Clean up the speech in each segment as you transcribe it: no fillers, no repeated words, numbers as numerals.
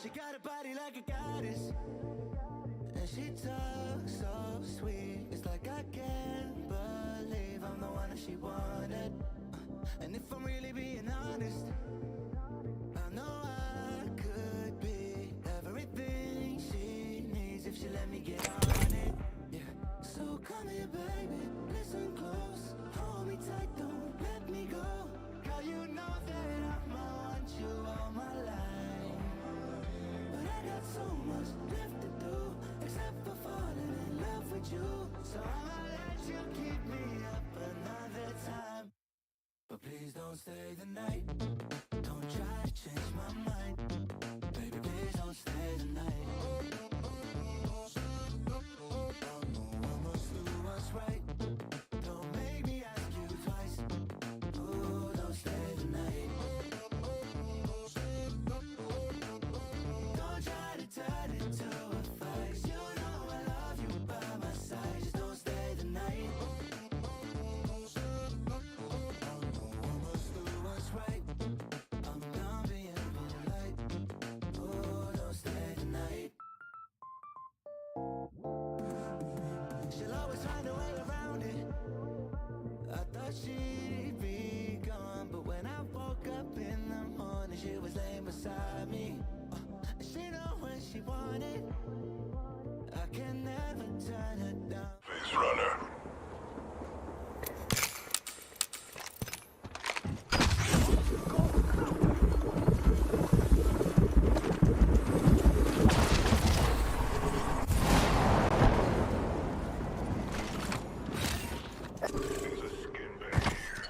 She got a body like a goddess, and she talks so sweet. It's like I can't believe I'm the one that she wanted. And if I'm really being honest, I know I could be everything she needs if she let me get on it. Yeah. So come here, baby, listen close, hold me tight, don't let me go. Girl, you know that I'ma want you all my life, but I got so much left to do, except for falling in love with you. So I'ma let you keep me up another time, but please don't stay the night. Don't try to change my mind, baby, please don't stay the night. I must do what's right. Don't make me ask you twice. Oh, don't stay the night. Don't try to turn it to a fight. You know I love you by my side. Just don't stay the night. I must do what's right. I'm done being polite. Oh, don't stay the night. She'll always find a way around it. I thought she'd be gone, but when I woke up in the morning, she was laying beside me. She know what she wanted. I can never turn her down. Face runner. There's a skin bag here.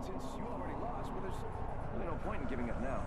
since you already lost, well, there's really no point in giving up now.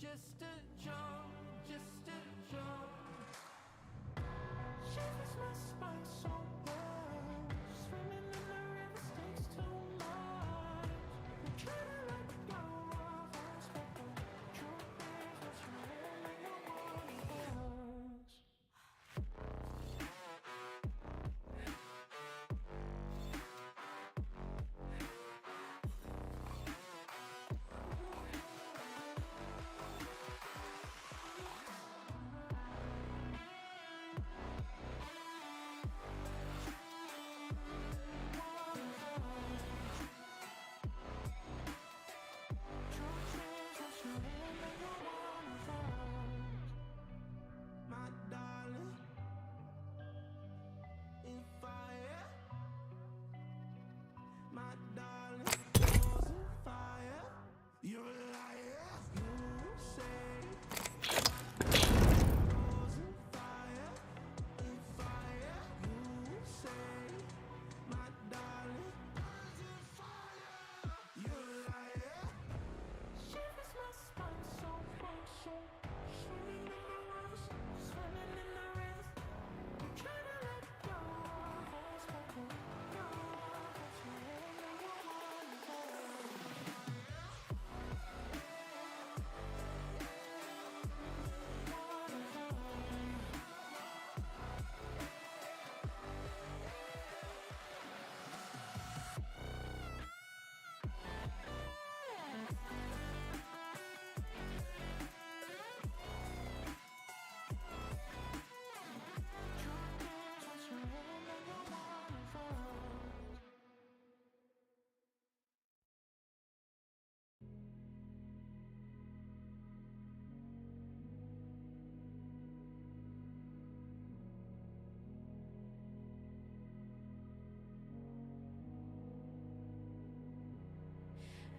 just a jump, just a jump. Shivers my spine so bad. Swimming in the river takes too much. I'm trying to let go of us, but the truth is what's really no one else. My darling, if I my darling goes in fire, you're a liar. You say goes in fire, in fire. You say my darling goes in fire, you're a liar. Shivers my spine so cold, so swimming in the rivers, swimming in the rivers. I'm trying to let go of us, but the go of us really no one else.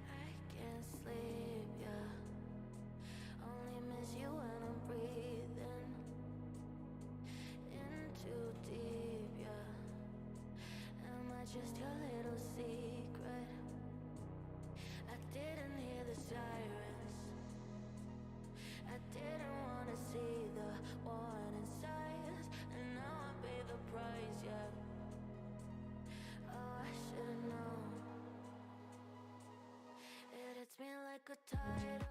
I can't sleep, yeah. Only miss you when I'm breathing in too deep, yeah. Am I just your little secret? I didn't hear the sirens. I didn't wanna see the warning signs, and now I pay the price, yeah. Oh, I should've known. It hits me like a tidal.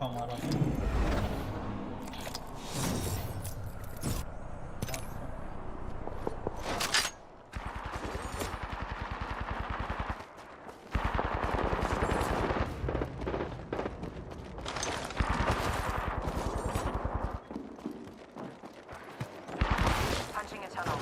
हमारा Punching a tunnel.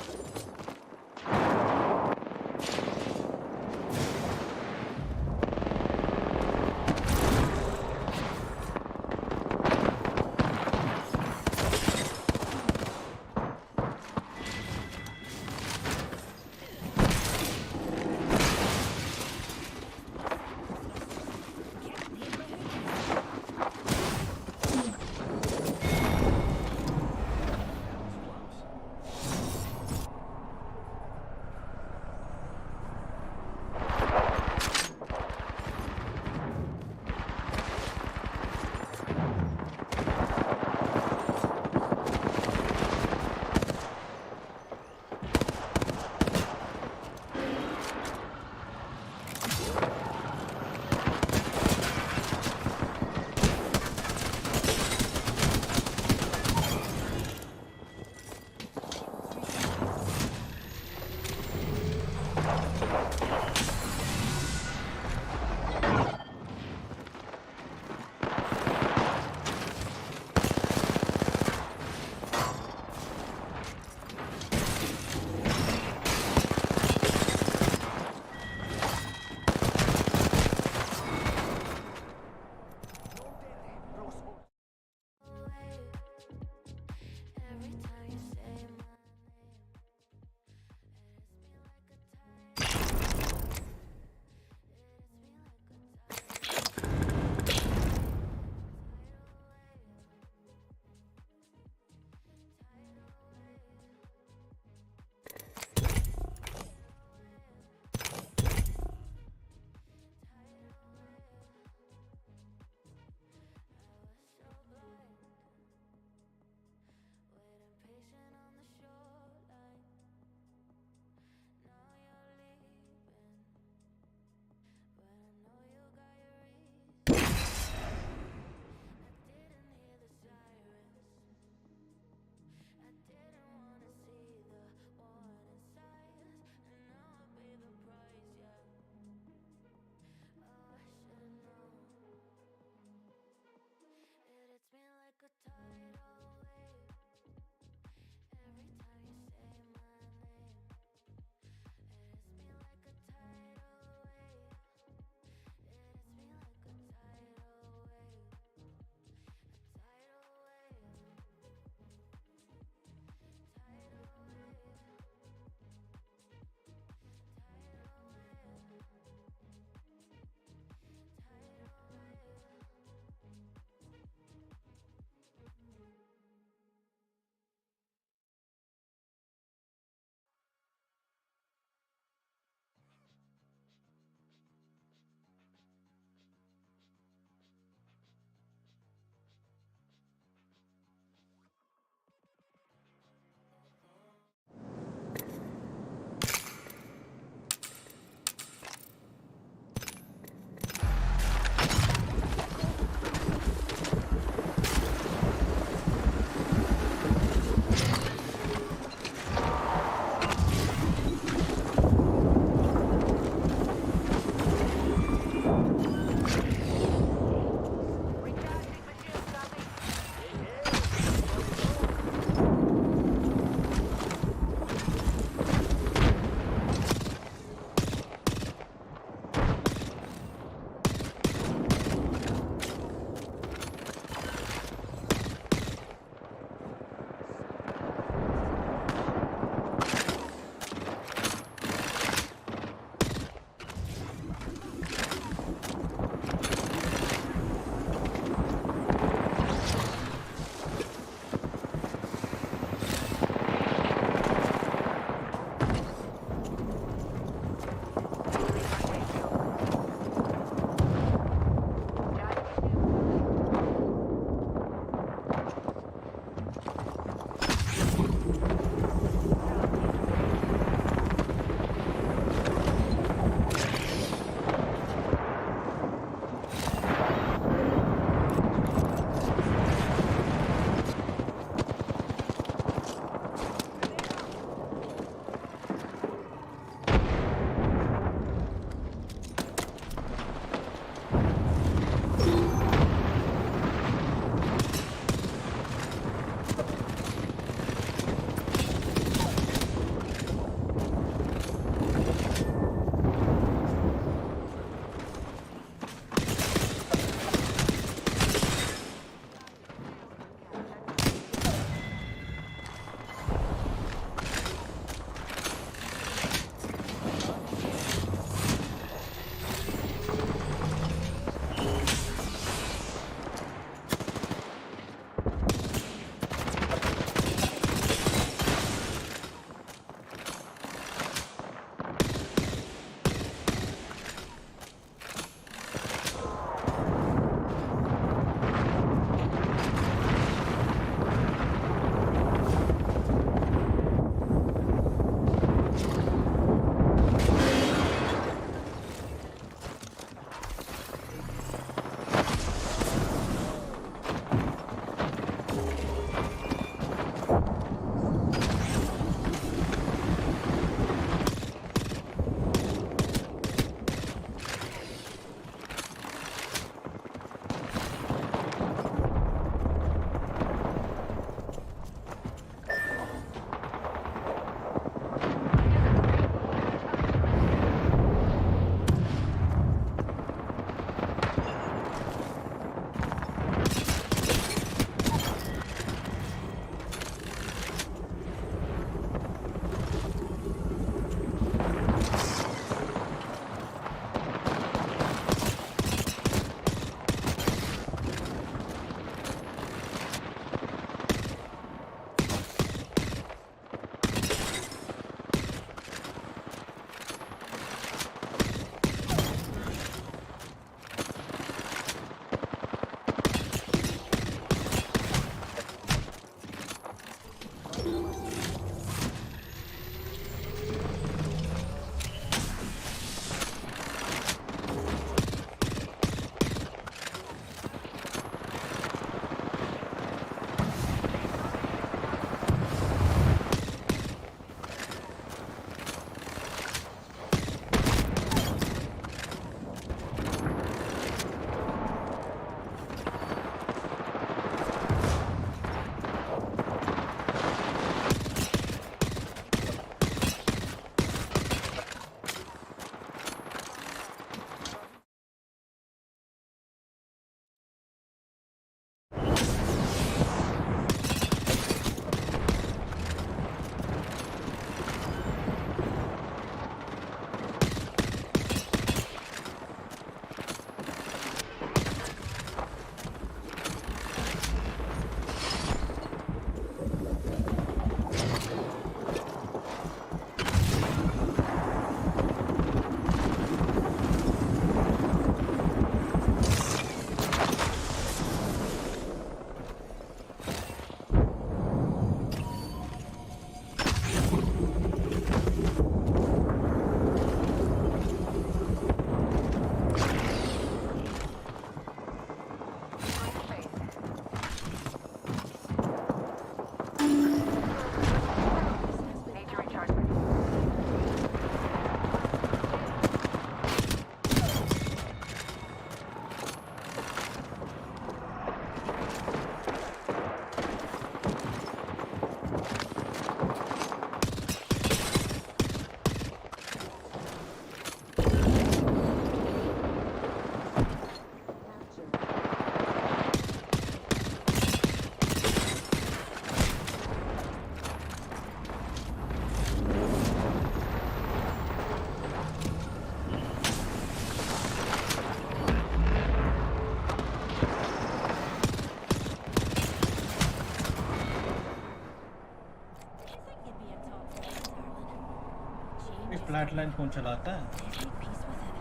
Flat line कौन चलाता है? Did make peace with it.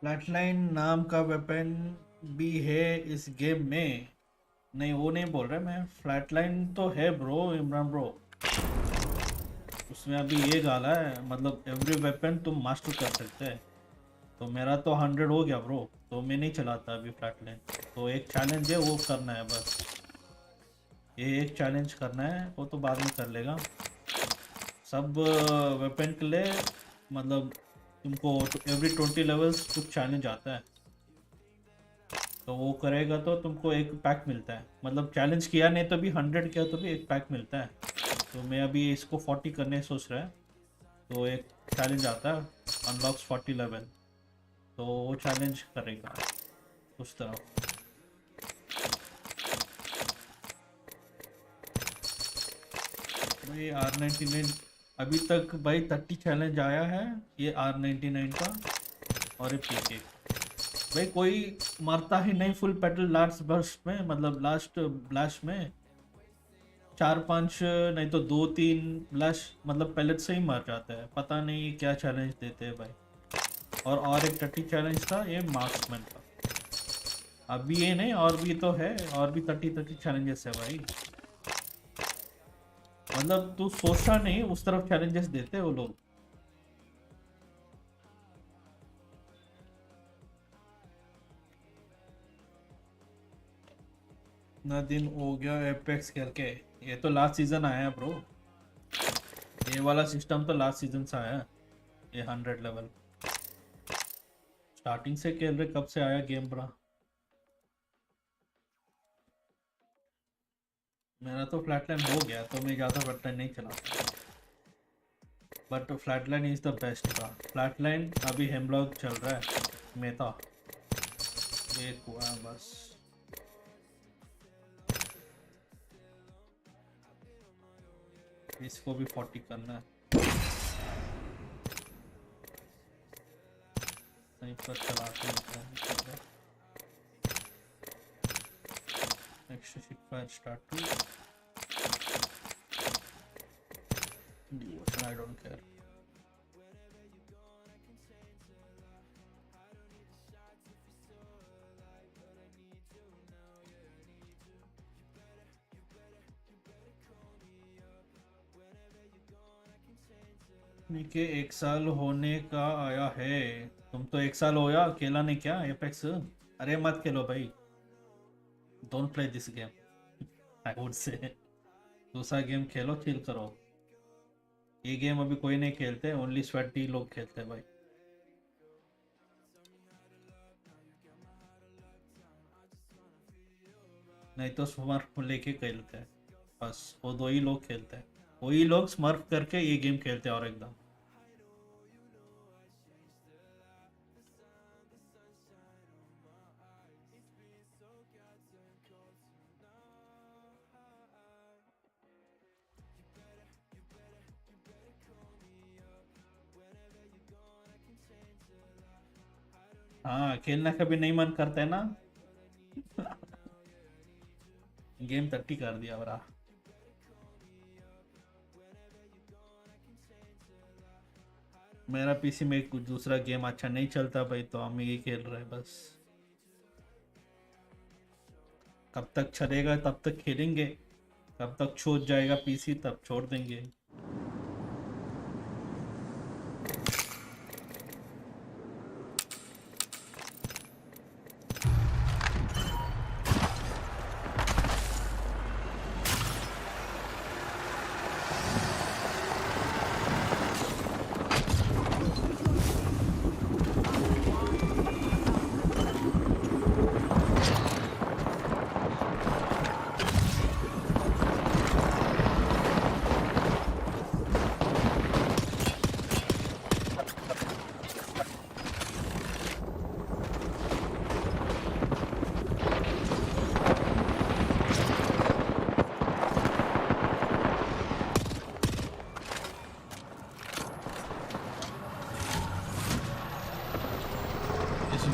Flatline नाम का weapon भी है इस game में? नहीं, वो नहीं बोल रहा मैं। फ्लैटलाइन तो है ब्रो, इमरान ब्रो। उसमें अभी ये गाला है, मतलब एवरी वेपन तुम मास्टर कर सकते हैं। तो मेरा तो 100 हो गया ब्रो, तो मैं नहीं चलाता अभी फ्लैटलाइन। तो एक चैलेंज है, वो करना है बस। ये एक चैलेंज करना है, वो तो बाद में कर लेगा। सब वेपन के लिए मतलब तुमको एवरी 20 लेवल्स कुछ चैलेंज आता है, तो वो करेगा तो तुमको एक पैक मिलता है। मतलब चैलेंज किया नहीं तो भी 100 किया तो भी एक पैक मिलता है। तो मैं अभी इसको 40 करने सोच रहा है, तो एक चैलेंज आता है, अनलॉक्स 40 लेवल, तो वो चैलेंज करेगा उस तरफ। भाई R99 अभी तक भाई 30 चैलेंज आया है, ये R99 का। और ये पीके भाई कोई मरता ही नहीं फुल पेट्रोल लास्ट बर्स्ट में, मतलब लास्ट ब्लास्ट में 4-5 नहीं तो 2-3 ब्लास्ट मतलब पैलेट से ही मर जाता है। पता नहीं क्या चैलेंज देते हैं भाई। और एक 30 चैलेंज था ये मार्क्समैन का। अभी ये नहीं, और भी तो है, और भी 30 चैलेंजेस है भाई। मतलब तू सोचता नहीं उस तरफ चैलेंजेस देते वो लोग। ना दिन हो गया एपेक्स करके, ये तो लास्ट सीजन आया है ब्रो। ये वाला सिस्टम तो लास्ट सीजन से आया है। ये 100 लेवल स्टार्टिंग से खेल रहे, कब से आया गेम ब्रा? मेरा तो फ्लैटलाइन हो गया तो मैं ज़्यादा फ्लैटलाइन नहीं चलाता, but flatline is the best का। फ्लैटलाइन अभी हेमलॉक चल रहा है मेता, एक हुआ है बस। इसको भी 40 करना है। स्नाइपर चलाते हैं। Extra ship fire start to devotion, I don't care. के 1 साल होने का आया है। तुम तो 1 साल होया अकेला ने क्या एपेक्स? अरे मत खेलो भाई, don't play this game, I would say दूसरा गेम खेलो, चिल करो। ये गेम अभी कोई नहीं खेलते, ओनली स्वेटी लोग खेलते हैं भाई। नहीं तो स्मर्फ लेके खेलते हैं, बस वो 2 ही लोग खेलते हैं। वही लोग स्मर्फ करके ये गेम खेलते हैं और एकदम। हाँ, खेलना कभी नहीं मन करता है ना। गेम 30 कर दिया बरा। मेरा पीसी में कुछ दूसरा गेम अच्छा नहीं चलता भाई, तो हम ये खेल रहे हैं बस। कब तक चलेगा तब तक खेलेंगे, कब तक छूट जाएगा पीसी तब छोड़ देंगे।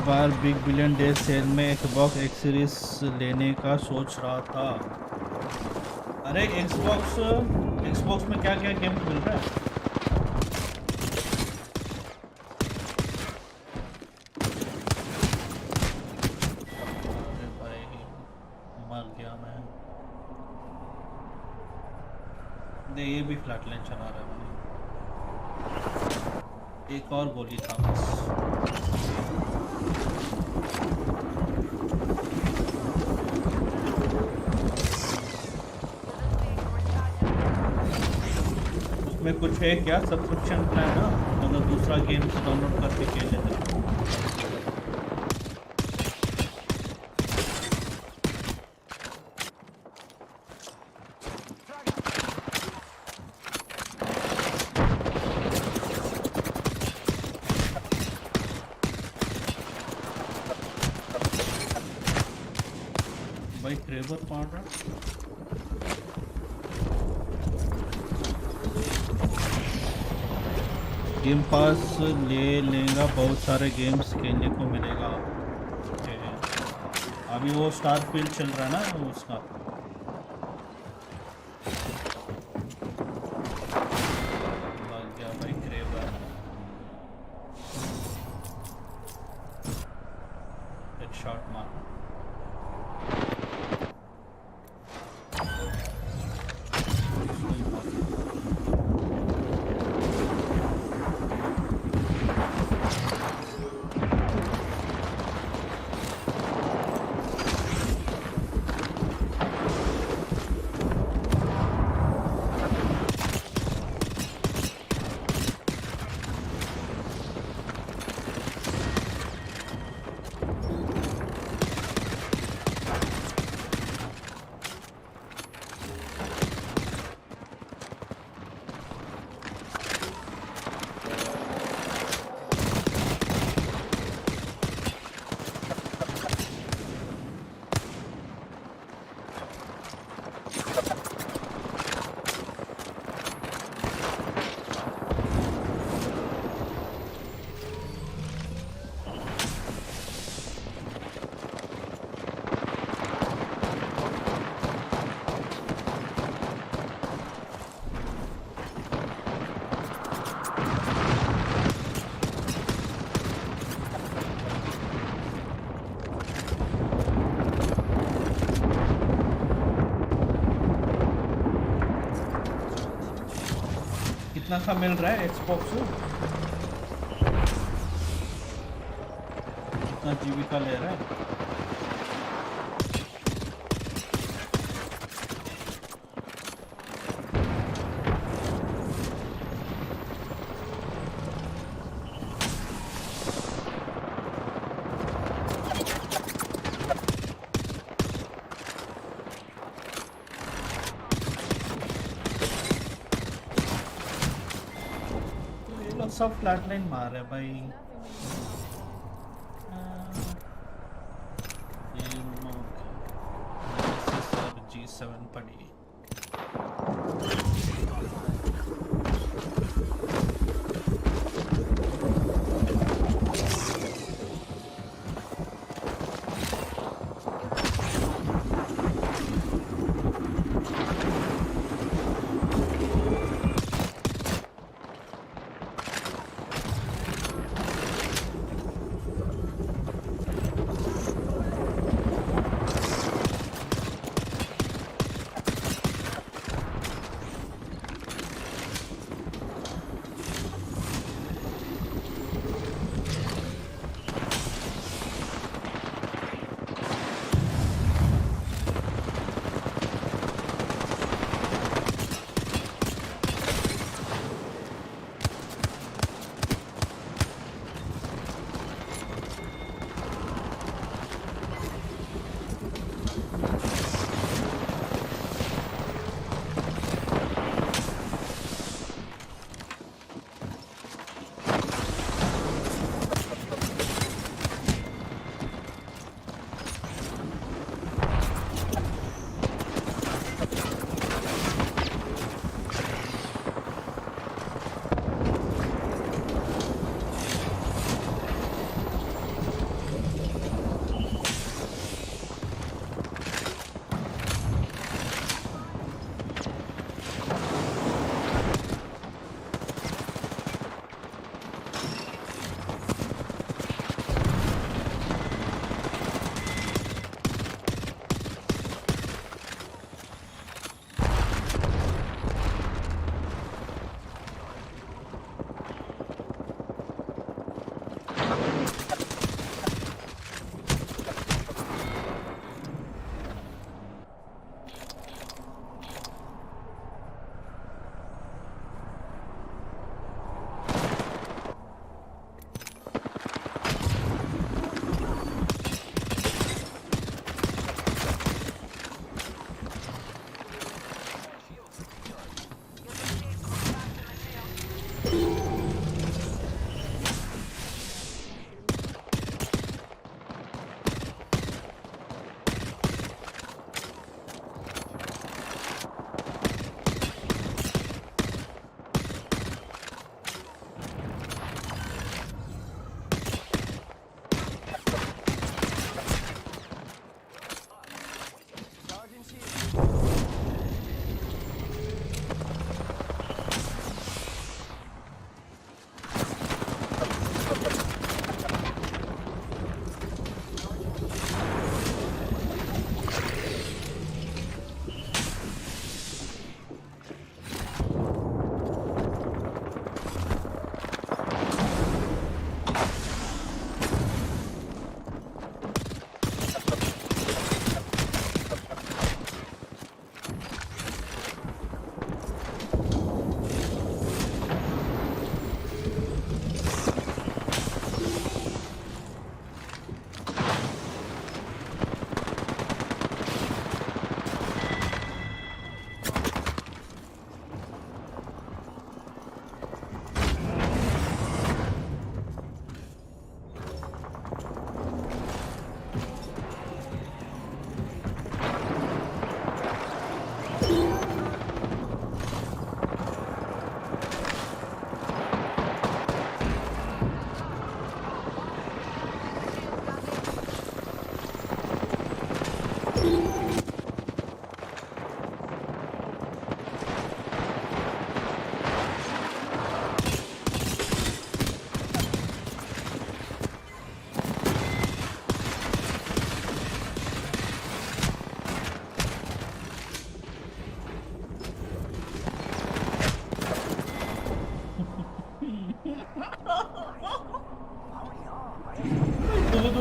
बार बिग बिलियन डे सेल में एक्सबॉक्स एक्स सीरीज लेने का सोच रहा था। अरे एक्सबॉक्स में क्या क्या गेम मिल रहा है? अरे भाई मर गया मैं। दे ये भी फ्लैटलाइन चला रहा है भाई। एक और गोली था बस। में कुछ है क्या सब्सक्रिप्शन प्लान ना, मतलब दूसरा गेम डाउनलोड करके खेल लेते हैं। भाई ट्रेवर पड़ रहा गेम पास ले लेगा, बहुत सारे गेम्स खेलने को मिलेगा। अभी वो स्टार फील्ड चल रहा है ना उसका। लग गया भाई क्रेवर। हेडशॉट मार। कितना का मिल रहा है एक्सबॉक्स? कितना जीबी का ले रहा है? ये लोग सब फ्लैट लाइन मार रहे हैं भाई। ये लोग G7 पड़ी।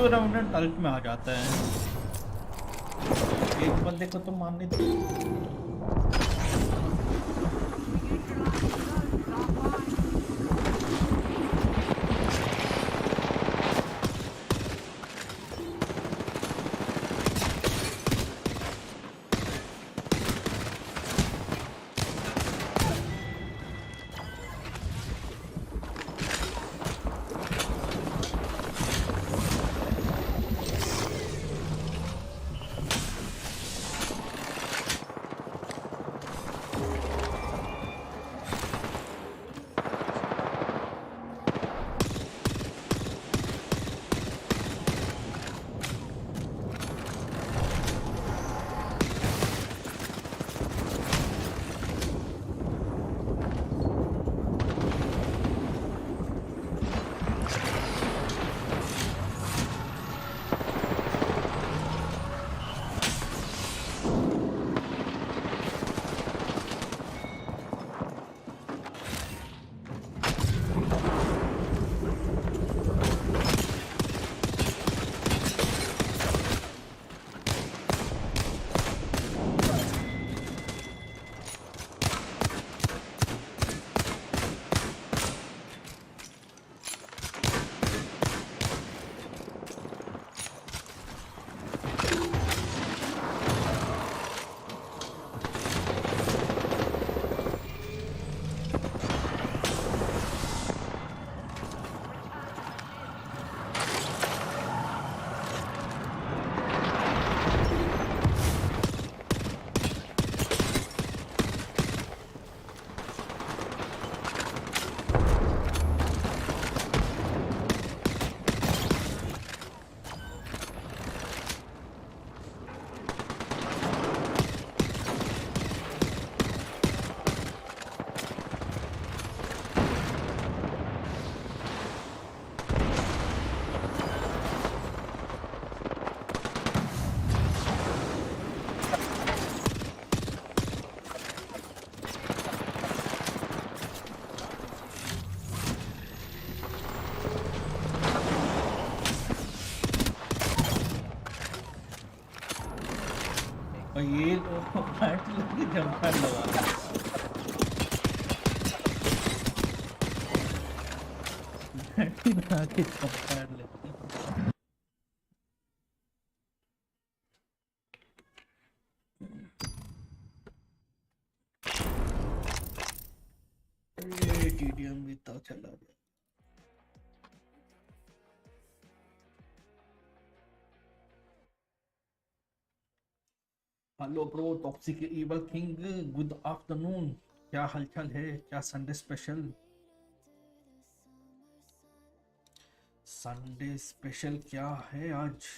रेवेनेंट अल्ट में आ जाता है, एक बंदे को तो मारने और ये पैंट लगी जंपर लगा बना के जंपर लेते टीडीएम भी तो चला गया। Hello bro toxic evil king, good afternoon, क्या हालचाल है, क्या संडे स्पेशल? संडे स्पेशल क्या है आज?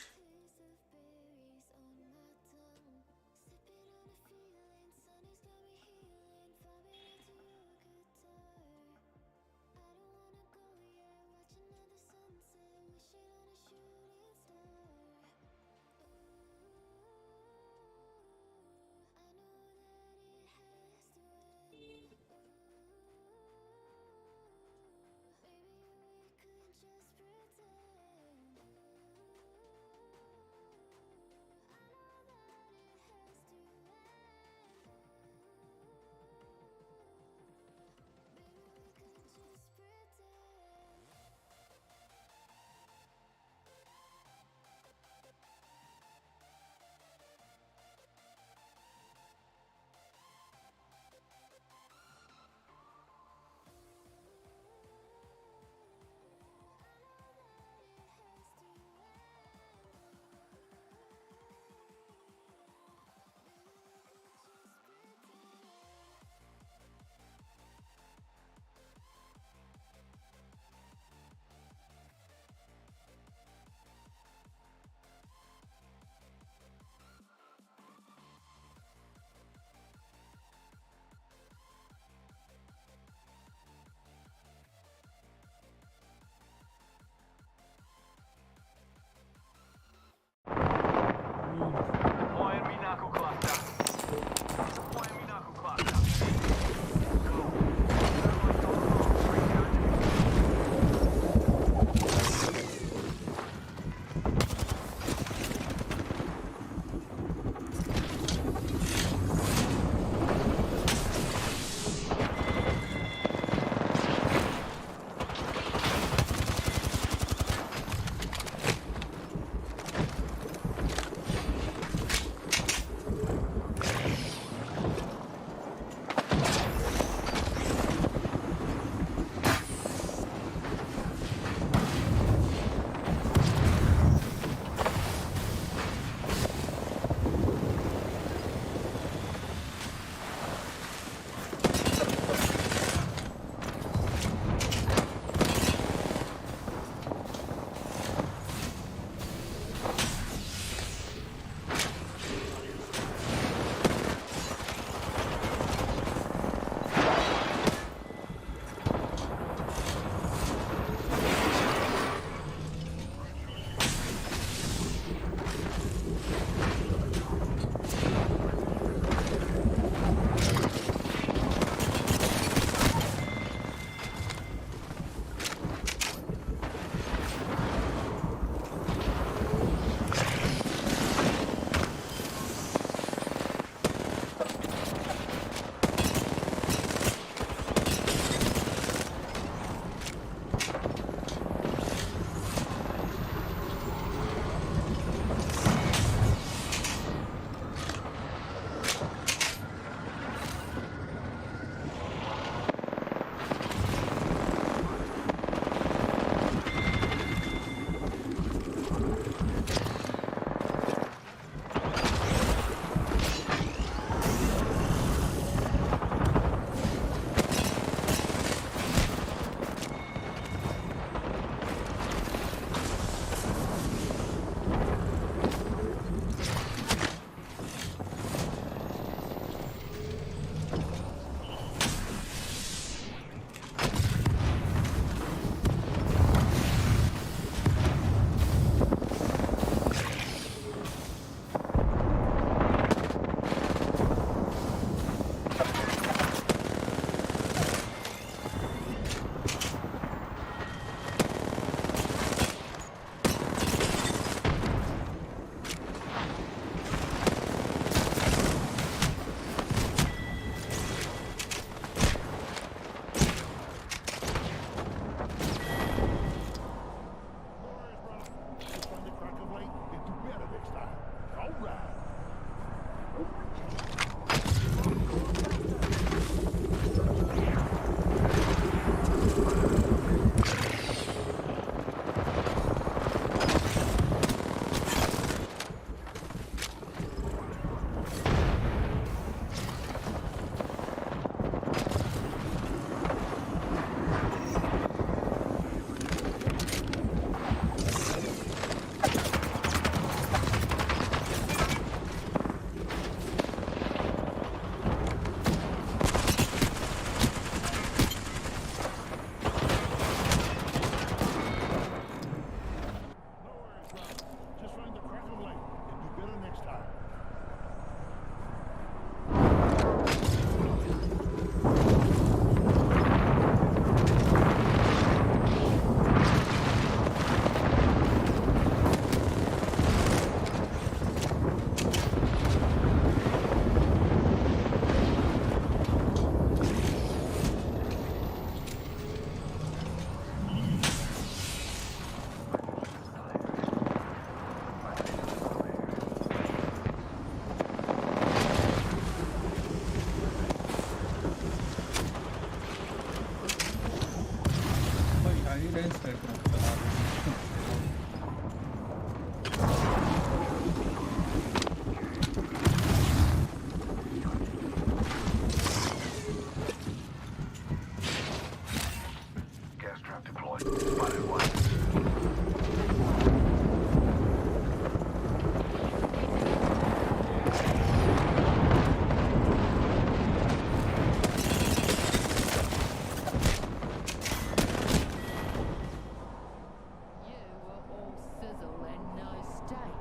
कॉन्फिडेंस पेट्रोल चला रहे हैं। Gas trap deployed. Spotted one. You were all sizzle and no steak.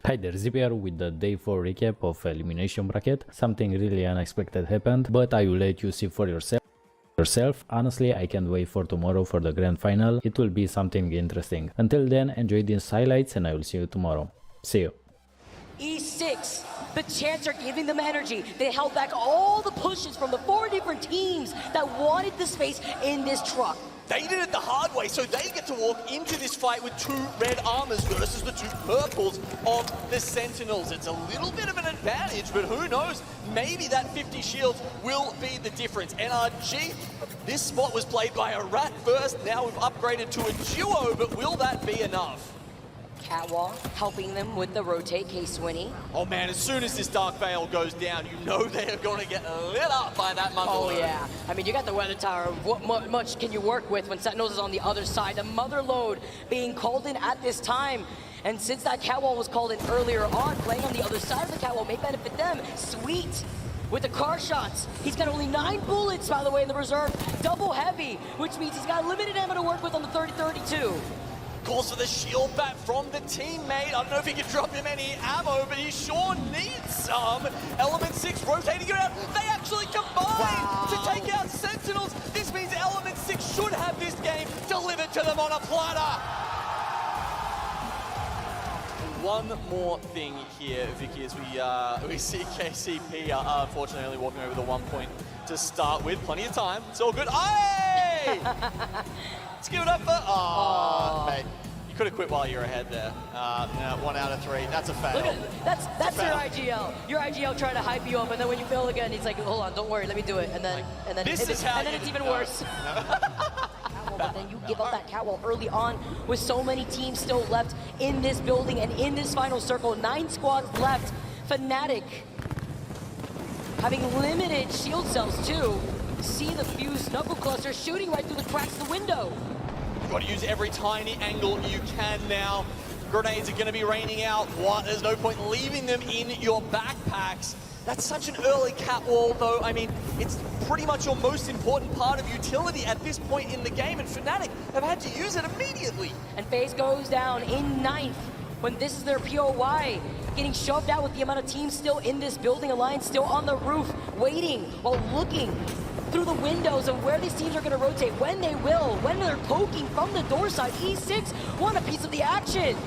Hi there, ZBR with the day 4 recap of Elimination Bracket. Something really unexpected happened, but I will let you see for yourself. Honestly, I can't wait for tomorrow for the grand final. It will be something interesting. Until then, enjoy these highlights and I will see you tomorrow. See you. E6, the chants are giving them energy. They held back all the pushes from the 4 different teams that wanted the space in this truck. They did it the hard way, so they get to walk into this fight with 2 red armors versus the 2 purples of the Sentinels. It's a little bit of an advantage, but who knows? Maybe that 50 shields will be the difference. NRG, this spot was played by a rat first, now we've upgraded to a duo, but will that be enough? Catwalk helping them with the rotate, K-Swinny. Oh man, as soon as this Dark Veil goes down, you know they are going to get lit up by that Motherlode. Oh yeah, I mean you got the weather tower, what much can you work with when Sentinels is on the other side? The Motherlode being called in at this time. And since that catwall was called in earlier on, playing on the other side of the catwall may benefit them. Sweet with the car shots. He's got only 9 bullets, by the way, in the reserve. Double heavy, which means he's got limited ammo to work with on the 30-32. Calls for the shield back from the teammate. I don't know if he can drop him any ammo, but he sure needs some. Element 6 rotating around. They actually combine to take out Sentinels. This means Element 6 should have this game delivered to them on a platter. One more thing here, Vicky, as we see KCP unfortunately only walking over the 1 point to start with. Plenty of time. It's all good. Hey! Let's give it up for... Oh, mate. You could have quit while you're ahead there. 1 out of 3. That's a fail. Look at, that's your IGL. Your IGL trying to hype you up, and then when you fail again, he's like, hold on, don't worry, let me do it. And then it's even worse. But then you give up that catwall early on with so many teams still left in this building and in this final circle. 9 squads left. Fnatic having limited shield cells too. See the fused knuckle cluster shooting right through the cracks of the window. You've got to use every tiny angle you can now. Grenades are going to be raining out. What? There's no point leaving them in your backpacks. That's such an early catwall, though. I mean, it's pretty much your most important part of utility at this point in the game, and Fnatic have had to use it immediately. And FaZe goes down in 9th when this is their POY. Getting shoved out with the amount of teams still in this building. Alliance still on the roof, waiting while looking through the windows of where these teams are going to rotate, when they will, when they're poking from the door side. E6 want a piece of the action.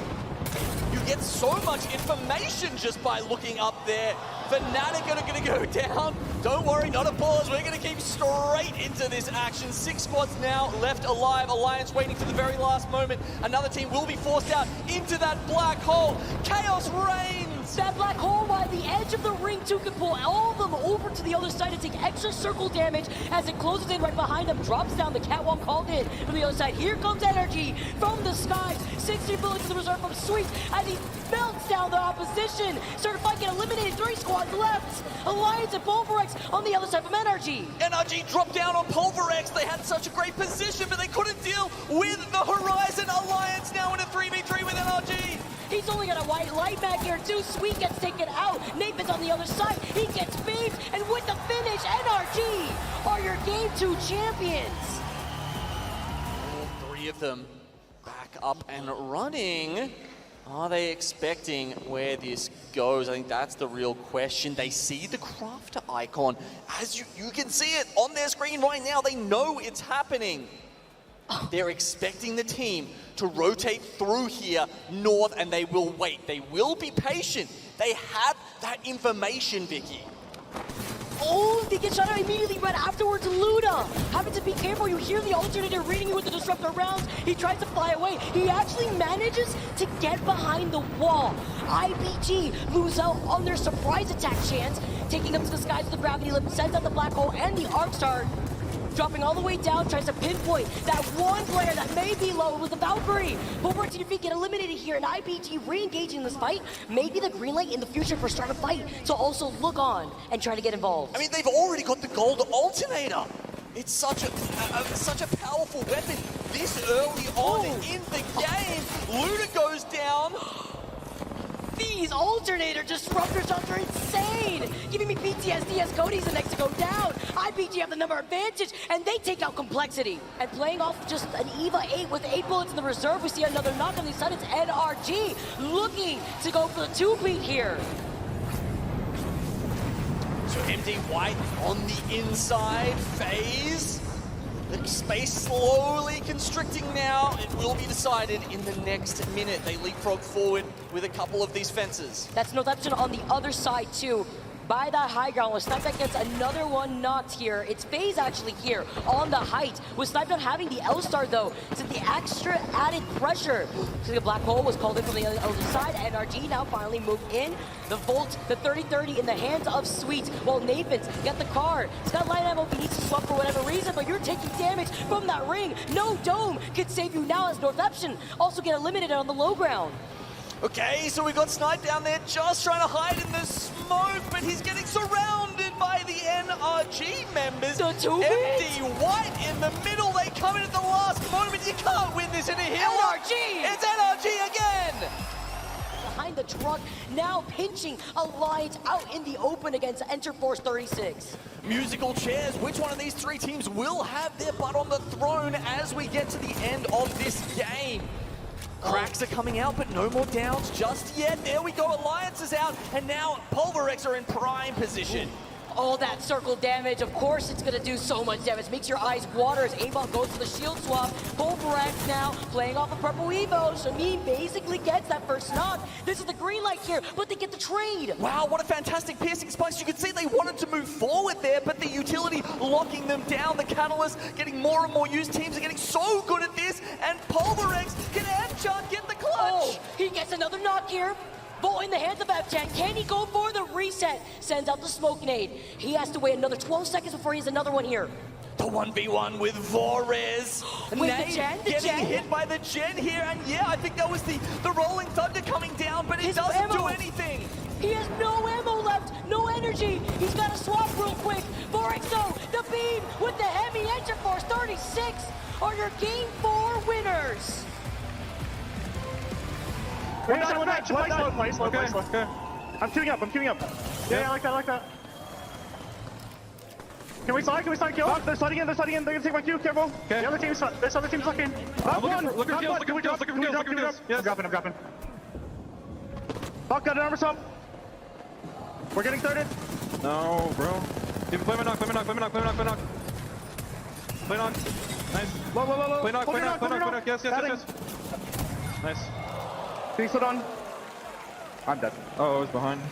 You get so much information just by looking up there. Fnatic are going to go down. Don't worry, not a pause. We're going to keep straight into this action. 6 squads now left alive. Alliance waiting for the very last moment. Another team will be forced out into that black hole. Chaos reigns. That black hole by the edge of the ring too can pull all of them over to the other side and take extra circle damage as it closes in right behind them. Drops down the catwalk called in from the other side. Here comes energy from the skies. 60 bullets to the reserve from Sweet as he melts down the opposition. Certified get eliminated. 3 squads left. Alliance and Pulverex on the other side from energy. NRG dropped down on Pulverex. They had such a great position, but they couldn't deal with the Horizon. Alliance now in a 3v3 with NRG. He's only got a white light back here too. Sweet gets taken out. Nathan's on the other side. He gets beamed, and with the finish, NRG are your Game 2 champions. All 3 of them back up and running. Are they expecting where this goes? I think that's the real question. They see the crafter icon. As you can see it on their screen right now. They know it's happening. They're expecting the team to rotate through here north, and they will wait. They will be patient. They have that information, Vicky. Oh, they get shot out immediately right afterwards. Luda having to be careful. You hear the alternator reading you with the disruptor rounds. He tries to fly away. He actually manages to get behind the wall. IBG lose out on their surprise attack chance, taking them to the skies with the gravity lift, sends out the black hole and the arc star. dropping all the way down, tries to pinpoint that one player that may be low. It was the Valkyrie. Bulwark to your feet, get eliminated here, and IBG re-engaging this fight. Maybe the green light in the future for start a fight to also look on and try to get involved. I mean, they've already got the gold alternator. It's such a powerful weapon this early on in the game. Luda goes down. These alternator disruptors are insane! Giving me PTSD as Cody's the next to go down. IPG have the number advantage, and they take out complexity. And playing off just an EVA 8 with 8 bullets in the reserve, we see another knock on the side. It's NRG looking to go for the 2-beat here. So MD White on the inside, phase. The space slowly constricting now. It will be decided in the next minute. They leapfrog forward with a couple of these fences. That's no option on the other side too. By that high ground, with Snipe gets another one knocked here. It's FaZe actually here on the height. With Snipe not having the L-Star though, so the extra added pressure. So the black hole was called in from the other side. NRG now finally moved in. The Volt, the 30-30 in the hands of Sweet. While Nathan's got the car. He's got light ammo, he needs to swap for whatever reason, but you're taking damage from that ring. No dome could save you now as Northeption also get eliminated on the low ground. Okay, so we got Snipe down there just trying to hide in the smoke, but he's getting surrounded by the NRG members. The 2-beat? MD White in the middle, they come in at the last moment. You can't win this in a hill. NRG! It's NRG again! Behind the truck, now pinching Alliance out in the open against Enter Force 36. Musical chairs, which one of these three teams will have their butt on the throne as we get to the end of this game? Cracks are coming out, but no more downs just yet. There we go, Alliance is out, and now Pulverex are in prime position. All that circle damage, of course it's gonna do so much damage. Makes your eyes water as Aimbot goes for the shield swap. Pulverex now playing off a purple Evo. Shamin basically gets that first knock. This is the green light here, but they get the trade. Wow, what a fantastic piercing spikes. You could see they wanted to move forward there, but the utility locking them down. The Catalyst getting more and more used. Teams are getting so good at this, and Pulverex can headshot, get the clutch. Oh, he gets another knock here. Ball in the hands of F10. Can he go for the reset? Sends out the smoke nade. He has to wait another 12 seconds before he has another one here. The 1v1 with Vorez. With the Gen, getting hit by the Gen here, and yeah, I think that was the Rolling Thunder coming down, but it doesn't do anything. He has no ammo left, no energy. He's got to swap real quick. Vorexo, the beam with the heavy Enter Force 36 are your Game 4 winners. One night, slow play. I'm queuing up. Yeah, I like that. Can we slide kill? They're sliding in, they're gonna take my Q, careful. Okay. This other team's looking. Look at kills. Yes. I'm dropping. Buck got an armor sub. We're getting thirded. No, bro. Play my knock. Play knock. Nice. Low. Play knock. Yes. Nice. Being slid on. I'm dead. Oh, I was behind.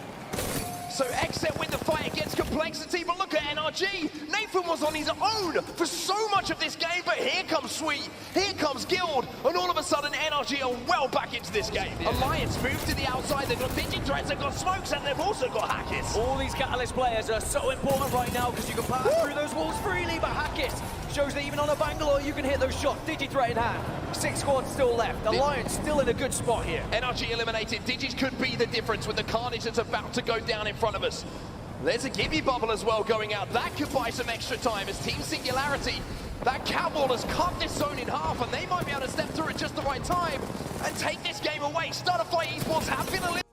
So Exet win the fight against Complexity, but look at NRG. Nathan was on his own for so much of this game, but here comes Sweet, here comes Guild, and all of a sudden NRG are well back into this game. Alliance moved to the outside, they've got Digitrates, they've got Smokes, and they've also got Hackett. All these Catalyst players are so important right now because you can pass through those walls freely, but Hackett shows that even on a Bangalore you can hit those shots. Digitrate in hand. 6 squads still left. Alliance still in a good spot here. NRG eliminated. Digis could be the difference with the carnage that's about to go down in front of us. There's a Gibby bubble as well going out. That could buy some extra time as Team Singularity. That catwall has cut this zone in half, and they might be able to step through at just the right time and take this game away. Starterfly Esports have been eliminated.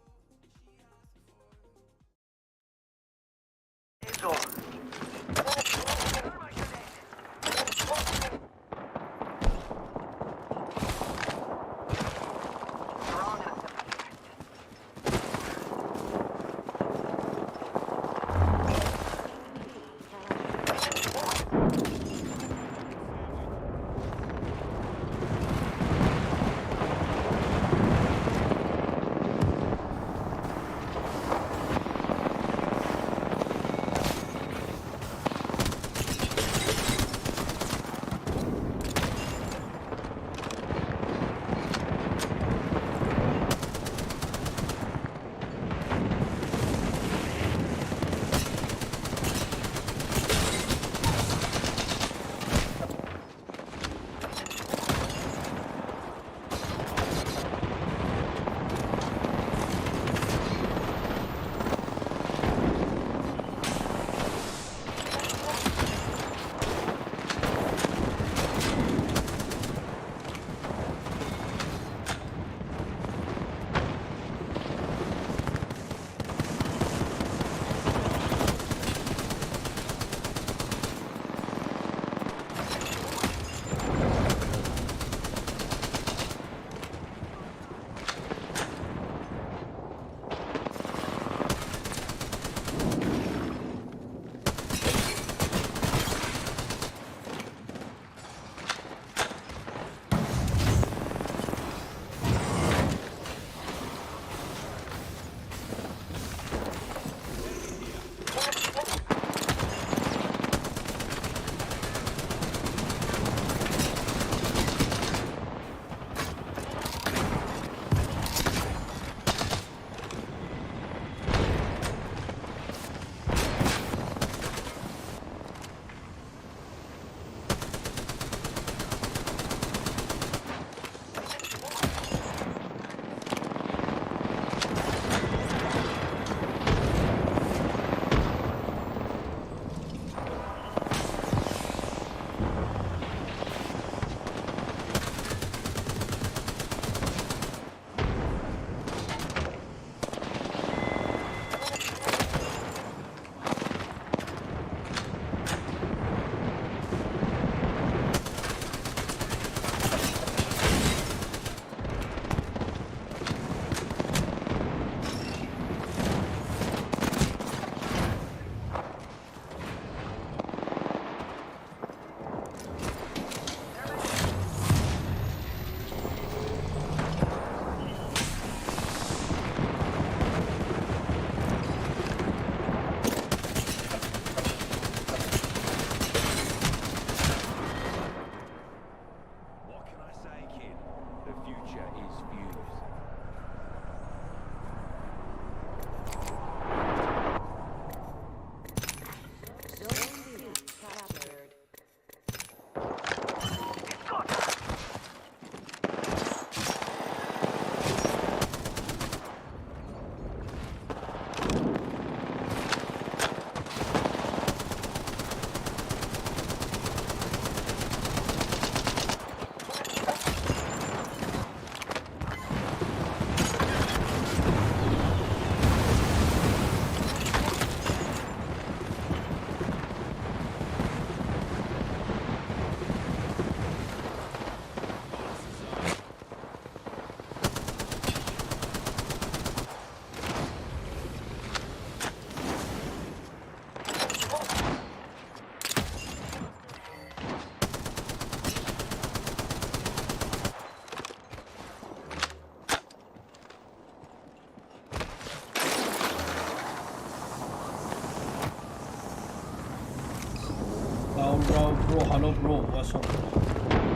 bro, hello bro, what's up?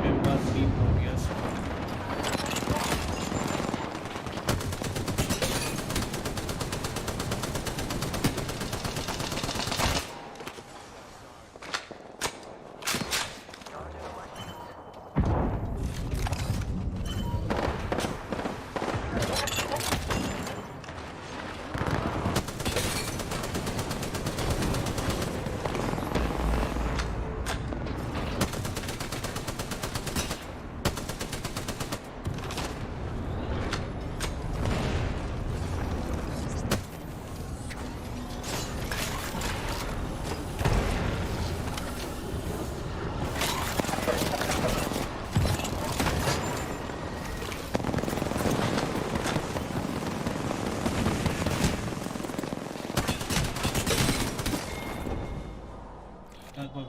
Member 3 bro, yes.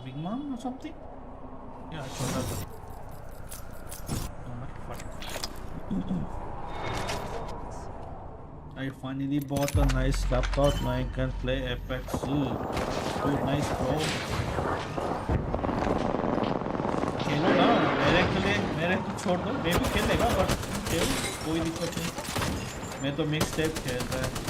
Big Mom or something? Yeah, sure. I finally bought a nice laptop. Now I can play Apex. Dude, nice bro. खेलो ना मेरे को छोड़ दो मैं भी खेलेगा but खेल कोई दिक्कत नहीं मैं तो मिक्स टेप खेलता है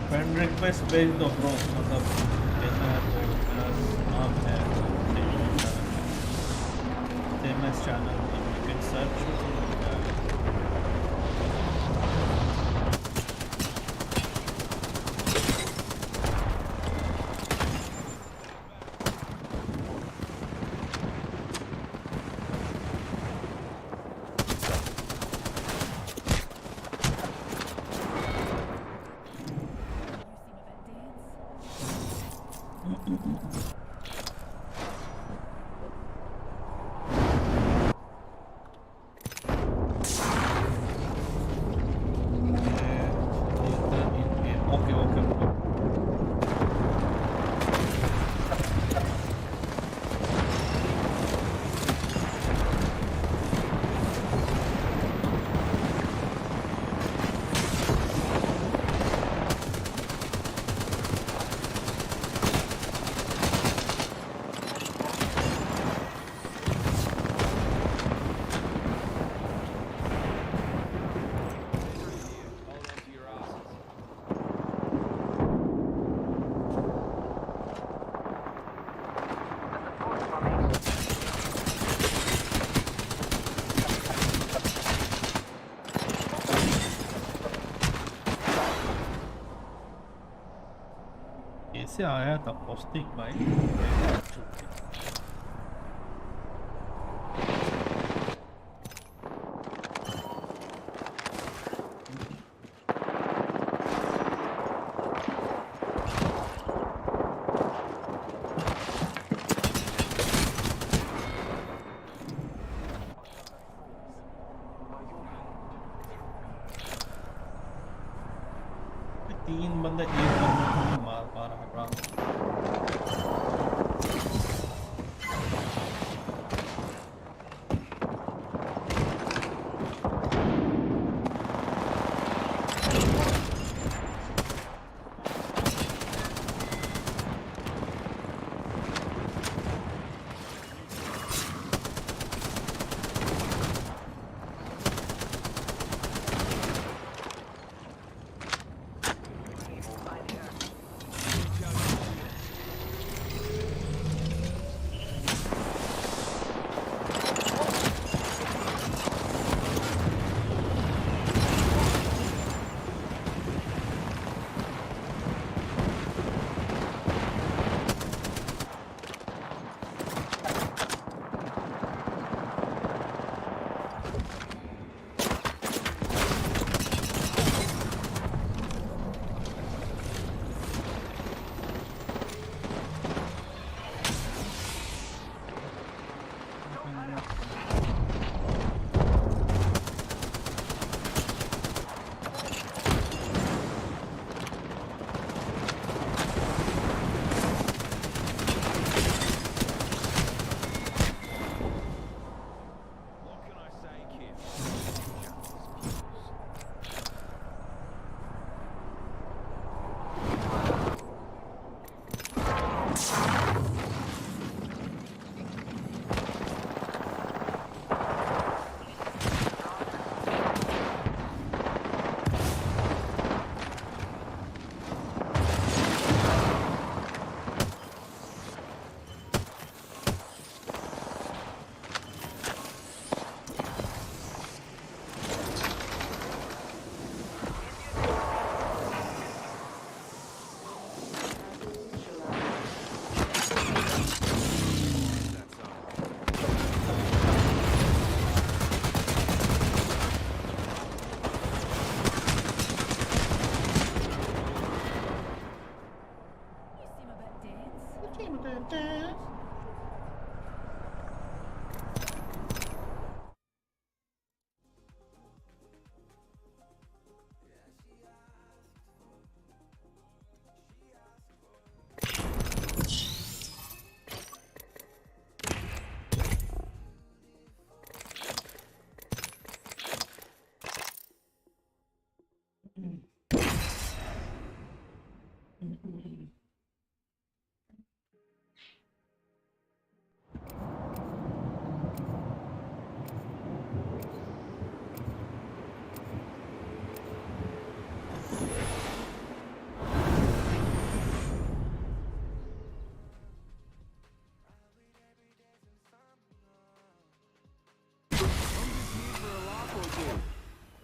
फ्रेंड रिक्वेस्ट भेज दो ब्रो मतलब कैसा है तो मेरा नाम है famous channel you can search कैसे आया था पौष्टिक भाई तीन बंदे एक बंदे को नहीं मार पा रहा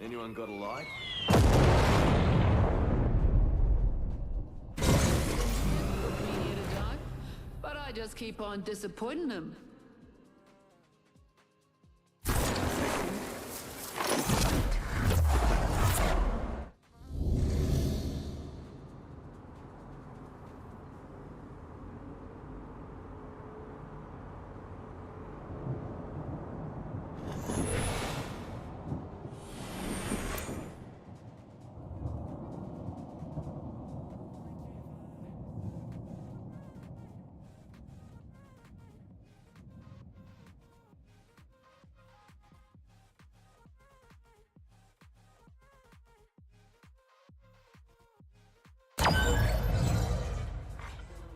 Anyone got a light? Me here to die, but I just keep on disappointing them.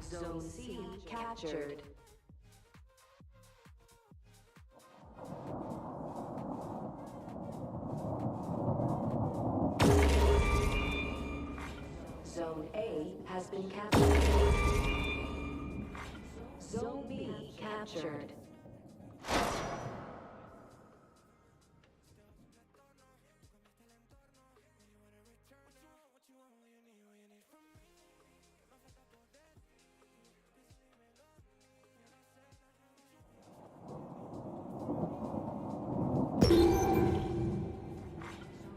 Zone C captured. Zone A has been captured. Zone B captured.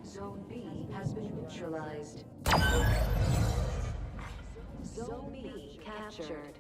Zone B has been neutralized. Zone B captured.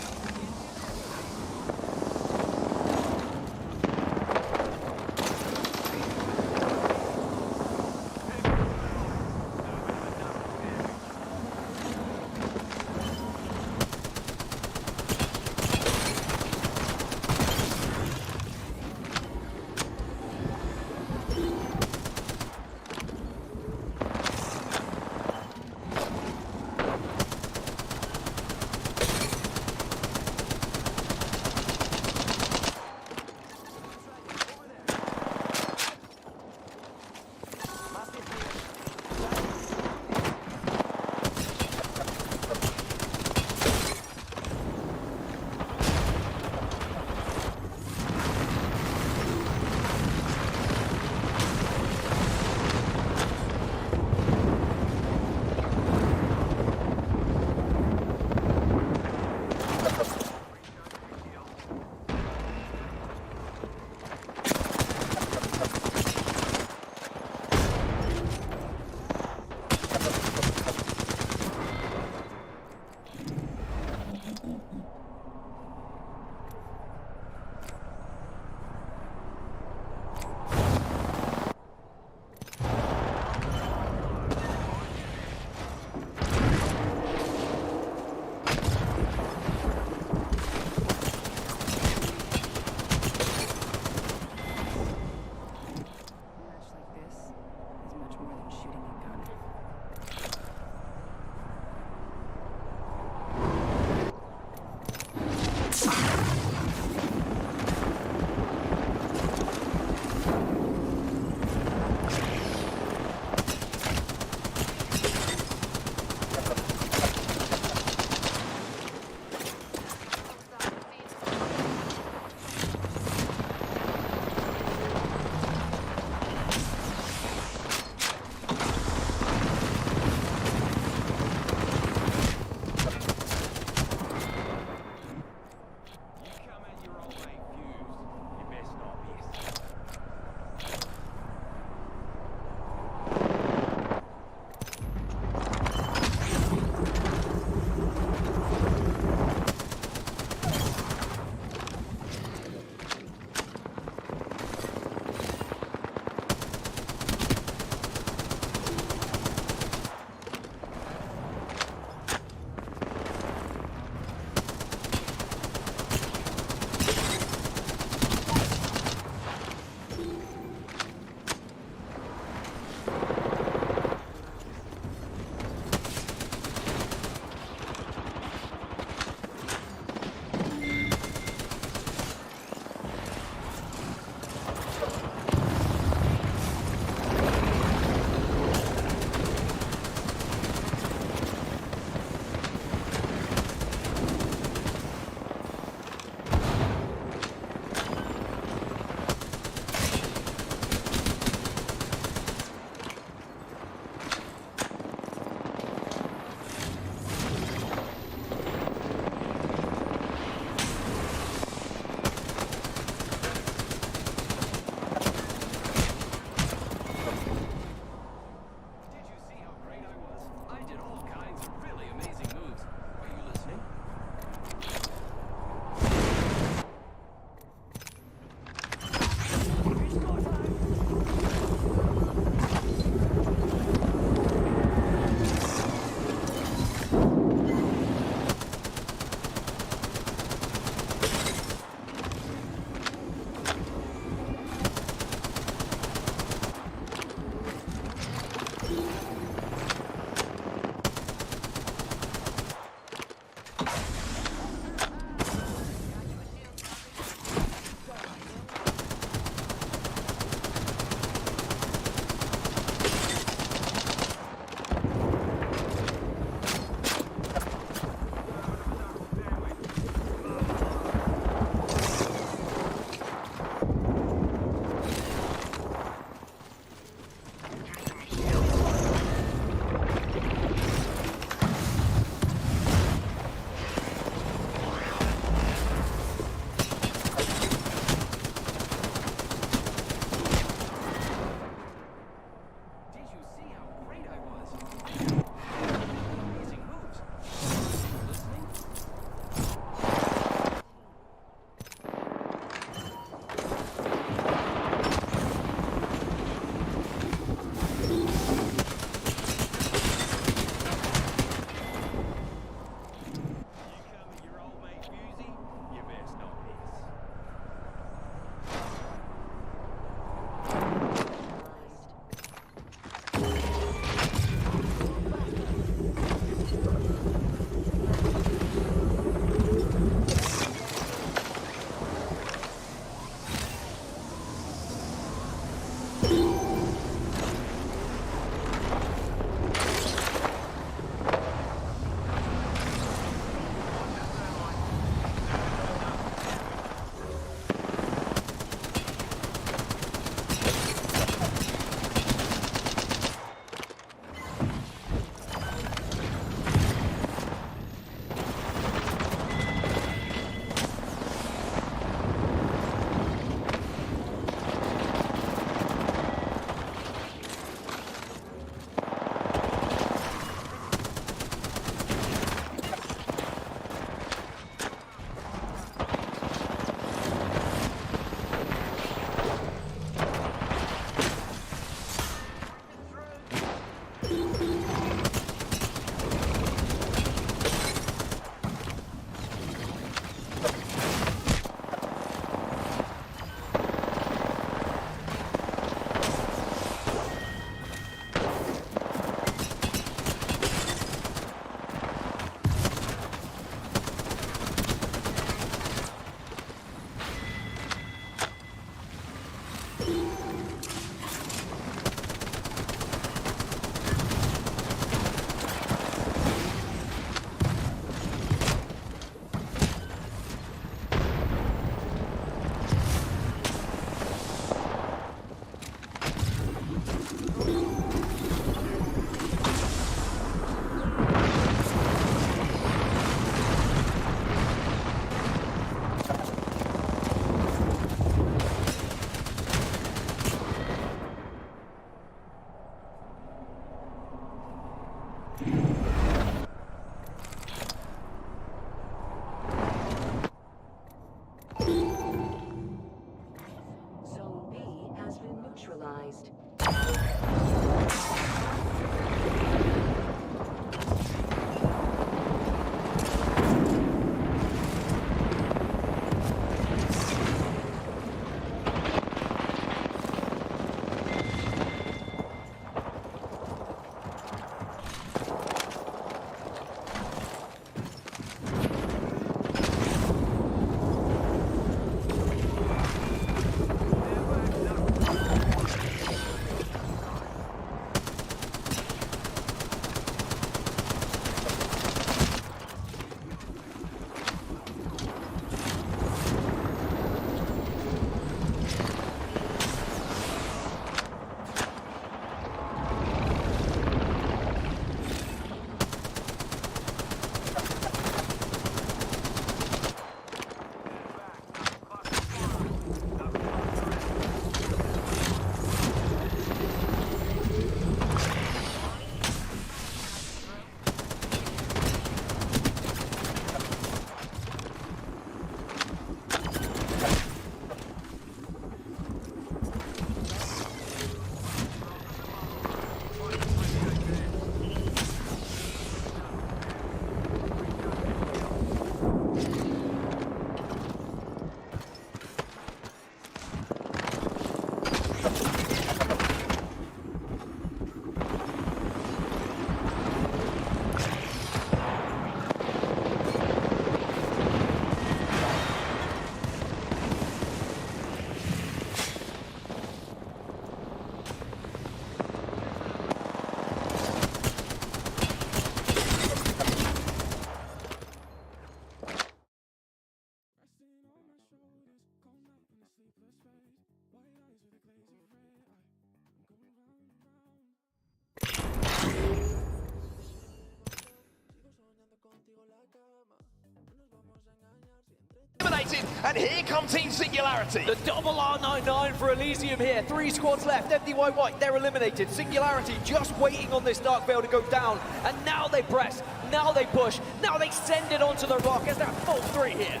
eliminated, and here come Team Singularity. The double R99 for Elysium here. 3 squads left. MDY White, they're eliminated. Singularity just waiting on this Dark Veil to go down. And now they press, now they push, now they send it onto the rock as they're full 3 here.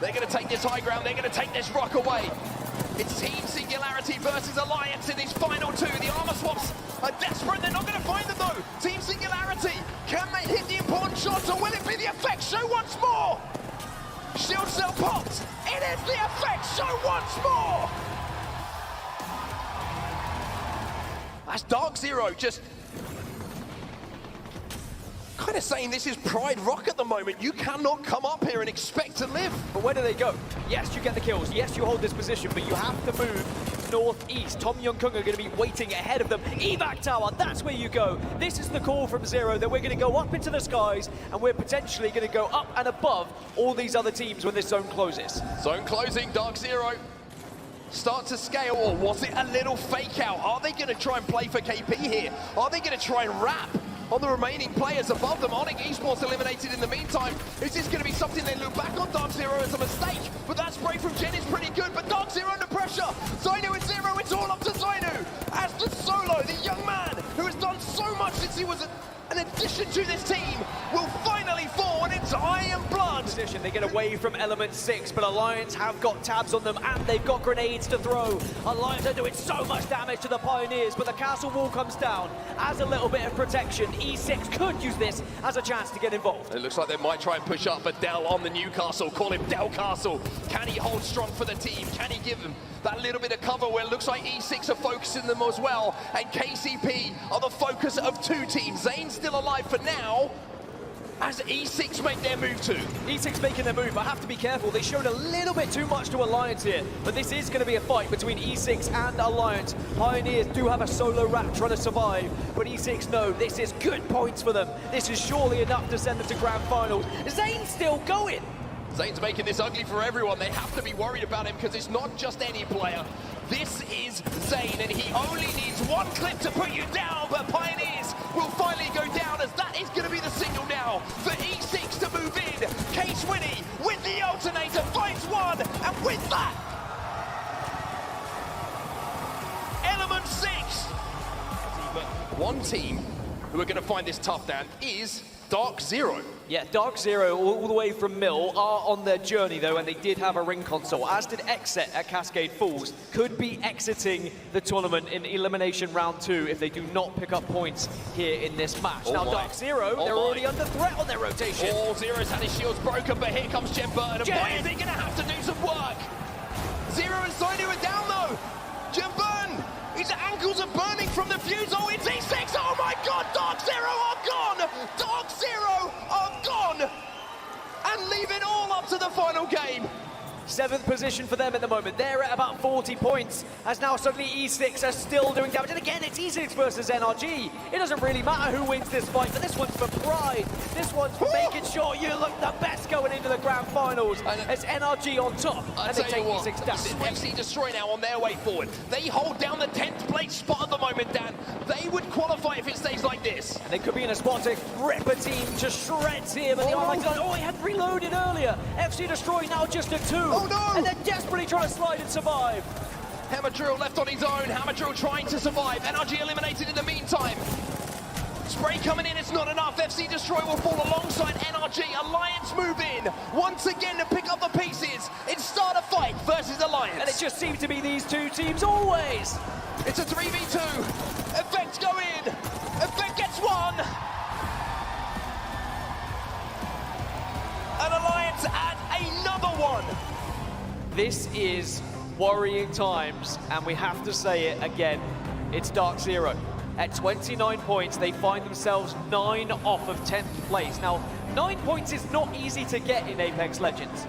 They're going to take this high ground, they're going to take this rock away. It's Team Singularity versus Alliance in these final 2. The armor swaps are desperate, they're not going to find them though. Team Singularity, can they hit the important shots, or will it be the effect show once more? Shield cell popped, it is the effect show once more! That's Dark Zero just kind of saying this is Pride Rock at the moment. You cannot come up here and expect to live. But where do they go? Yes, you get the kills. Yes, you hold this position, but you have to move northeast. Tom Young-Kung are going to be waiting ahead of them. Evac Tower, that's where you go. This is the call from Zero that we're going to go up into the skies, and we're potentially going to go up and above all these other teams when this zone closes. Zone closing, Dark Zero. Start to scale, or was it a little fake out? Are they going to try and play for KP here? Are they going to try and wrap on the remaining players above them? Onyx Esports eliminated in the meantime. Is this going to be something they look back on Dark Zero as a mistake? But that spray from Jen is pretty good, but Dark Zero under pressure. Zainu and Zero, it's all up to Zainu. As the solo, the young man who has done so much since he was an addition to this team, will finally fall into Iron Blood. They get away from Element 6, but Alliance have got tabs on them and they've got grenades to throw. Alliance are doing so much damage to the Pioneers, but the castle wall comes down as a little bit of protection. E6 could use this as a chance to get involved. It looks like they might try and push up, but Dell on the Newcastle, call him Dell Castle. Can he hold strong for the team? Can he give them that little bit of cover where it looks like E6 are focusing them as well, and KCP are the focus of 2 teams. Zane's still alive for now, as E6 make their move too. E6 making their move, but have to be careful. They showed a little bit too much to Alliance here, but this is going to be a fight between E6 and Alliance. Pioneers do have a solo rat trying to survive, but E6 know this is good points for them. This is surely enough to send them to grand finals. Zane's still going. Zane's making this ugly for everyone. They have to be worried about him because it's not just any player. This is Zane, and he only needs 1 clip to put you down, but Pioneers will finally go down, as that is going to be the signal now for E6 to move in. Case Winnie with the alternator finds 1, and with that, Element 6. But one team who are going to find this tough, Dan, is Dark Zero. Yeah, Dark Zero, all the way from Mill, are on their journey though, and they did have a ring console, as did Exit at Cascade Falls. Could be exiting the tournament in Elimination Round 2 if they do not pick up points here in this match. Now, Dark Zero, they're already under threat on their rotation. Oh, Zero's had his shields broken, but here comes Jen Burton, and boy, is he going to have to do some work. Zero and Zainu are down though. Jen Burton, his ankles are burning from the fuse. Oh, it's E6. Oh my God, Dark Zero are gone. Dark Zero are gone. And leave it all up to the final game. 7th position for them at the moment. They're at about 40 points, as now suddenly E6 are still doing damage. And again, it's E6 versus NRG. It doesn't really matter who wins this fight, but this one's for pride. This one's for making sure you look the best going into the grand finals. It's NRG on top, and they take E6 down. FC Destroy now on their way forward. They hold down the 10th place spot at the moment, Dan. They would qualify if it stays like this. And they could be in a spot to rip a team to shreds here, but he had reloaded earlier. FC Destroy now just a 2. Oh no! And they're desperately trying to slide and survive. Hammer Drill left on his own. Hammer Drill trying to survive. NRG eliminated in the meantime. Spray coming in, it's not enough. FC Destroy will fall alongside NRG. Alliance move in once again to pick up the pieces. It's start a fight versus Alliance. And it just seems to be these 2 teams always. It's a 3v2. Effects go in. Effect gets 1. An Alliance add another 1. This is worrying times, and we have to say it again. It's Dark Zero. At 29 points, they find themselves 9 off of 10th place. Now, 9 points is not easy to get in Apex Legends.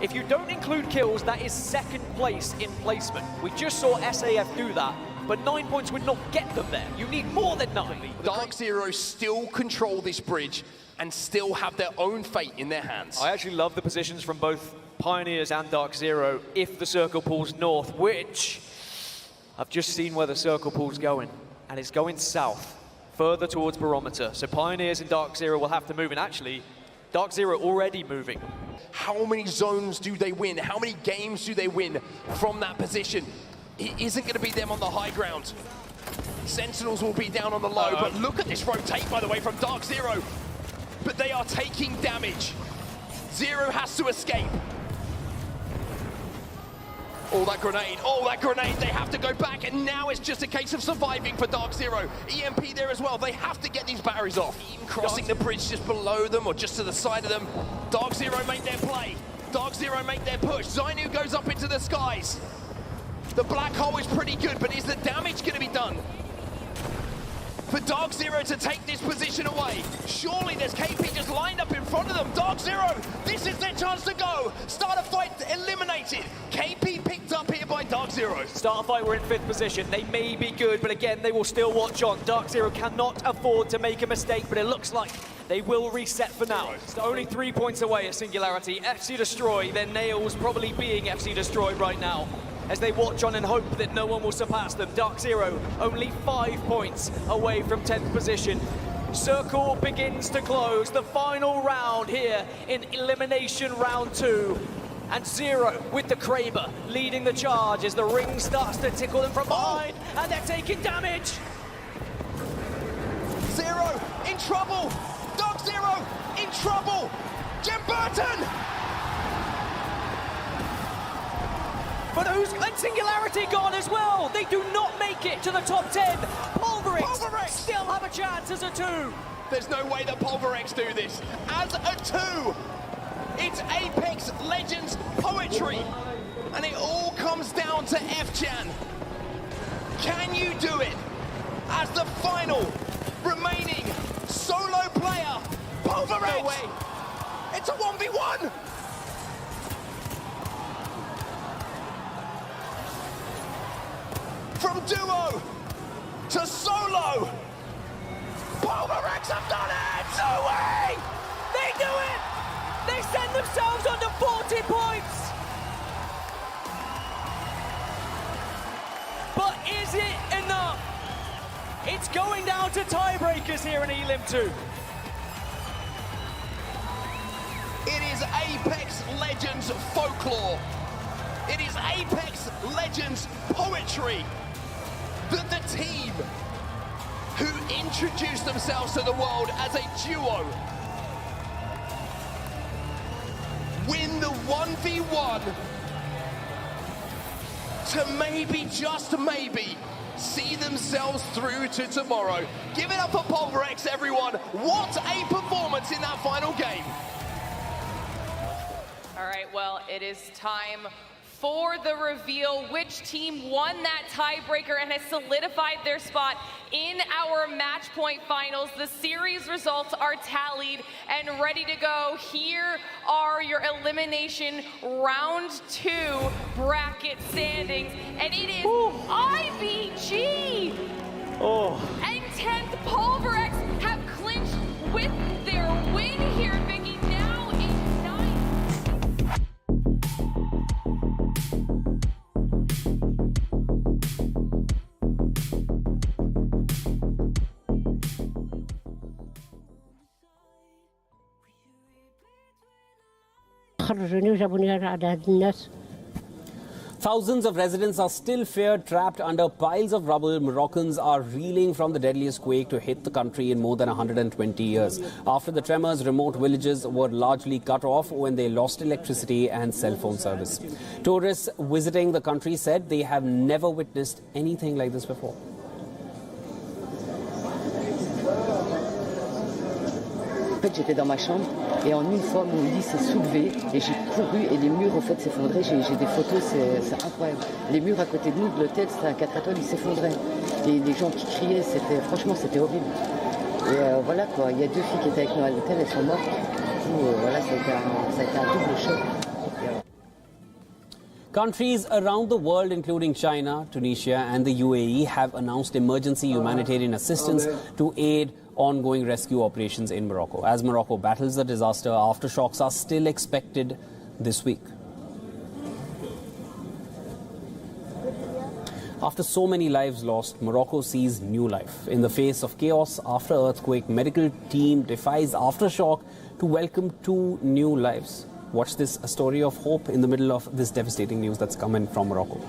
If you don't include kills, that is 2nd place in placement. We just saw SAF do that, but 9 points would not get them there. You need more than 9. Dark Zero still control this bridge and still have their own fate in their hands. I actually love the positions from both Pioneers and Dark Zero if the circle pulls north, which I've just seen where the circle pool's going, and it's going south, further towards Barometer. So Pioneers and Dark Zero will have to move, and actually, Dark Zero already moving. How many zones do they win? How many games do they win from that position? It isn't going to be them on the high ground. Sentinels will be down on the low, but look at this rotate, by the way, from Dark Zero. But they are taking damage. Zero has to escape. Oh, that grenade, they have to go back, and now it's just a case of surviving for Dark Zero. EMP there as well, they have to get these batteries off. Crossing the bridge just below them, or just to the side of them. Dark Zero make their play. Dark Zero make their push. Zainu goes up into the skies. The black hole is pretty good, but is the damage going to be done? For Dark Zero to take this position away. Surely there's KP just lined up in front of them. Dark Zero, this is their chance to go. Starter fight eliminated. KP picked up here by Dark Zero. Starter fight, we're in 5th position. They may be good, but again, they will still watch on. Dark Zero cannot afford to make a mistake, but it looks like they will reset for now. It's only 3 points away at Singularity. FC Destroy, their nails probably being FC Destroy right now, as they watch on and hope that no one will surpass them. Dark Zero only 5 points away from 10th position. Circle begins to close. The final round here in elimination round 2. And Zero with the Kraber leading the charge as the ring starts to tickle them from behind, and they're taking damage. Zero in trouble. Dark Zero in trouble. Jim Burton. But and Singularity gone as well. They do not make it to the top 10. Pulverex still have a chance as a 2. There's no way that Pulverex do this. As a 2, it's Apex Legends poetry. And it all comes down to FChan. Can you do it? As the final remaining solo player, Pulverex. No way. It's a 1v1. From duo to solo, Pulverex have done it! No way! They do it! They send themselves under 40 points! But is it enough? It's going down to tiebreakers here in Elim 2. It is Apex Legends folklore. It is Apex Legends poetry. That the team who introduced themselves to the world as a duo win the 1v1 to maybe, just maybe, see themselves through to tomorrow. Give it up for Pulverex, everyone. What a performance in that final game. All right, well, it is time for the reveal. Which team won that tiebreaker and has solidified their spot in our match point finals? The series results are tallied and ready to go. Here are your elimination round 2 bracket standings, and it is IBG and 10th Pulverex have clinched with their win here, Vicky. Now in 9th. Thousands of residents are still feared trapped under piles of rubble. Moroccans are reeling from the deadliest quake to hit the country in more than 120 years. After the tremors, remote villages were largely cut off when they lost electricity and cell phone service. Tourists visiting the country said they have never witnessed anything like this before. En fait, j'étais dans ma chambre et en une fois, mon lit s'est soulevé et j'ai couru et les murs en fait s'effondraient. J'ai des photos, c'est incroyable. Les murs à côté de nous, de l'hôtel, c'était un 4 étoiles, ils s'effondraient. Et les gens qui criaient, franchement, c'était horrible. Et voilà quoi, il y a 2 filles qui étaient avec nous à l'hôtel, elles sont mortes. Du coup, voilà, ça a été un double choc. Countries around the world, including China, Tunisia and the UAE, have announced emergency humanitarian assistance to aid ongoing rescue operations in Morocco. As Morocco battles the disaster, aftershocks are still expected this week. After so many lives lost, Morocco sees new life. In the face of chaos after earthquake, medical team defies aftershock to welcome 2 new lives. watch this story of hope in the middle of this devastating news that's come in from Morocco.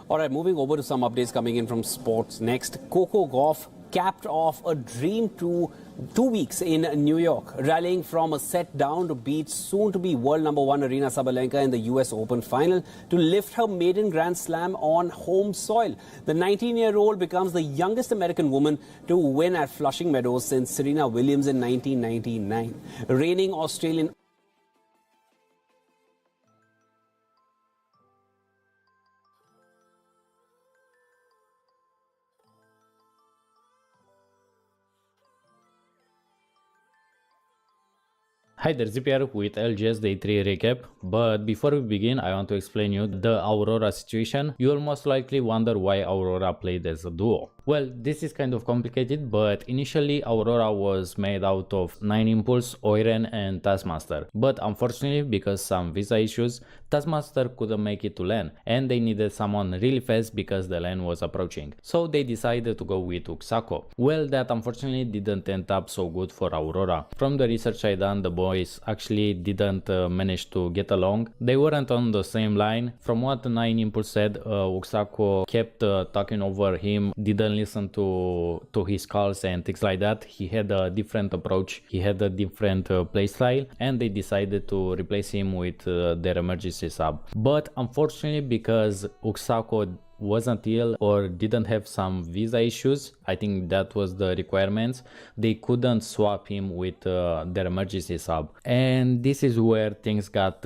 All right, moving over to some updates coming in from sports next. Coco Gauff capped off a dream 2 weeks in New York, rallying from a set down to beat soon-to-be world number 1 Aryna Sabalenka in the US Open final to lift her maiden Grand Slam on home soil. The 19-year-old becomes the youngest American woman to win at Flushing Meadows since Serena Williams in 1999. Reigning Australian Hi there, Zip here with LGS Day 3 recap, but before we begin I want to explain you the Aurora situation. You will most likely wonder why Aurora played as a duo. Well, this is kind of complicated, but initially Aurora was made out of 9 Impulse, Oiren and Taskmaster, but unfortunately because some visa issues, Taskmaster couldn't make it to LAN and they needed someone really fast because the LAN was approaching, so they decided to go with Uxako. Well, that unfortunately didn't end up so good for Aurora. From the research I done, the boys actually didn't manage to get along. They weren't on the same line. From what the 9 Impulse said, Uxako kept talking over him, didn't listen to his calls and things like that. He had a different approach, he had a different playstyle, and they decided to replace him with their emergency sub. But unfortunately, because Uxako wasn't ill or didn't have some visa issues, I think that was the requirements, they couldn't swap him with their emergency sub, and this is where things got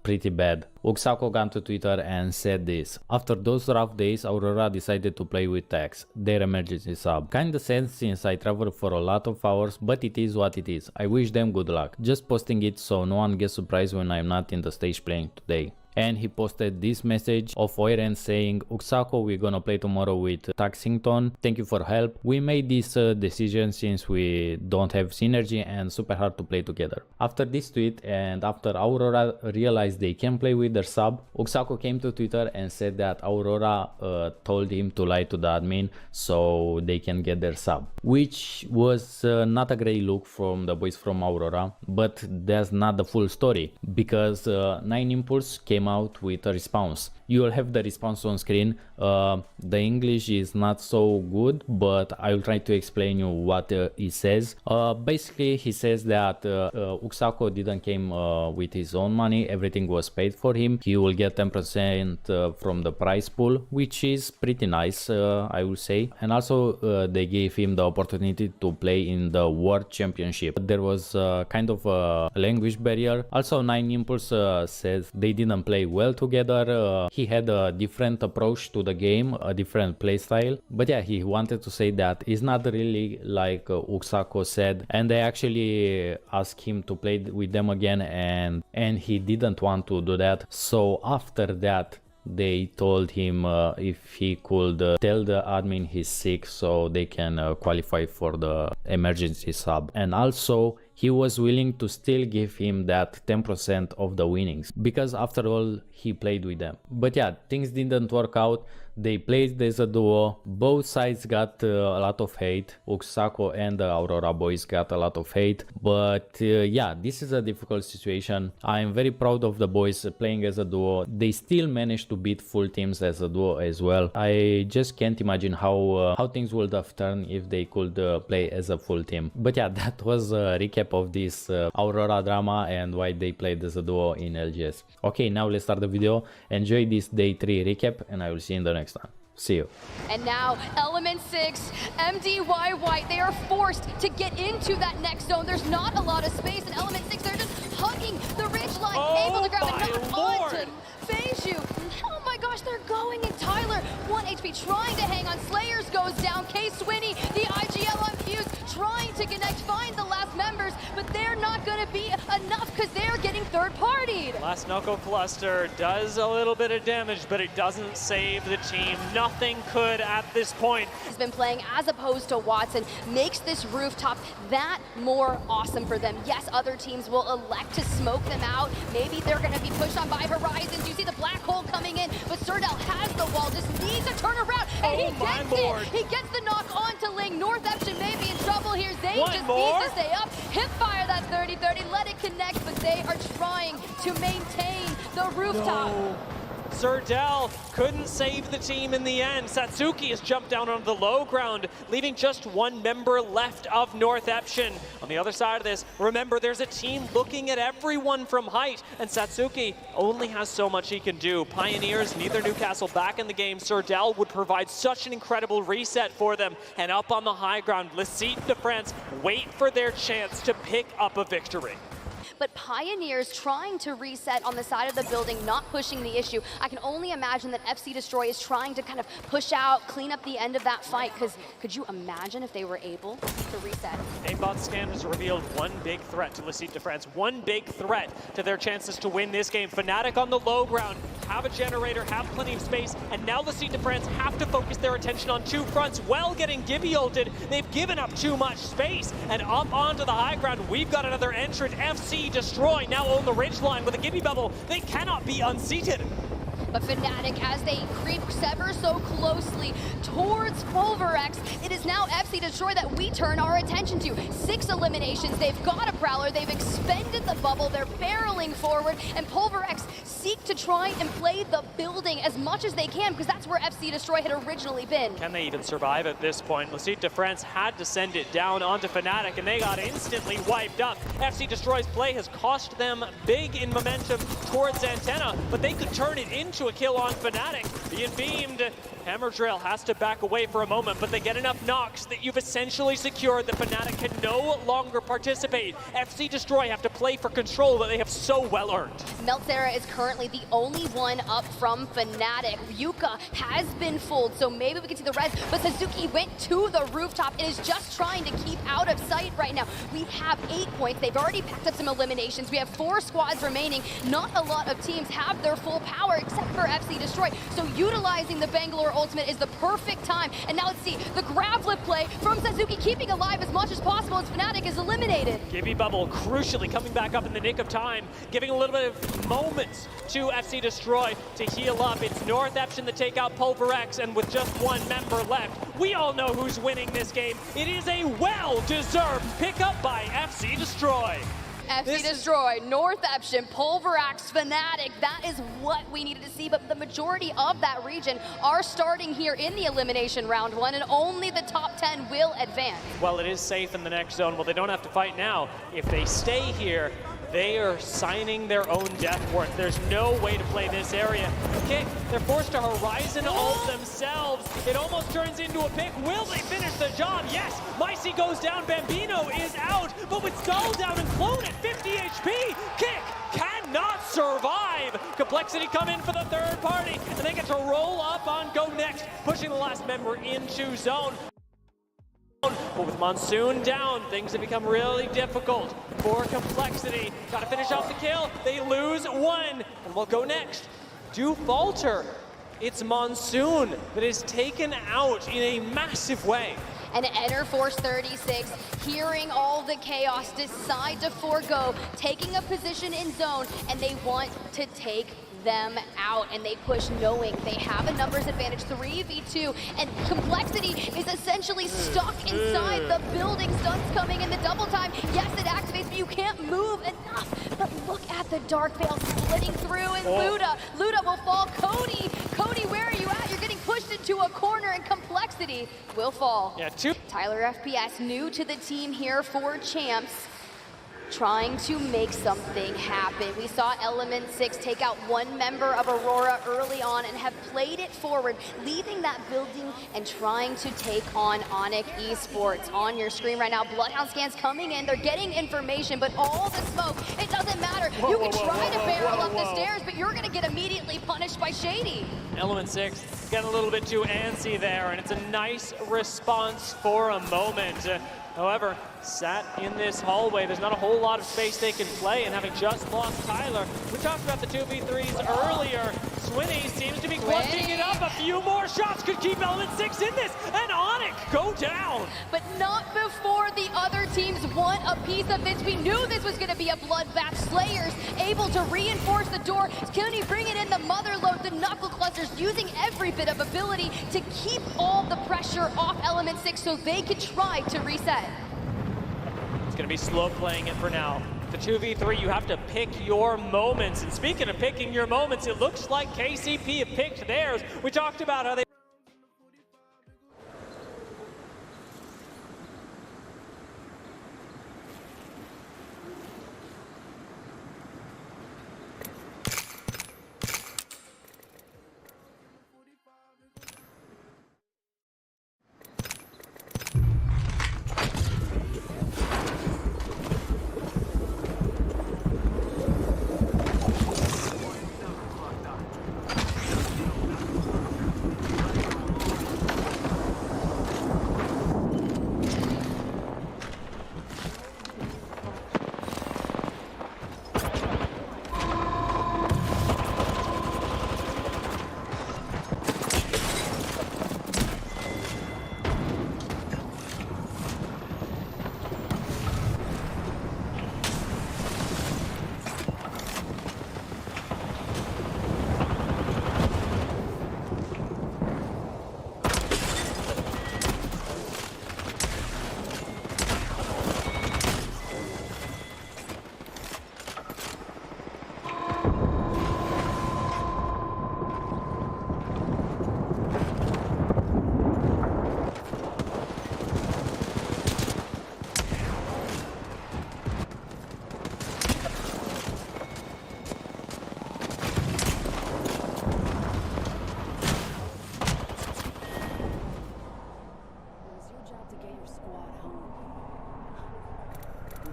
pretty bad. Uxako got to Twitter and said this: after those rough days, Aurora decided to play with Tax, their emergency sub. Kinda sad since I travel for a lot of hours, but it is what it is. I wish them good luck. Just posting it so no one gets surprised when I'm not in the stage playing today. And he posted this message of Oiren saying, Uxako, we're gonna play tomorrow with Taxington, thank you for help. We made this decision since we don't have synergy and super hard to play together. After this tweet and after Aurora realized they can play with their sub, Uxako came to Twitter and said that Aurora told him to lie to the admin so they can get their sub, which was not a great look from the boys from Aurora, but that's not the full story, because 9 Impulse came out with a response. You will have the response on screen. The English is not so good, but I will try to explain you what he says. Basically, he says that Uxako didn't came with his own money, everything was paid for him. He will get 10% from the prize pool, which is pretty nice, I will say. And also they gave him the opportunity to play in the World Championship. There was kind of a language barrier. Also, 9 Impulse says they didn't play well together. He had a different approach to the game, a different playstyle. But yeah, he wanted to say that it's not really like Uxako said, and they actually asked him to play with them again, and he didn't want to do that. So after that, they told him if he could tell the admin he's sick so they can qualify for the emergency sub. And also he was willing to still give him that 10% of the winnings, because after all he played with them. But yeah, things didn't work out. They played as a duo. Both sides got a lot of hate. Uxako and the Aurora boys got a lot of hate. But yeah, this is a difficult situation. I'm very proud of the boys playing as a duo. They still managed to beat full teams as a duo as well. I just can't imagine how things would have turned if they could play as a full team. But yeah, that was a recap of this Aurora drama and why they played as a duo in LGS. Okay, now let's start the video. Enjoy this day 3 recap and I will see you in the next one. See you. And now, Element 6, MDY White, they are forced to get into that next zone. There's not a lot of space, and Element 6, they're just hugging the ridgeline, able to grab it, not on to Beju. Oh my gosh, they're going in. Tyler, 1 HP, trying to hang on. Slayers goes down. K Swinney, the IGL on Fuse, trying to connect, find the last members, but they're not going to be enough because they're getting third-partied. Last Knuckle Cluster does a little bit of damage, but it doesn't save the team. Nothing could at this point. He's been playing as opposed to Watson, makes this rooftop that more awesome for them. Yes, other teams will elect to smoke them out. Maybe they're going to be pushed on by Horizons. You see the black hole coming in, but Serdal has the wall, just needs to turn around, and he gets it. He gets the knock onto Ling. North Epson may be in trouble here. Zane just needs to stay up, hip fire that 30-30, let it connect, but they are trying to maintain the rooftop. No. Serdal couldn't save the team in the end. Satsuki has jumped down onto the low ground, leaving just one member left of North Epson. On the other side of this, remember there's a team looking at everyone from height, and Satsuki only has so much he can do. Pioneers, neither Newcastle back in the game. Serdal would provide such an incredible reset for them, and up on the high ground, Licite de France wait for their chance to pick up a victory. But Pioneers trying to reset on the side of the building, not pushing the issue. I can only imagine that FC Destroy is trying to kind of push out, clean up the end of that fight, because could you imagine if they were able to reset? Aimbot scan has revealed one big threat to Licite de France, one big threat to their chances to win this game. Fnatic on the low ground, have a generator, have plenty of space, and now Licite de France have to focus their attention on two fronts while getting Gibby ulted. They've given up too much space, and up onto the high ground, we've got another entrant, FC Destroy, now on the ridgeline with a Gibby bubble. They cannot be unseated. But Fnatic, as they creep ever so closely towards Pulverex, it is now FC Destroy that we turn our attention to. 6 eliminations, they've got a Prowler, they've expended the bubble, they're barreling forward, and Pulverex seek to try and play the building as much as they can, because that's where FC Destroy had originally been. Can they even survive at this point? Licite de France had to send it down onto Fnatic, and they got instantly wiped up. FC Destroy's play has cost them big in momentum towards Antenna, but they could turn it into a kill on Fnatic. Being beamed, Hammer Drill has to back away for a moment, but they get enough knocks that you've essentially secured that Fnatic can no longer participate. FC Destroy have to play for control that they have so well earned. Meltzera is currently the only one up from Fnatic. Yuka has been fooled, so maybe we can see the res, but Suzuki went to the rooftop and is just trying to keep out of sight right now. We have 8 points. They've already packed up some eliminations. We have 4 squads remaining. Not a lot of teams have their full power except for FC Destroy. So utilizing the Bangalore ultimate is the perfect time. And now let's see the grab lift play from Suzuki, keeping alive as much as possible as Fnatic is eliminated. Gibby bubble crucially coming back up in the nick of time, giving a little bit of moments to FC Destroy to heal up. It's North Epson to take out Pulverex, and with just one member left, we all know who's winning this game. It is a well-deserved pickup by FC Destroy. FC Destroy, North Epson, Pulverex, Fnatic, that is what we needed to see, but the majority of that region are starting here in the elimination round 1, and only the top 10 will advance. Well, it is safe in the next zone. Well, they don't have to fight now. If they stay here, they are signing their own death warrant. There's no way to play this area. Kick, they're forced to Horizon ult themselves. It almost turns into a pick. Will they finish the job? Yes, Micey goes down, Bambino is out, but with Skull down and Clone at 50 HP, Kick cannot survive. Complexity come in for the third party, and they get to roll up on Go Next, pushing the last member into zone. But with Monsoon down, things have become really difficult for Complexity. Got to finish off the kill. They lose 1, and we'll go next. Do falter. It's Monsoon that is taken out in a massive way. And Enter Force 36, hearing all the chaos, decide to forego taking a position in zone, and they want to take them out, and they push knowing they have a numbers advantage, 3v2, and Complexity is essentially stuck inside the building. Stunts coming in the double time. Yes, it activates, but you can't move enough. But look at the Dark Veil splitting through, and Luda will fall. Cody, where are you at? You're getting pushed into a corner, and Complexity will fall. Yeah, Tyler FPS, new to the team here for Champs. trying to make something happen. We saw Element 6 take out one member of Aurora early on and have played it forward, leaving that building and trying to take on Onyx Esports. On your screen right now, Bloodhound scans coming in, they're getting information, but all the smoke, it doesn't matter. You can try to barrel up the stairs, but you're gonna get immediately punished by Shady. Element 6 getting a little bit too antsy there, and it's a nice response for a moment. However, sat in this hallway, there's not a whole lot of space they can play, and having just lost Tyler, we talked about the 2v3s earlier. Swinny seems to be clutching it up. A few more shots could keep Element 6 in this, and Onyx go down. But not before the other teams want a piece of this. We knew this was going to be a bloodbath. Slayers able to reinforce the door. Kenny bringing in the mother load, the knuckle clusters, using every bit of ability to keep all the pressure off Element 6 so they could try to reset. It's going to be slow playing it for now. The 2v3, you have to pick your moments. And speaking of picking your moments, it looks like KCP have picked theirs. We talked about how they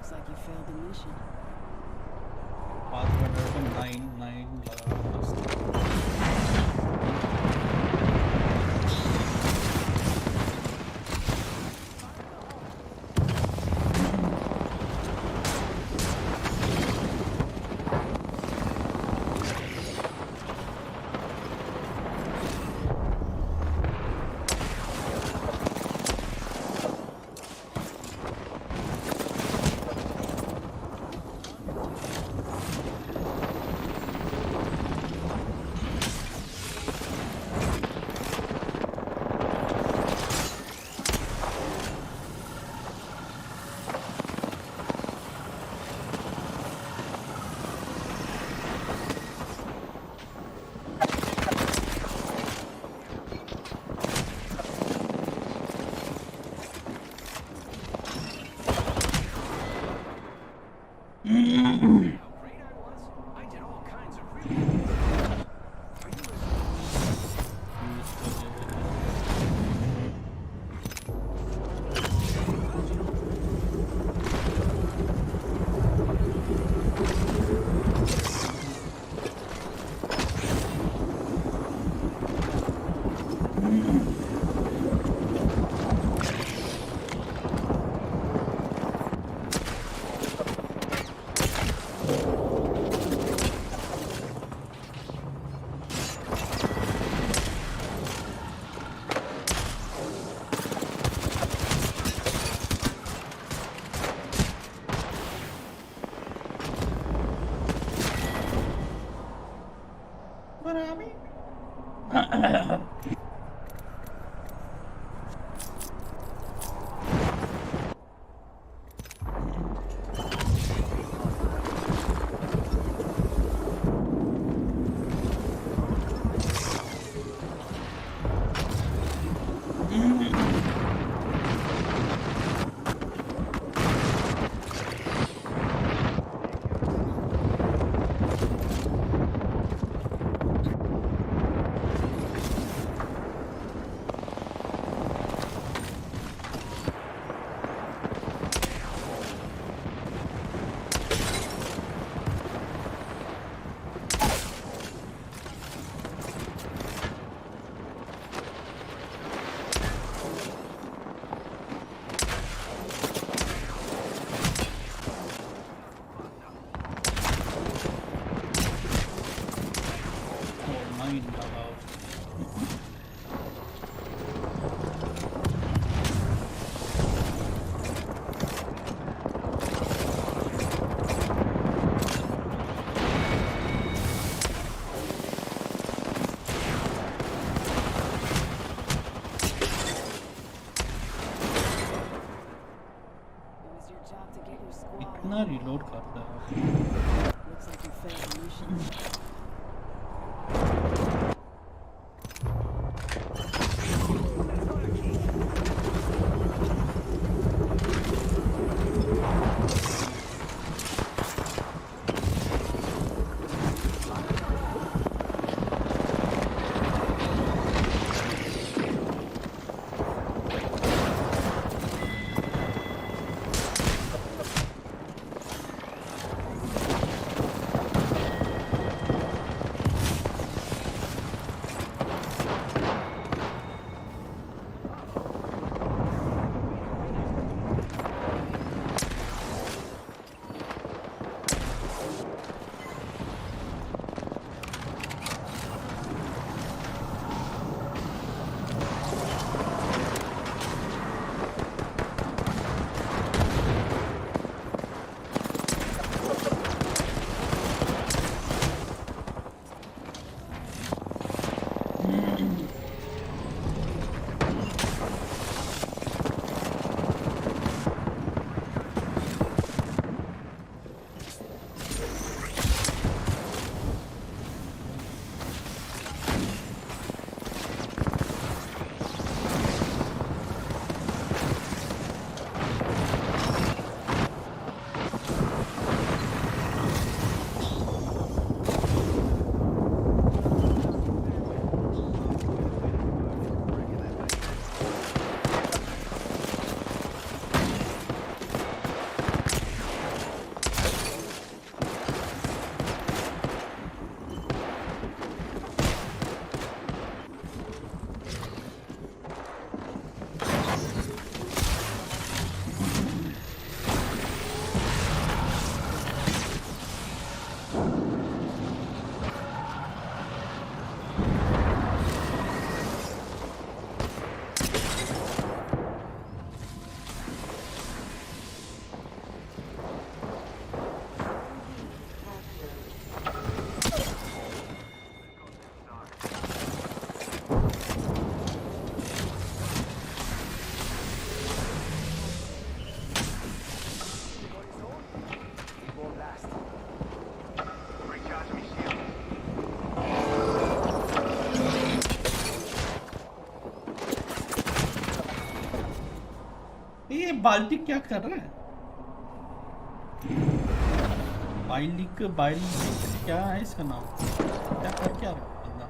Looks like you failed the mission. Password 9. इतना reload करता है. Looks like you failed the mission. ये बाल्टी क्या कर रहा है? बाइलिक क्या है इसका नाम? क्या कर क्या रहा है बंदा?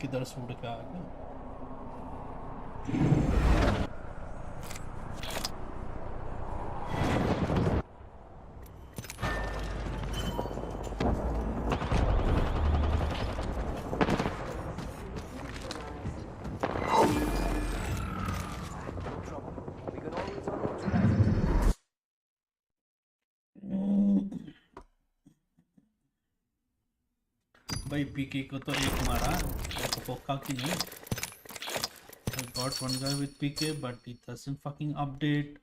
किधर से उड़ के आ गया? भाई पीके को तो एक मारा, तो पोका की नहीं. I got one guy with PK but it doesn't fucking update.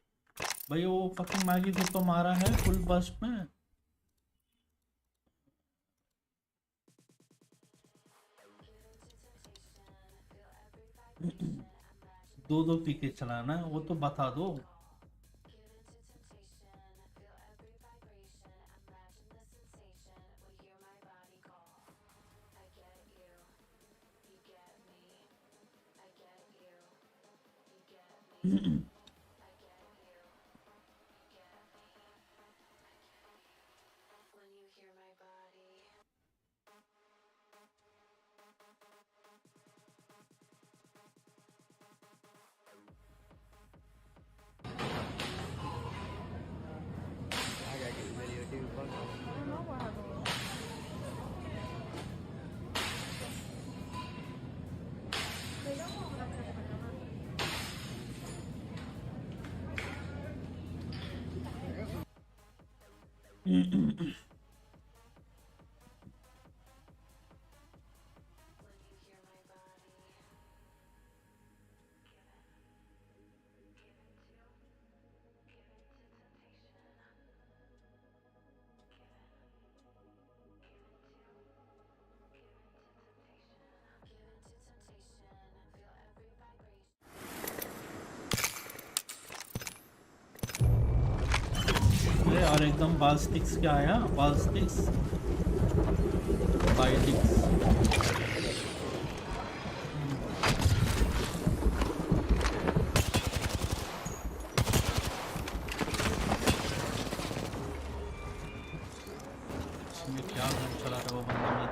भाई वो fucking मैगी को तो मारा है फुल बस्ट में. दो पीके चलाना है वो तो बता दो. और एकदम बाल स्टिक्स क्या आया? बाल स्टिक्स बाइटिक्स. क्या गन चला रहा वो बंदा में?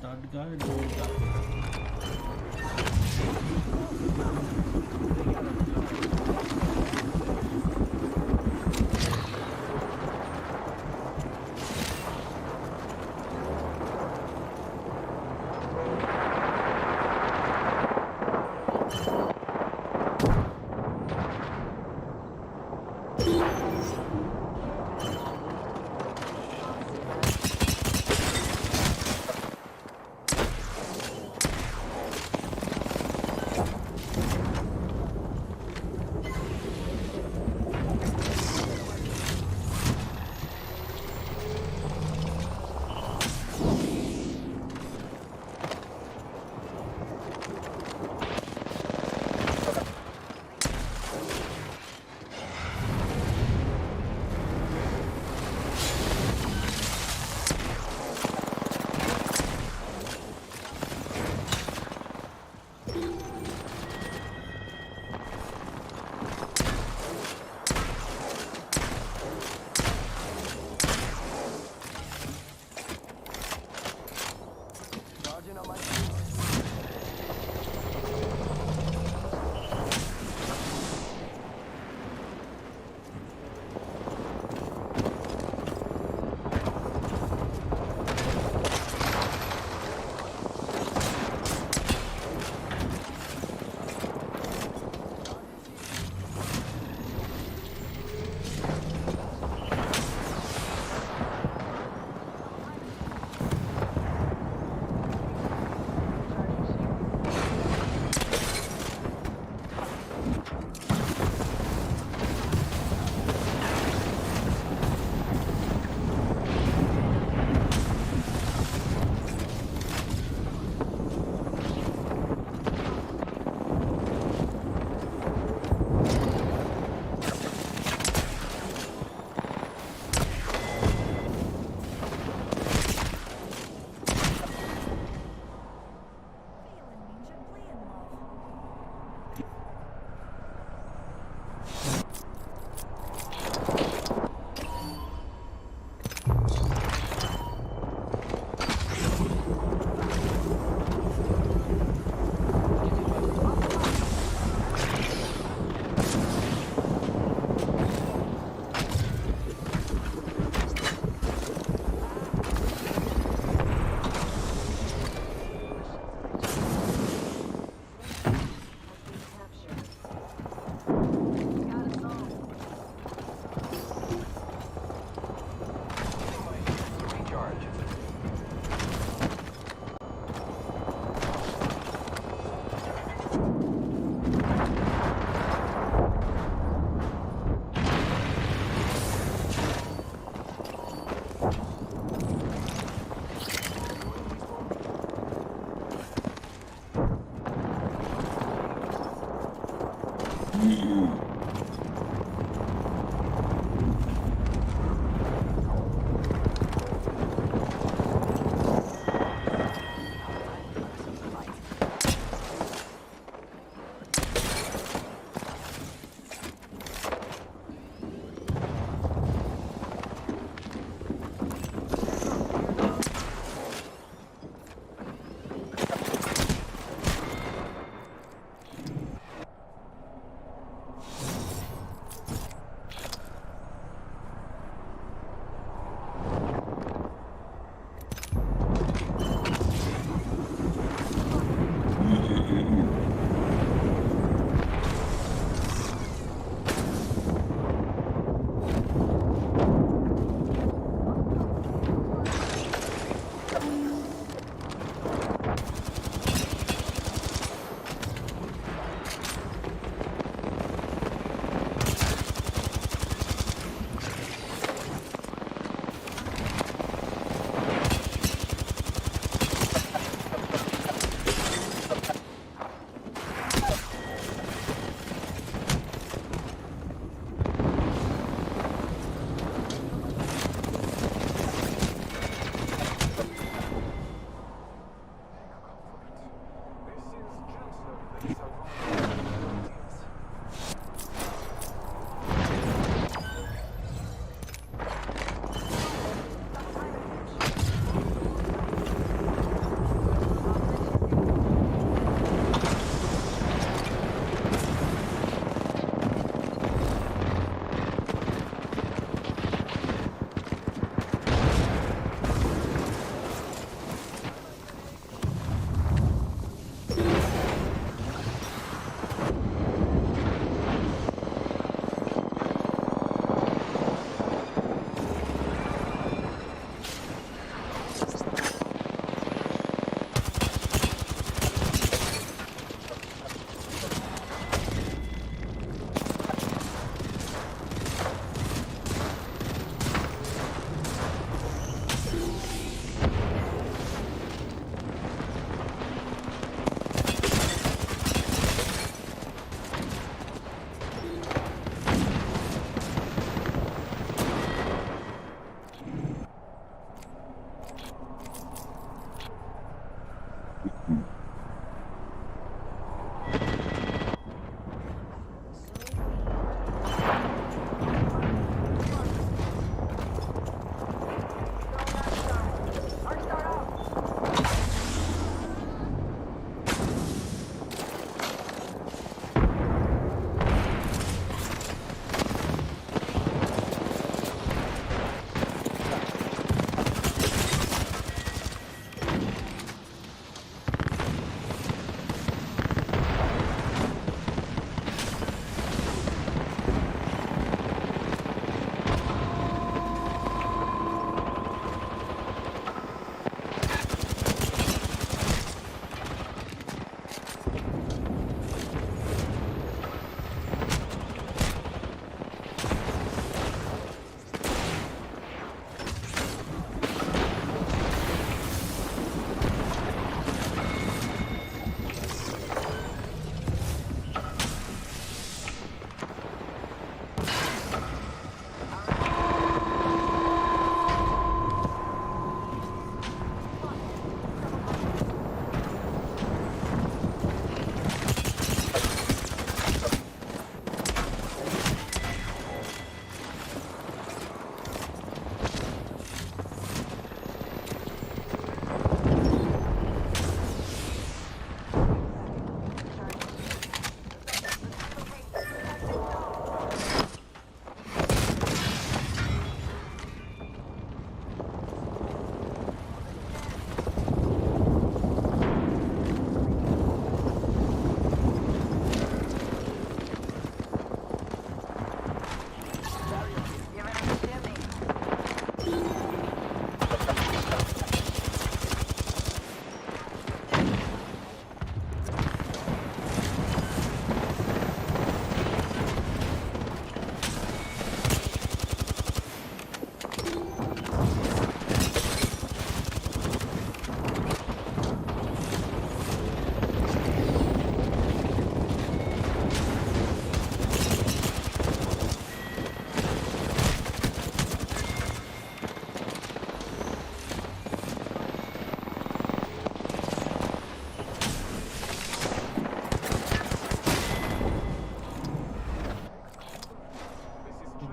That guy do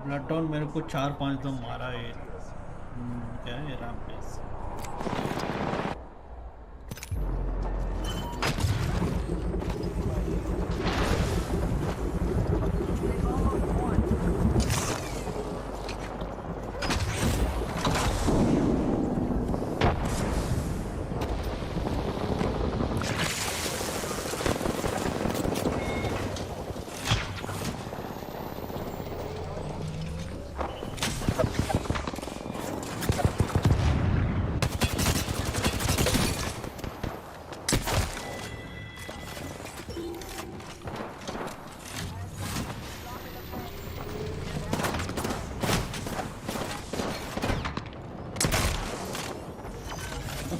blood down मेरे को 4-5 दम मारा है। क्या है रैम्पेज?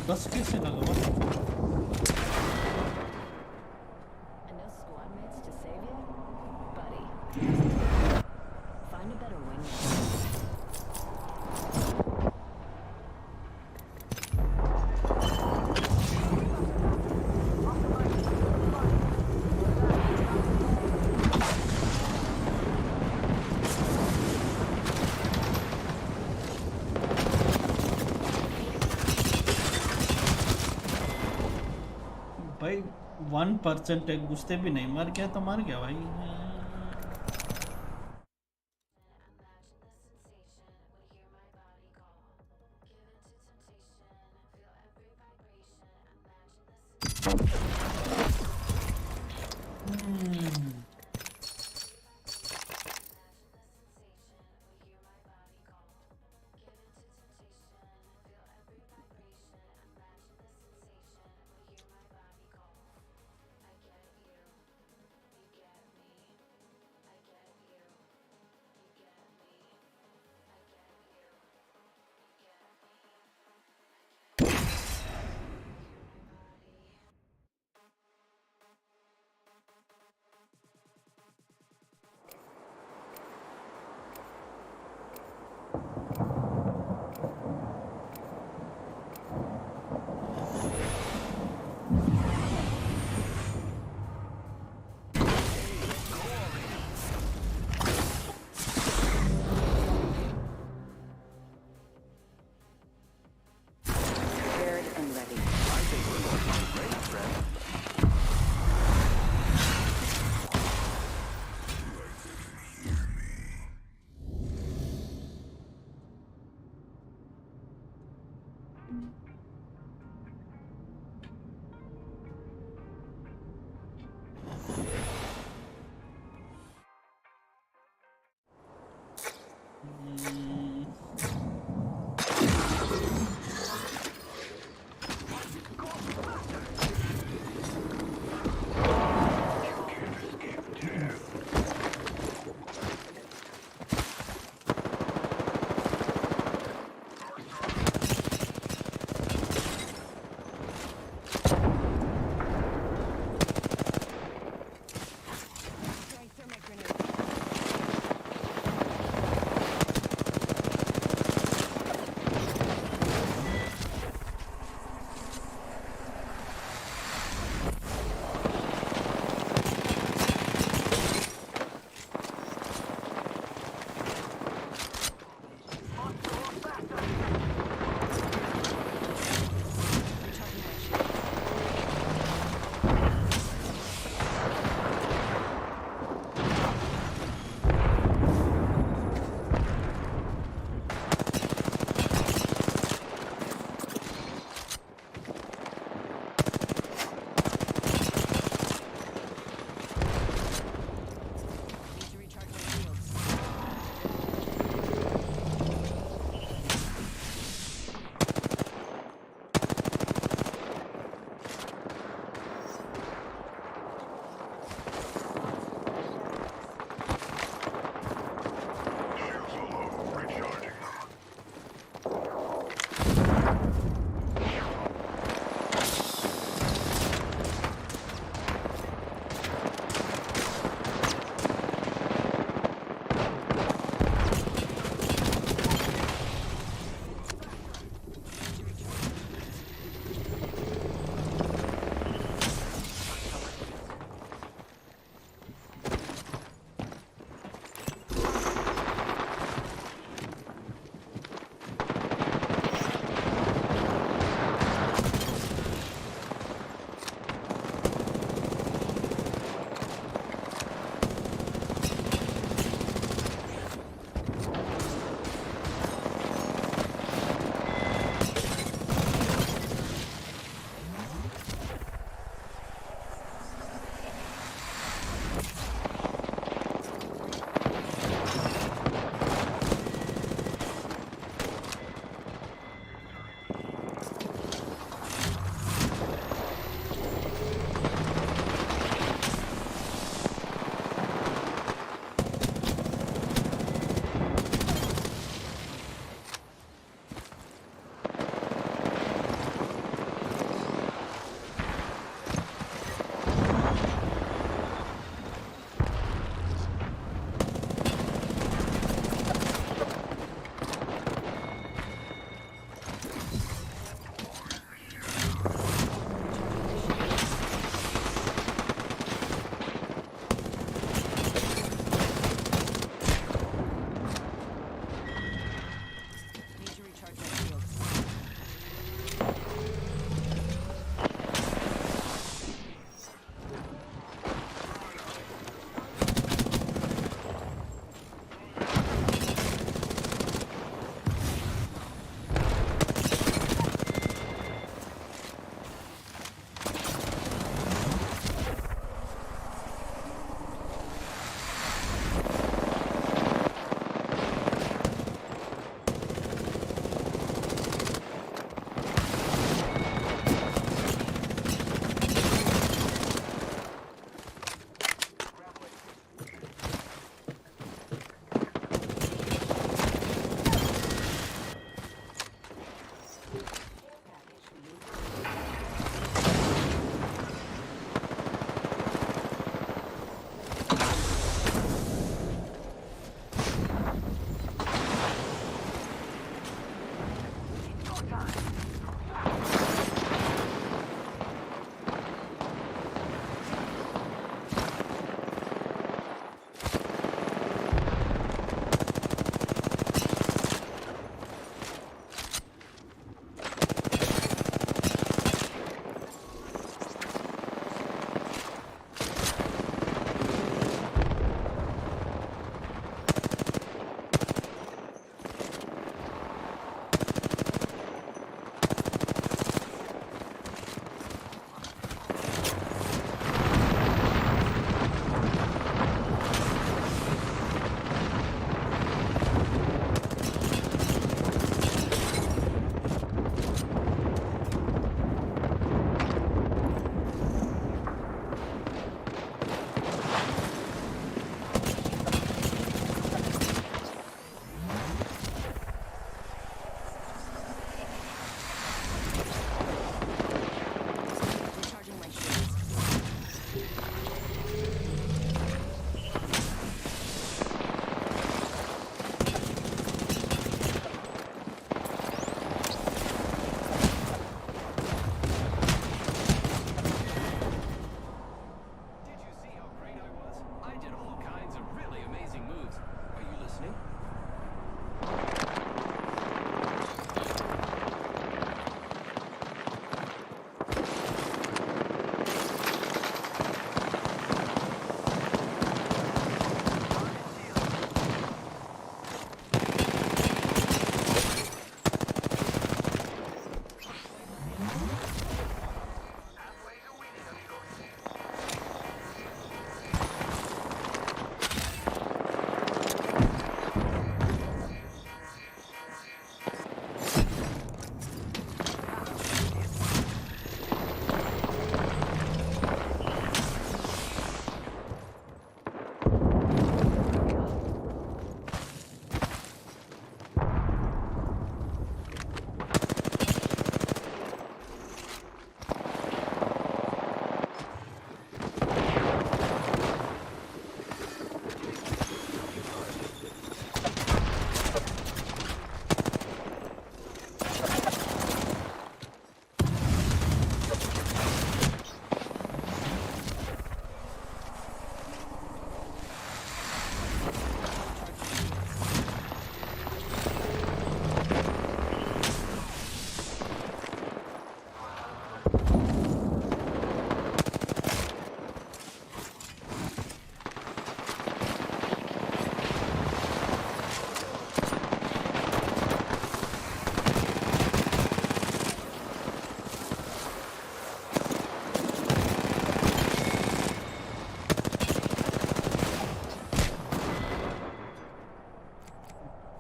बस कैसे लगा हुआ? And no squad mates to save you? Buddy. Find a better wingman. भाई 1% एक घुसते भी नहीं, मर गया तो मर गया भाई। Prepared and ready.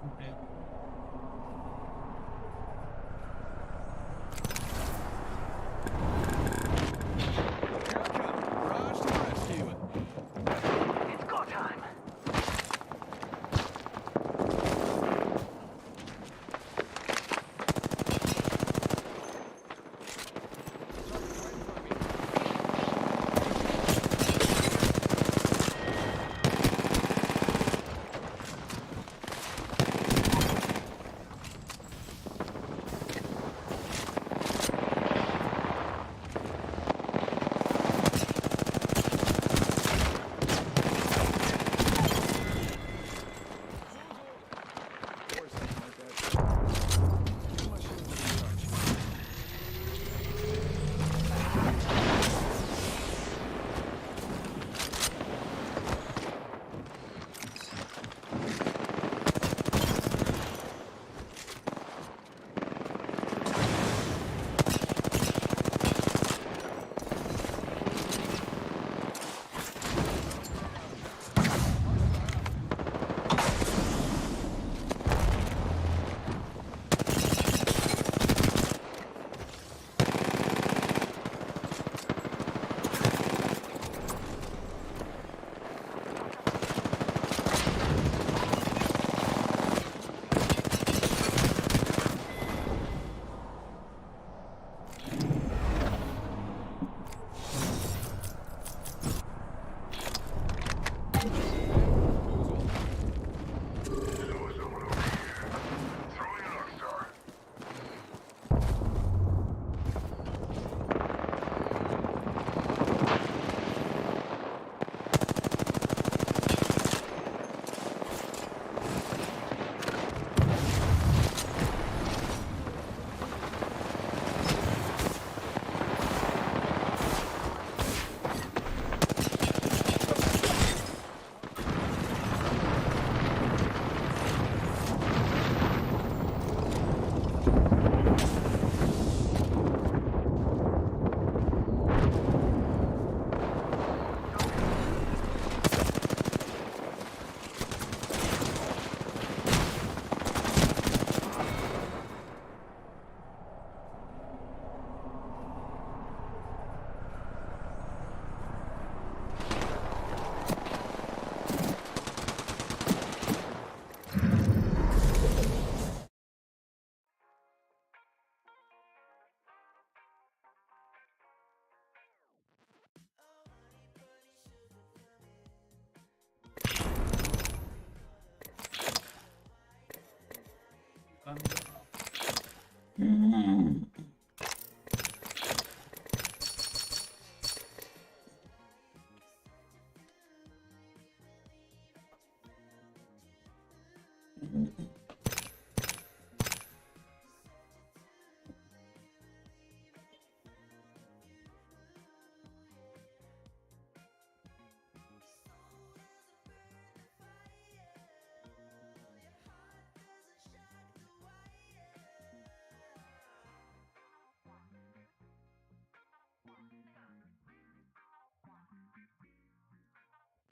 Okay. It's go time.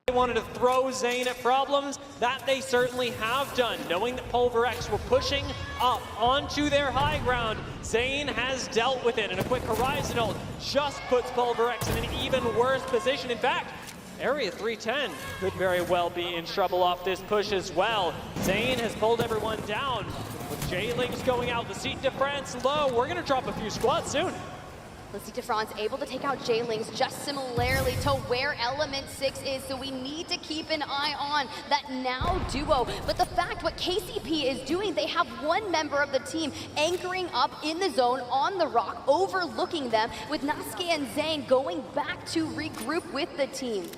They wanted to throw Zane at problems. That they certainly have done. Knowing that Pulverex were pushing up onto their high ground, Zane has dealt with it. And a quick Horizon ult just puts Pulverex in an even worse position. In fact, Area 310 could very well be in trouble off this push as well. Zane has pulled everyone down. With J-Links going out, the seat de France low. We're going to drop a few squads soon. Let's see, DeFrance able to take out J-Links just similarly to where Element 6 is, so we need to keep an eye on that now duo. But the fact what KCP is doing, they have one member of the team anchoring up in the zone on the rock, overlooking them, with Nasuke and Zane going back to regroup with the team.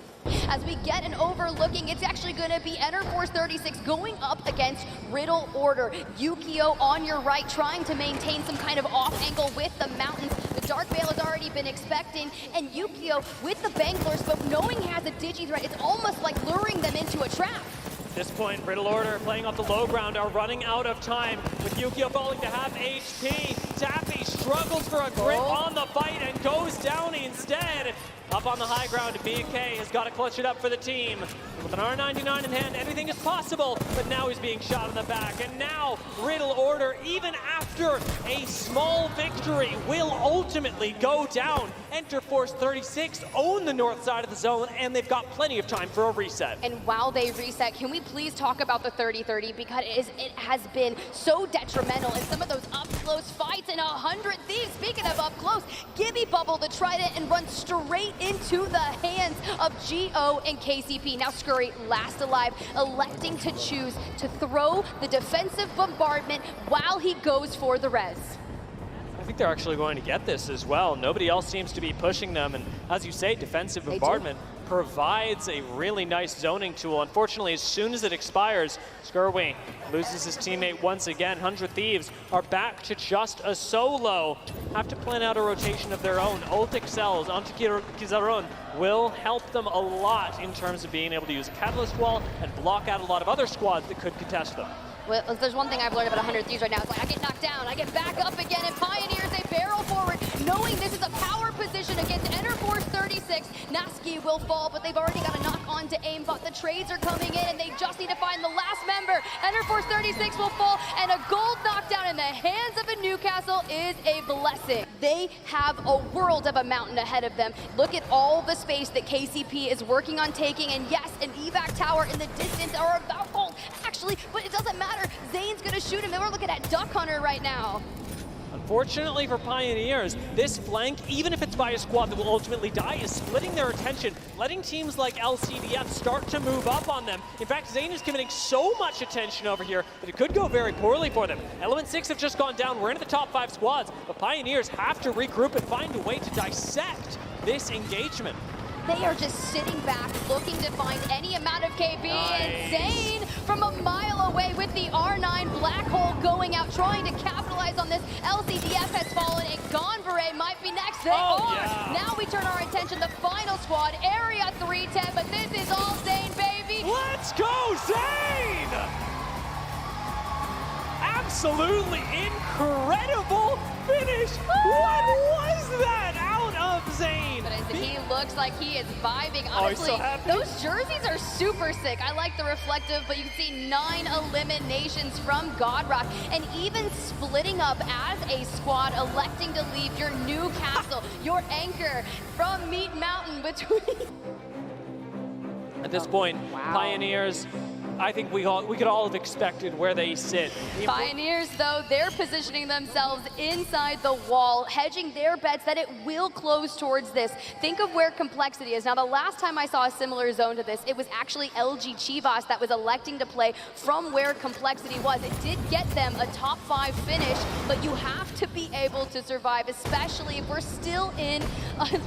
As we get an overlooking, it's actually going to be Enerforce 36 going up against Riddle Order. Yukio on your right, trying to maintain some kind of off angle with the mountains. The Dark Veil has already been expecting, and Yukio with the Bangalore smoke, knowing he has a digi threat, it's almost like luring them into a trap. At this point, Riddle Order playing off the low ground are running out of time, with Yukio falling to half HP. Tappy struggles for a grip on the fight and goes down instead. up on the high ground. BK has got to clutch it up for the team. With an R99 in hand, anything is possible, but now he's being shot in the back. And now Riddle Order, even after a small victory, will ultimately go down. Enter Force 36, own the north side of the zone, and they've got plenty of time for a reset. And while they reset, can we please talk about the 30-30, because it has been so detrimental in some of those up-close fights. And 100 Thieves, speaking of up-close, Gibby bubble the Trident and run straight into the hands of GO and KCP. Now Scurry, last alive, electing to choose to throw the defensive bombardment while he goes for the res. I think they're actually going to get this as well. Nobody else seems to be pushing them, and as you say, defensive bombardment provides a really nice zoning tool. Unfortunately, as soon as it expires, Scurry loses his teammate once again. 100 Thieves are back to just a solo. Have to plan out a rotation of their own. Ult excels onto Kizaron will help them a lot in terms of being able to use a Catalyst Wall and block out a lot of other squads that could contest them. Well, if there's one thing I've learned about 100 Thieves right now, it's like I get knocked down, I get back up again, and Pioneers, they barrel forward, knowing this is a power position against Enter Force 36. Naski will fall, but they've already got a knock on to aimbot. The trades are coming in, and they just need to find the last member. Enter Force 36 will fall, and a gold knockdown in the hands of a Newcastle is a blessing. They have a world of a mountain ahead of them. Look at all the space that KCP is working on taking, and yes, an evac tower in the distance are about gold, actually, but it doesn't matter. Zane's gonna shoot him, and we're looking at Duck Hunter right now. Unfortunately for Pioneers, this flank, even if it's by a squad that will ultimately die, is splitting their attention, letting teams like LCDF start to move up on them. In fact, Zane is committing so much attention over here that it could go very poorly for them. Element 6 have just gone down. We're into the top 5 squads, but Pioneers have to regroup and find a way to dissect this engagement. They are just sitting back, looking to find any amount of KB, and Zane from a mile away with the R9 black hole going out, trying to capitalize on this. LCDF has fallen, and Gonvere might be next. They are. Yeah. Now we turn our attention to the final squad, Area 310, but this is all Zane, baby. Let's go, Zane! Absolutely incredible finish. What was that out of Zane? But he looks like he is vibing. Honestly, those jerseys are super sick. I like the reflective, but you can see 9 eliminations from Godrock, and even splitting up as a squad, electing to leave your Newcastle, your anchor from Meat Mountain between. At this point, Pioneers, I think we could all have expected where they sit. Pioneers, though, they're positioning themselves inside the wall, hedging their bets that it will close towards this. Think of where complexity is. Now, the last time I saw a similar zone to this, it was actually LG Chivas that was electing to play from where complexity was. It did get them a top 5 finish, but you have to be able to survive, especially if we're still in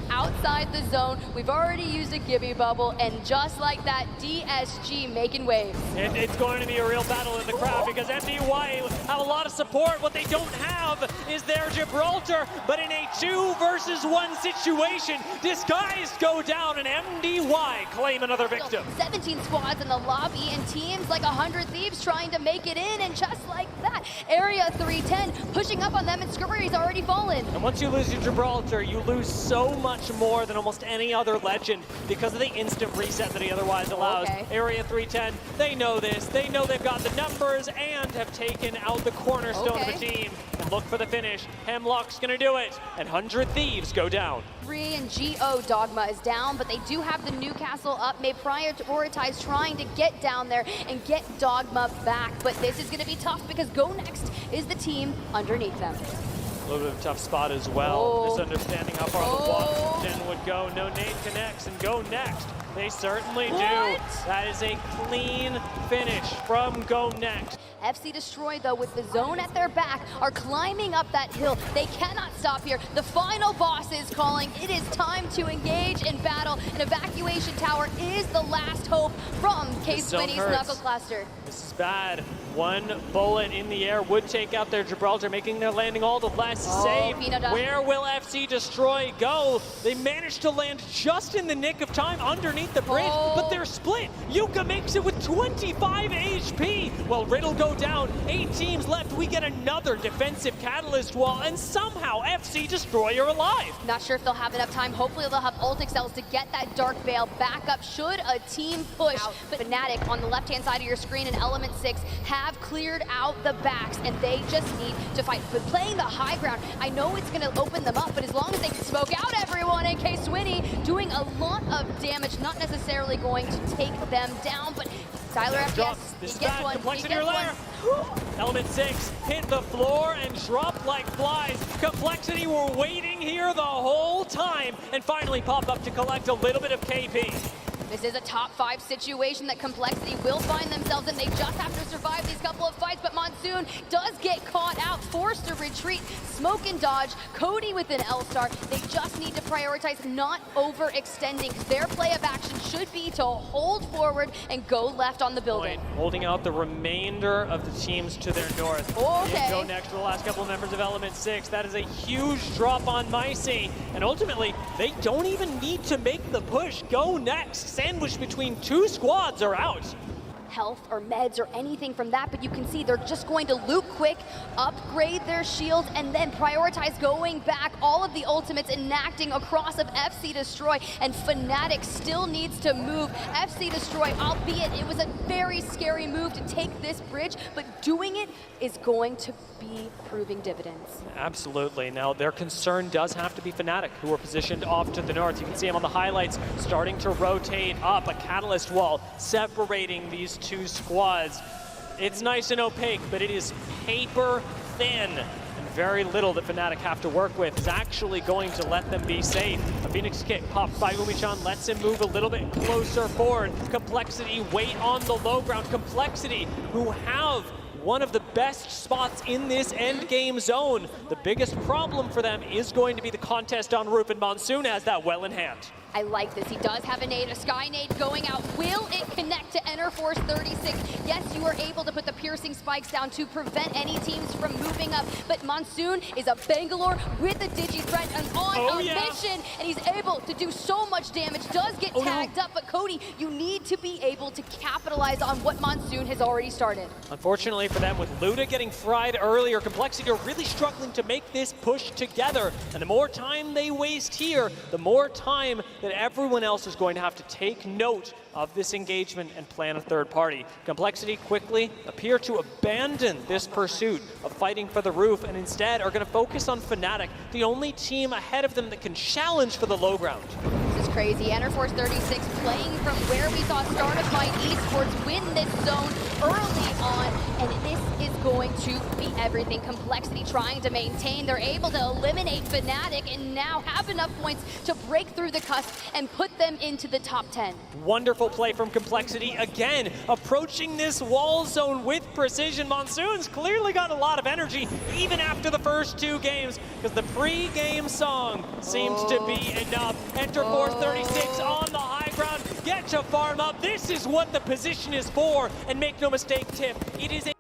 outside the zone. We've already used a Gibby bubble, and just like that, DSG making waves. It's going to be a real battle in the crowd because MDY have a lot of support. What they don't have is their Gibraltar, but in a 2 versus 1 situation, Disguised go down and MDY claim another victim. 17 squads in the lobby and teams like 100 Thieves trying to make it in, and just like that, Area 310 pushing up on them, and Scurry's already fallen. And once you lose your Gibraltar, you lose so much more than almost any other legend because of the instant reset that he otherwise allows. Area 310, they know this. They know they've got the numbers and have taken out the cornerstone of the team. And look for the finish. Hemlock's gonna do it. And 100 Thieves go down. 3 and GO Dogma is down, but they do have the Newcastle up. May prioritize trying to get down there and get Dogma back. But this is gonna be tough because Go Next is the team underneath them. A little bit of a tough spot as well. Just understanding how far the Washington would go. No nade connects and Go Next. They certainly do. That is a clean finish from Go Next. FC Destroy, though, with the zone at their back, are climbing up that hill. They cannot stop here. The final boss is calling. It is time to engage in battle. An evacuation tower is the last hope from Case Winnie's Knuckle Cluster. This is bad. One bullet in the air would take out their Gibraltar, making their landing all the less safe. Where will FC Destroy go? They managed to land just in the nick of time underneath the bridge, but they're split. Yuka makes it with 25 HP. Well, Riddle go down, 8 teams left. We get another defensive catalyst wall, and somehow FC Destroy are alive. Not sure if they'll have enough time. Hopefully they'll have ult excels to get that Dark Veil back up should a team push. But Fnatic on the left-hand side of your screen and Element 6 have cleared out the backs, and they just need to fight. But playing the high ground, I know it's going to open them up, but as long as they can smoke out everyone, AK Swinny doing a lot of damage, not necessarily going to take them down, but Tyler FPS, this he gets one, Complexity Element 6 hit the floor and dropped like flies. Complexity were waiting here the whole time and finally pop up to collect a little bit of KP. This is a top 5 situation that Complexity will find themselves in. They just have to survive these couple of fights, but Monsoon does get caught out, forced to retreat. Smoke and dodge, Cody with an L-Star. They just need to prioritize not overextending, because their play of action should be to hold forward and go left on the building. Holding out the remainder of the teams to their north. Okay. Go next to the last couple of members of Element 6. That is a huge drop on Micey. And ultimately, they don't even need to make the push. Go next. Sandwiched between 2 squads are out. Health or meds or anything from that, but you can see they're just going to loot quick, upgrade their shields, and then prioritize going back. All of the ultimates enacting across of FC Destroy, and Fnatic still needs to move. FC Destroy, albeit it was a very scary move to take this bridge, but doing it is going to be proving dividends. Absolutely. Now, their concern does have to be Fnatic, who are positioned off to the north. You can see them on the highlights starting to rotate up, a catalyst wall separating these 2 squads. It's nice and opaque, but it is paper thin. And very little that Fnatic have to work with is actually going to let them be safe. A Phoenix kick popped by Umichan lets him move a little bit closer forward. Complexity wait on the low ground. Complexity, who have one of the best spots in this end game zone. The biggest problem for them is going to be the contest on roof, and Monsoon has that well in hand. I like this. He does have a nade, a sky nade going out. Will it connect to Enerforce 36? Yes, you are able to put the piercing spikes down to prevent any teams from moving up, but Monsoon is a Bangalore with a Digi-Threat and on a mission, and he's able to do so much damage. Does get tagged up, but Cody, you need to be able to capitalize on what Monsoon has already started. Unfortunately for them, with Luda getting fried earlier, Complexity are really struggling to make this push together, and the more time they waste here, the more time that everyone else is going to have to take note of this engagement and plan a third party. Complexity quickly appear to abandon this pursuit of fighting for the roof and instead are going to focus on Fnatic, the only team ahead of them that can challenge for the low ground. This is crazy. Enerforce 36 playing from where we saw Start of Might Esports win this zone early on, and this is going to be everything. Complexity trying to maintain. They're able to eliminate Fnatic and now have enough points to break through the cusp and put them into the top 10. Wonderful play from Complexity again, approaching this wall zone with precision. Monsoon's clearly got a lot of energy even after the first 2 games, because the pre-game song seemed to be enough. Enter Force 36 on the high ground, get to farm up. This is what the position is for, and make no mistake, Tiff, it is a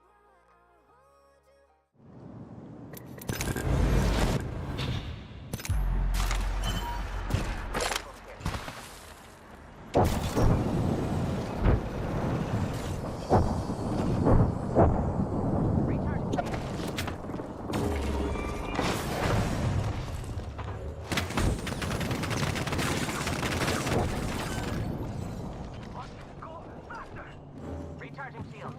Recharging shield.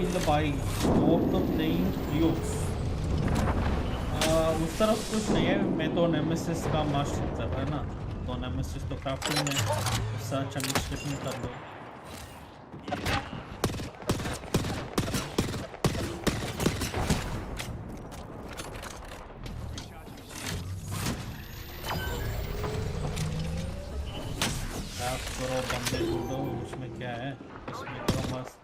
kill by both the playing trios. उस तरफ कुछ नहीं है, मैं तो nemesis का master कर रहा है ना, तो नेमेसिस तो क्राफ्टिंग में सर्च एंड डिस्कशन कर लो. क्राफ्ट करो, बंदे ढूंढो, उसमें क्या है, इसमें करो मस्त.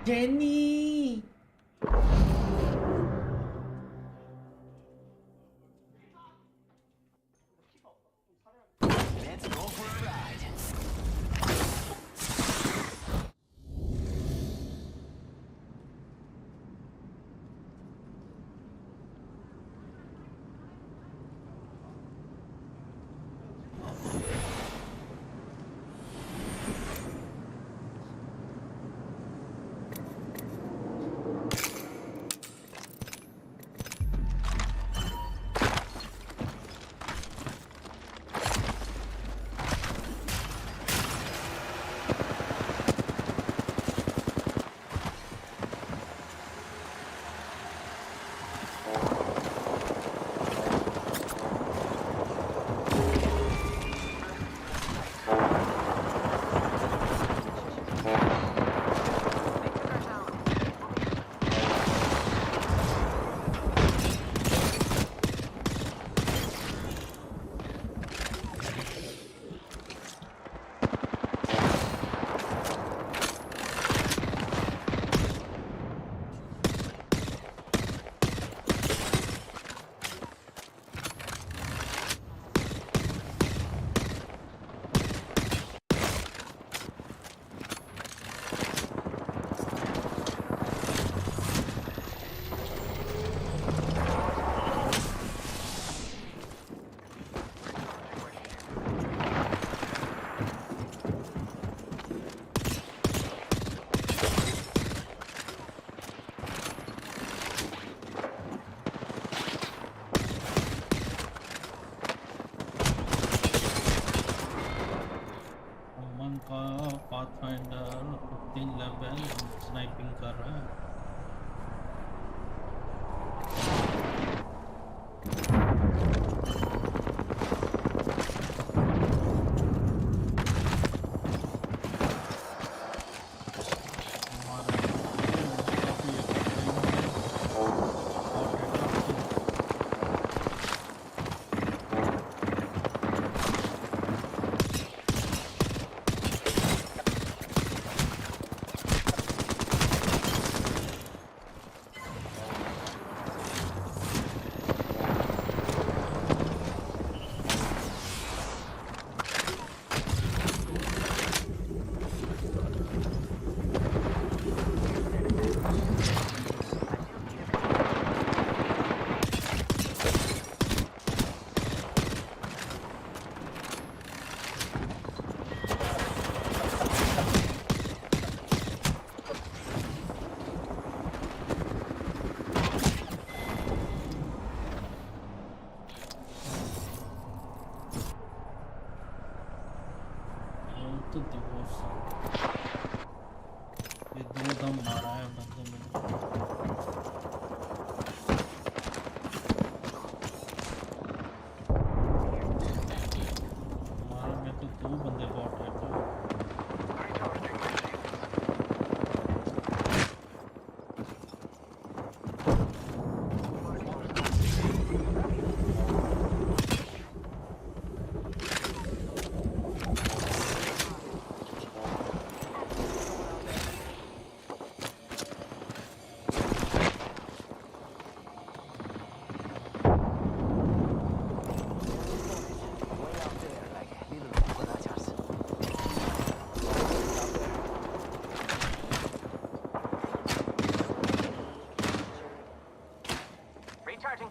Jenny! Let's go for a ride.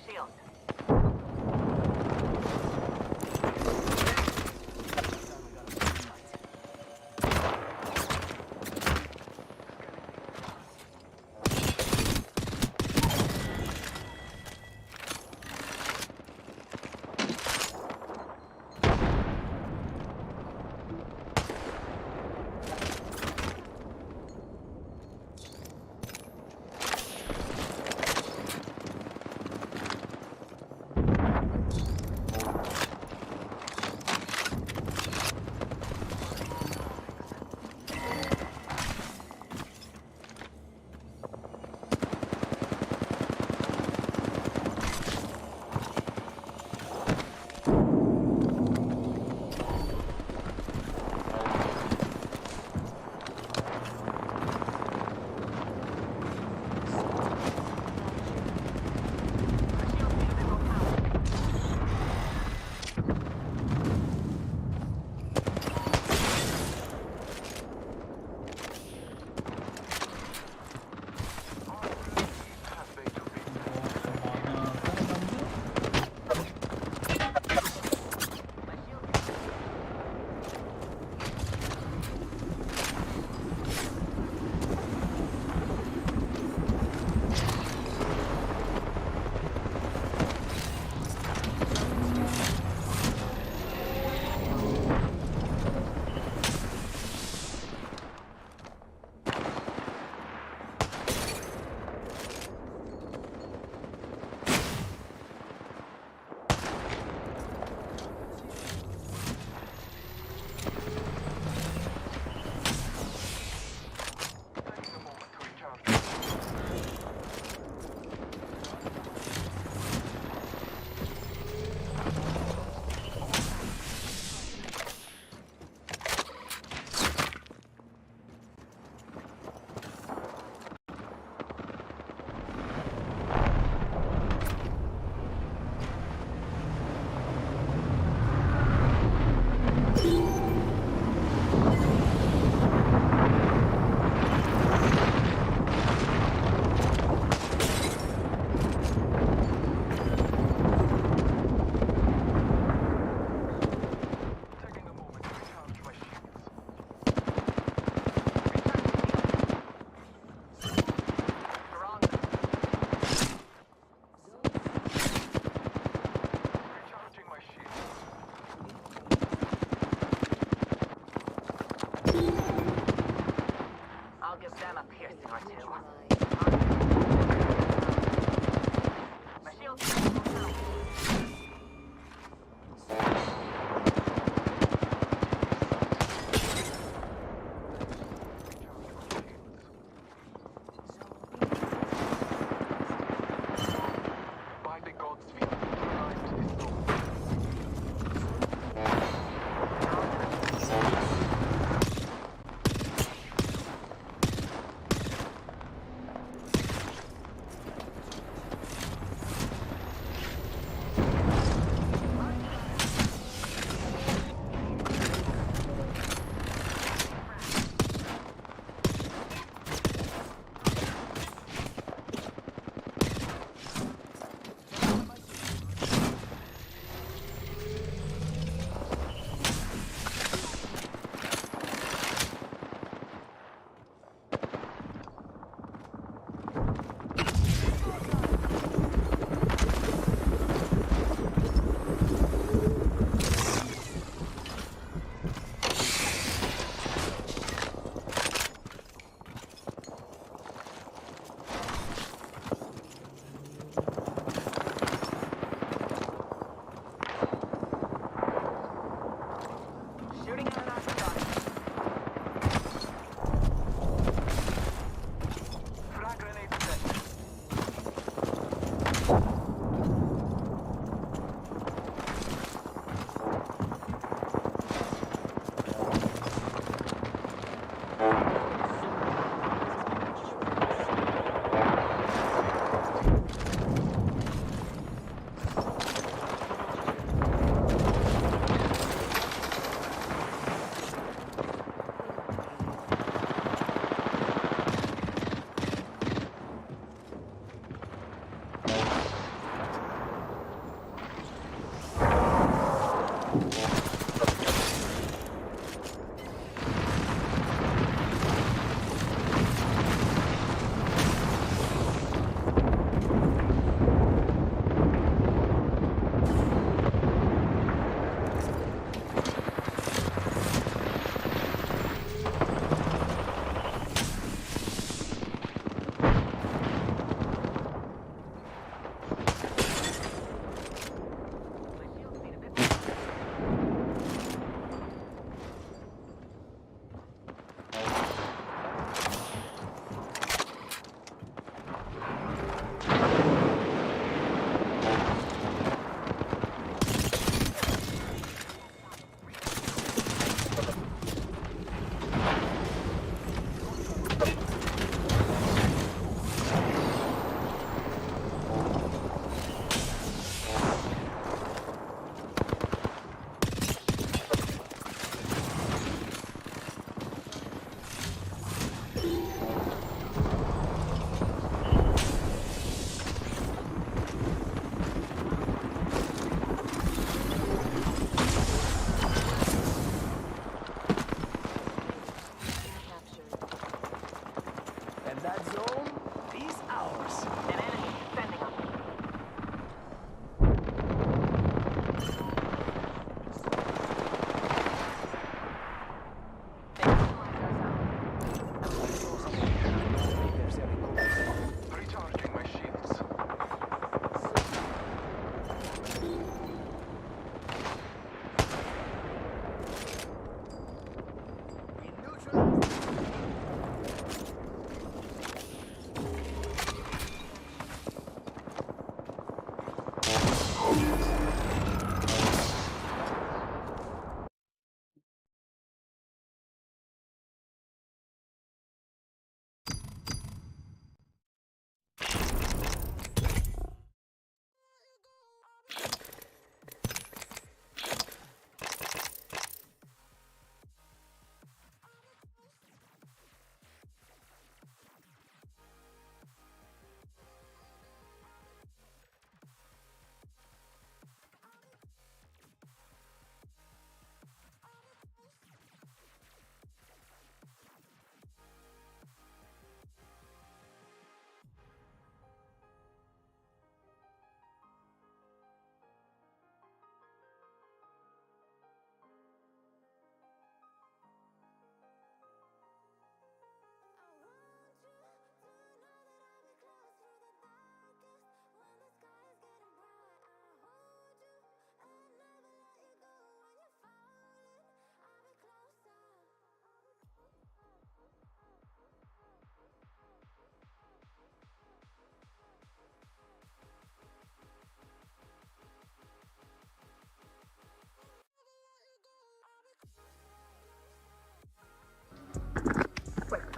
shield.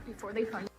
Before they find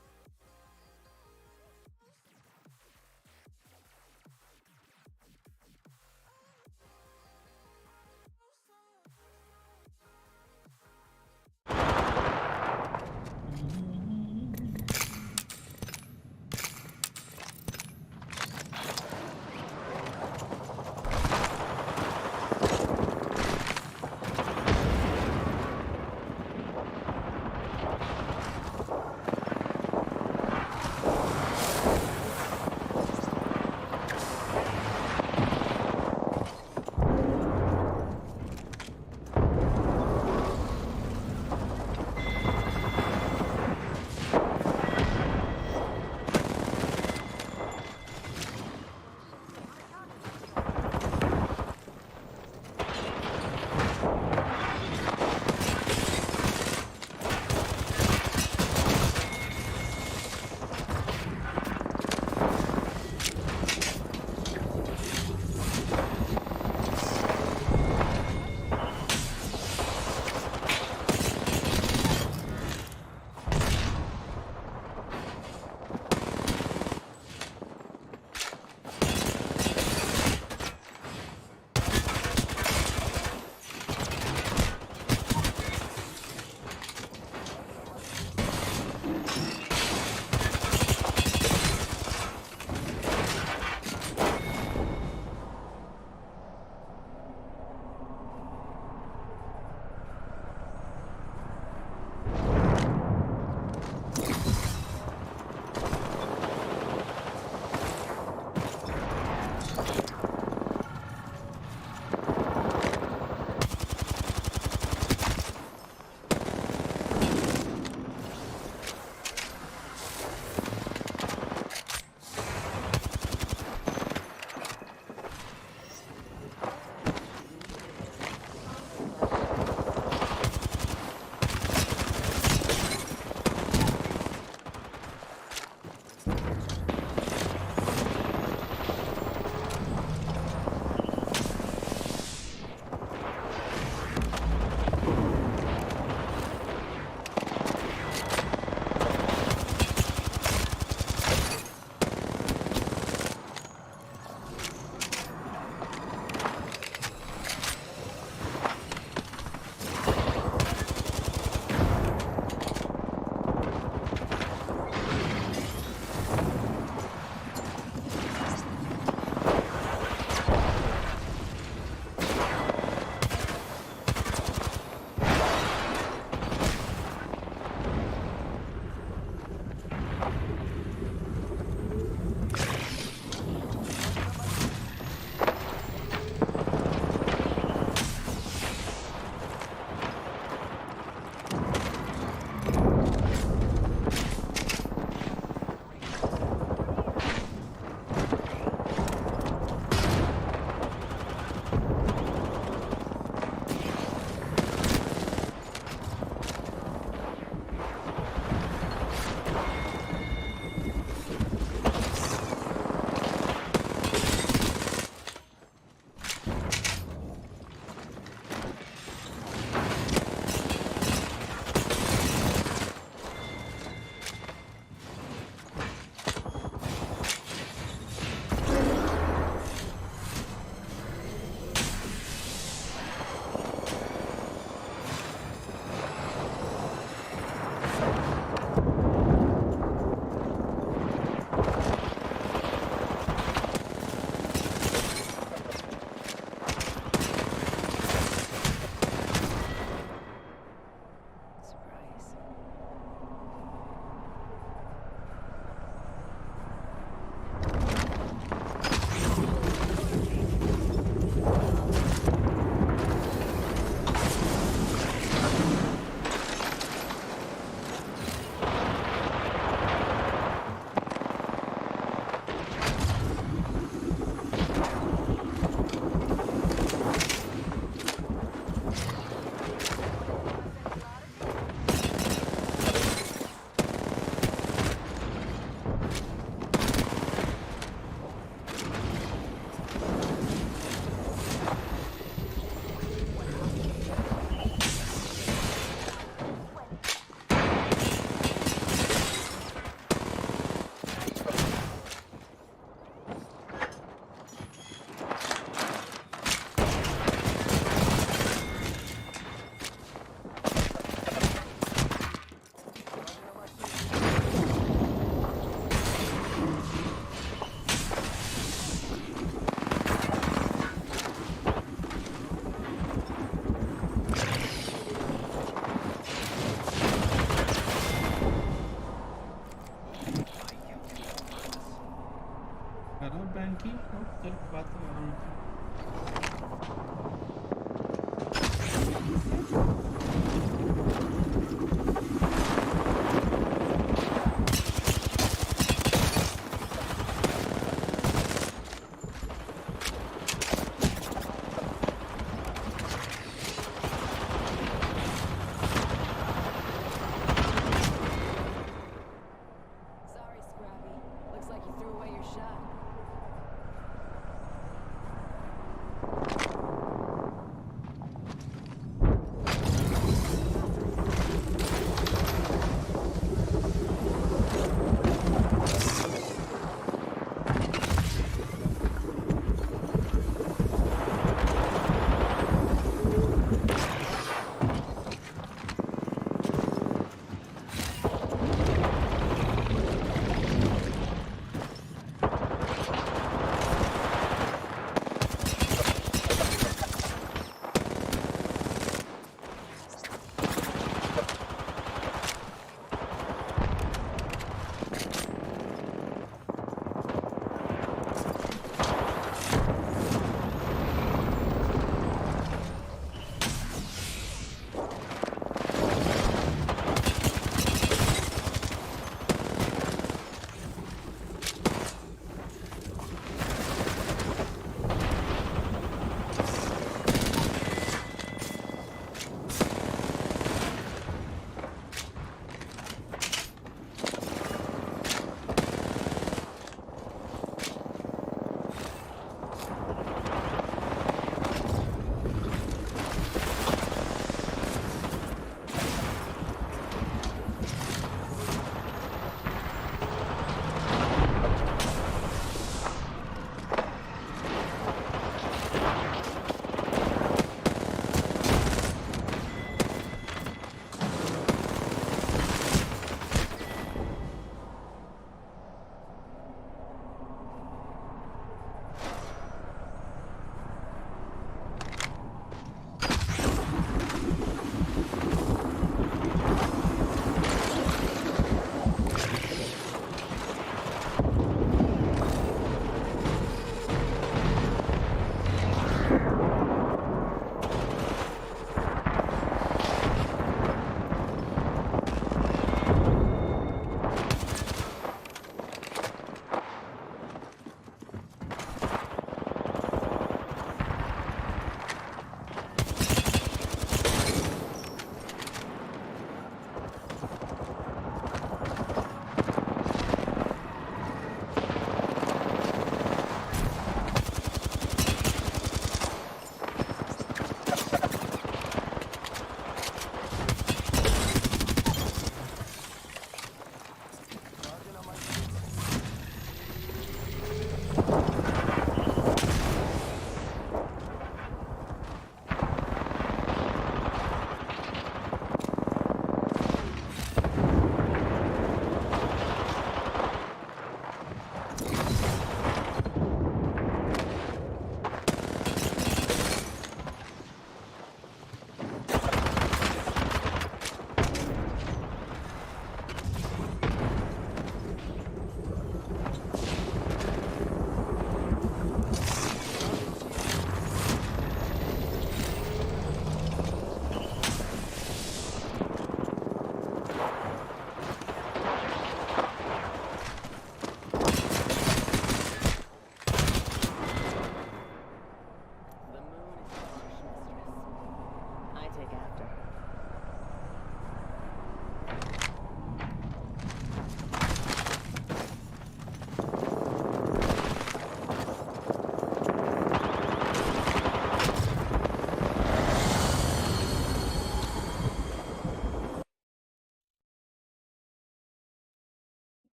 करो बैंकिंग और फिर बात करो. Sorry, Scrappy. Looks like you threw away your shot.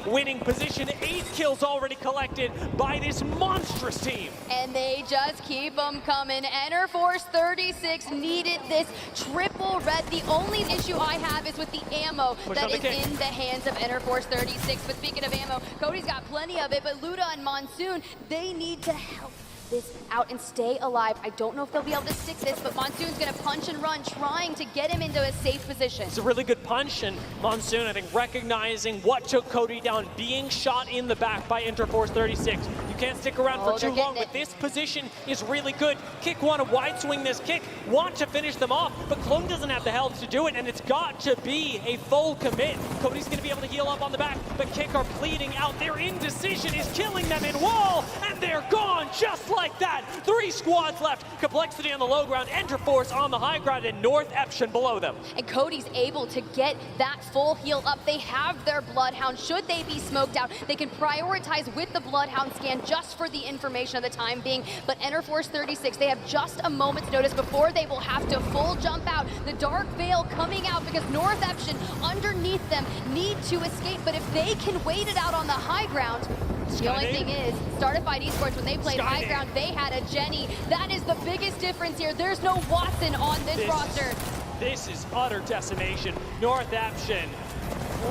winning position. 8 kills already collected by this monstrous team. And they just keep them coming. Enter Force 36 needed this triple red. The only issue I have is with the ammo that is in the hands of Enter Force 36. But speaking of ammo, Cody's got plenty of it, but Luda and Monsoon, they need to help this out and stay alive. I don't know if they'll be able to stick this, but Monsoon's gonna punch and run, trying to get him into a safe position. It's a really good punch, and Monsoon, I think, recognizing what took Cody down, being shot in the back by Interforce 36. You can't stick around for too long, but this position is really good. Kick want to wide swing this kick, want to finish them off, but Clone doesn't have the health to do it, and it's got to be a full commit. Cody's gonna be able to heal up on the back, but Kick are bleeding out. Their indecision is killing them in wall, and they're gone just like that. 3 squads left. Complexity on the low ground, Enterforce on the high ground, and North Eption below them. And Cody's able to get that full heal up. They have their Bloodhound. Should they be smoked out, they can prioritize with the Bloodhound scan just for the information of the time being. But Enterforce 36, they have just a moment's notice before they will have to full jump out. The Dark Veil coming out because North Eption underneath them need to escape. But if they can wait it out on the high ground, the only thing is, Startified Esports, when they played high ground, they had a Jenny. That is the biggest difference here. There's no Watson on this roster. This is utter decimation. North Eption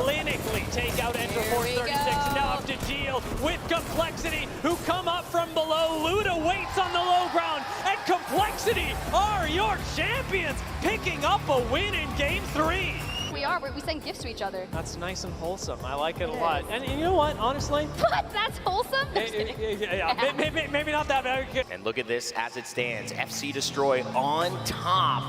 clinically take out Enterforce 36. Now have to deal with Complexity, who come up from below. Luda waits on the low ground, and Complexity are your champions, picking up a win in Game 3. We send gifts to each other. That's nice and wholesome. I like it a lot. And you know what, honestly? What? That's wholesome? Yeah, maybe not that very good. And look at this as it stands. FC Destroy on top.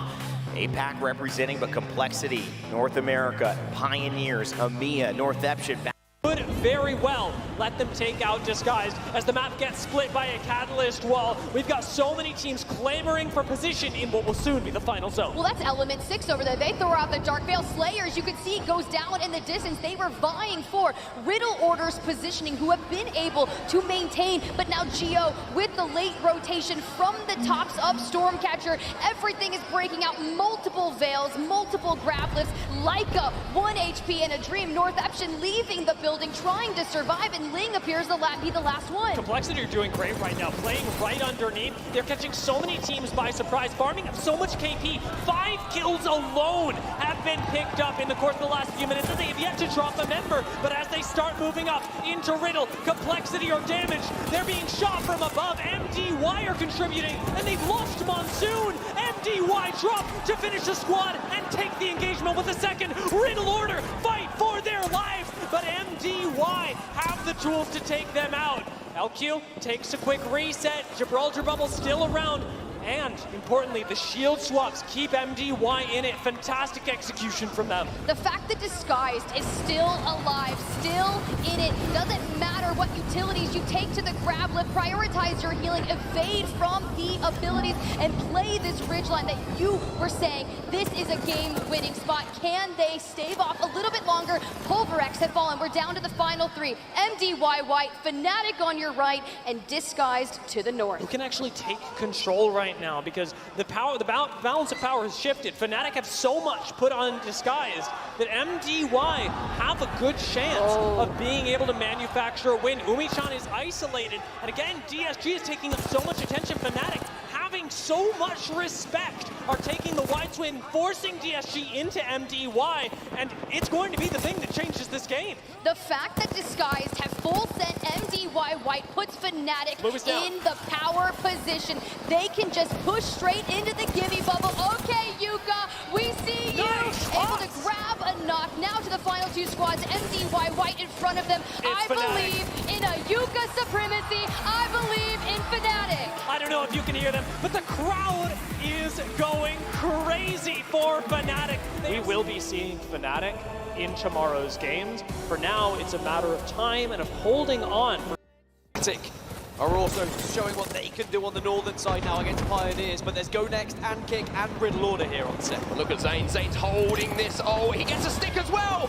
APAC representing, but Complexity, North America, Pioneers, EMEA, North Eption. Could very well let them take out Disguised as the map gets split by a Catalyst wall. We've got so many teams clamoring for position in what will soon be the final zone. Well, that's Element 6 over there. They throw out the Dark Veil Slayers. You can see goes down in the distance. They were vying for Riddle Order's positioning, who have been able to maintain. But now Geo with the late rotation from the tops of Stormcatcher. Everything is breaking out. Multiple Veils, multiple grab lifts. Leica, 1 HP and a Dream. North Eption leaving the building, trying to survive, and Ling appears to be the last one. Complexity are doing great right now, playing right underneath. They're catching so many teams by surprise, farming up so much KP. 5 kills alone have been picked up in the course of the last few minutes, and they have yet to drop a member. But as they start moving up into Riddle, Complexity are damaged. They're being shot from above. MDY are contributing, and they've lost Monsoon. MDY drop to finish the squad and take the engagement with a second. Riddle Order fight for their lives, but MDY have the tools to take them out. LQ takes a quick reset. Gibraltar Bubble still around. And, importantly, the shield swaps keep MDY in it. Fantastic execution from them. The fact that Disguised is still alive, still in it, doesn't matter what utilities you take to the grab lift, prioritize your healing, evade from the abilities, and play this ridgeline that you were saying. This is a game-winning spot. Can they stave off a little bit longer? Pulverex have fallen. We're down to the final 3. MDY White, Fnatic on your right, and Disguised to the north. We can actually take control right now because the balance of power has shifted. Fnatic have so much put on Disguised that MDY have a good chance of being able to manufacture a win. Umi-chan is isolated, and again, DSG is taking up so much attention. Fnatic having so much respect are taking the wide swing, forcing DSG into MDY, and it's going to be the thing that changes this game. The fact that Disguised have full sent MDY White puts Fnatic in the power position. They can just push straight into the gimme bubble. Okay, Yuka, we see you. Able to grab a knock. Now to the final 2 squads. MDY White in front of them. I believe in a Yuka supremacy. I believe in Fnatic. I don't know if you can hear them, but the crowd is going crazy for Fnatic. We will be seeing Fnatic in tomorrow's games. For now, it's a matter of time and of holding on. Are also showing what they can do on the northern side now against Pioneers, but there's Go Next and Kick and Riddle Order here on set. Look at Zane. Zane's holding this. Oh, he gets a stick as well.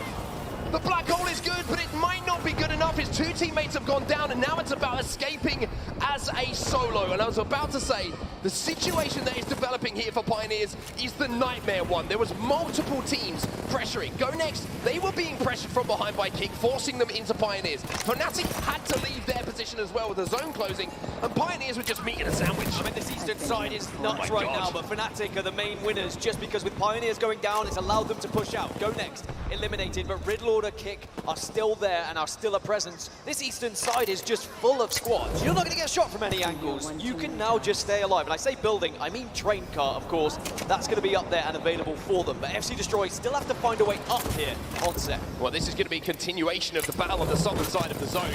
The black hole is good, but it might not be good enough. His two teammates have gone down, and now it's about escaping as a solo. And I was about to say, the situation that is developing here for Pioneers is the nightmare one. There was multiple teams pressuring. Go Next, they were being pressured from behind by King, forcing them into Pioneers. Fnatic had to leave their position as well with the zone closing, and Pioneers were just meat in a sandwich. I mean, this eastern side is nuts right now, but Fnatic are the main winners just because with Pioneers going down, it's allowed them to push out. Go Next, eliminated, but Riddle Order, Kick are still there and are still a presence. This eastern side is just full of squads. You're not going to get shot from any angles. You can now just stay alive. And I say building, I mean train car, of course. That's going to be up there and available for them. But FC Destroy still have to find a way up here on set. Well, this is going to be a continuation of the battle on the southern side of the zone.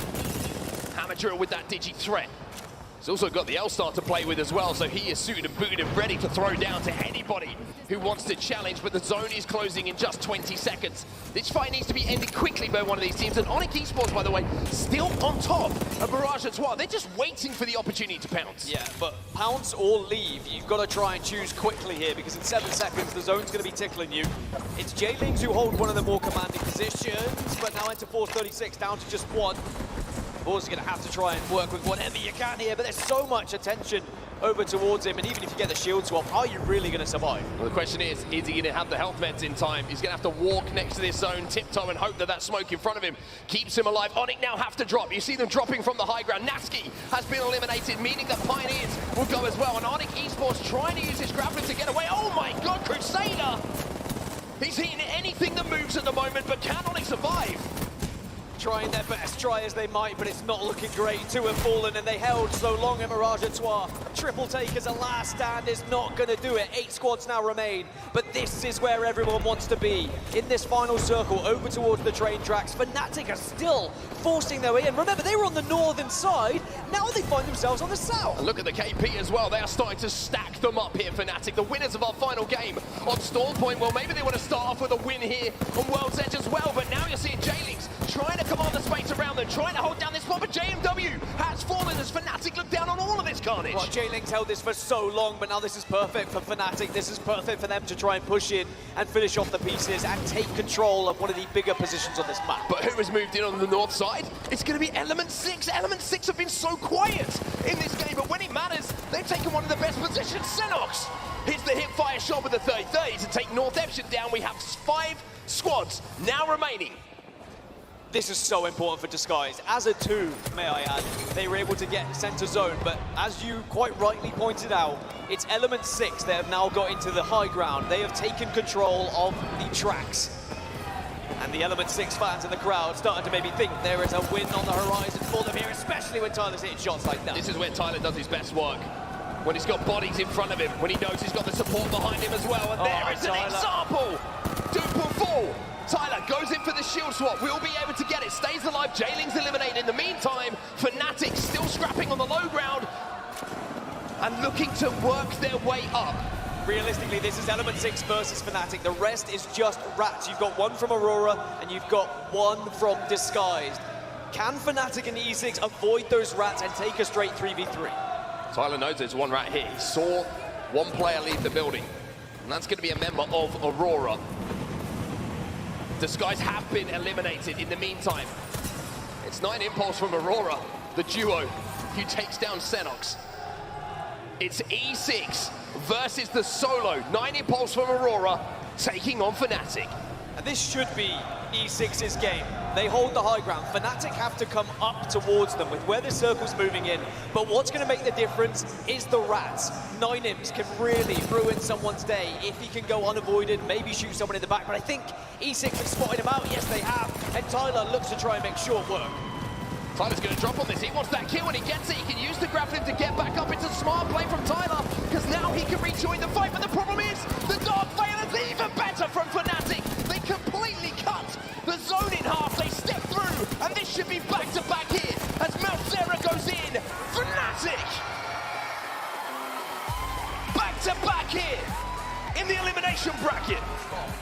Hamadura with that digi threat. He's also got the L-Star to play with as well, so he is suited and booted and ready to throw down to anybody who wants to challenge, but the zone is closing in just 20 seconds. This fight needs to be ended quickly by one of these teams, and Onyx Esports, by the way, still on top of Mirage Etoile. They're just waiting for the opportunity to pounce. Yeah, but pounce or leave, you've got to try and choose quickly here, because in 7 seconds, the zone's going to be tickling you. It's J-Lings who hold one of the more commanding positions, but now Enter Force 36 down to just one. Force is going to have to try and work with whatever you can here, but there's so much attention over towards him, and even if you get the shield swap, are you really going to survive? Well, the question is he going to have the health meds in time? He's going to have to walk next to this zone, tiptoe, and hope that that smoke in front of him keeps him alive. Onyx now have to drop. You see them dropping from the high ground. Naski has been eliminated, meaning that Pioneers will go as well, and Onyx Esports trying to use his grappling to get away. Oh my god, Crusader! He's hitting anything that moves at the moment, but can Onyx survive? Trying their best, try as they might, but it's not looking great. Two have fallen, and they held so long at Mirage Etoile. Triple take as a last stand is not going to do it. 8 squads now remain, but this is where everyone wants to be. In this final circle, over towards the train tracks, Fnatic are still forcing their way in. Remember, they were on the northern side, now they find themselves on the south. And look at the KP as well. They are starting to stack them up here, Fnatic. The winners of our final game on Stall Point. Well, maybe they want to start off with a win here on World's Edge as well, but now you're seeing J-Lings trying to command the space around them, trying to hold down this spot, but JMW has fallen as Fnatic look down on all of this carnage. Well, J-Lings held this for so long, but now this is perfect for Fnatic. This is perfect for them to try and push in and finish off the pieces and take control of one of the bigger positions on this map. But who has moved in on the north side? It's going to be Element 6. Element 6 have been so quiet in this game, but when it matters, they've taken one of the best positions. Senox hits the hip-fire shot with the 30-30 to take North Epson down. We have 5 squads now remaining. This is so important for Disguise. As a 2, may I add, they were able to get center zone, but as you quite rightly pointed out, it's Element 6 that have now got into the high ground. They have taken control of the tracks. And the Element 6 fans in the crowd starting to maybe think there is a win on the horizon for them here, especially when Tyler's hitting shots like that. This is where Tyler does his best work. When he's got bodies in front of him, when he knows he's got the support behind him as well. And there is an example! Duple fall. Tyler goes in for the shield swap, will be able to get it, stays alive, J-Lings eliminated. In the meantime, Fnatic still scrapping on the low ground and looking to work their way up. Realistically, this is Element 6 versus Fnatic. The rest is just rats. You've got one from Aurora and you've got one from Disguised. Can Fnatic and E6 avoid those rats and take a straight 3v3? Tyler knows there's one rat here. He saw one player leave the building, and that's going to be a member of Aurora. Disguise have been eliminated in the meantime. It's 9 impulse from Aurora, the duo who takes down Senox. It's E6 versus the solo. 9 impulse from Aurora taking on Fnatic. And this should be E6's game. They hold the high ground. Fnatic have to come up towards them with where the circle's moving in. But what's going to make the difference is the rats. 9 imps can really ruin someone's day if he can go unavoided, maybe shoot someone in the back. But I think E6 have spotted him out. Yes, they have. And Tyler looks to try and make short work. Tyler's going to drop on this. He wants that kill. When he gets it, he can use the grappling to get back up. It's a smart play from Tyler, because now he can rejoin the fight. But the problem is, the dark fail is even better from Fnatic. They completely cut the zone in half. They step through, and this should be back-to-back here as Melzera goes in. Fnatic! Back-to-back here in the elimination bracket.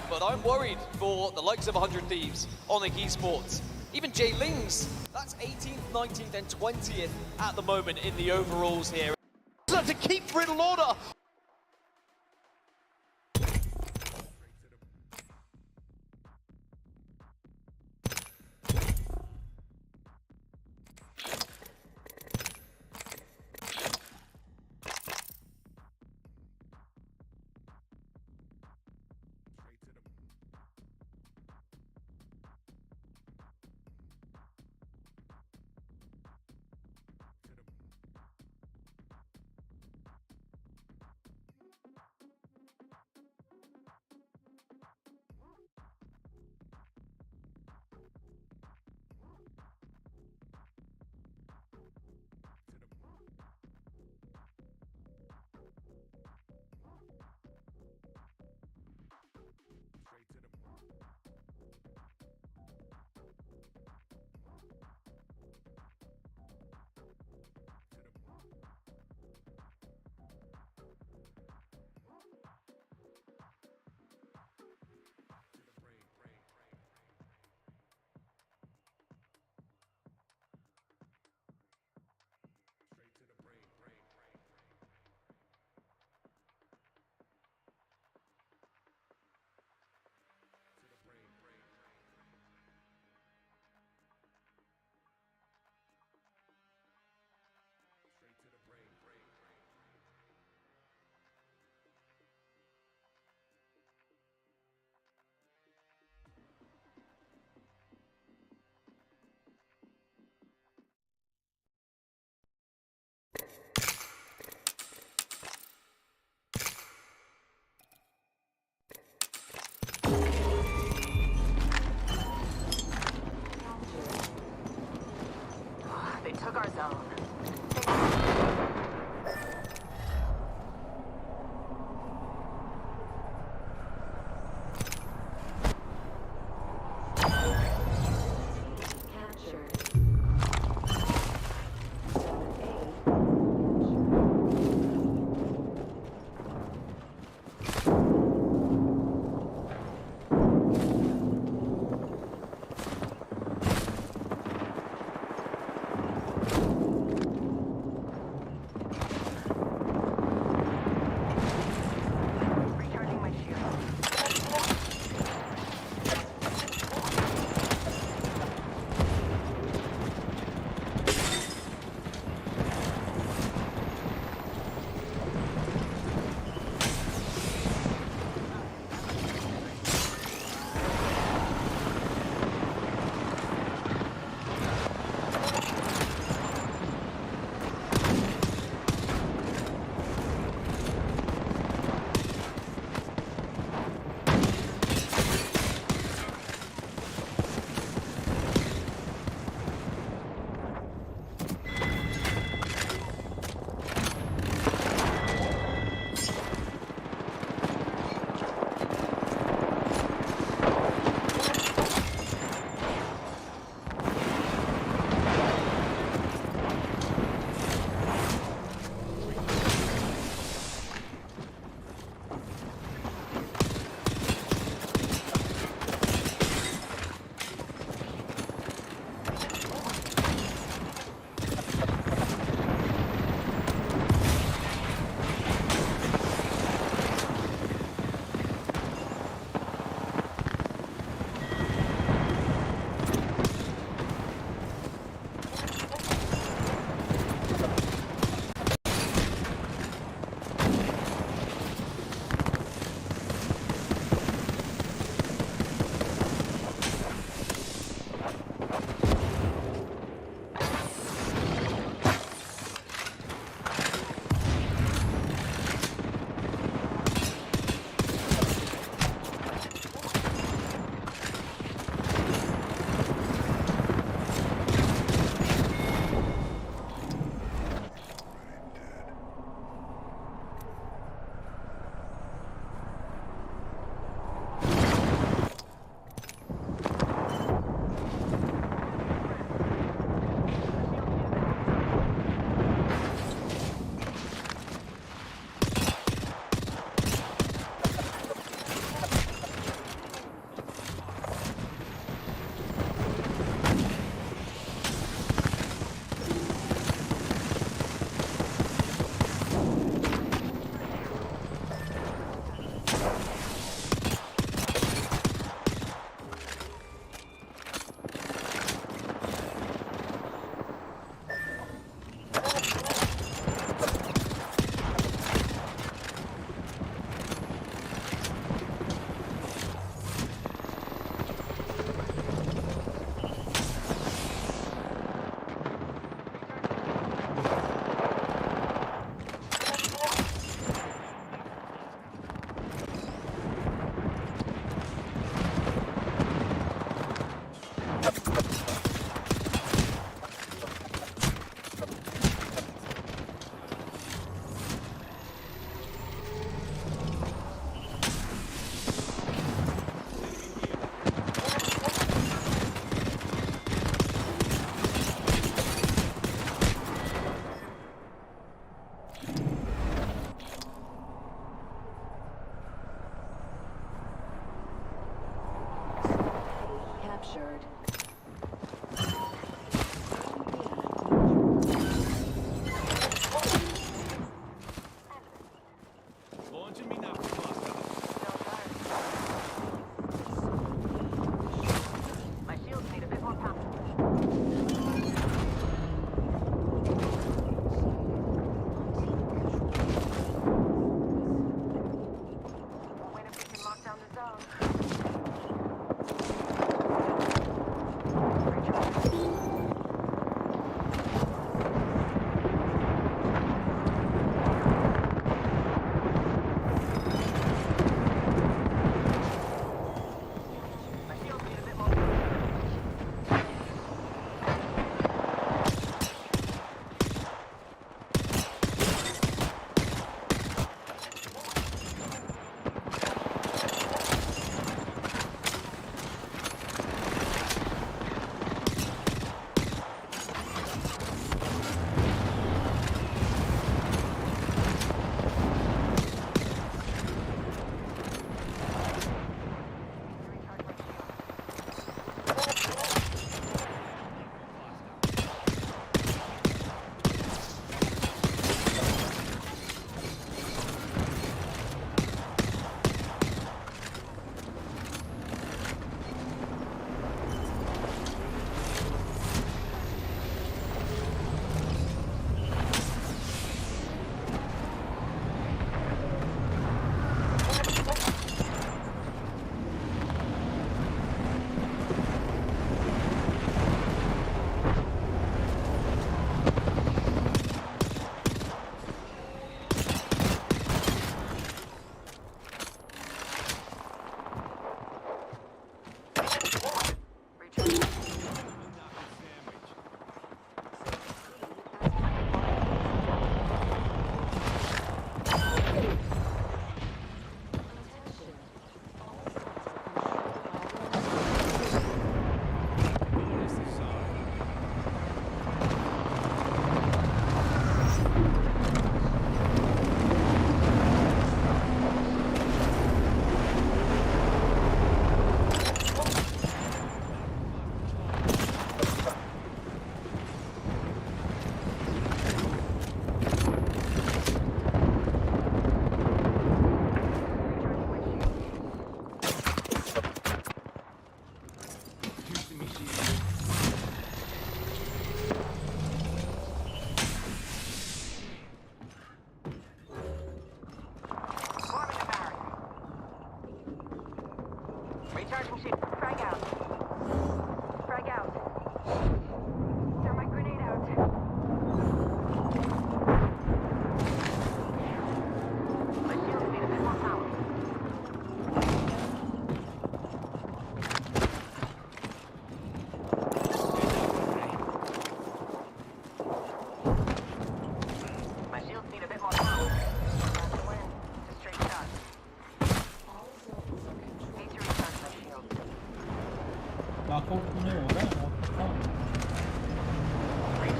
But I'm worried for the likes of 100 Thieves, Onyx Esports, even J-Lings. That's 18th, 19th, and 20th at the moment in the overalls here. To keep Riddle Order. took our zone.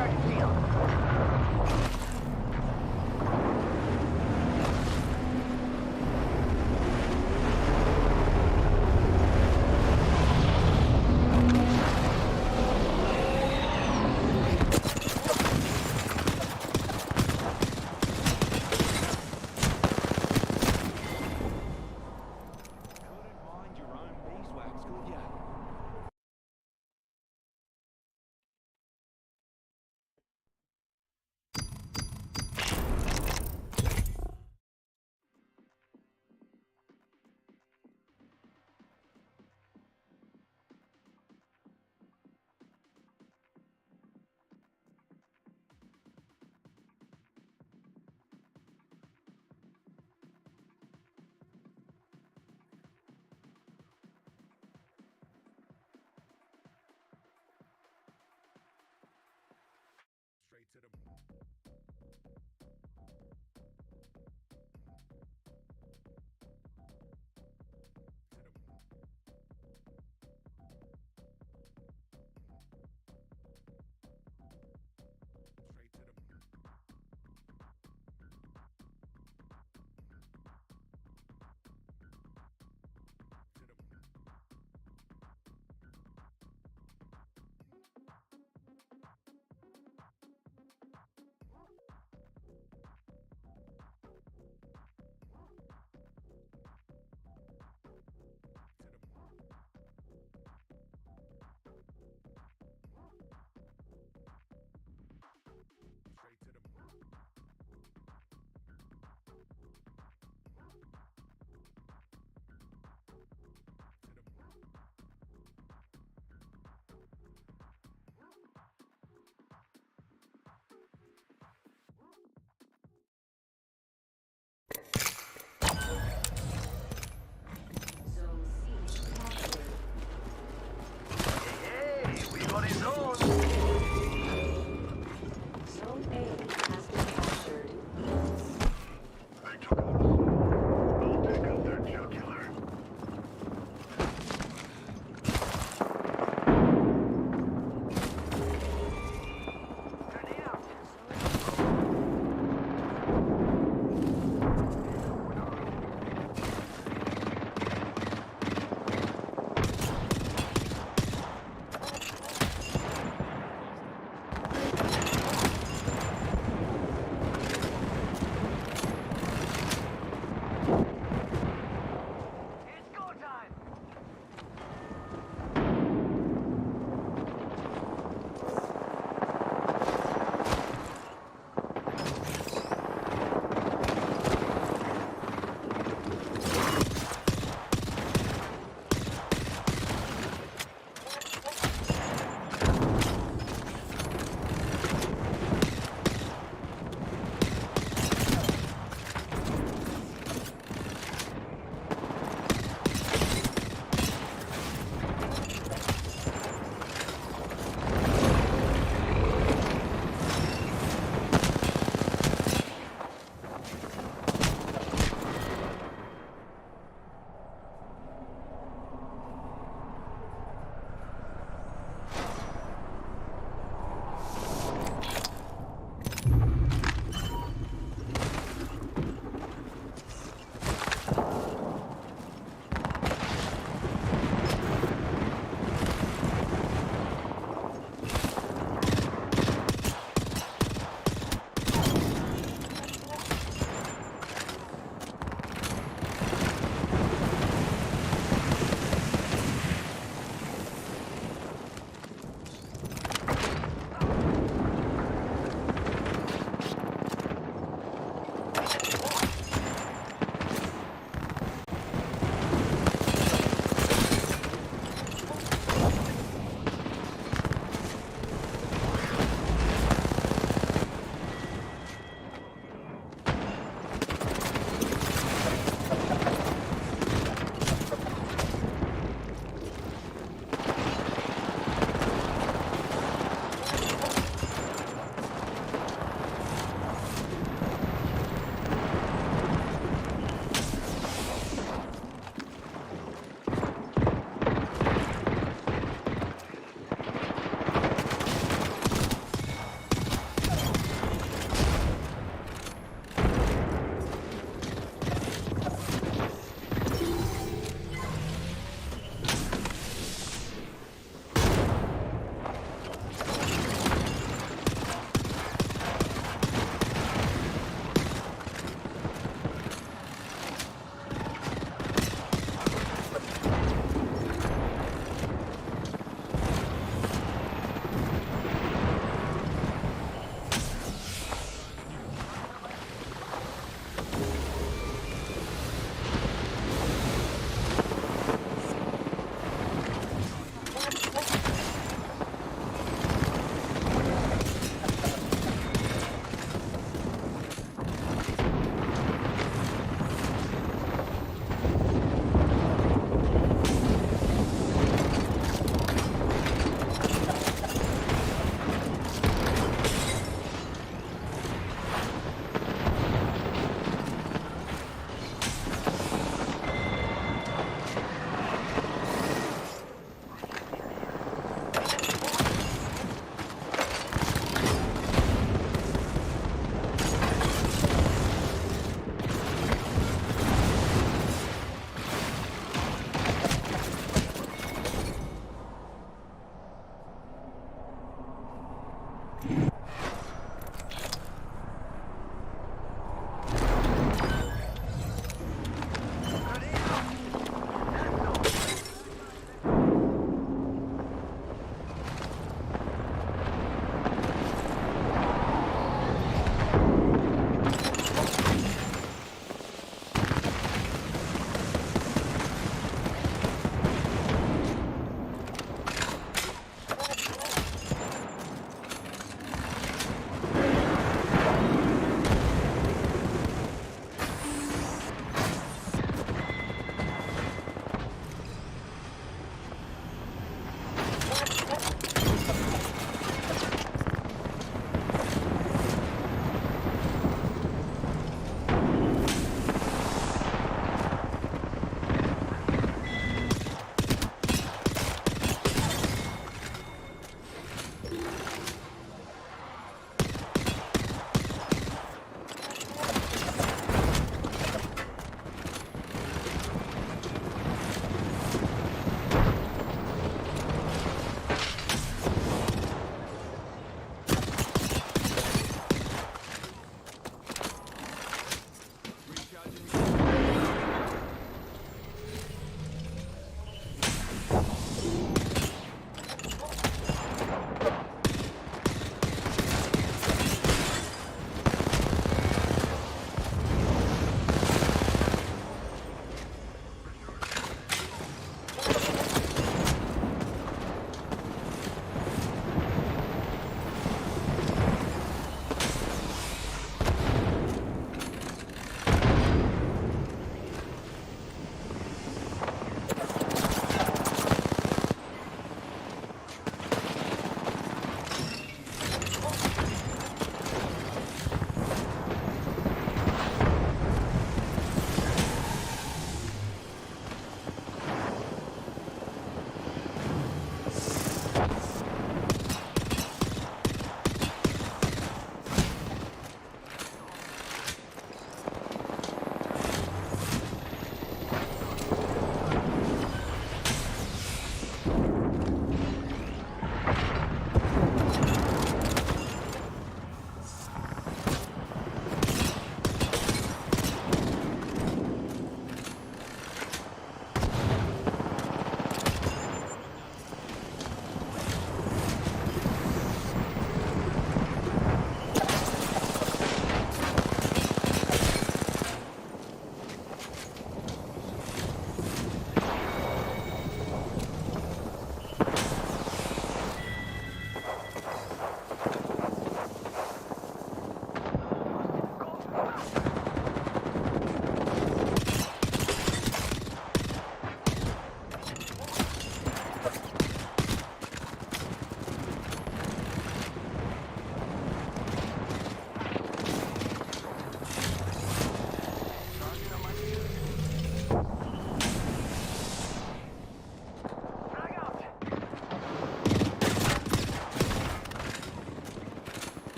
Charging shield.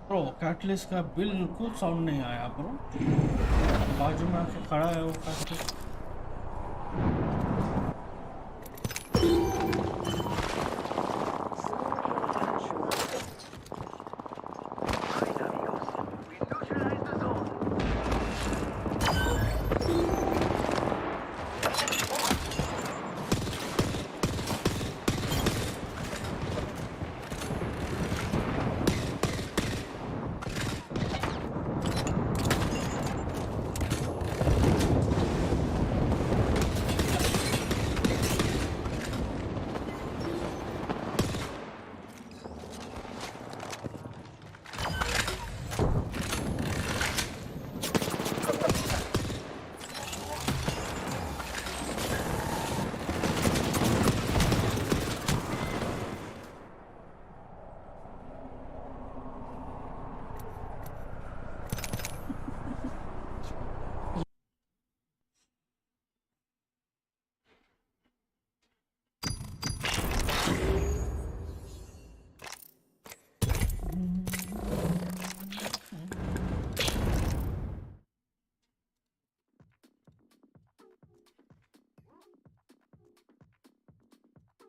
Bro catalyst का बिल्कुल sound नहीं आया bro, बाजू में आके खड़ा है वो catalyst.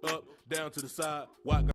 Up, down to the side, walk.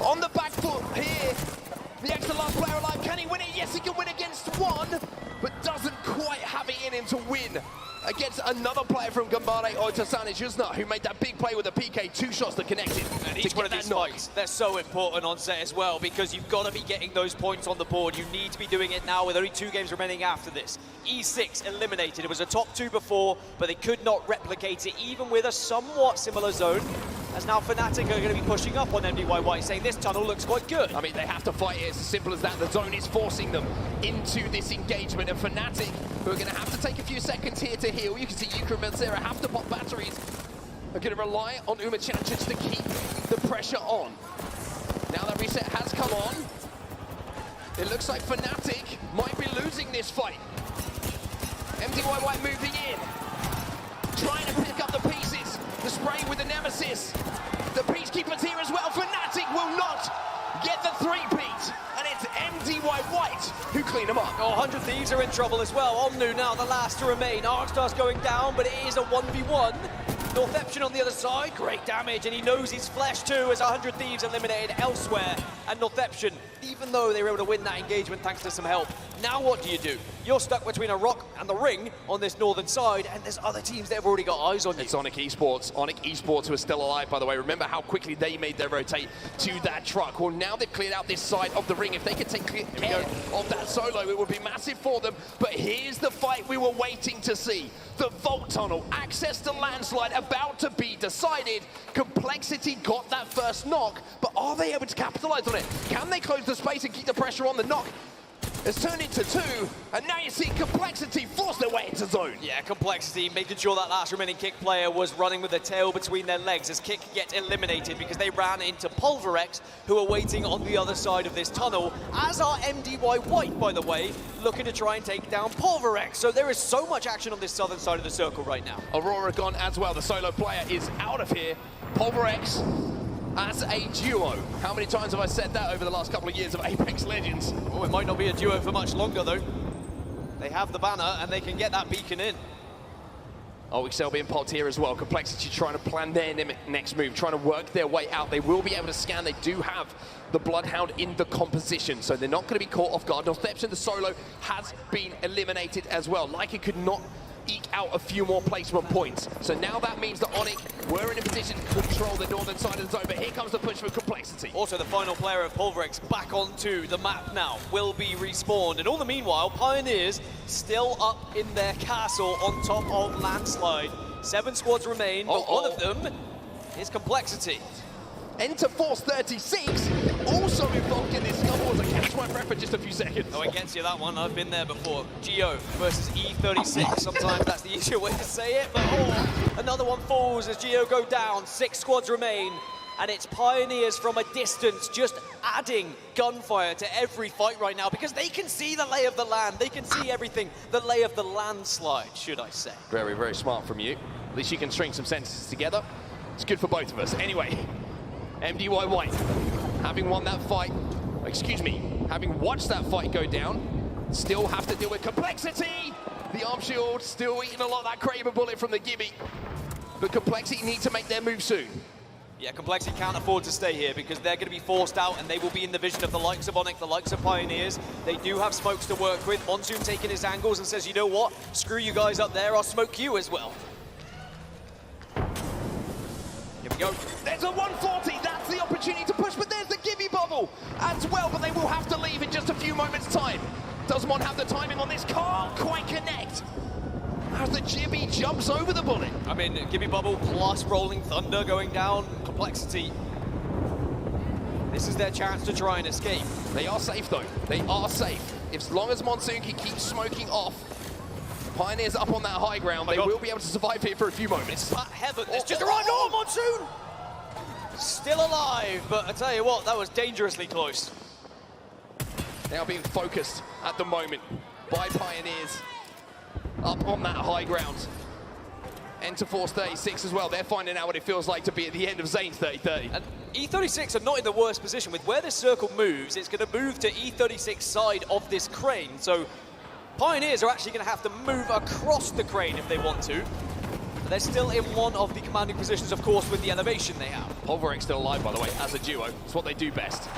On the back foot here, the extra last player alive, can he win it? Yes, he can win against one, but doesn't quite have it in him to win against another player from Gambare Oitasane Jusna, who made that big play with a PK, 2 shots that connected. And each one of these fights, they're so important on set as well, because you've got to be getting those points on the board. You need to be doing it now with only 2 games remaining after this. E6 eliminated. It was a top 2 before, but they could not replicate it, even with a somewhat similar zone. As now Fnatic are going to be pushing up on MDYY, saying this tunnel looks quite good. I mean, they have to fight it. It's as simple as that. The zone is forcing them into this engagement, and Fnatic, who are going to have to take a few seconds here to heal. You can see Yuka and Melsera have to pop batteries. Are going to rely on Umachanchich to keep the pressure on. Now that reset has come on, it looks like Fnatic might be losing this fight. MDYY moving in, trying to pick up the pieces. The spray with the Nemesis. The Peacekeepers here as well. Fnatic will not get the 3-peat. And it's MDY White who clean them up. Oh, 100 Thieves are in trouble as well. Omnu now the last to remain. Arcstar's going down, but it is a 1v1. Northeption on the other side, great damage, and he knows his flesh too, as 100 Thieves eliminated elsewhere. And Northeption, even though they were able to win that engagement thanks to some help, now what do? You're stuck between a rock and the ring on this northern side, and there's other teams that have already got eyes on you. It's Onyx Esports. Onyx Esports, who are still alive, by the way. Remember how quickly they made their rotate to that truck. Well, now they've cleared out this side of the ring. If they could take care of that solo, it would be massive for them. But here's the fight we were waiting to see. The Vault Tunnel, access to landslide, about to be decided. Complexity got that first knock, but are they able to capitalize on it? Can they close the space and keep the pressure on? The knock has turned into 2, and now you see Complexity force their way into zone. Yeah, Complexity making sure that last remaining Kick player was running with the tail between their legs as Kick gets eliminated because they ran into Pulverex, who are waiting on the other side of this tunnel, as are MDY White, by the way, looking to try and take down Pulverex. So there is so much action on this southern side of the circle right now. Aurora gone as well. The solo player is out of here. Pulverex as a duo. How many times have I said that over the last couple of years of Apex Legends? Oh, it might not be a duo for much longer, though. They have the banner, and they can get that beacon in. Oh, Excel being popped here as well. Complexity trying to plan their next move, trying to work their way out. They will be able to scan. They do have the Bloodhound in the composition, so they're not going to be caught off guard. Northeption, the solo, has been eliminated as well. Leica could not eke out a few more placement points. So now that means that Onyx were in a position to control the northern side of the zone, but here comes the push for Complexity. Also, the final player of Pulverex back onto the map now will be respawned. And all the meanwhile, Pioneers still up in their castle on top of Landslide. 7 squads remain, but one of them is Complexity. Enter Force 36, also involved in this scuffle as I catch my breath for just a few seconds. Oh, it gets you that one. I've been there before. Geo versus E36. Sometimes that's the easier way to say it, but another one falls as Geo go down. 6 squads remain, and it's Pioneers from a distance just adding gunfire to every fight right now because they can see the lay of the land. They can see everything. The lay of the landslide, should I say. Very, very smart from you. At least you can string some sentences together. It's good for both of us. Anyway. MDY White, having won that fight, having watched that fight go down, still have to deal with Complexity! The arm shield still eating a lot of that Kraber bullet from the Gibby, but Complexity need to make their move soon. Yeah, Complexity can't afford to stay here because they're going to be forced out and they will be in the vision of the likes of Onyx, the likes of Pioneers. They do have smokes to work with. Monsoon taking his angles and says, you know what, screw you guys up there, I'll smoke you as well. Here we go. There's a 140, that's the opportunity to push, but there's the Gibby bubble as well, but they will have to leave in just a few moments' time. Does Mon have the timing on this? Can't quite connect. As the Gibby jumps over the bullet. I mean, Gibby bubble plus Rolling Thunder going down, Complexity. This is their chance to try and escape. They are safe though, they are safe. As long as Monsoon can keep smoking off, Pioneers up on that high ground, they will be able to survive here for a few moments. At heaven, it's just arrived. Oh, Monsoon! Still alive, but I tell you what, that was dangerously close. Now being focused at the moment by Pioneers up on that high ground. Enter Force 36 as well. They're finding out what it feels like to be at the end of Zane's 30-30. And E36 are not in the worst position. With where this circle moves, it's going to move to E36 side of this crane. So Pioneers are actually going to have to move across the crane if they want to. But they're still in one of the commanding positions, of course, with the elevation they have. Pulverix still alive, by the way, as a duo. It's what they do best.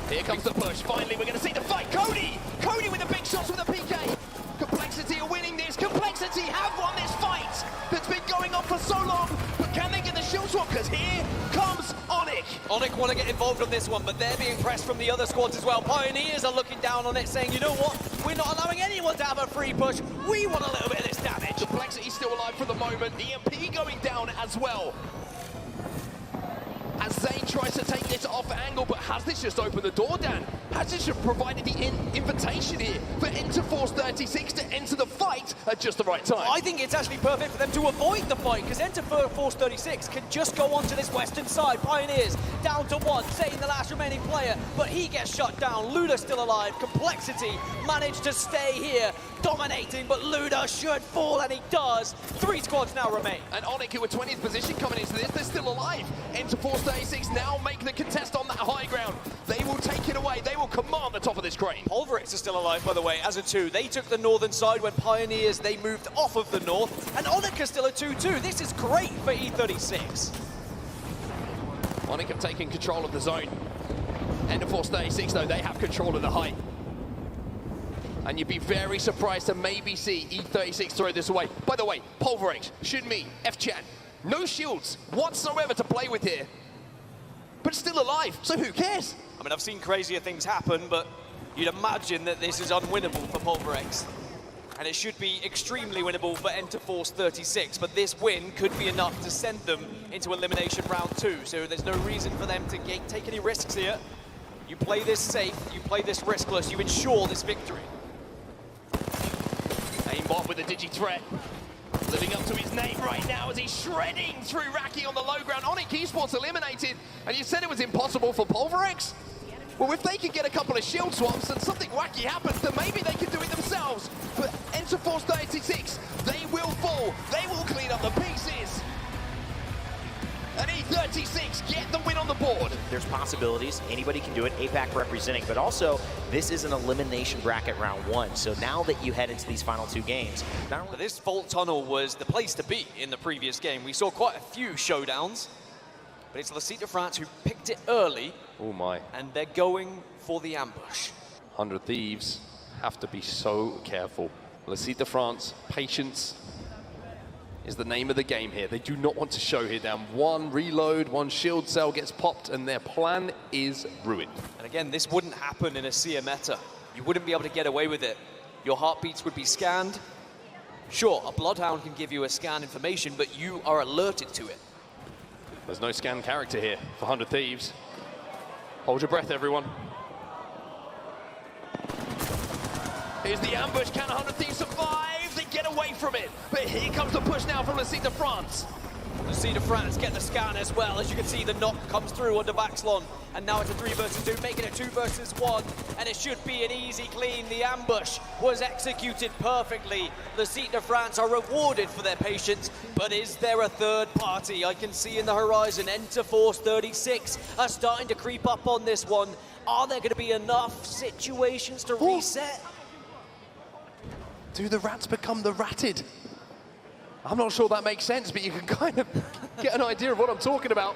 Here comes the push. Finally, we're going to see the fight. Cody! Cody with the big shots with the PK. Complexity are winning this. Complexity have won this fight that's been going on for so long. But can they get the shield swap? Because here comes Onyx. Onyx want to get involved on this one, but they're being pressed from the other squads as well. Pioneers are looking down on it, saying, you know what? We're not allowing anyone to have a free push. We want a little bit of this damage. Complexity's still alive for the moment. EMP going down as well. As Zane tries to take this off angle, but has this just opened the door, Dan? Has this just provided the invitation here for Interforce 36 to enter the fight at just the right time? I think it's actually perfect for them to avoid the fight, because Interforce 36 can just go onto this western side. Pioneers down to one, Zane the last remaining player, but he gets shut down. Luda still alive. Complexity managed to stay here, dominating, but Luda should fall, and he does. 3 squads now remain. And Onyx, who were 20th position coming into this, they're still alive. Interforce 36 now make the contest on that high ground. They will take it away. They will command the top of this crane. Pulverix is still alive, by the way, as a 2. They took the northern side when Pioneers, they moved off of the north. And Onyx is still a 2-2. This is great for E36. Onyx have taken control of the zone. Interforce 36, though, they have control of the height. And you'd be very surprised to maybe see E36 throw this away. By the way, Pulverix, Shinmi, F-Chan, no shields whatsoever to play with here. But still alive, so who cares? I mean, I've seen crazier things happen, but you'd imagine that this is unwinnable for Pulverix. And it should be extremely winnable for Interforce 36, but this win could be enough to send them into elimination round 2. So there's no reason for them to take any risks here. You play this safe, you play this riskless, you ensure this victory. Aimbot with a digi-threat. Living up to his name right now as he's shredding through Raki on the low ground. Onyx Esports eliminated, and you said it was impossible for Pulverix? Well, if they could get a couple of shield swaps and something wacky happens, then maybe they could do it themselves. But Interforce 36, they will fall. They will clean up the pieces. And E36 get the win on the board. There's possibilities. Anybody can do it. APAC representing. But also, this is an elimination bracket round 1. So now that you head into these final 2 games... This Vault Tunnel was the place to be in the previous game. We saw quite a few showdowns. But it's L'Cite de France who picked it early. Oh my. And they're going for the ambush. 100 Thieves have to be so careful. L'Cite de France, patience is the name of the game here. They do not want to show here down. One reload, one shield cell gets popped, and their plan is ruined. And again, this wouldn't happen in a Sia meta. You wouldn't be able to get away with it. Your heartbeats would be scanned. Sure, a Bloodhound can give you a scan information, but you are alerted to it. There's no scan character here for 100 Thieves. Hold your breath, everyone. Here's the ambush. Can 100 Thieves survive? They get away from it. But here comes the push now from L'Cite de France. L'Cite de France get the scan as well. As you can see, the knock comes through onto Vaxlon. And now it's a 3 versus 2, making it 2 versus 1. And it should be an easy clean. The ambush was executed perfectly. L'Cite de France are rewarded for their patience. But is there a third party? I can see in the horizon, Interforce 36 are starting to creep up on this one. Are there going to be enough situations to reset? Do the rats become the ratted? I'm not sure that makes sense, but you can kind of get an idea of what I'm talking about.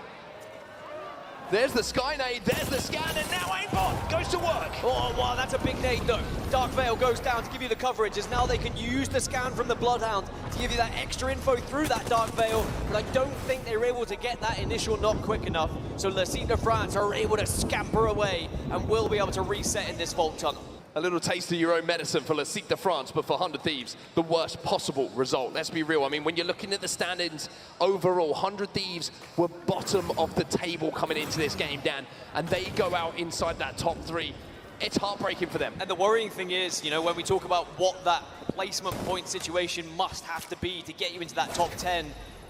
There's the Sky Nade, there's the scan, and now Aimbot goes to work. Oh, wow, that's a big nade, though. Dark Veil goes down to give you the coverage, as now they can use the scan from the Bloodhound to give you that extra info through that Dark Veil, but I don't think they were able to get that initial knock quick enough, so L'Cite de France are able to scamper away and will be able to reset in this Vault Tunnel. A little taste of your own medicine for L'Cite de France, but for 100 Thieves, the worst possible result. Let's be real. I mean, when you're looking at the standings overall, 100 Thieves were bottom of the table coming into this game, Dan, and they go out inside that top 3. It's heartbreaking for them. And the worrying thing is, you know, when we talk about what that placement point situation must have to be to get you into that top 10,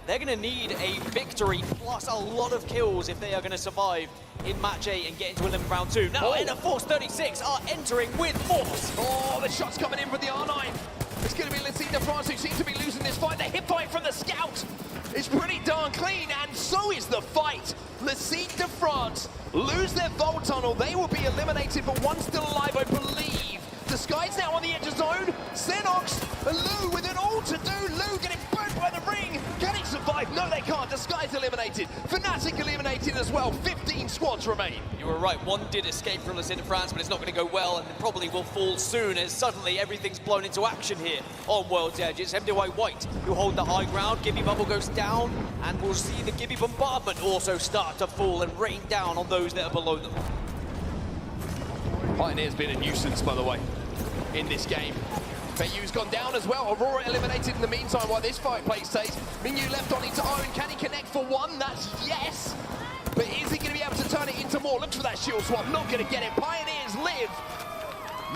they're going to need a victory plus a lot of kills if they are going to survive in match 8 and get into elimination round 2. Now, Interforce 36 are entering with force. Oh, the shot's coming in for the R9. It's going to be L'Cite de France who seem to be losing this fight. The hit fight from the Scout is pretty darn clean, and so is the fight. L'Cite de France lose their Vault Tunnel. They will be eliminated, but one still alive, I believe. The Sky's now on the edge of zone. Xenox and Lou with it all to do. Lou getting burnt by the ring. Can he survive? No, they can't. The Sky's eliminated. Fnatic eliminated as well. 15 squads remain. You were right, one did escape from Lucid France, but it's not going to go well, and it probably will fall soon, as suddenly everything's blown into action here on World's Edge. It's MDY White who hold the high ground. Gibby Bubble goes down, and we'll see the Gibby Bombardment also start to fall and rain down on those that are below them. Pioneer's been a nuisance, by the way, in this game. Feiyu's gone down as well. Aurora eliminated in the meantime while this fight takes place. Mingyu left on his own. Can he connect for one? That's yes. But is he going to be able to turn it into more? Looks for that shield swap. Not going to get it. Pioneers live.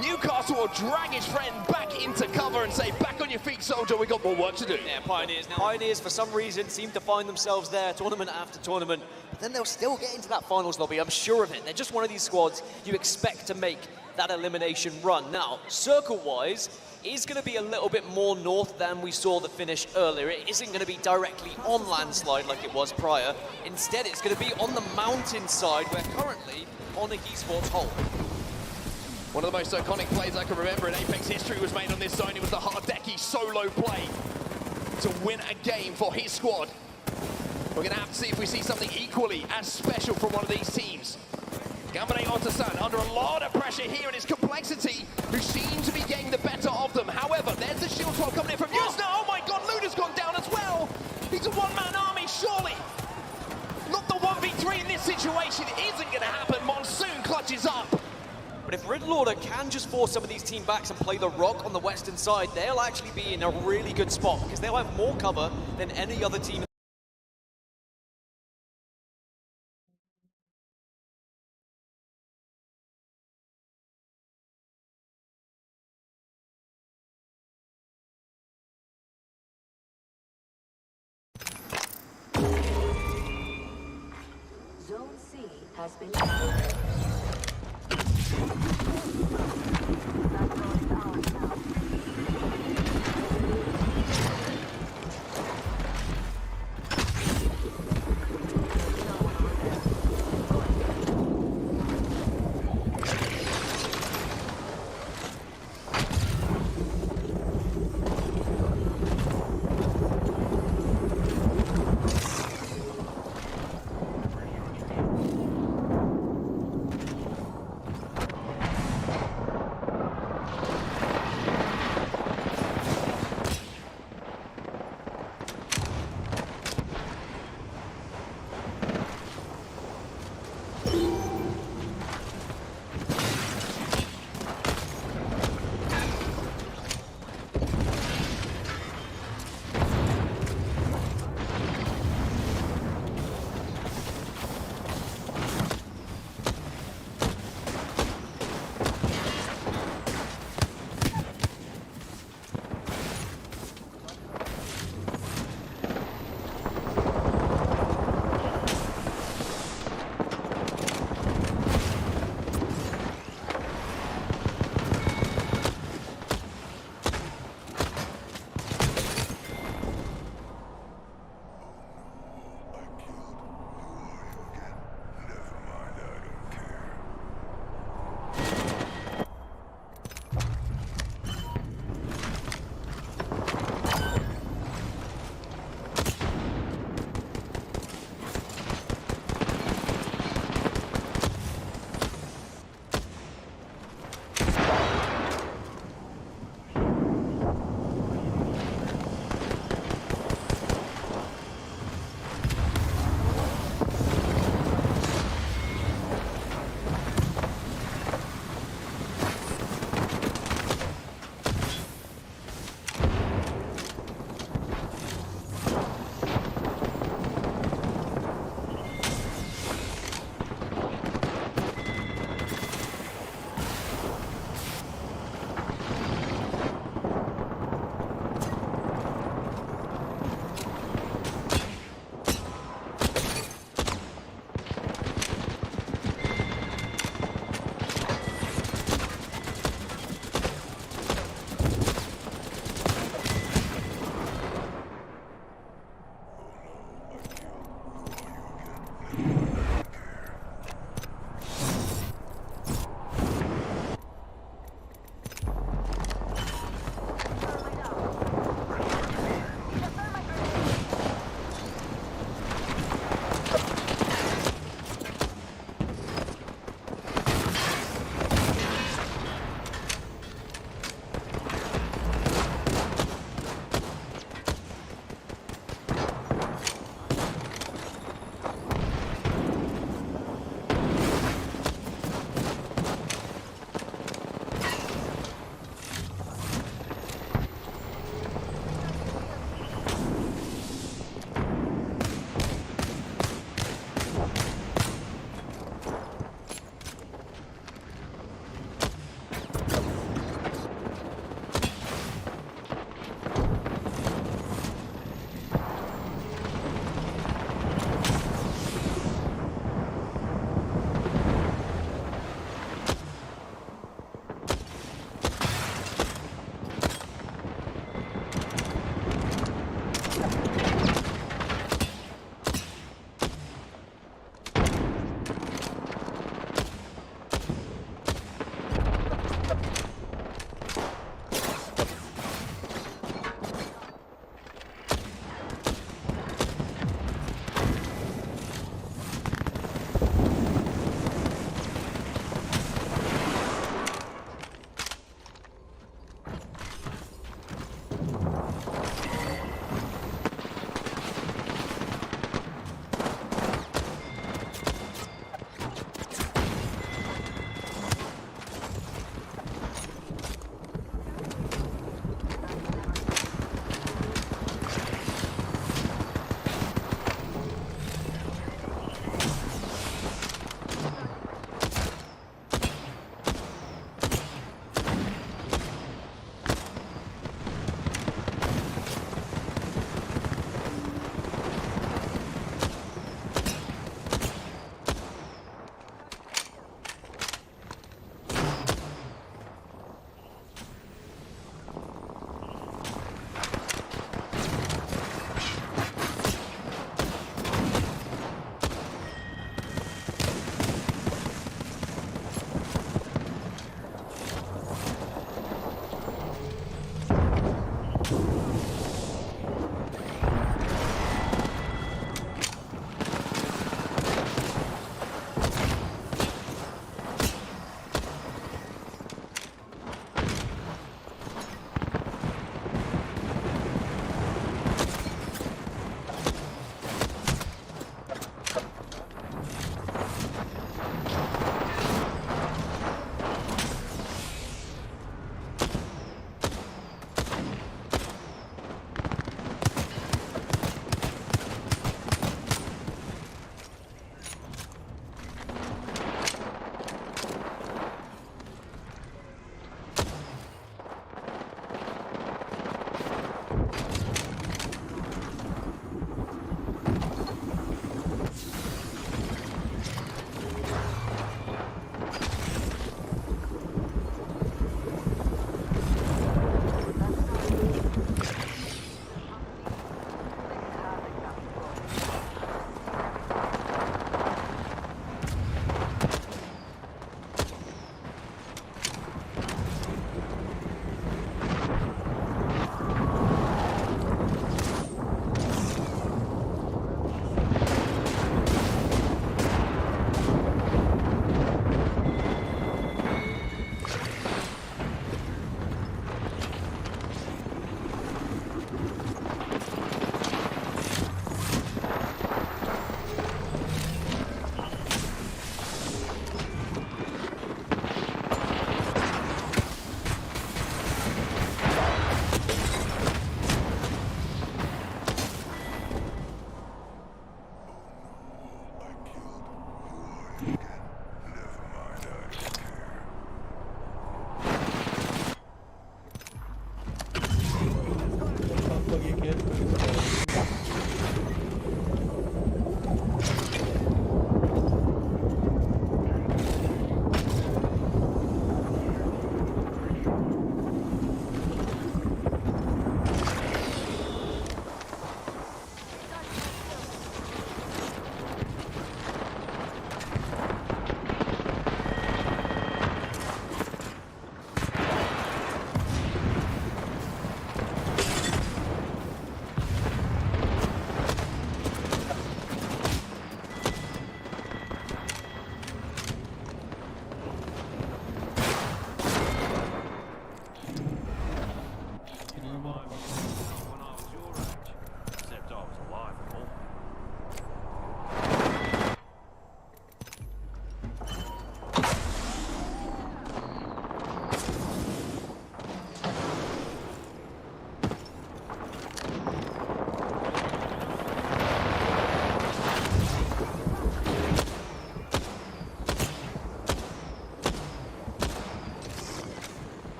Newcastle will drag his friend back into cover and say, back on your feet, soldier. We got more work to do. Yeah, Pioneers. Now, Pioneers, for some reason, seem to find themselves there tournament after tournament. But then they'll still get into that finals lobby. I'm sure of it. They're just one of these squads you expect to make that elimination run. Now, circle-wise, is going to be a little bit more north than we saw the finish earlier. It isn't going to be directly on landslide like it was prior. Instead, it's going to be on the mountain side, where currently Onyx Esports hold. One of the most iconic plays I can remember in Apex history was made on this zone. It was the Hardeki solo play to win a game for his squad. We're going to have to see if we see something equally as special from one of these teams. Gambane Otasan under a lot of pressure here in his complexity, who seem to be getting the better of them. However, there's the shield swap coming in from Yuzna. Oh my god, Luda's gone down as well. He's a one-man army, surely. Not the 1v3 in this situation. It isn't going to happen. Monsoon clutches up. But if Riddle Order can just force some of these team backs and play the rock on the western side, they'll actually be in a really good spot, because they'll have more cover than any other team. Zone C has been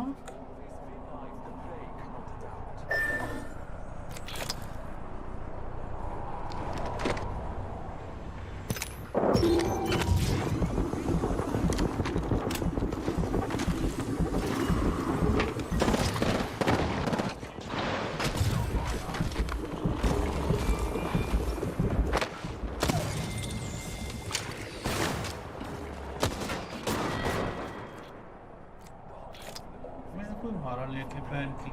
fuck? कोई मारा लेके बहन की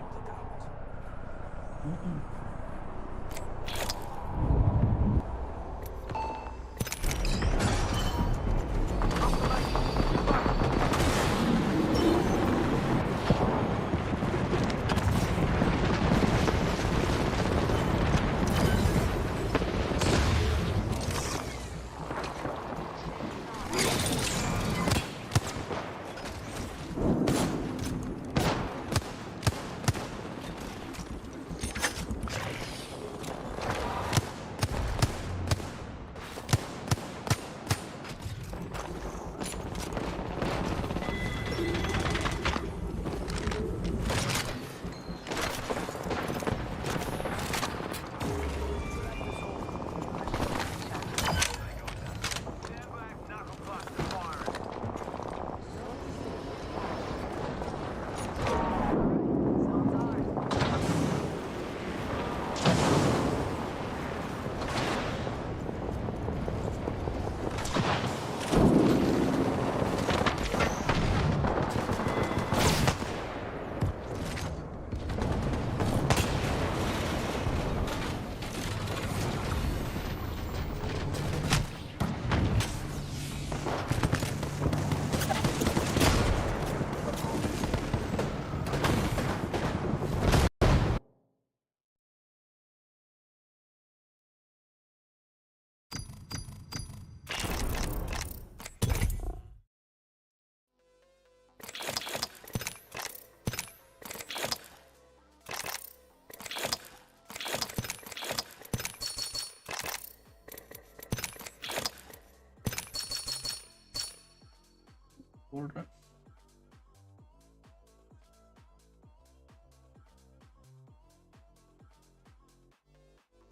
बोल रहा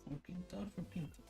14th or 15th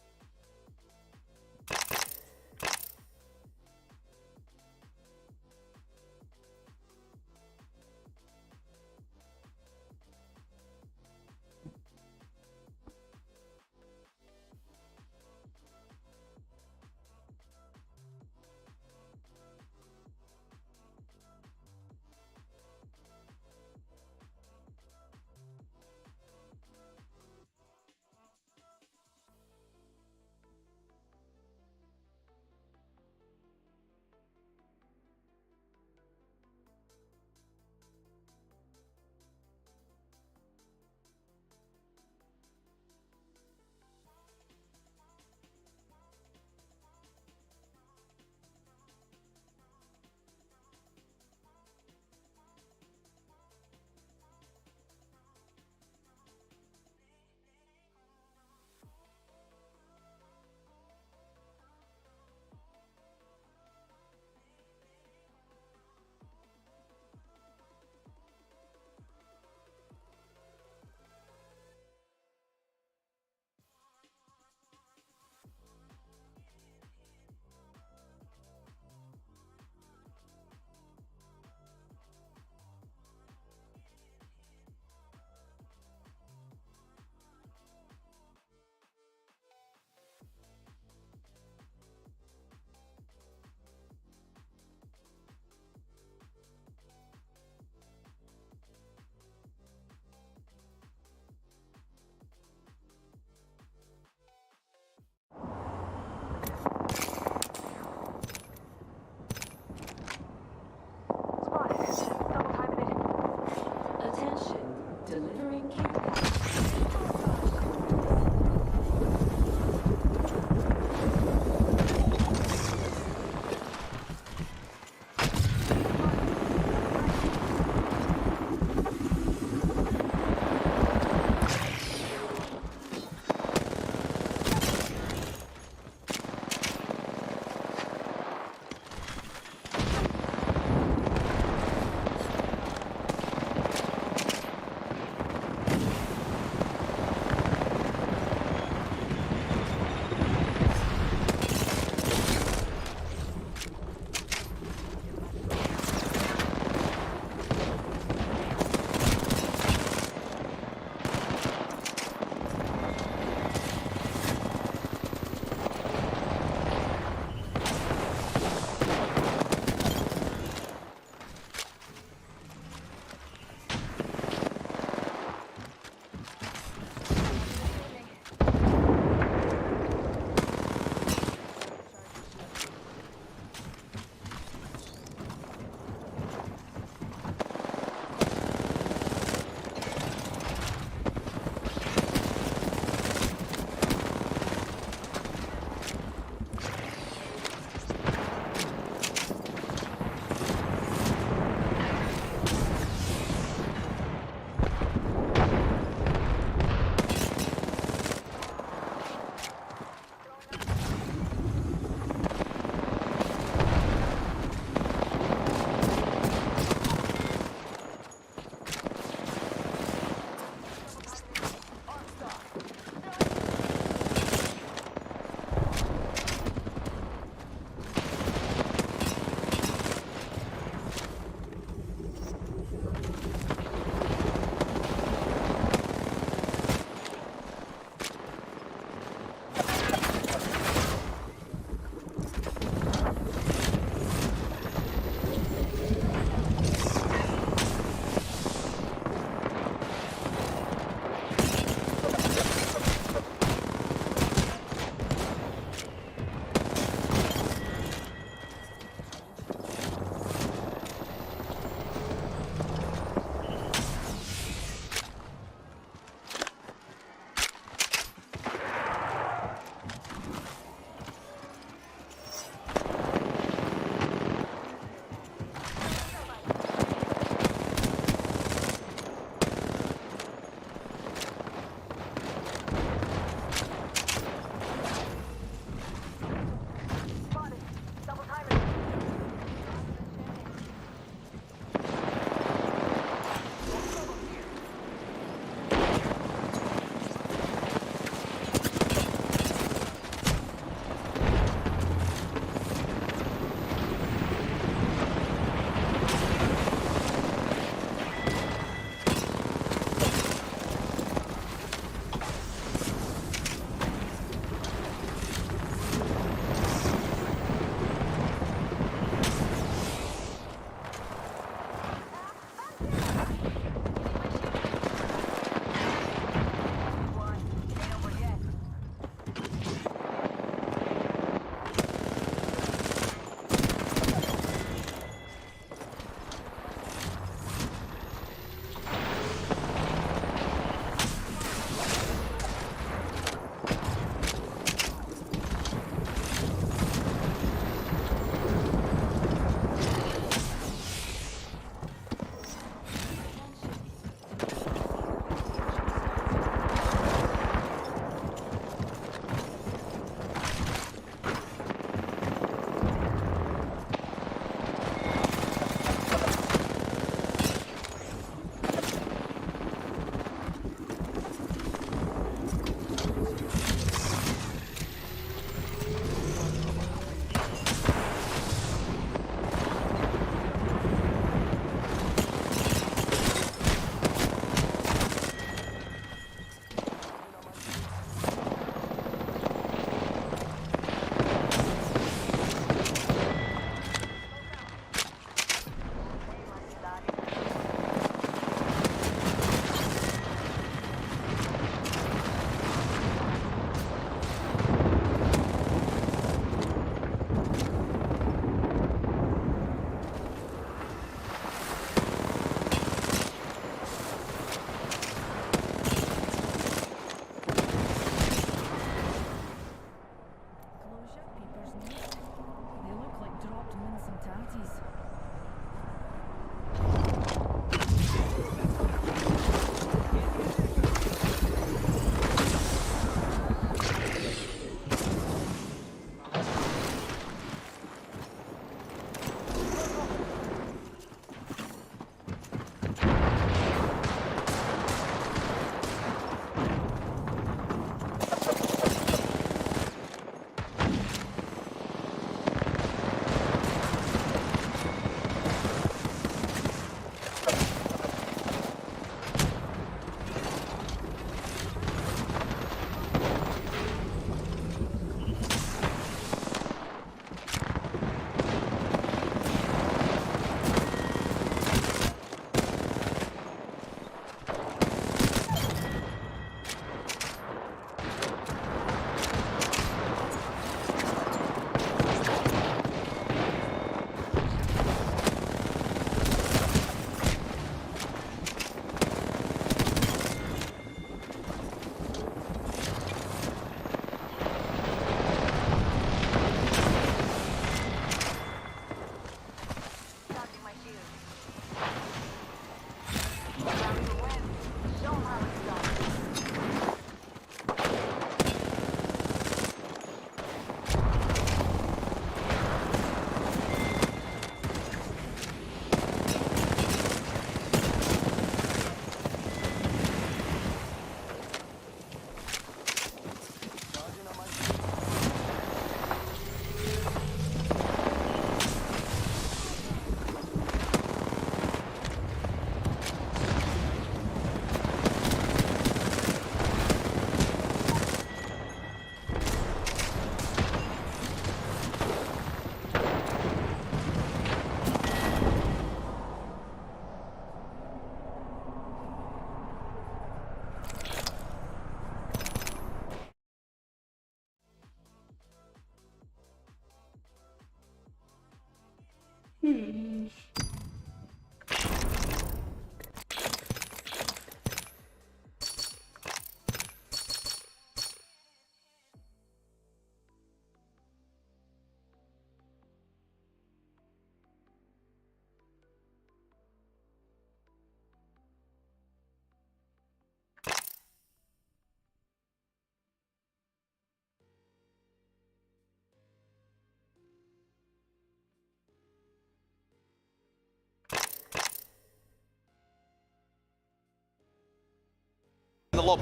The lob.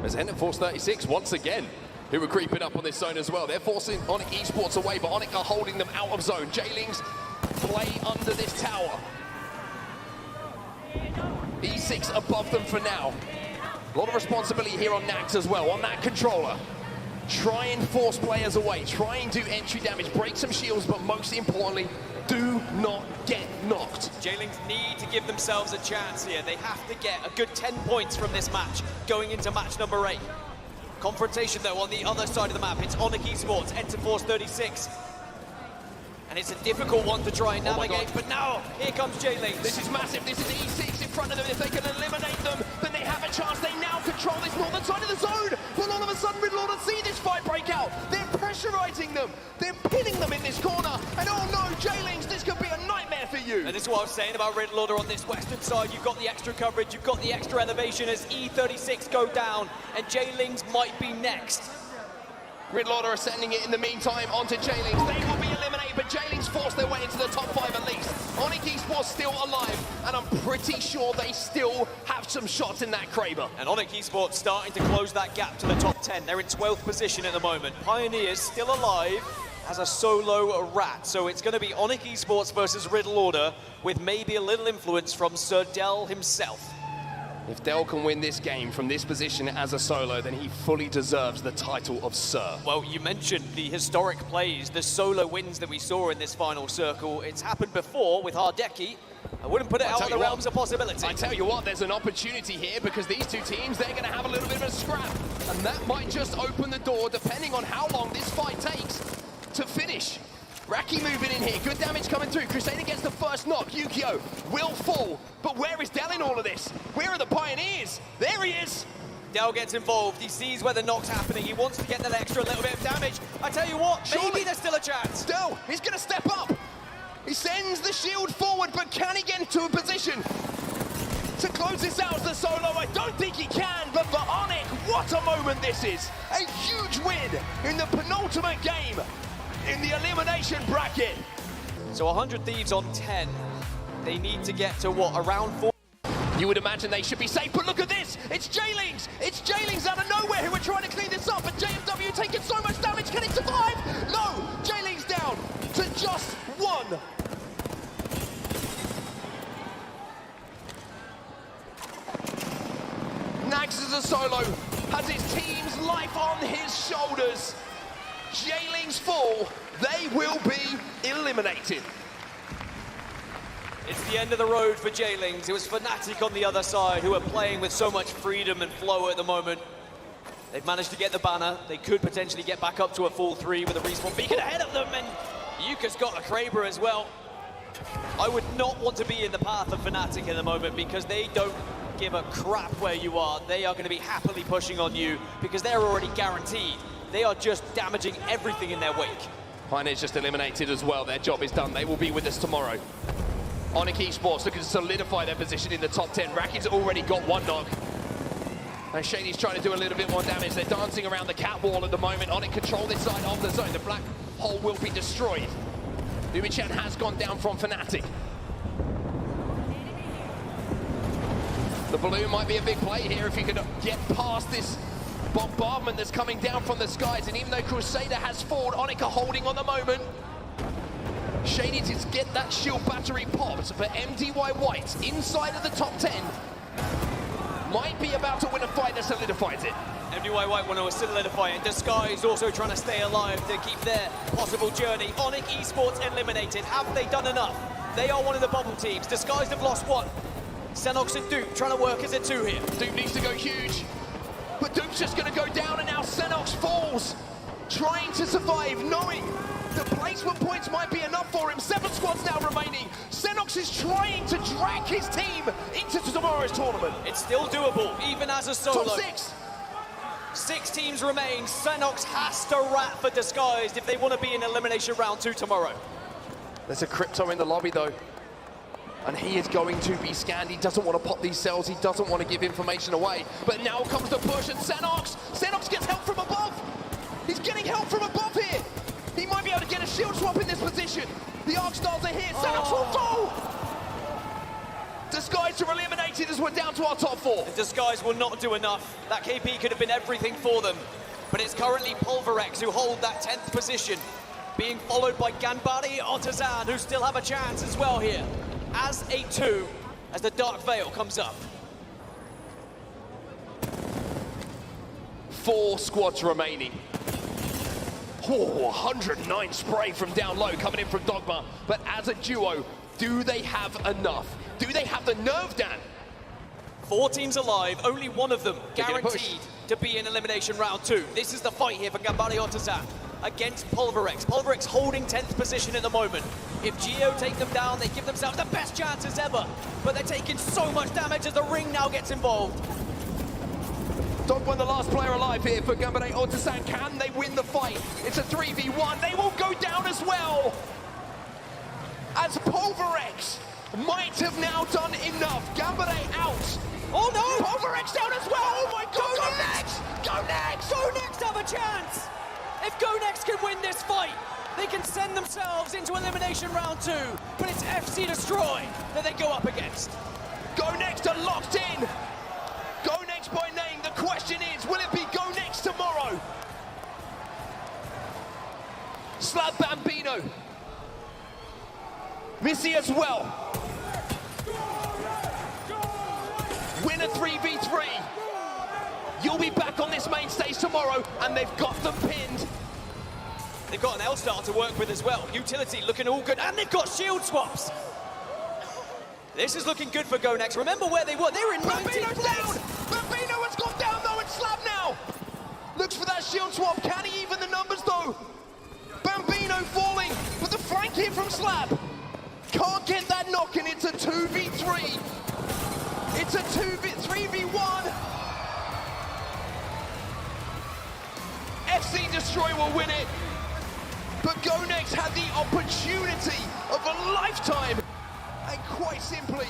As Ender Force 36 once again, who were creeping up on this zone as well. They're forcing Onic Esports away, but Onic are holding them out of zone. Jailings play under this tower. E6 above them for now. A lot of responsibility here on Nax as well, on that controller. Try and force players away, try and do entry damage, break some shields, but most importantly, do not get knocked. Jailings need to give themselves a chance here. They have to get a good 10 points from this match going into match number 8. Confrontation though on the other side of the map. It's Onic Esports, Enter Force 36. And it's a difficult one to try and navigate, but now here comes Jailings. This is massive, this is E6 in front of them. If they can eliminate them, then they have a chance. They now control this northern side of the zone. But all of a sudden, Riddle Order see this fight break out. They're pressurizing them. They're pinning them in this corner. And oh no, Jailings, this could be a nightmare for you. And this is what I was saying about Riddle Order on this western side. You've got the extra coverage, you've got the extra elevation as E36 go down, and Jailings might be next. Riddle Order are sending it in the meantime onto Jailings. They will be eliminated, but Jailings force their way into the top 5 at least. Onic Esports still alive, and I'm pretty sure they still have some shots in that Kraber. And Onic Esports starting to close that gap to the top 10. They're in 12th position at the moment. Pioneers still alive as a solo rat. So it's going to be Onic Esports versus Riddle Order with maybe a little influence from Sir Dell himself. If Dell can win this game from this position as a solo, then he fully deserves the title of Sir. Well, you mentioned the historic plays, the solo wins that we saw in this final circle. It's happened before with Hardeki. I wouldn't put it out of the realms of possibility. I tell you what, there's an opportunity here because these two teams, they're going to have a little bit of a scrap. And that might just open the door, depending on how long this fight takes, to finish. Raki moving in here, good damage coming through. Crusader gets the first knock, Yukio will fall. But where is Dell in all of this? Where are the Pioneers? There he is. Dell gets involved, he sees where the knock's happening, he wants to get that extra little bit of damage. I tell you what, maybe there's still a chance. Dell, he's going to step up. He sends the shield forward, but can he get into a position to close this out as the solo? I don't think he can, but for Onic, what a moment this is. A huge win in the penultimate game in the elimination bracket. So 100 Thieves on 10. They need to get to what, around 4? You would imagine they should be safe, but look at this. It's Jailings. It's Jailings out of nowhere who are trying to clean this up, and JMW taking so much damage. Can he survive? No, Jailings down to just 1. Nax as a solo has his team's life on his shoulders. Jailings fall, they will be eliminated. It's the end of the road for Jailings. It was Fnatic on the other side who are playing with so much freedom and flow at the moment. They've managed to get the banner. They could potentially get back up to a full 3 with a respawn beacon ahead of them, and Yuka's got a Kraber as well. I would not want to be in the path of Fnatic at the moment because they don't give a crap where you are. They are going to be happily pushing on you because they're already guaranteed. They are just damaging everything in their wake. Pioneers just eliminated as well. Their job is done. They will be with us tomorrow. Onyx Esports looking to solidify their position in the top 10. Racket's already got one knock. And Shady's trying to do a little bit more damage. They're dancing around the cat wall at the moment. Onyx control this side of the zone. The black hole will be destroyed. Numichan has gone down from Fnatic. The balloon might be a big play here if you can get past this bombardment that's coming down from the skies. And even though Crusader has fallen, Onyx are holding on the moment. Shady to get that shield battery popped, but MDY White inside of the top 10 might be about to win a fight that solidifies it. MDY White want to solidify it. Disguise also trying to stay alive to keep their possible journey. Onyx Esports eliminated. Have they done enough? They are one of the bubble teams. Disguise have lost one. Senox and Duke trying to work as a two here. Duke needs to go huge, but Duke's just going to go down, and now Senox falls, trying to survive, knowing the placement points might be enough for him. 7 squads now remaining. Senox is trying to drag his team into tomorrow's tournament. It's still doable, even as a solo. Top 6. 6 teams remain. Senox has to rat for Disguised if they want to be in elimination round 2 tomorrow. There's a Crypto in the lobby though, and he is going to be scanned. He doesn't want to pop these cells. He doesn't want to give information away. But now comes the push, and Senox gets help from above. He's getting help from above here. He might be able to get a shield swap in this position. The Arc Stars are here. Senox will fall. Disguise are eliminated as we're down to our top 4. Disguise will not do enough. That KP could have been everything for them. But it's currently Pulverex who hold that 10th position, being followed by Ganbari Artisan, who still have a chance as well here. As a 2, as the Dark Veil comes up. 4 squads remaining. Oh, 109 spray from down low coming in from Dogma. But as a duo, do they have enough? Do they have the nerve, Dan? 4 teams alive, only one of them guaranteed to be in elimination round 2. This is the fight here for Ganbari Artisan against Pulverex. Pulverex holding 10th position at the moment. If Geo take them down, they give themselves the best chances ever. But they're taking so much damage as the ring now gets involved. Dogma, the last player alive here for Ganbari Artisan. Can they win the fight? It's a 3v1. They will go down as well. As Pulverex might have now done enough. Ganbari out. Oh no! Pulverex down as well. Oh my God! Go next! Go next! Go next have a chance. If Go Next can win this fight, they can send themselves into elimination round 2. But it's FC Destroy that they go up against. Go Next are locked in. Go Next by name. The question is, will it be Go Next tomorrow? Slab Bambino. Missy as well. Win a 3v3. You'll be back on this main stage tomorrow, and they've got them pinned. They've got an L-Star to work with as well. Utility looking all good, and they've got shield swaps. This is looking good for Go Next. Remember where they were? They were in 19th place. Bambino has gone down though, it's Slab now. Looks for that shield swap. Can he even the numbers though? Bambino falling, but the flank here from Slab. Can't get that knock, and it's a 2v3. It's a 3v1. FC Destroy will win it. But Go Next had the opportunity of a lifetime, and quite simply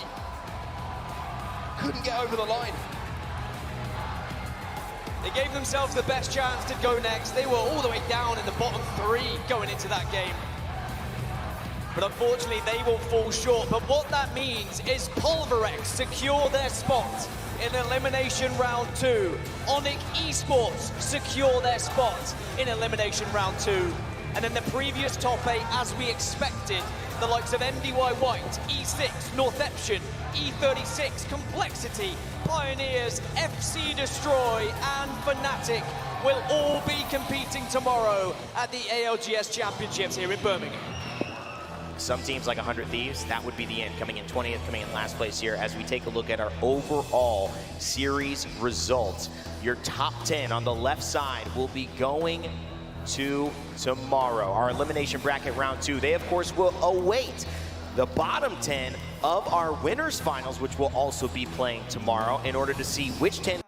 couldn't get over the line. They gave themselves the best chance to Go Next. They were all the way down in the bottom 3 going into that game. But unfortunately, they will fall short. But what that means is Pulverex secure their spot in elimination round 2. Onyx Esports secure their spot in elimination round 2. And in the previous top 8, as we expected, the likes of MDY White, E6, Northeption, E36, Complexity, Pioneers, FC Destroy, and Fnatic will all be competing tomorrow at the ALGS Championships here in Birmingham. Some teams like 100 Thieves, that would be the end, coming in 20th, coming in last place here. As we take a look at our overall series results, your top 10 on the left side will be going to tomorrow. Our elimination bracket round 2, they of course will await the bottom 10 of our winners finals, which will also be playing tomorrow in order to see which 10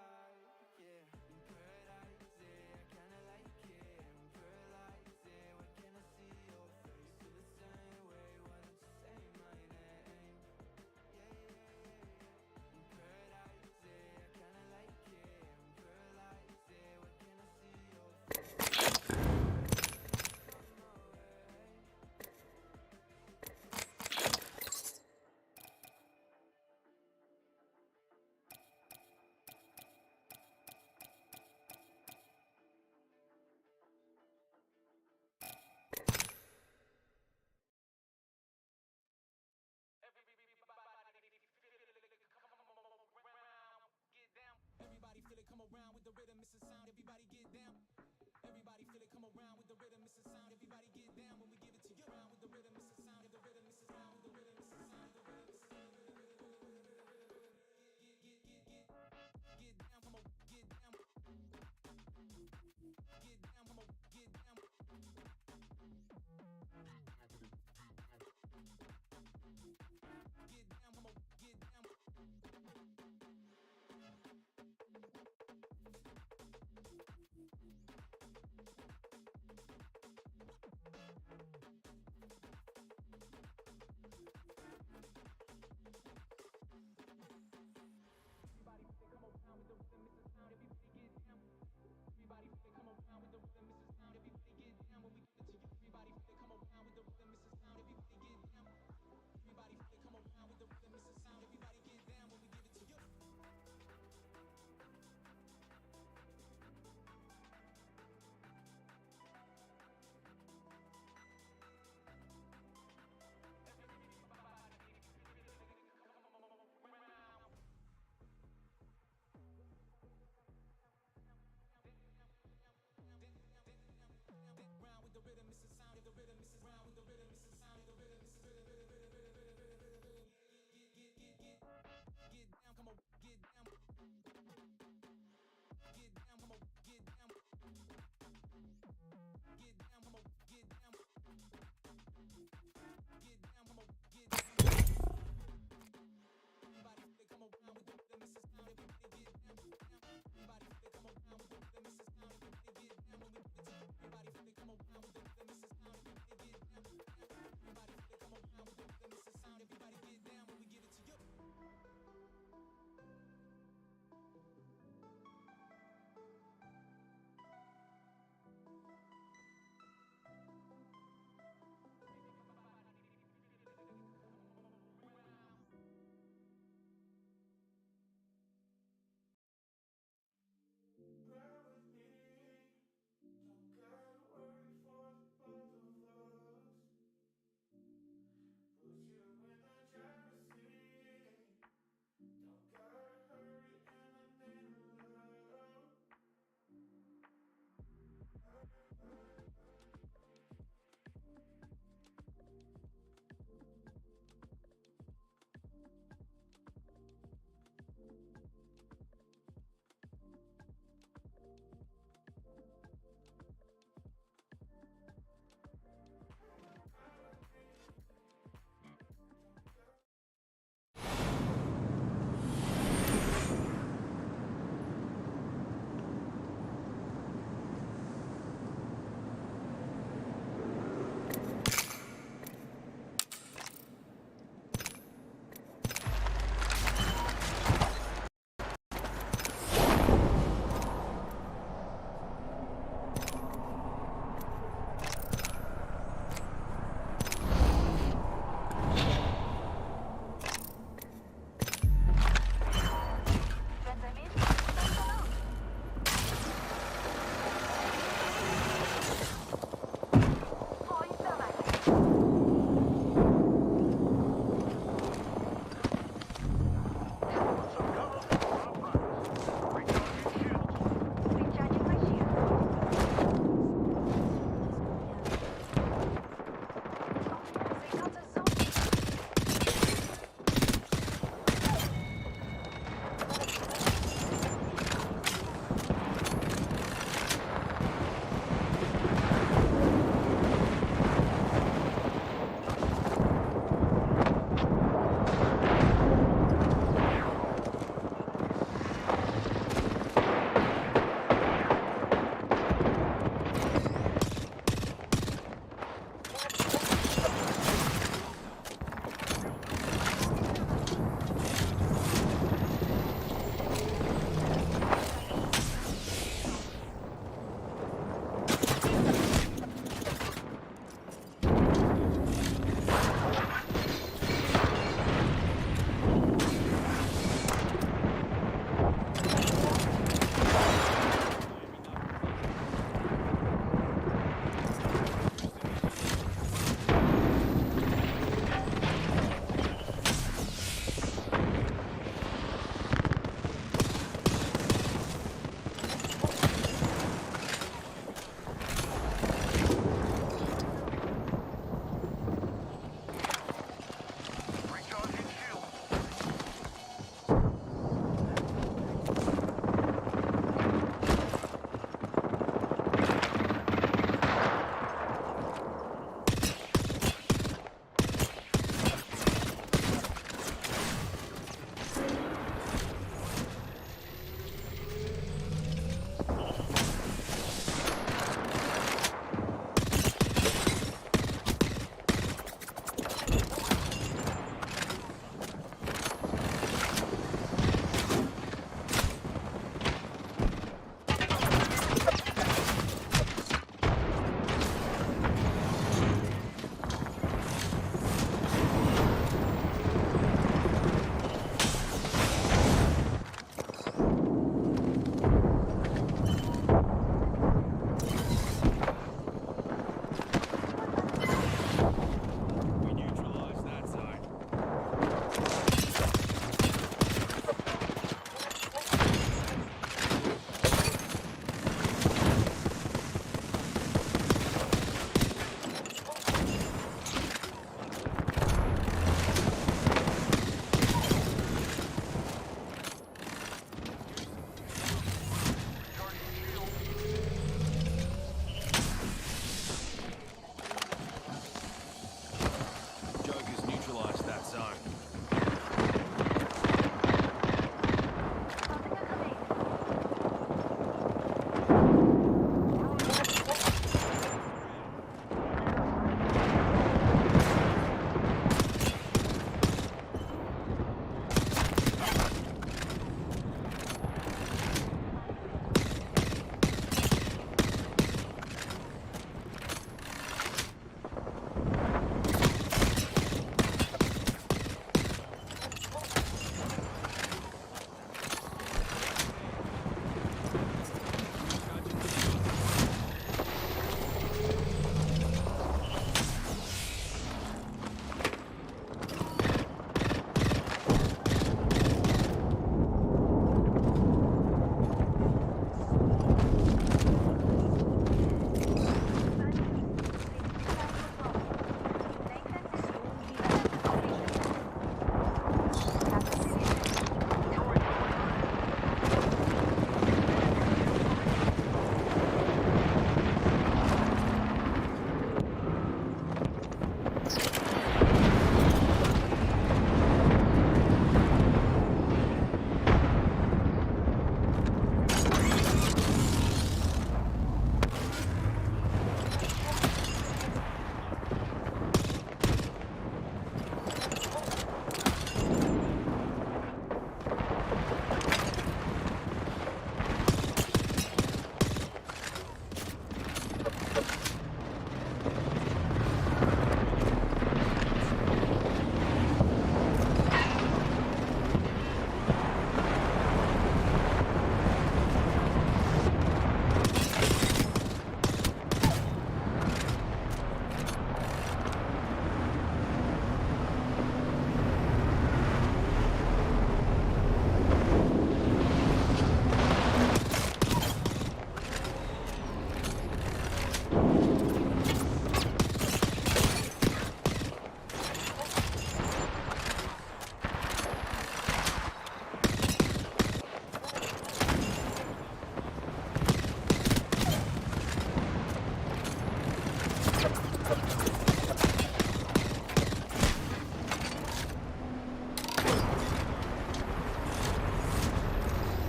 around with the rhythm, it's a sound, everybody get down. Everybody feel it, come around with the rhythm, it's a sound, everybody get down when we give it to you. Around with the rhythm, it's a sound, the rhythm, it's a sound, with the rhythm, it's a sound, the rhythm, it's a sound. Get down, come on, get down. Get down, come on, get down. Get down, come on, get down. Everybody feel it, come around with the rhythm, it's a sound, everybody get down when we give it to you. Everybody feel it, come around with the rhythm, it's a sound, everybody get down. Everybody feel it, come around with the rhythm, it's a sound, everybody get down when we give it to you. Round with the rhythm, it's a sound, the rhythm, it's a round with the rhythm, it's a sound, the rhythm, it's a rhythm, get down, come on, get down. Get down, come on, get down. Get down, come on, get down. Get down, come on, get down. Everybody feel it, come around with the rhythm, it's a sound, everybody get down. Everybody feel it, come around with the rhythm, it's a sound, everybody get down when we give it to you. Everybody feel it, come around with the rhythm, it's a sound, everybody get down. Everybody feel it, come around with the rhythm, it's a sound, everybody get down when we give it to you. Ride with me, don't gotta worry.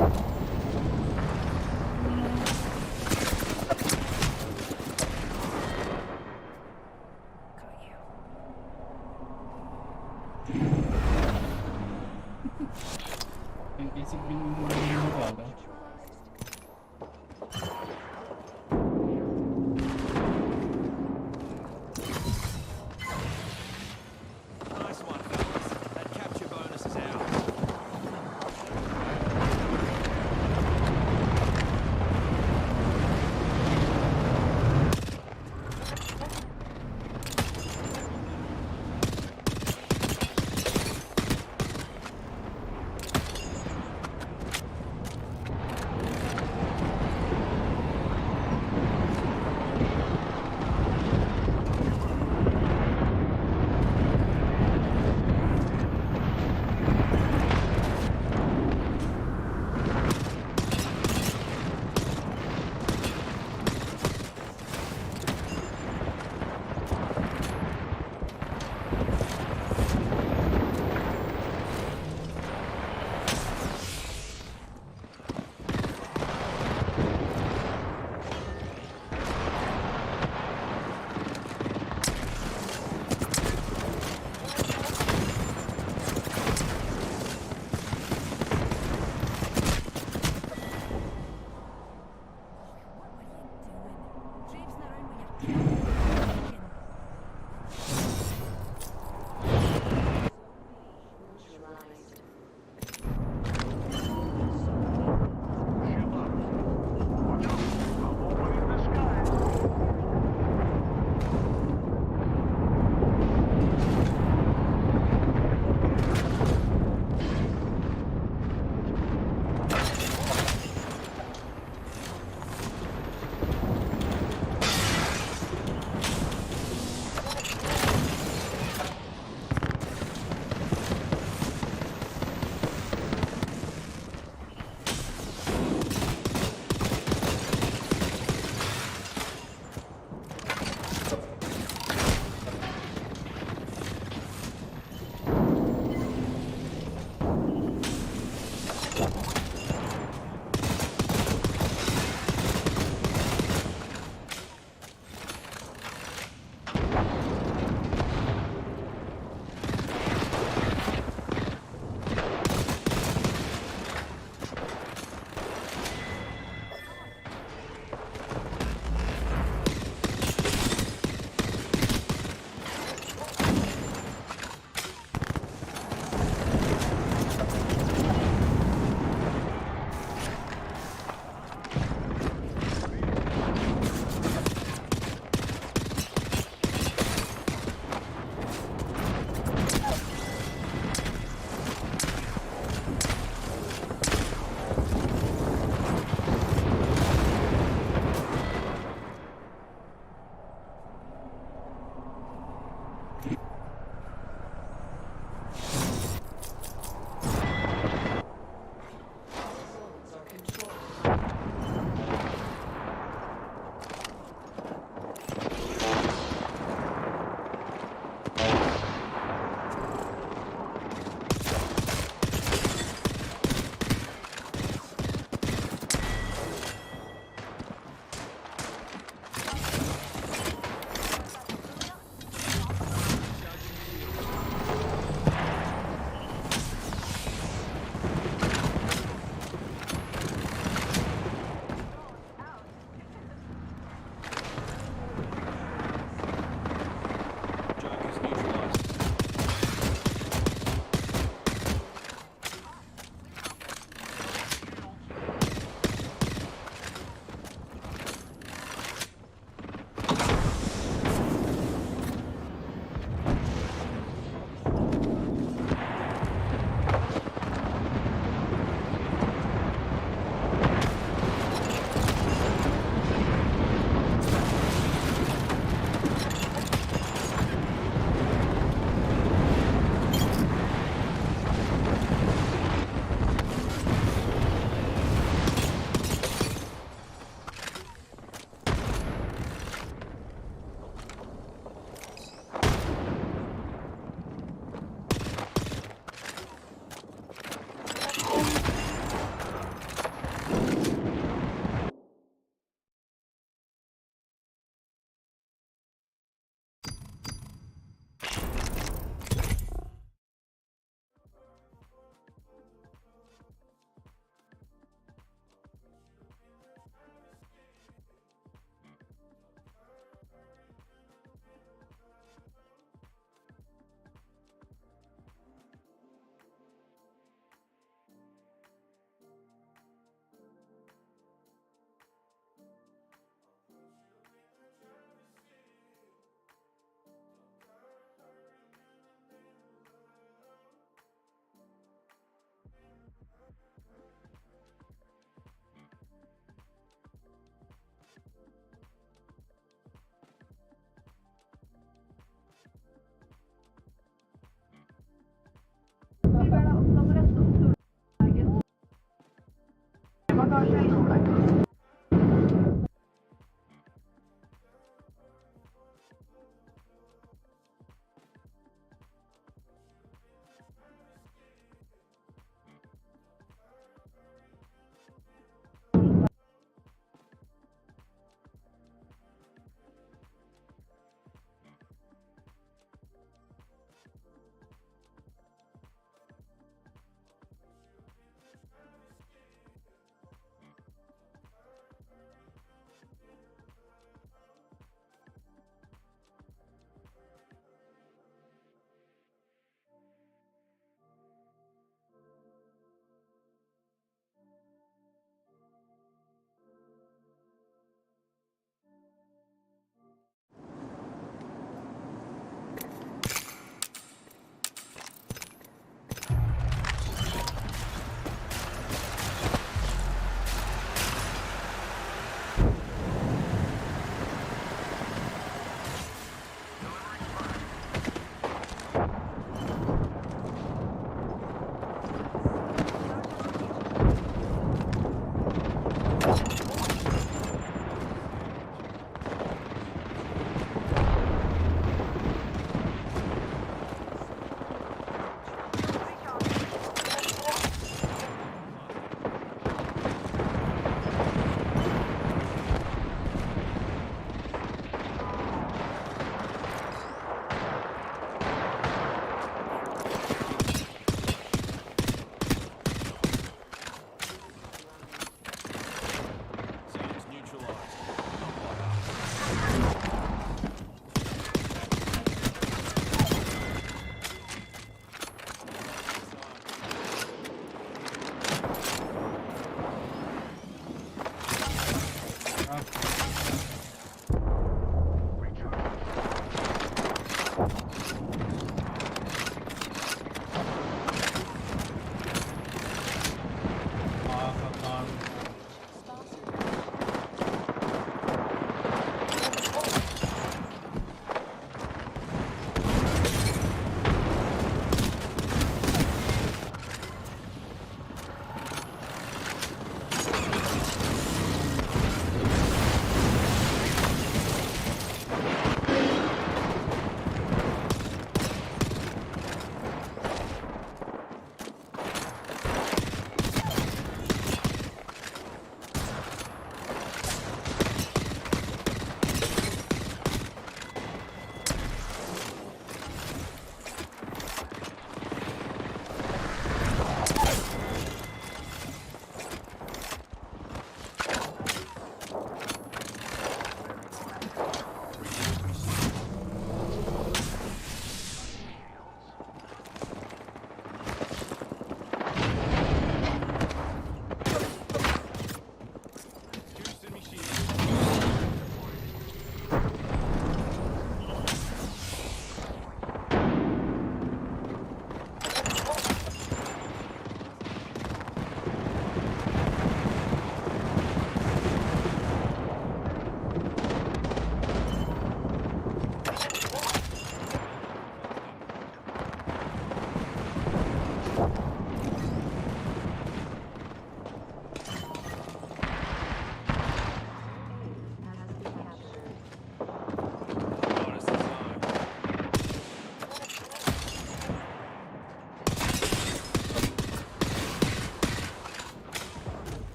Nice one, fellas. That capture bonus is out.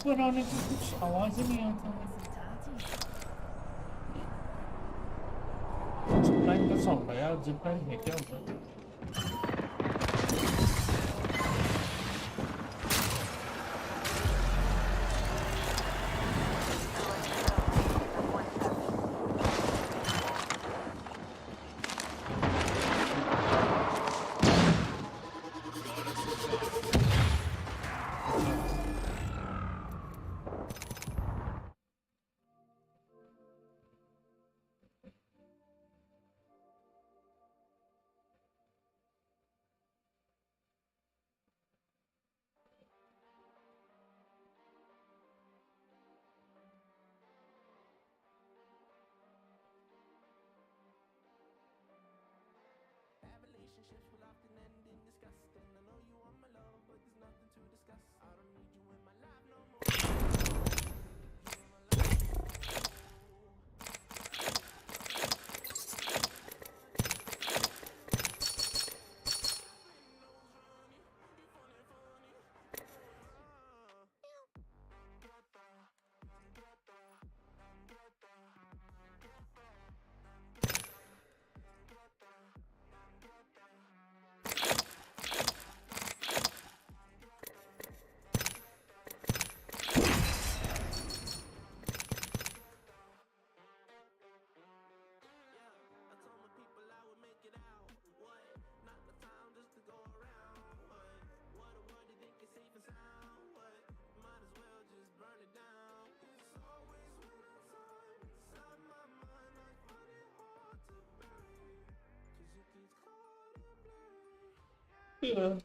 ऊपर आने की कुछ आवाज ही नहीं आता zip line का sound है यार जिप लाइन है क्या होता है Yeah.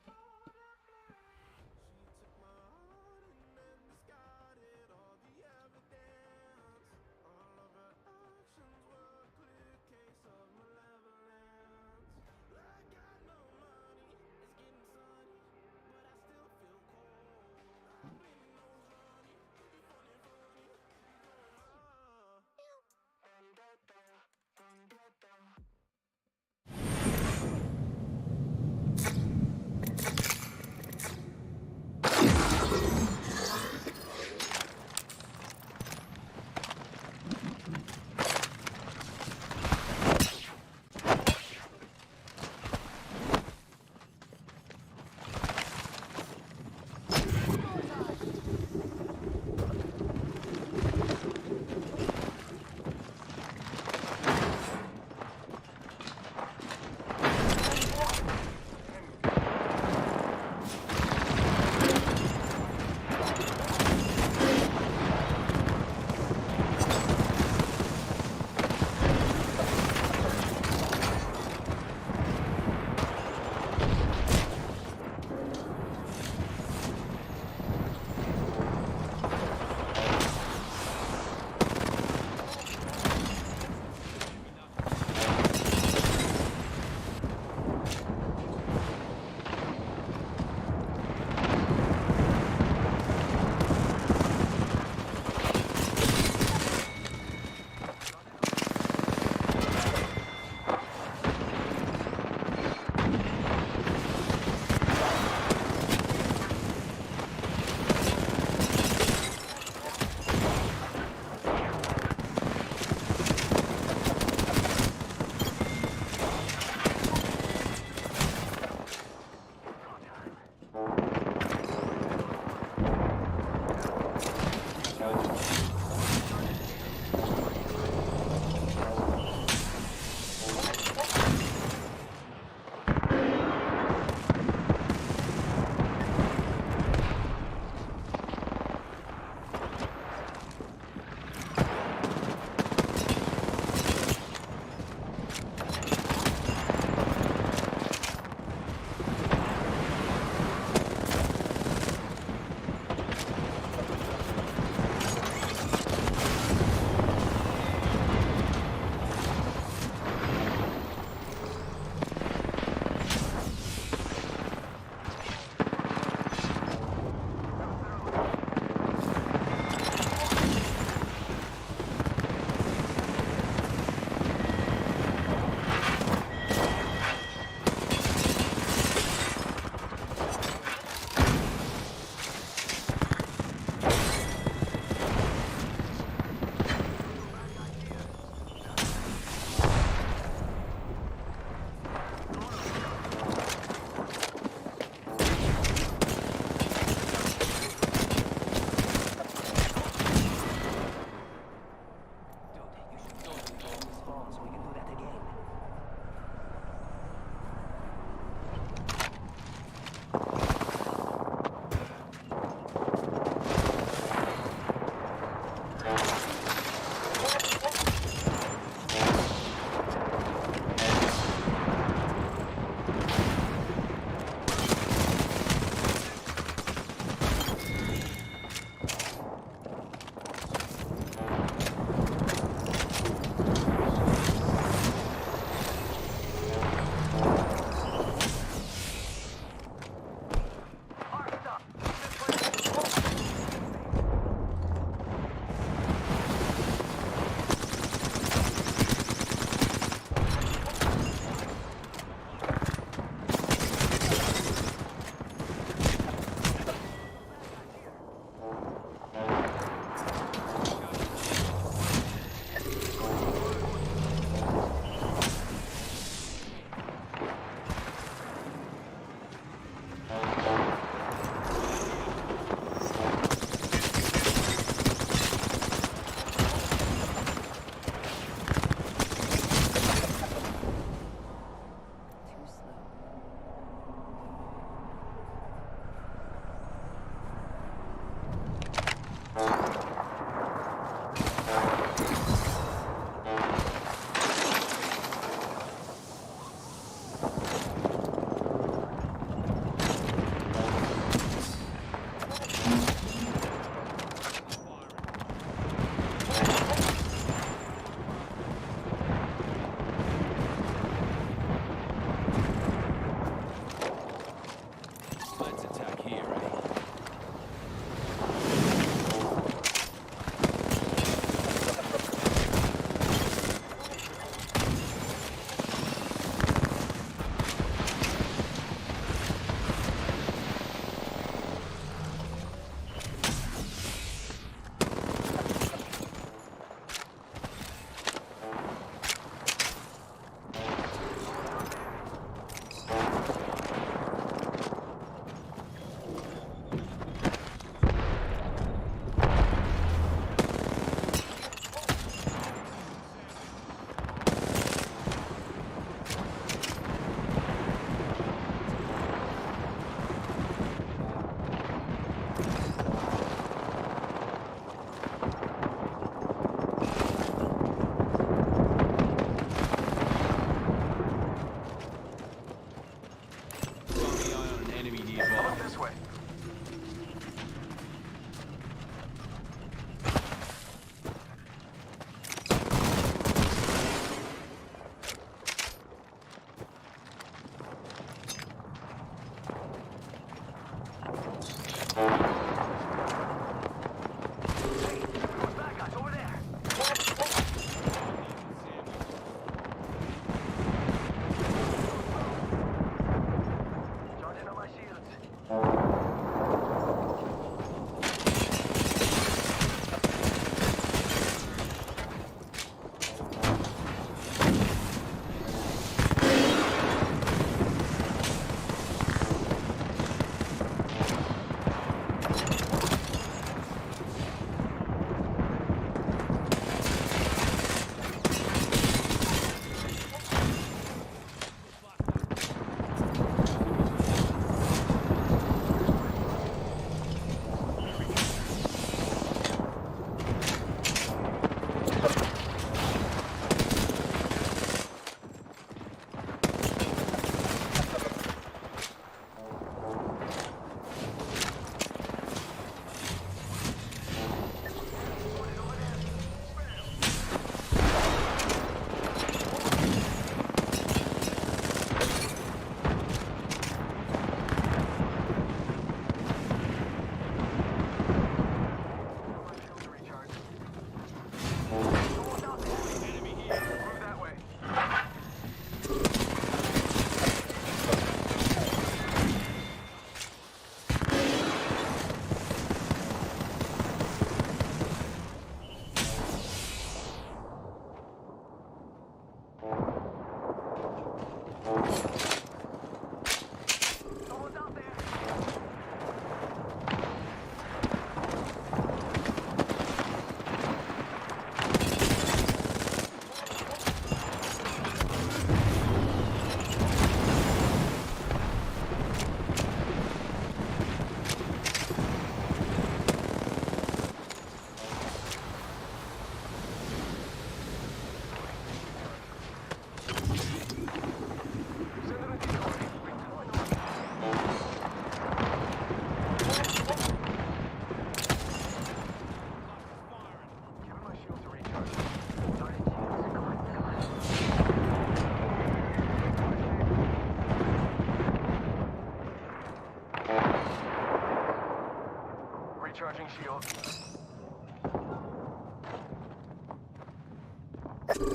Recharging shield.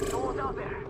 Someone's out there.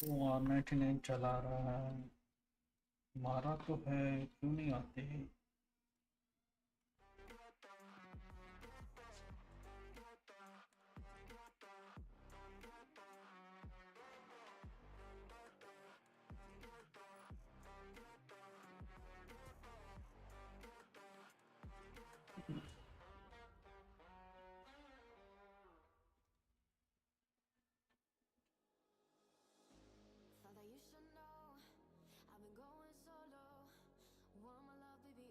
वो R99 चला रहा है, मारा तो है, क्यों नहीं आते? Thought that you should know I've been going solo. Want my love, baby,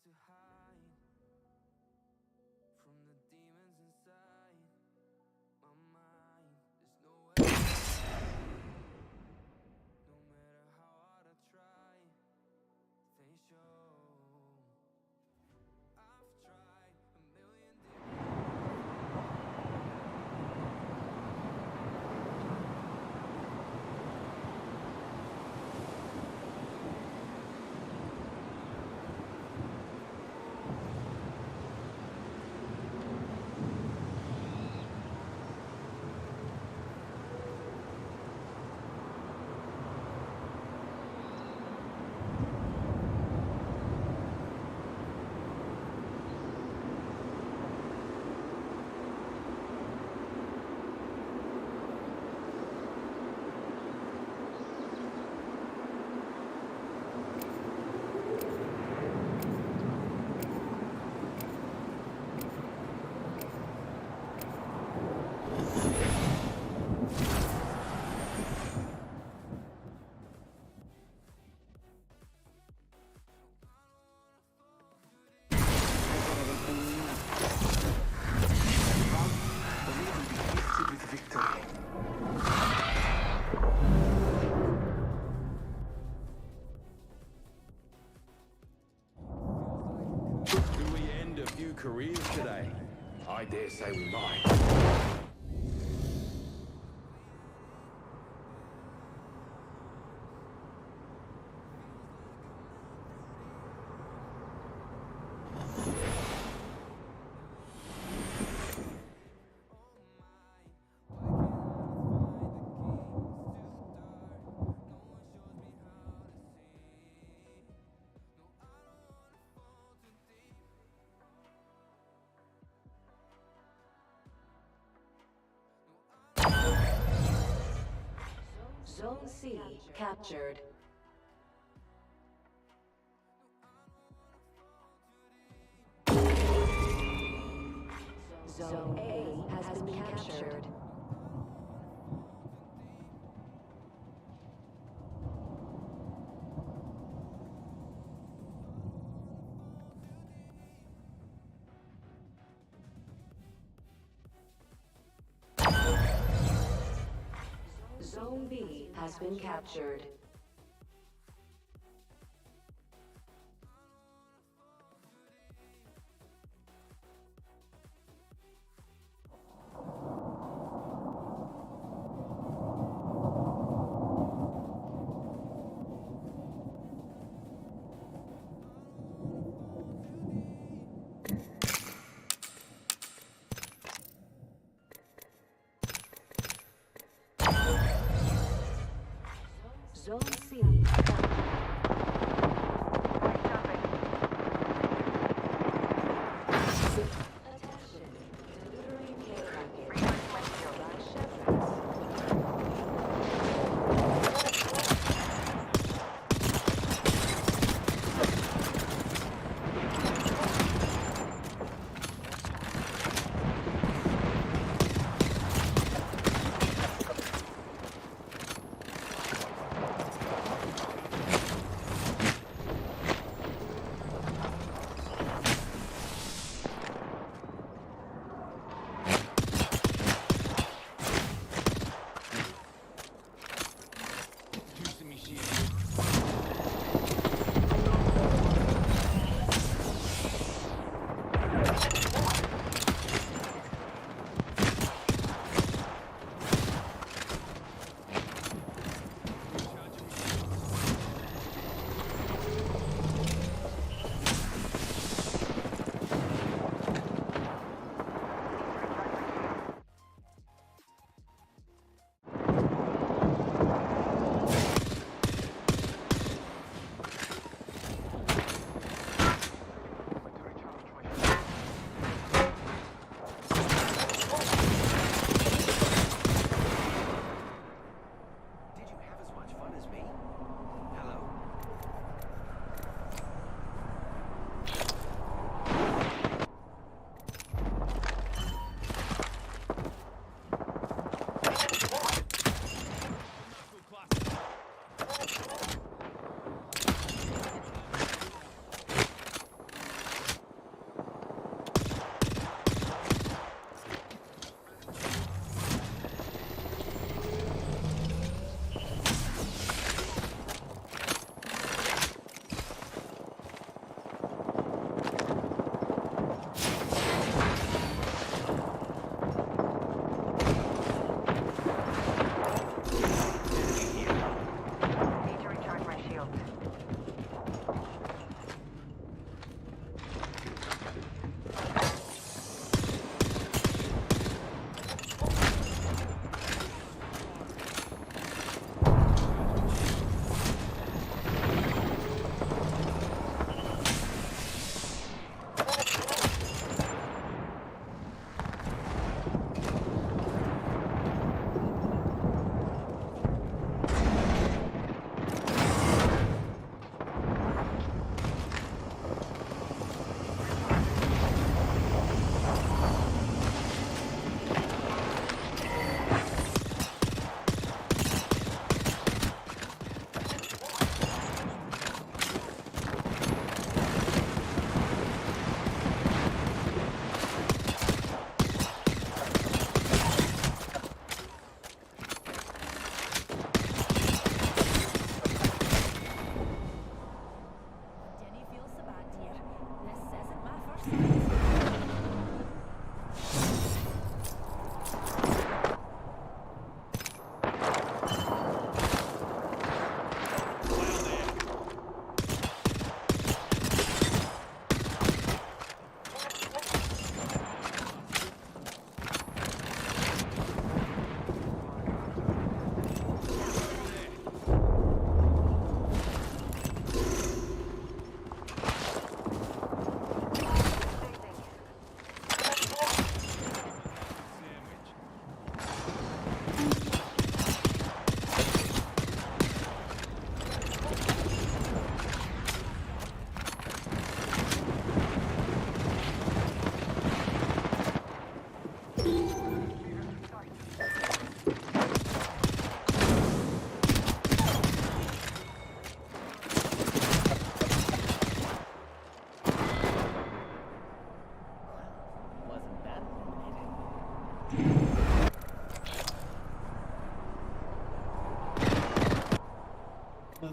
to hide from the demons inside my mind. There's nowhere. No matter how hard I try, they show. I've tried a million Will we end a few careers today? I dare say we might. Zone C captured. Zone A has been captured. Zone B has been captured. Zone C. Attention. Delivering care package. By Chevron.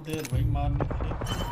देर भाई मारने के लिए।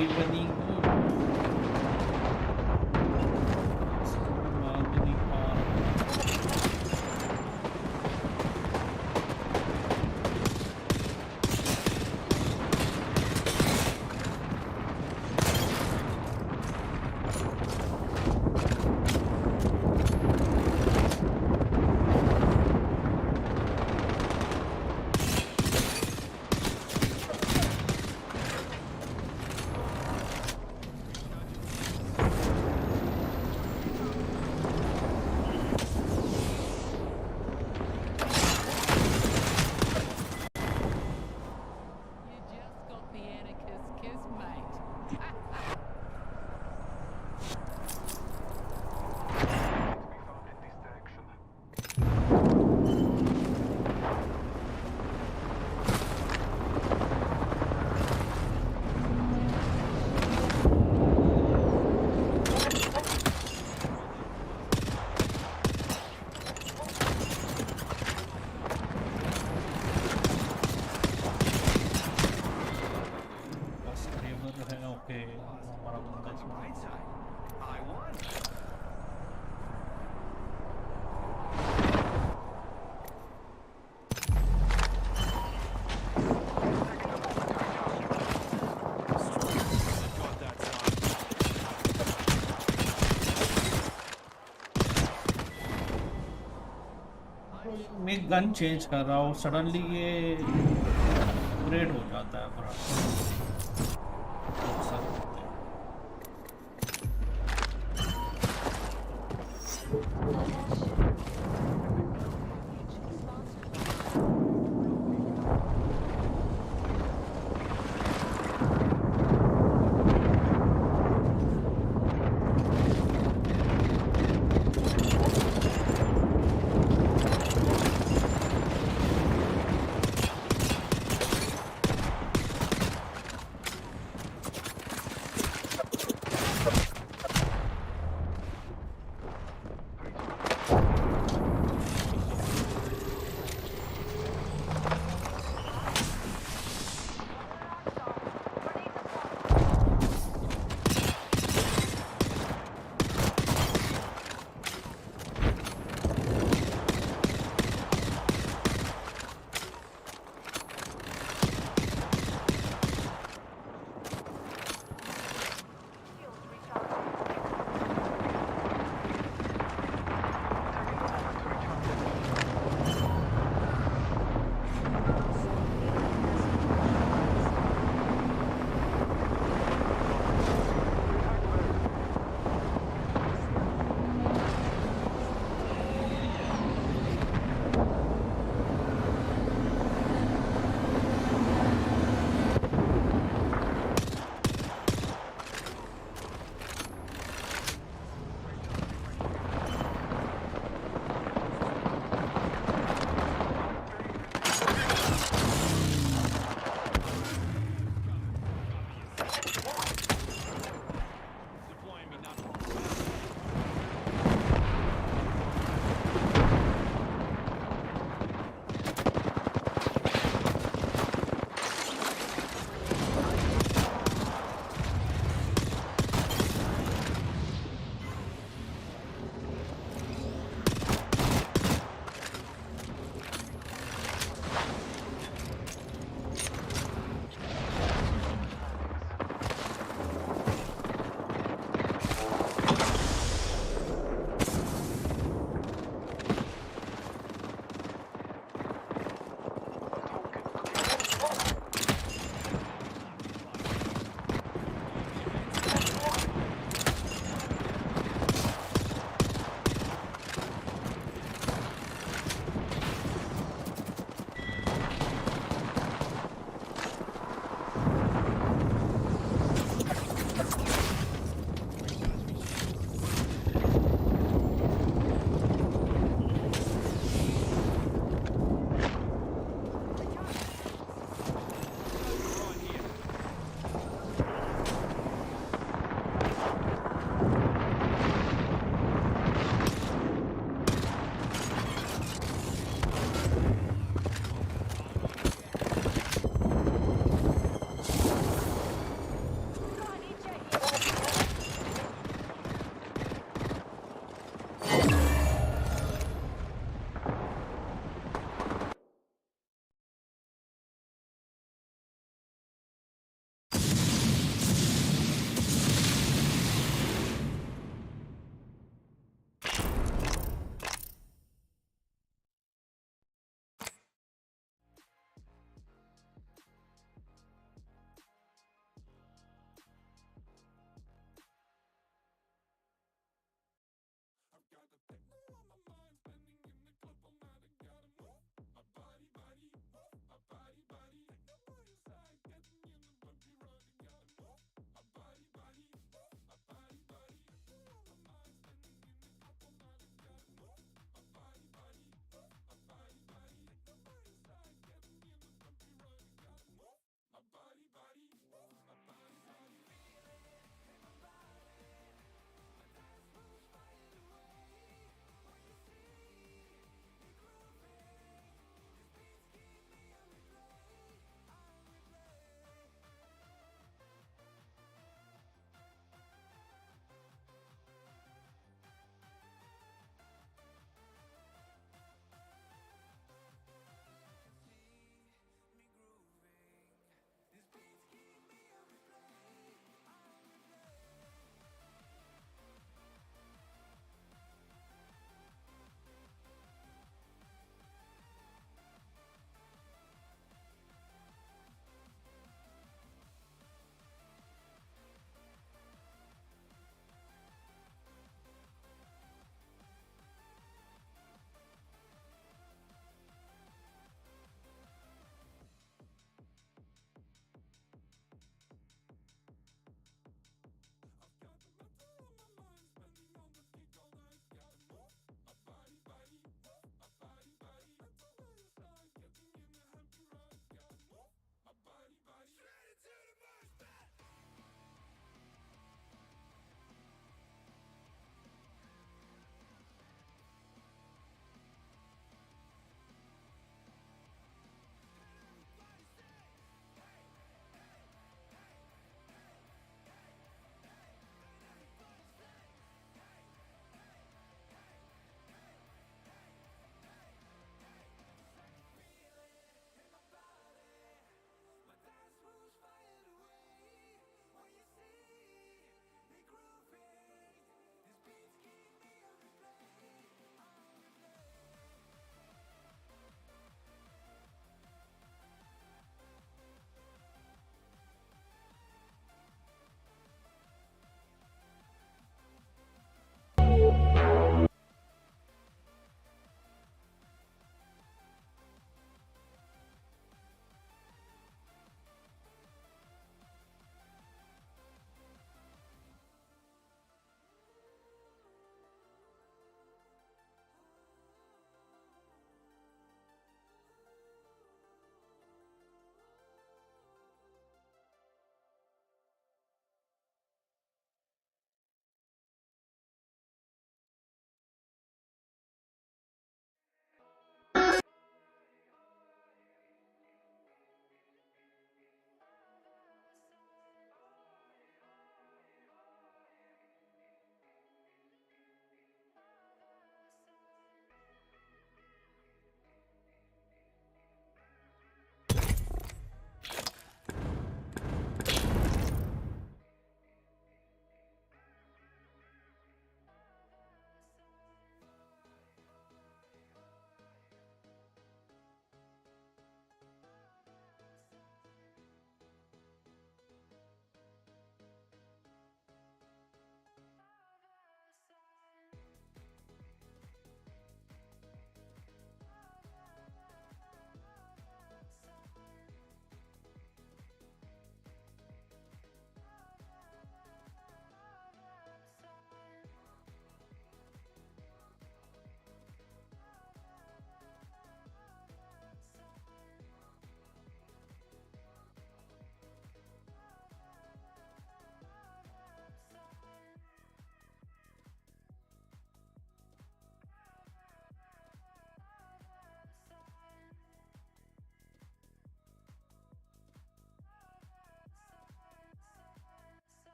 evening. मैं gun change कर रहा हूँ suddenly ये upgrade हो जाता है पूरा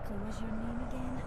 exactly was your name again?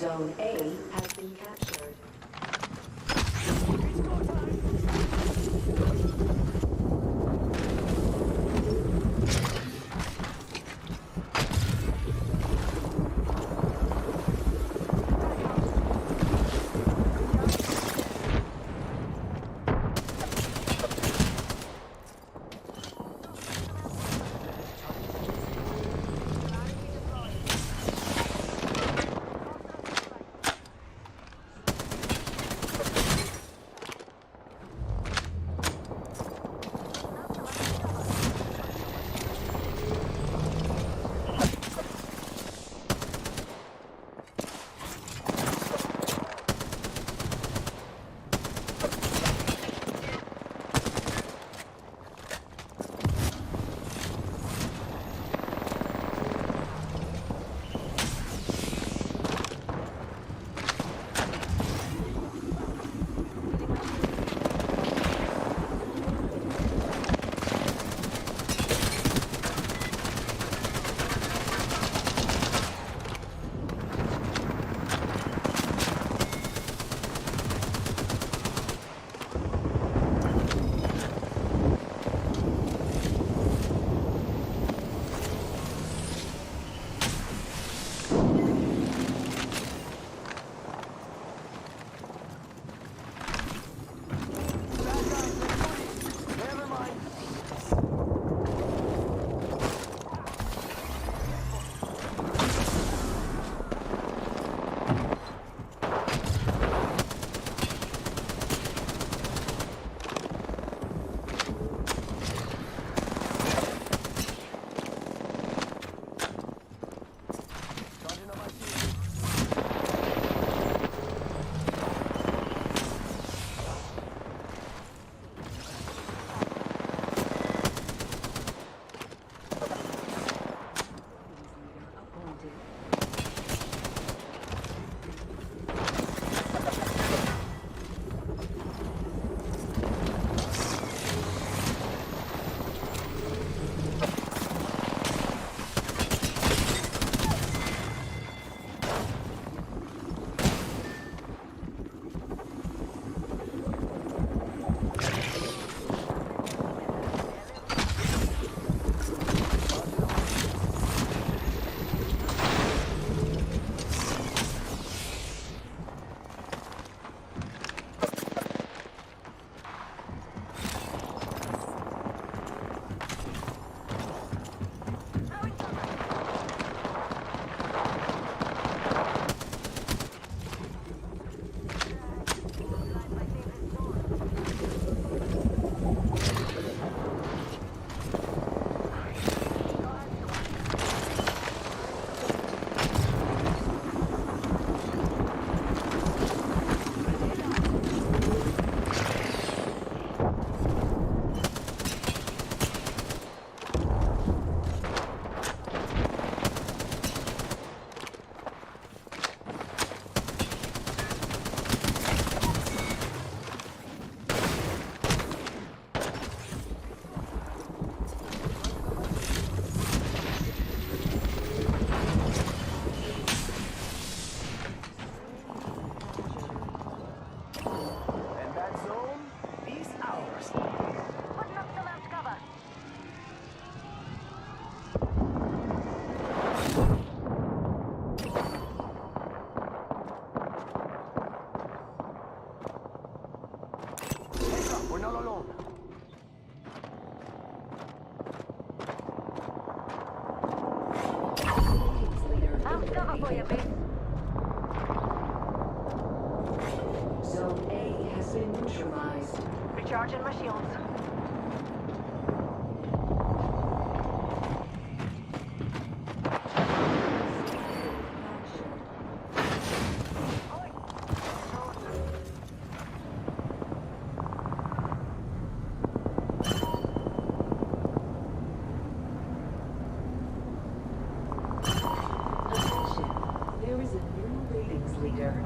Zone A has been captured. Zone A has been neutralized. Recharging my shields. There is a new ratings leader.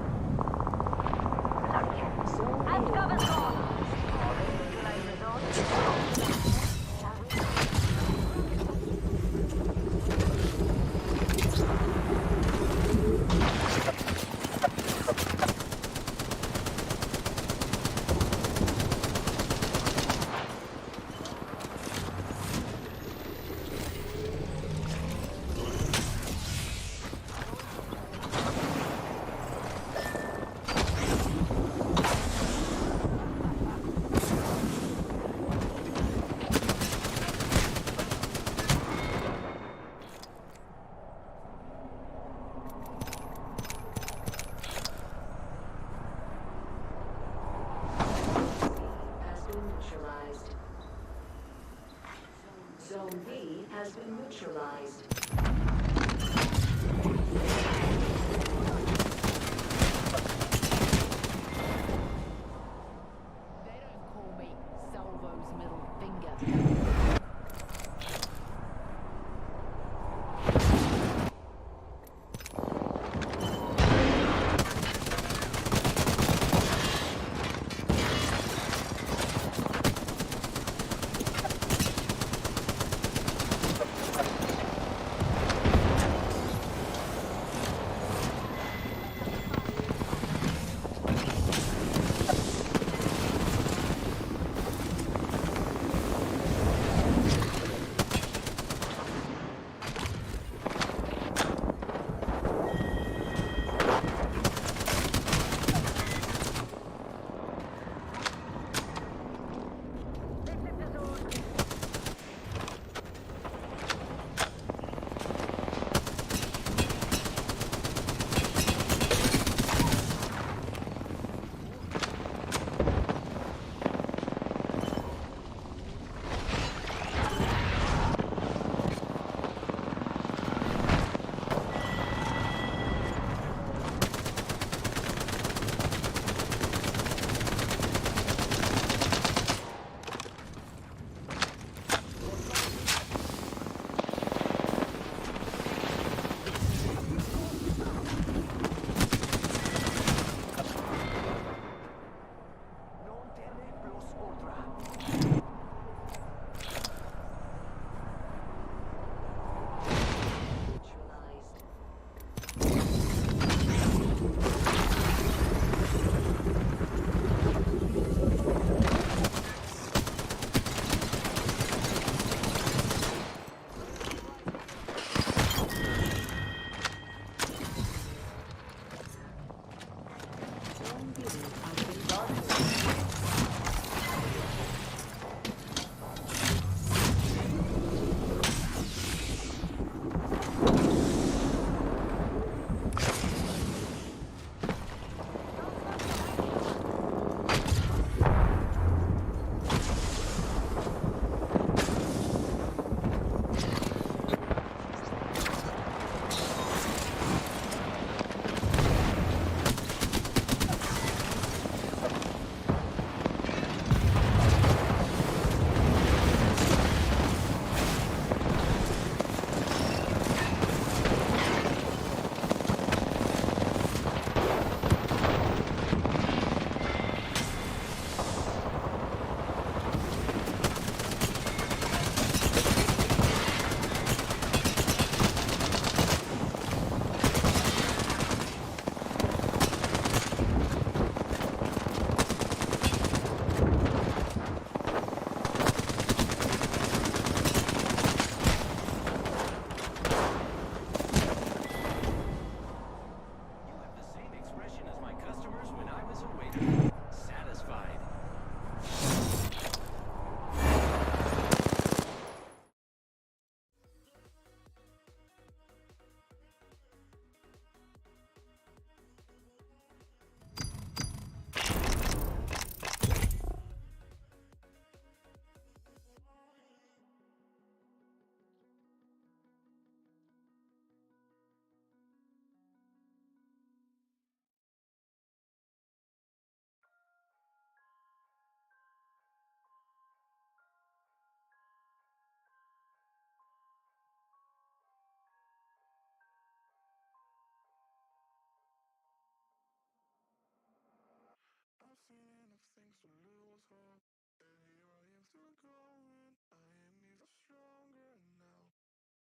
I've seen enough things to lose hope, and here I am still going. I am even stronger now.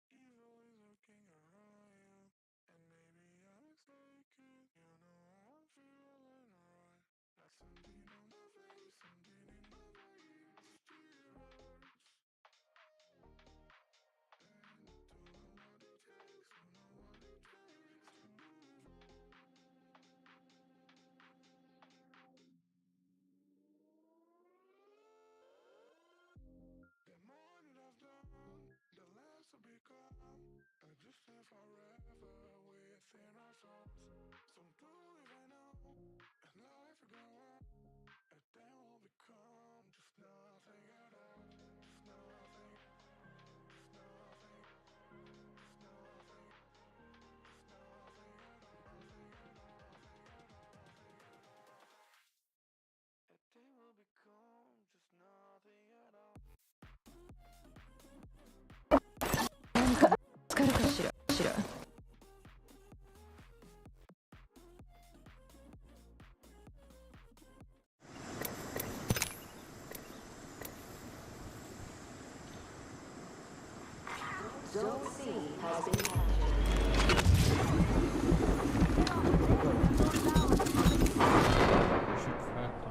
Evil is lurking around you, and maybe I'm mistaken. You know I'm feeling right, like something on my face, something in my brain. Still hurts, and doing what it takes, you know what it takes to move on. The more that I've done, the less I become. I just live forever within our souls. Some do even know, and life will go on, and then we'll become just nothing at all. Just nothing, just nothing, just nothing, just nothing at all. Nothing at all, nothing at all, nothing at all. And then we'll become just nothing at all. 使えるかしら。Zone C has been captured.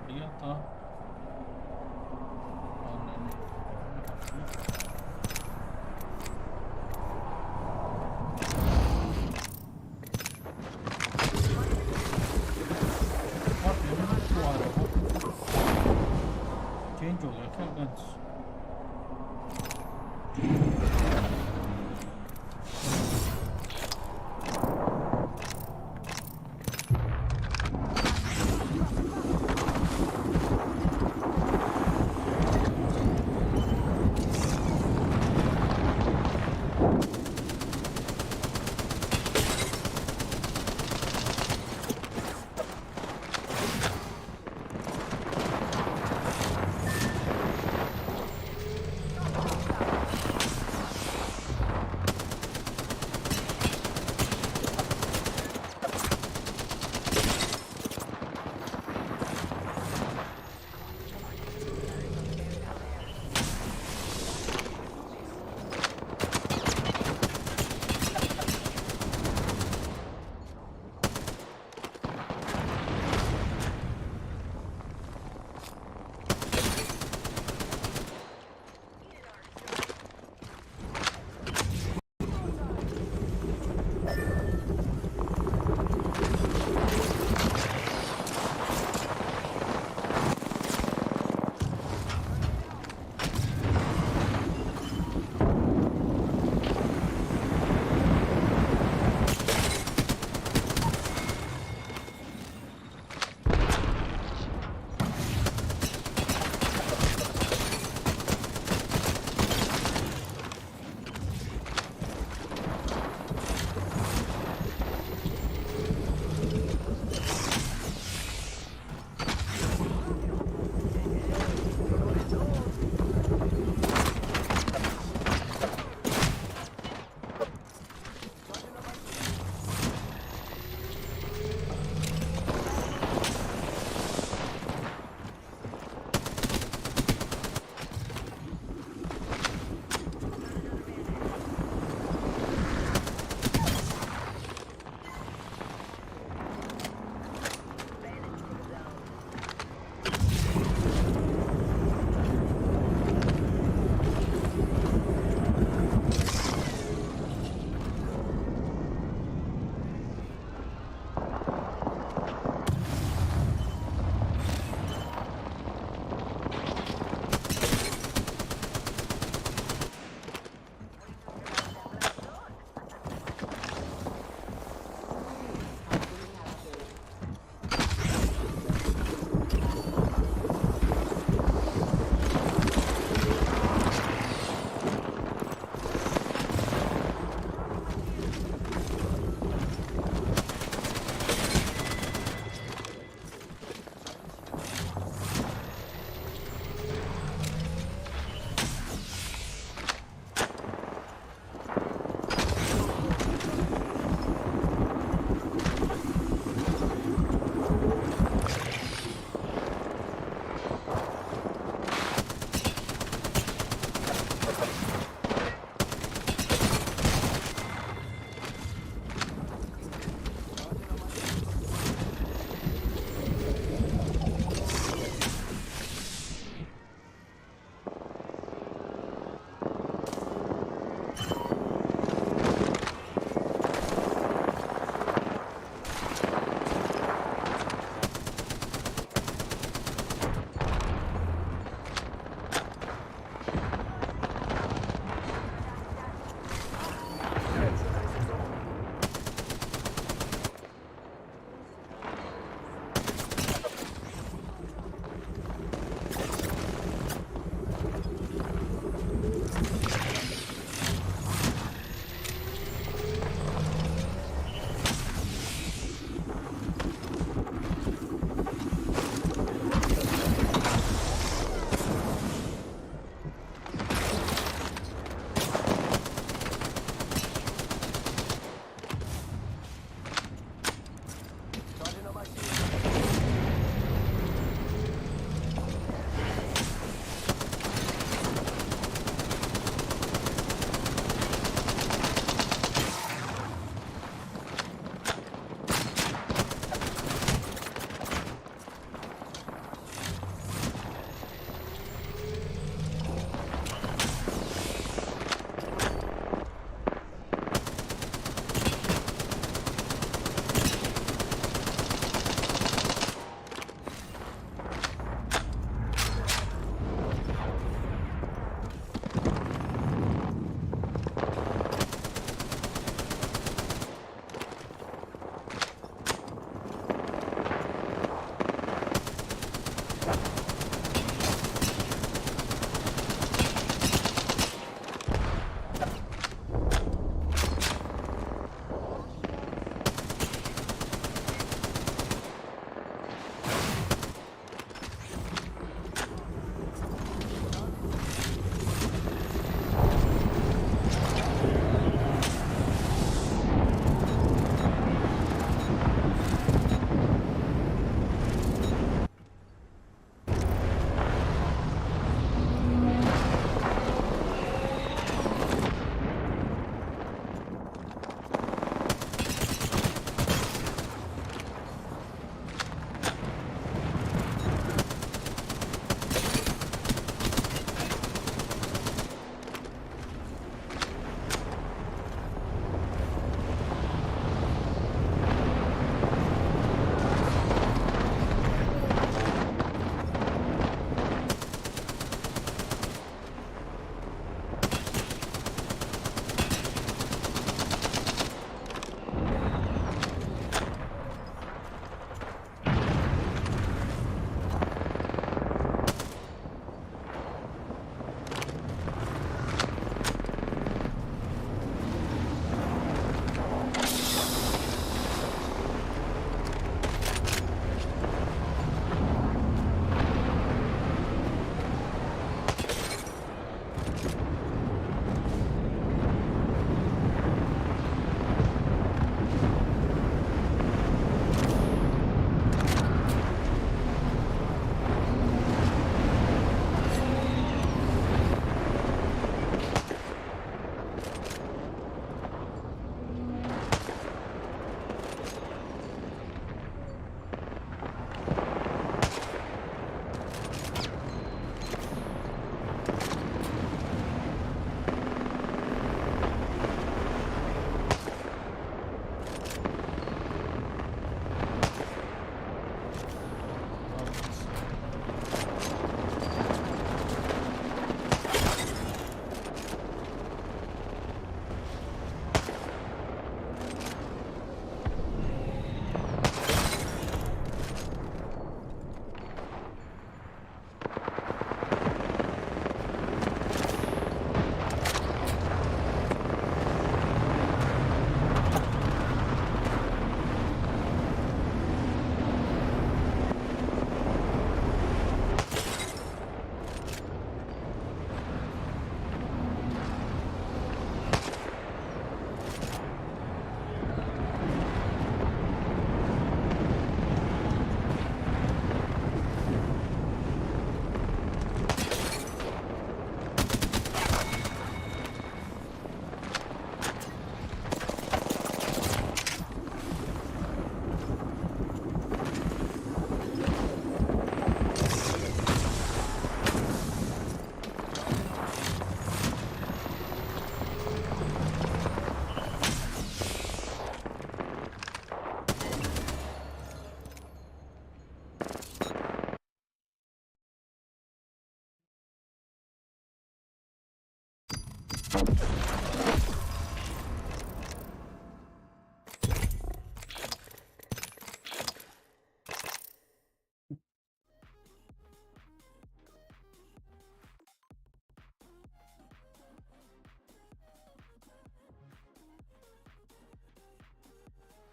दिया था change हो गया क्या guns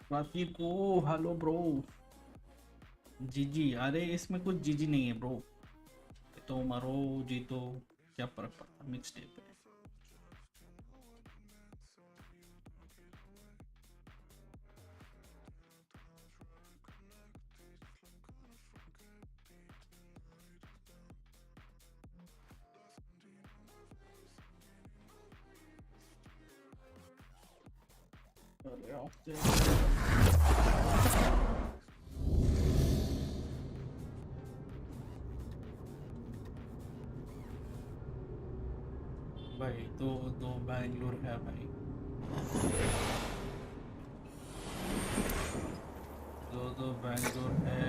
प्रतीक को hello bro. जीजी, अरे इसमें कुछ जीजी नहीं है ब्रो, तो मारो जीतो क्या फर्क पड़ता, मिक्स टेप है। भाई दो दो बैंगलोर है भाई, दो बैंगलोर है।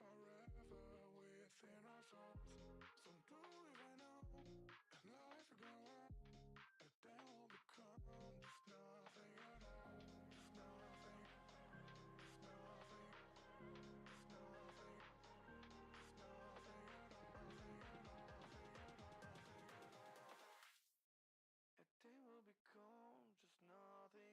forever within our souls. So do it right now, and life will go on. A day will become just nothing at all. Just nothing. Just nothing. Just nothing. Just nothing at all. Nothing at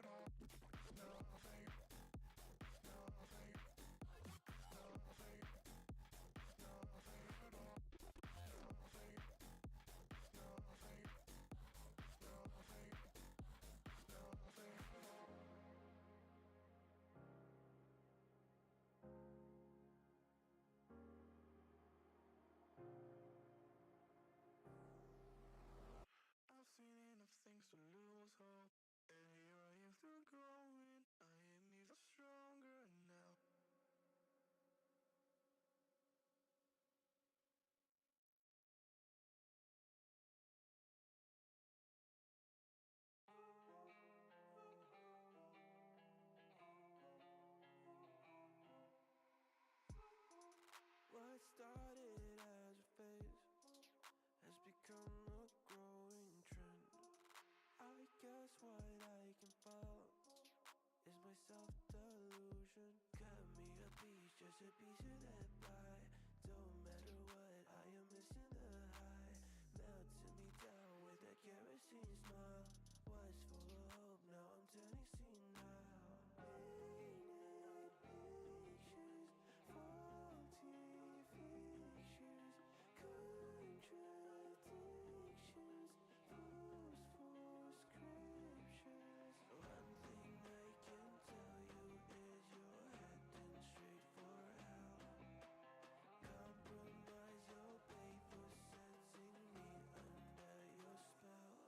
all. Nothing at all. Nothing at all. A day will become just nothing at all. I've seen enough things to lose hope, and here I am still going. I am even stronger now. What started as a phase has become a growing trend. I guess what I can follow is my self-delusion. Cut me a piece, just a piece of that pie. Don't matter what, I am missing the high. Melting me down with that kerosene smile. Was full of hope, now I'm turning senile. Painted pictures, faulty fictions, contradictions, forceful scriptures. One thing I can tell you is you're heading straight for hell. Compromise your pay for sensing me under your spell.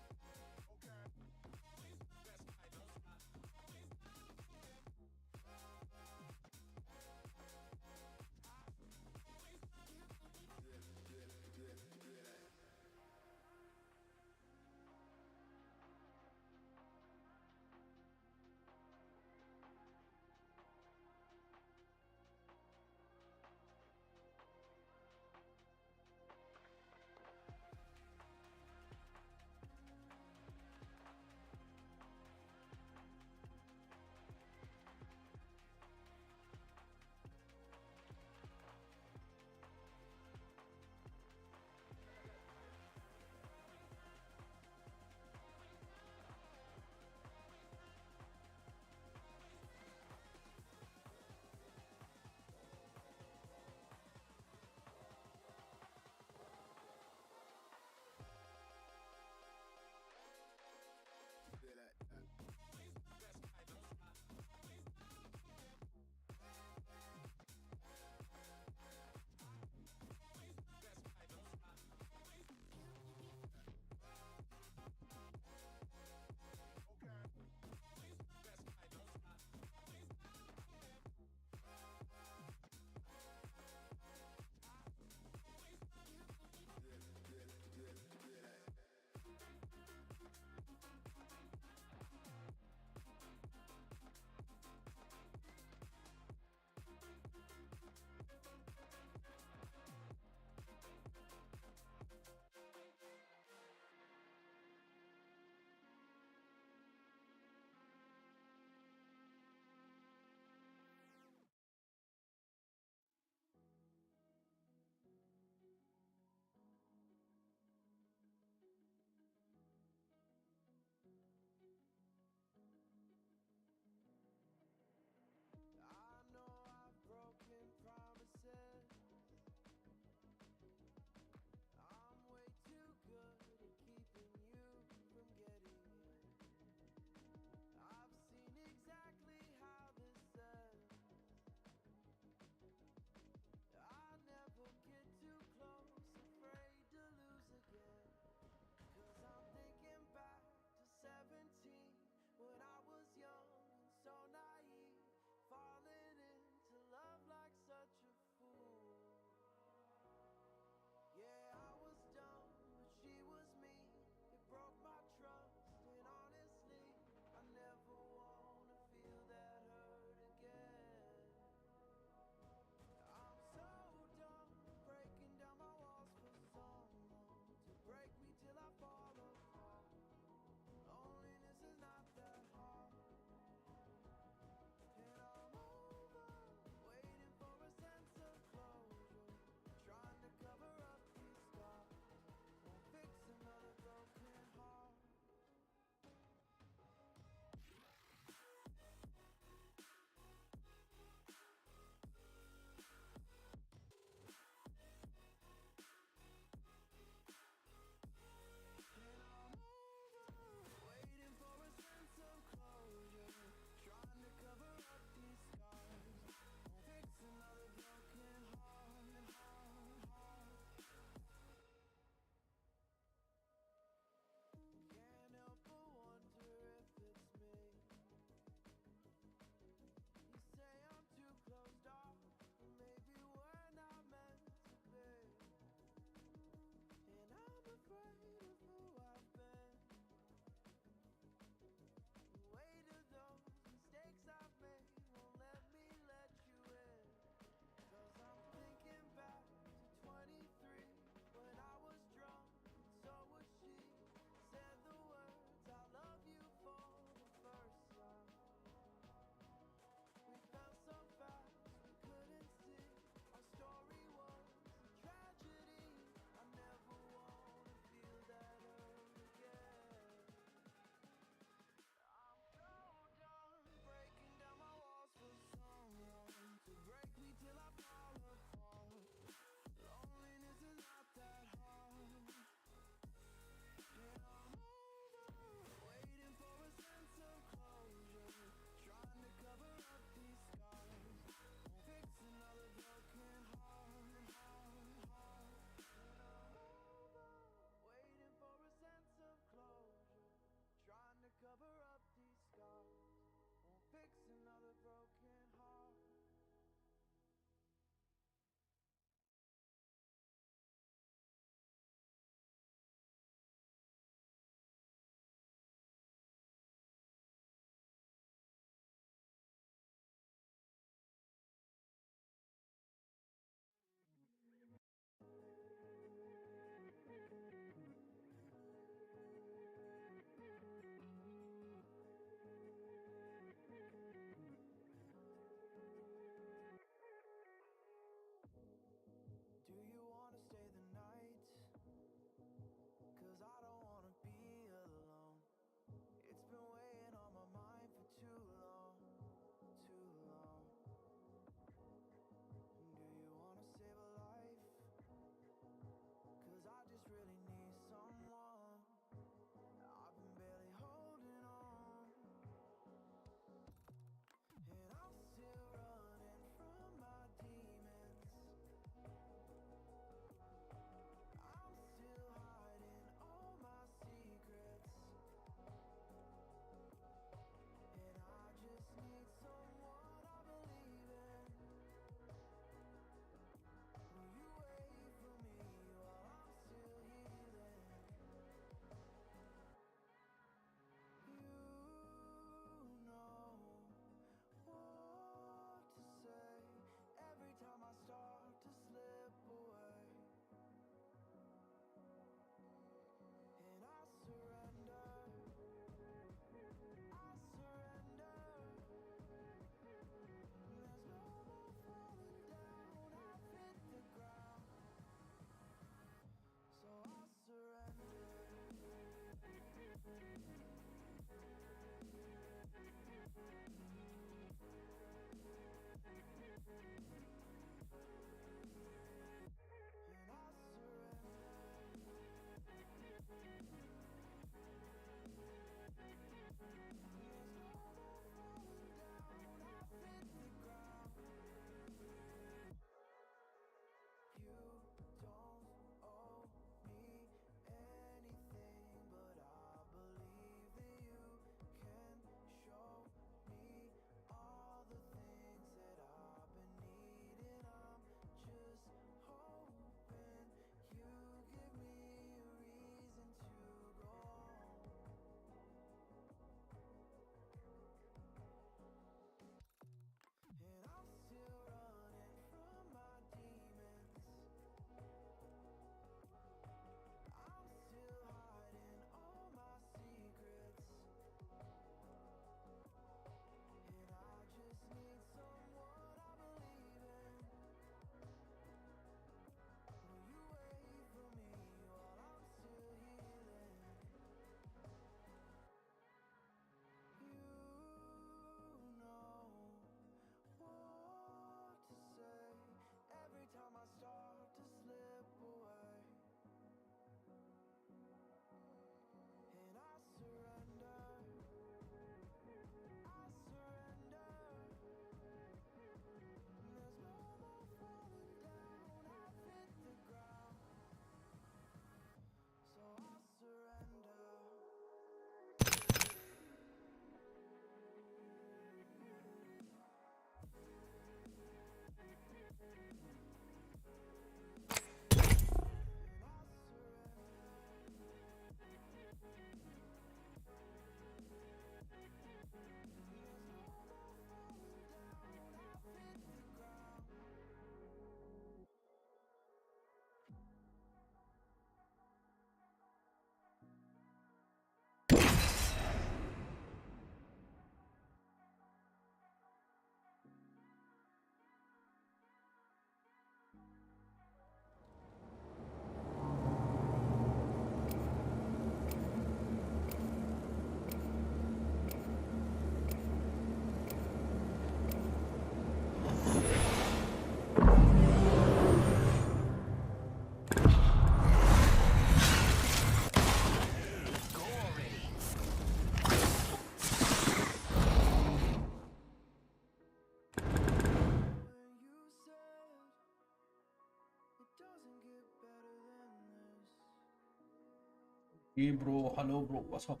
Hey bro, hello bro, what's up?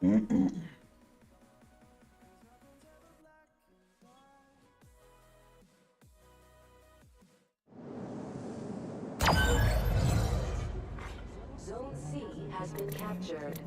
Zone C has been captured.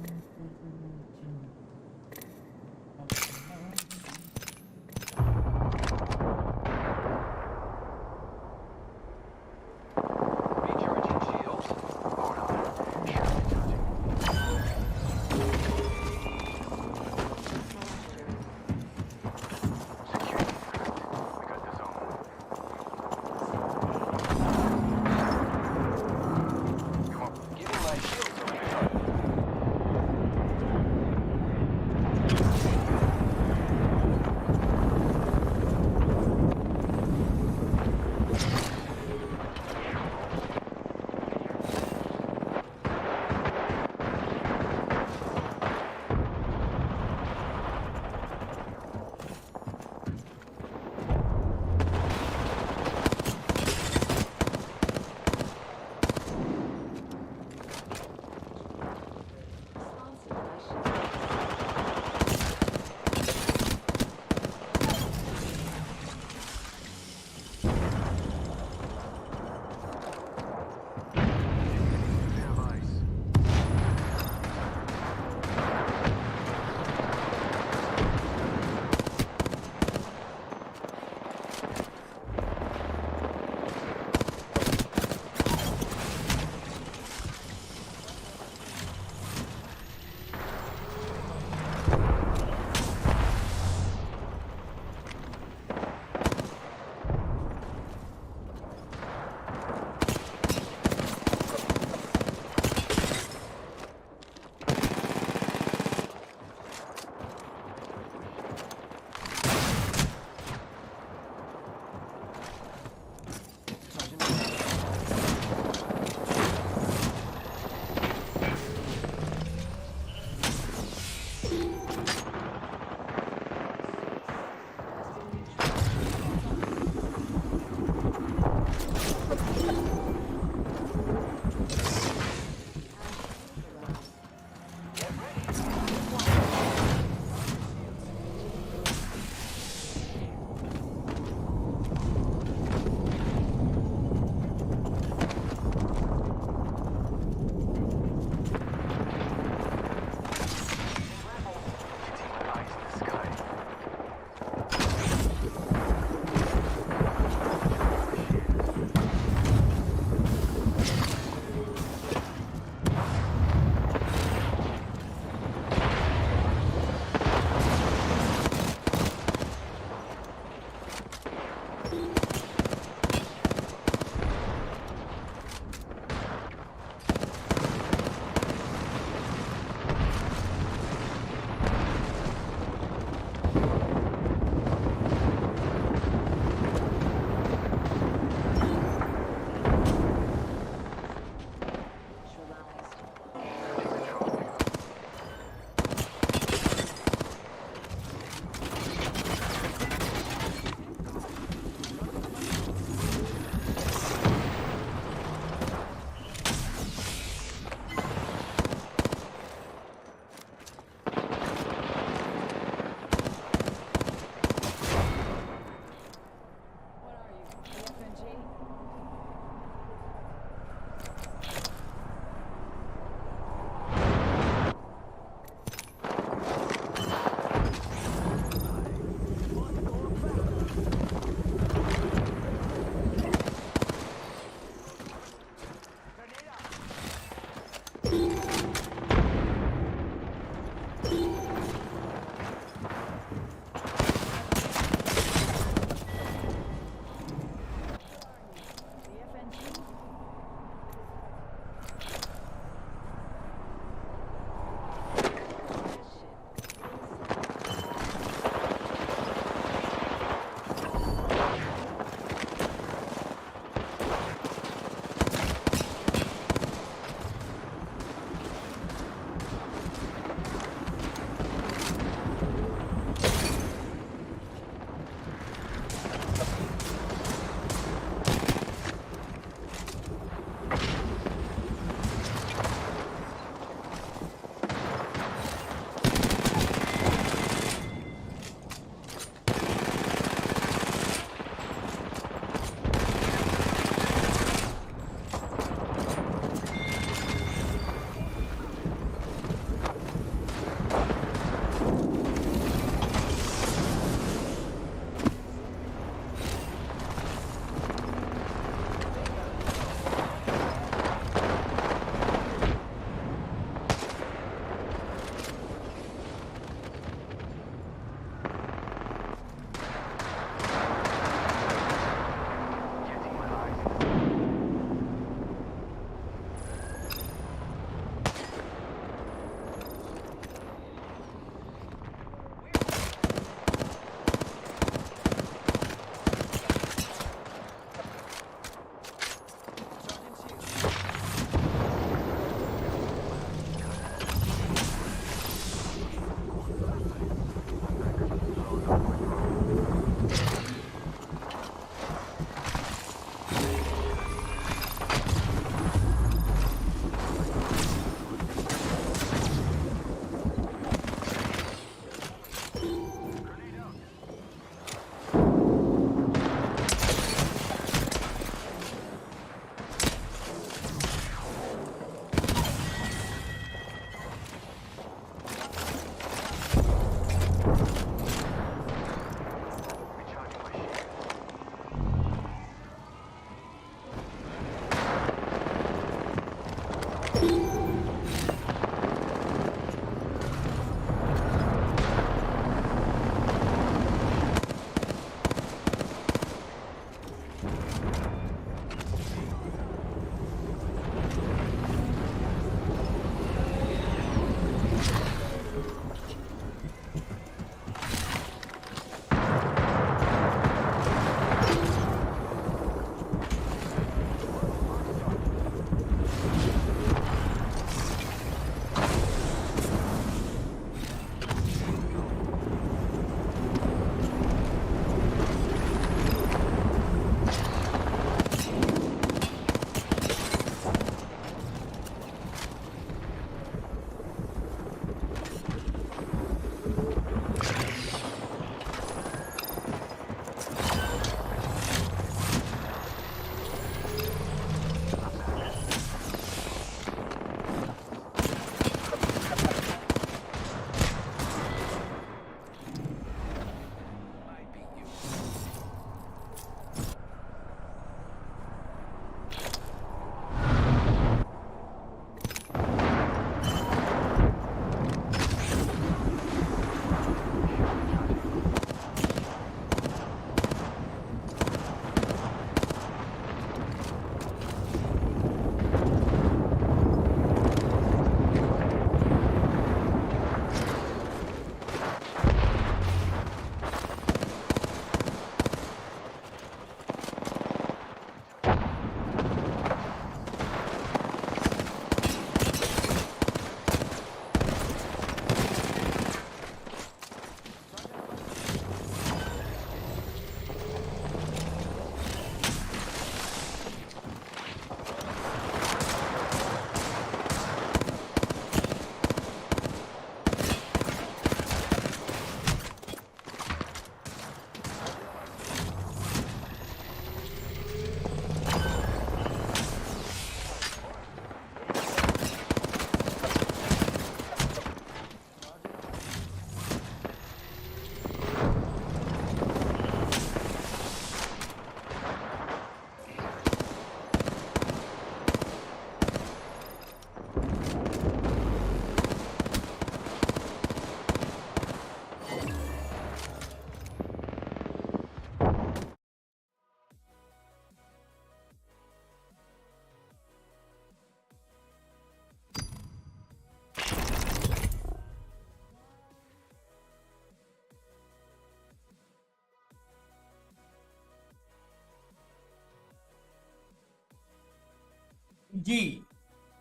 G.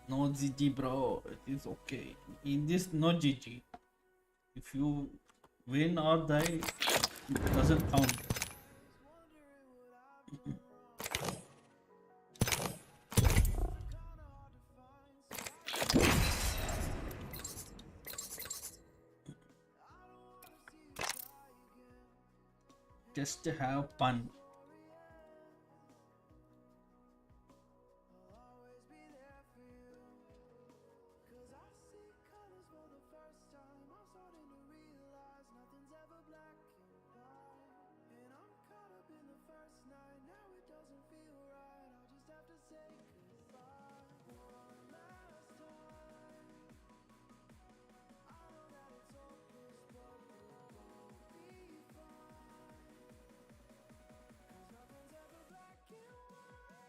No GG, bro. It is okay. In this, no GG. If you win or die, it doesn't count. Just to have fun.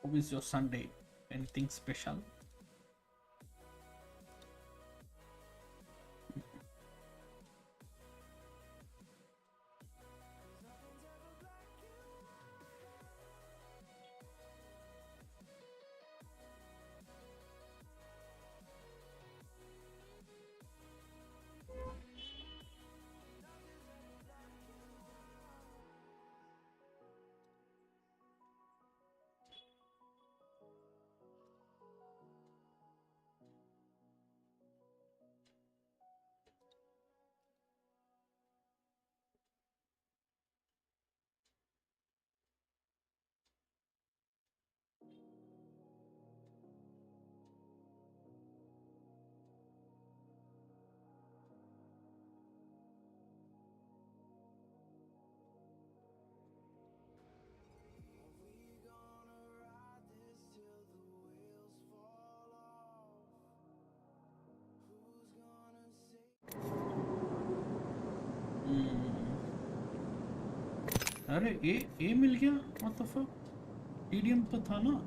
How is your Sunday? Anything special? अरे ए मिल गया, what the fuck? TDM तो था ना.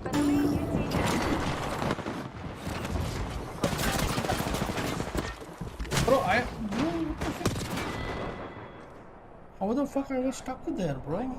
Bro, what the fuck? How the fuck I was stuck there, bro?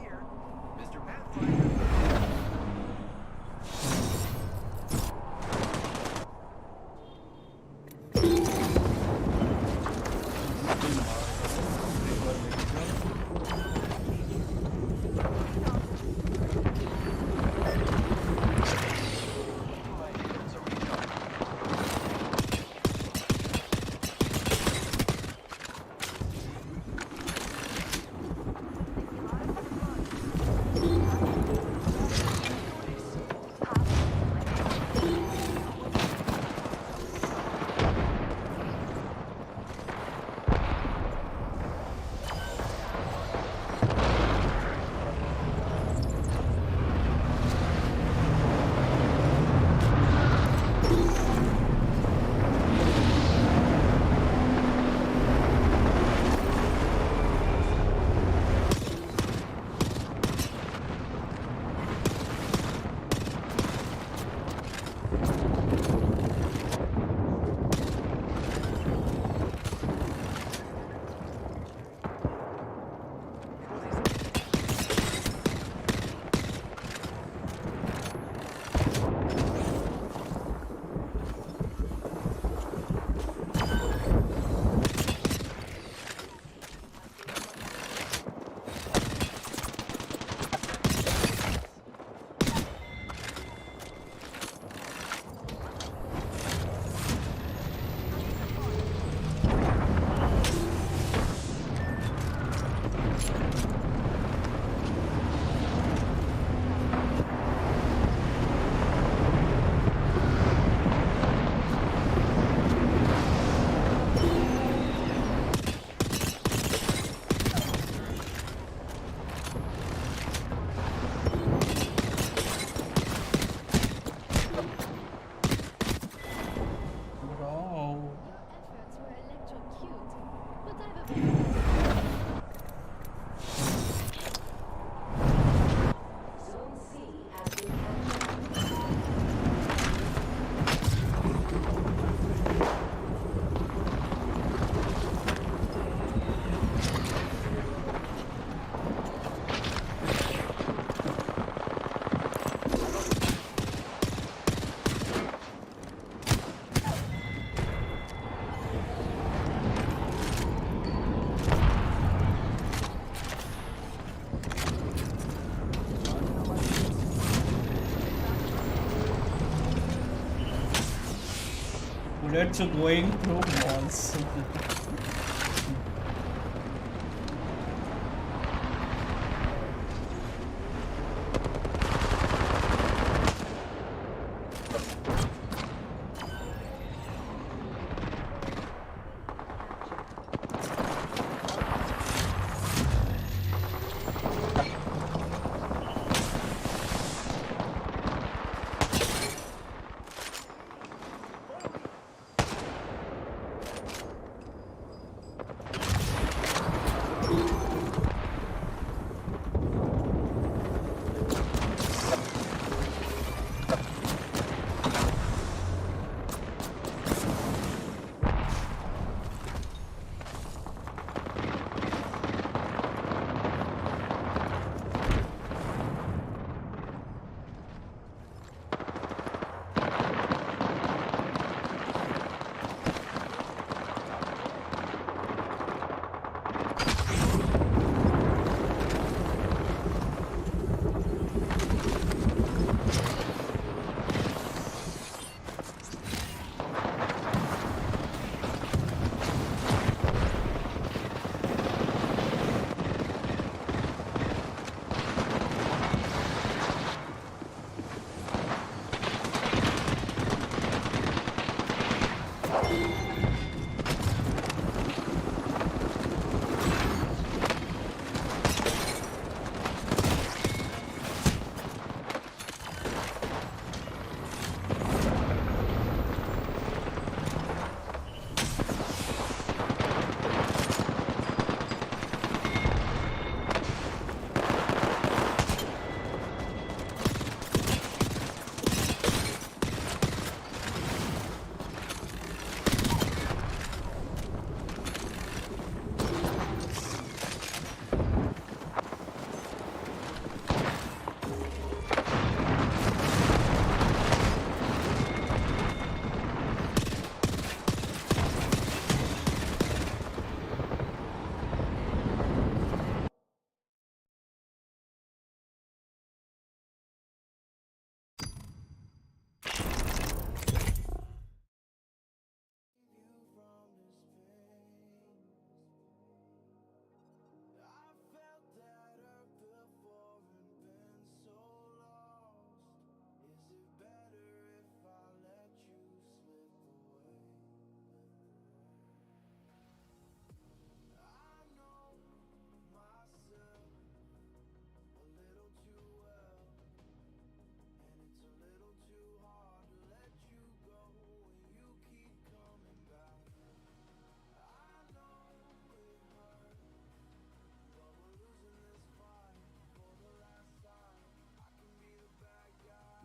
Bullets are going through walls.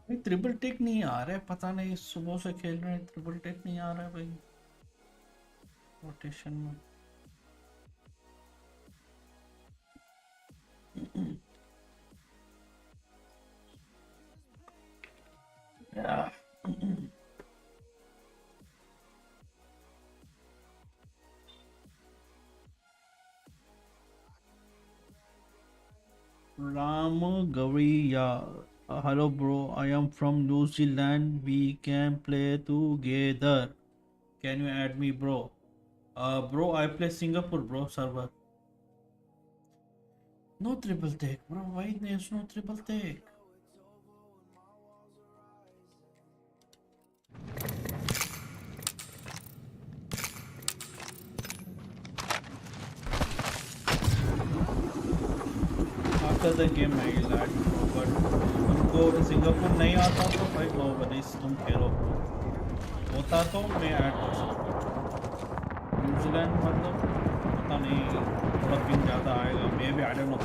भाई triple take नहीं आ रहा है, पता नहीं सुबह से खेल रहे हैं, ट्रिपल टेक नहीं आ रहा है भाई रोटेशन में। Ram Gaviya. Hello bro, I am from New Zealand. We can play together. Can you add me bro? Bro, I play Singapore bro server. No triple take bro, why there's no triple take? After the game I will add bro, but उनको Singapore नहीं आता तो भाई no worries तुम खेलो bro, होता तो मैं add कर सकता। न्यूजीलैंड मतलब पता नहीं, थोड़ा पिंग ज़्यादा आएगा, maybe I don't know.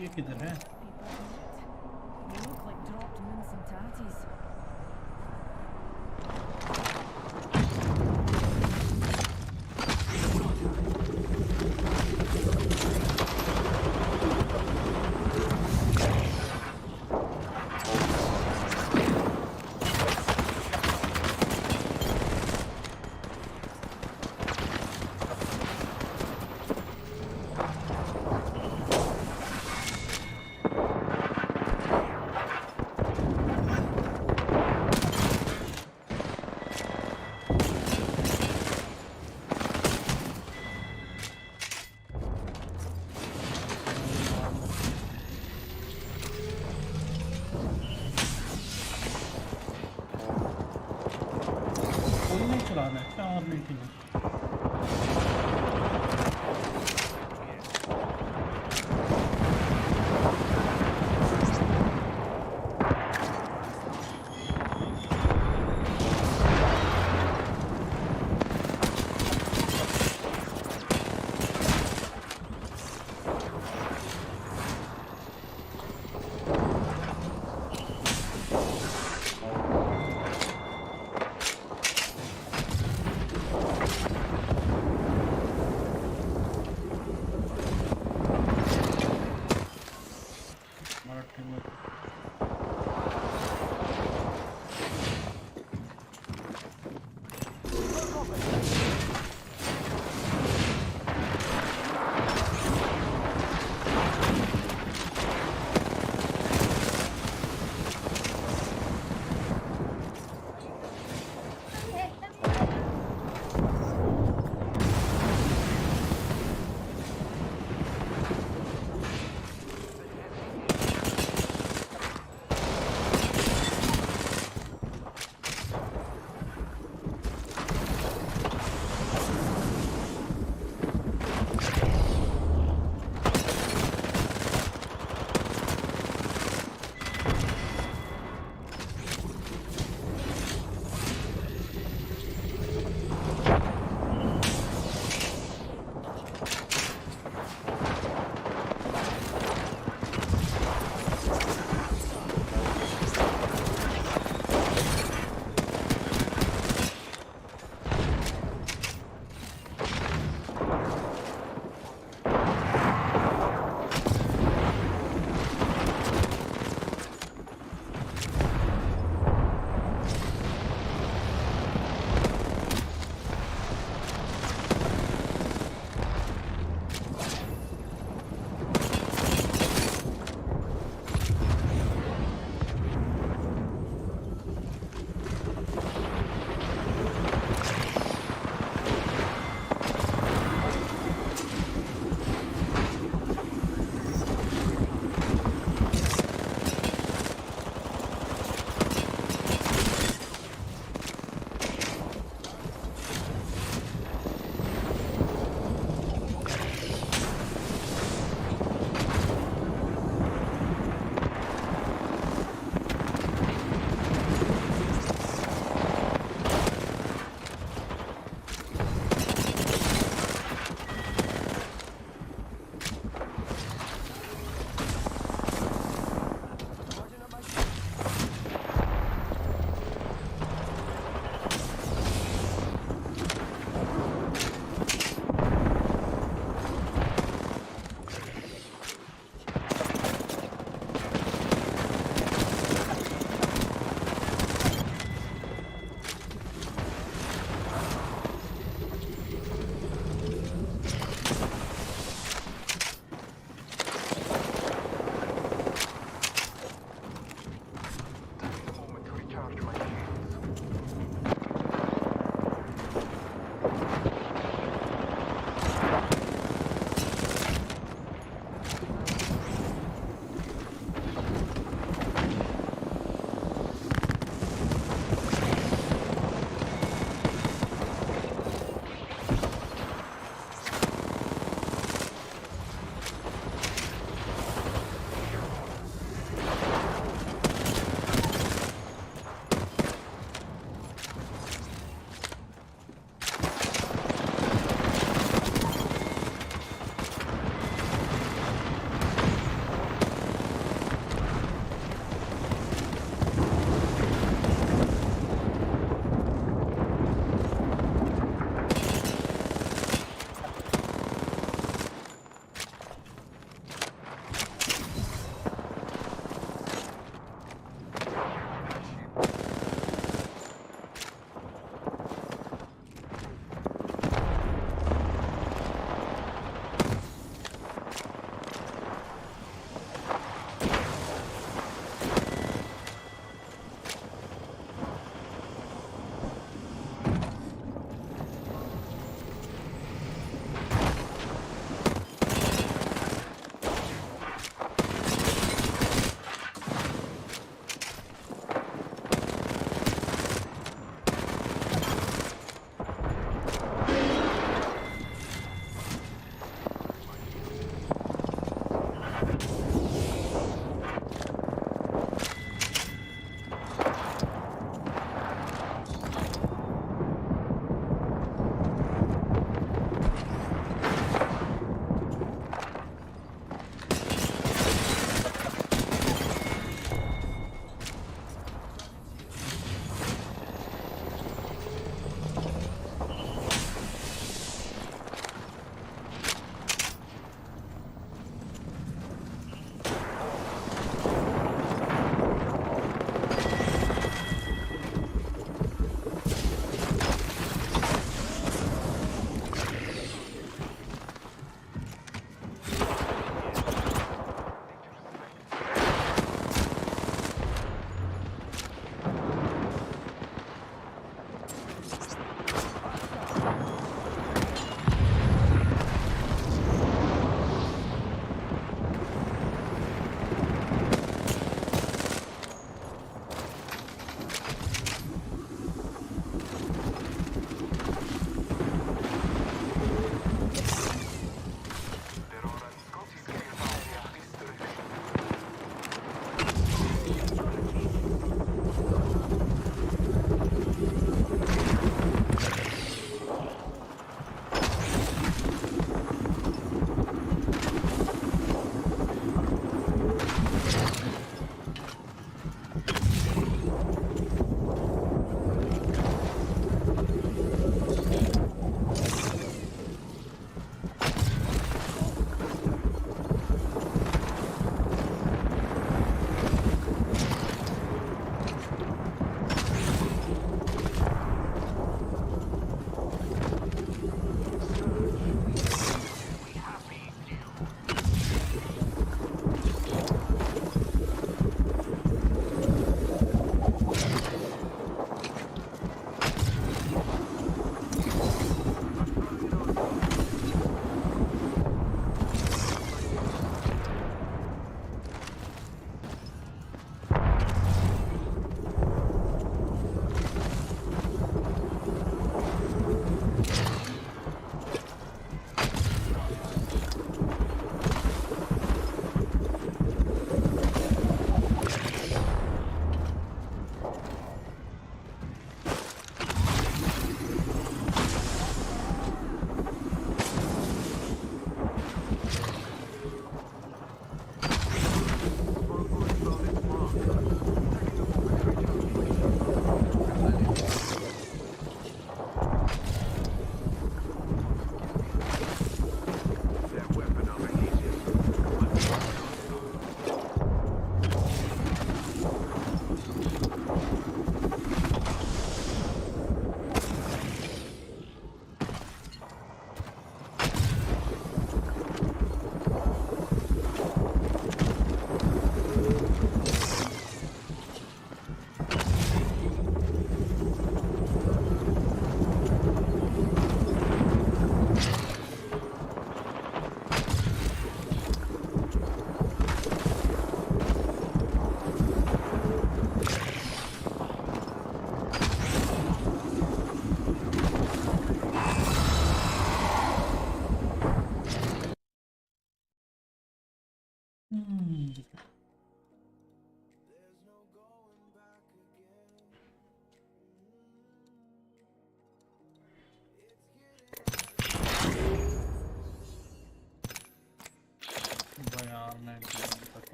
ये किधर है? They look like dropped moons and tatties. कोई नहीं चलाना है क्या, और नहीं ठीक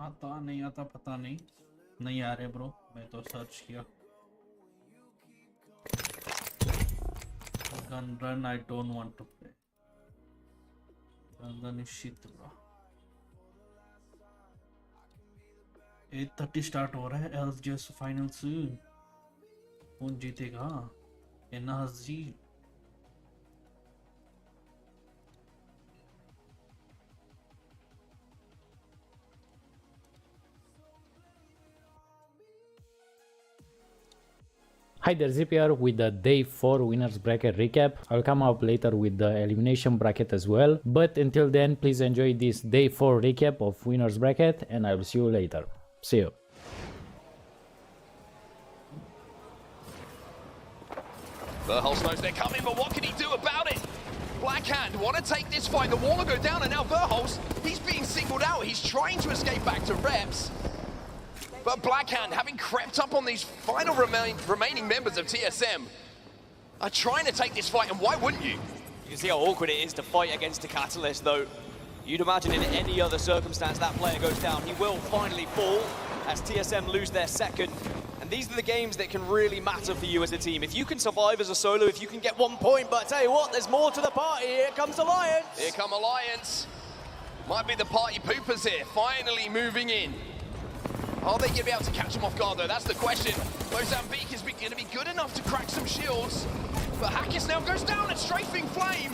आता नहीं आता पता नहीं नहीं आ रहे ब्रो मैं तो सर्च किया gun run I don't want to play gun is shit bro 8:30 start हो रहा है एलजीएस फाइनल्स कौन जीतेगा एनहाजी Hi there, Zip here with the day 4 winners bracket recap. I'll come up later with the elimination bracket as well. But until then, please enjoy this day 4 recap of winners bracket and I will see you later. See you. Verhulst knows they're coming, but what can he do about it? Blackhand want to take this fight. The wall will go down, and now Verhulst, he's being singled out. He's trying to escape back to reps. But Blackhand, having crept up on these final remaining members of TSM, are trying to take this fight, and why wouldn't you? You can see how awkward it is to fight against a Catalyst, though. You'd imagine in any other circumstance that player goes down. He will finally fall as TSM lose their second. And these are the games that can really matter for you as a team. If you can survive as a solo, if you can get 1 point, but I tell you what, there's more to the party. Here comes Alliance. Here come Alliance. Might be the party poopers here, finally moving in. Are they going to be able to catch him off guard, though? That's the question. Mozambique is going to be good enough to crack some shields. But Hackis now goes down at Strafing Flame.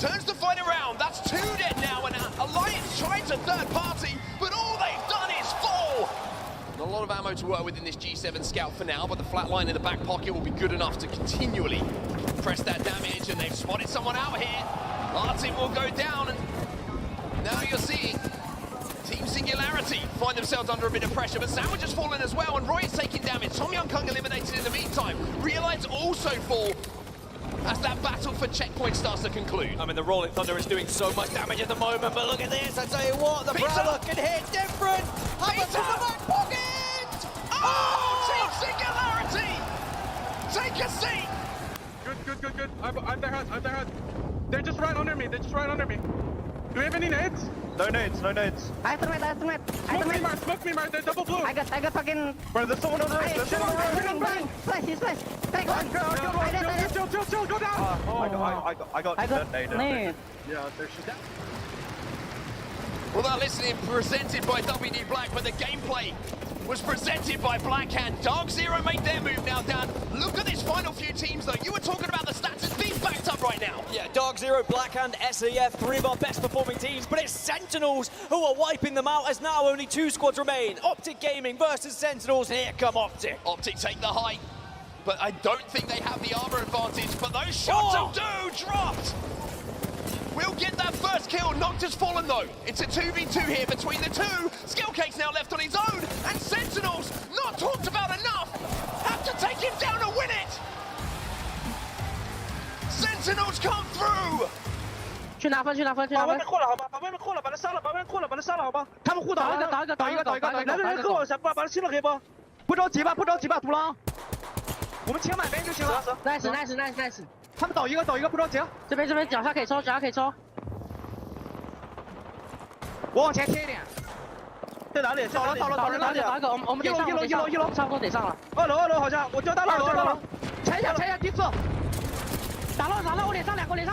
Turns the fight around. That's 2 dead now. And Alliance tries a third party, but all they've done is fall. Not a lot of ammo to work with in this G7 Scout for now, but the flat line in the back pocket will be good enough to continually press that damage. And they've spotted someone out here. Artin will go down. And now you're seeing Team Singularity find themselves under a bit of pressure, but Sandwich has fallen as well, and Roy is taking damage. Tom Young-Kung eliminated in the meantime. Realize also fall as that battle for checkpoint starts to conclude. I mean, the Rolling Thunder is doing so much damage at the moment, but look at this, I tell you what, the Prowler can hit different! Hammer from the back pocket! Oh, Team Singularity! Take a seat! Good. I'm their head. They're just right under me. Do we have any nades? No nades. I have to wait. Smoke me, Mark. They're double blue. I got fucking... Bro, there's someone on the roof. He's flash. Take one. Chill, go down. I got nade. Yeah, they're shooting. Well, that listening presented by WD Black, but the gameplay was presented by Blackhand. Dark Zero made their move now, Dan. Look at this final few teams, though. You were talking about the stats. It's being backed up right now. Yeah, Dark Zero, Blackhand, SAF, 3 of our best performing teams, but it's Sentinels who are wiping them out as now only 2 squads remain. Optic Gaming versus Sentinels. Here come Optic. Optic take the height, but I don't think they have the armor advantage, but those shots will do dropped. We'll get that first kill. Noct has fallen, though. It's a 2v2 here between the two. Skillcake's now left on his own, and Sentinels, not talked about enough, have to take him down to win it. Sentinels come through. 去拿分。把外面扩了，好吧，把外面扩了，把他杀了，好吧。他们互倒，倒一个，来，跟我把他清了可以不？不着急吧，独狼。我们前买边就行了。nice。他们倒一个，不着急。这边脚下可以抽。我往前贴一点。在哪里？倒了，哪里？倒一个，我们得上，一楼，差不多得上了。2楼好像，我掉到2楼。踩一下，第一次。打了，我脸上两个。能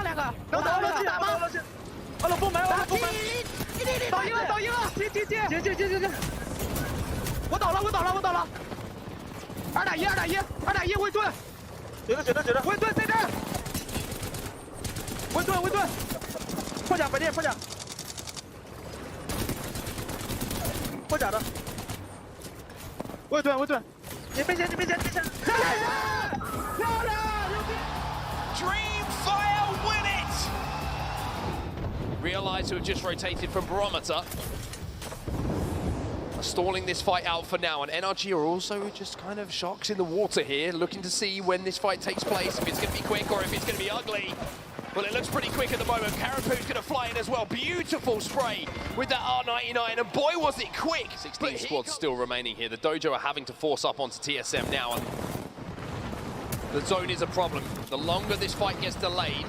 打吗？2楼封门。倒一个，接。我倒了。2打1，微盾。解的，微盾在这儿。微盾，破甲白电，破甲的。微盾，你别前。漂亮！ Dreamfire win it! Realize who have just rotated from Barometer. stalling this fight out for now, and NRG are also just kind of sharks in the water here, looking to see when this fight takes place, if it's going to be quick or if it's going to be ugly. Well, it looks pretty quick at the moment. Carapao's going to fly in as well. Beautiful spray with that R99, and boy, was it quick. 16 squads still remaining here. The Dojo are having to force up onto TSM now, and the zone is a problem. The longer this fight gets delayed,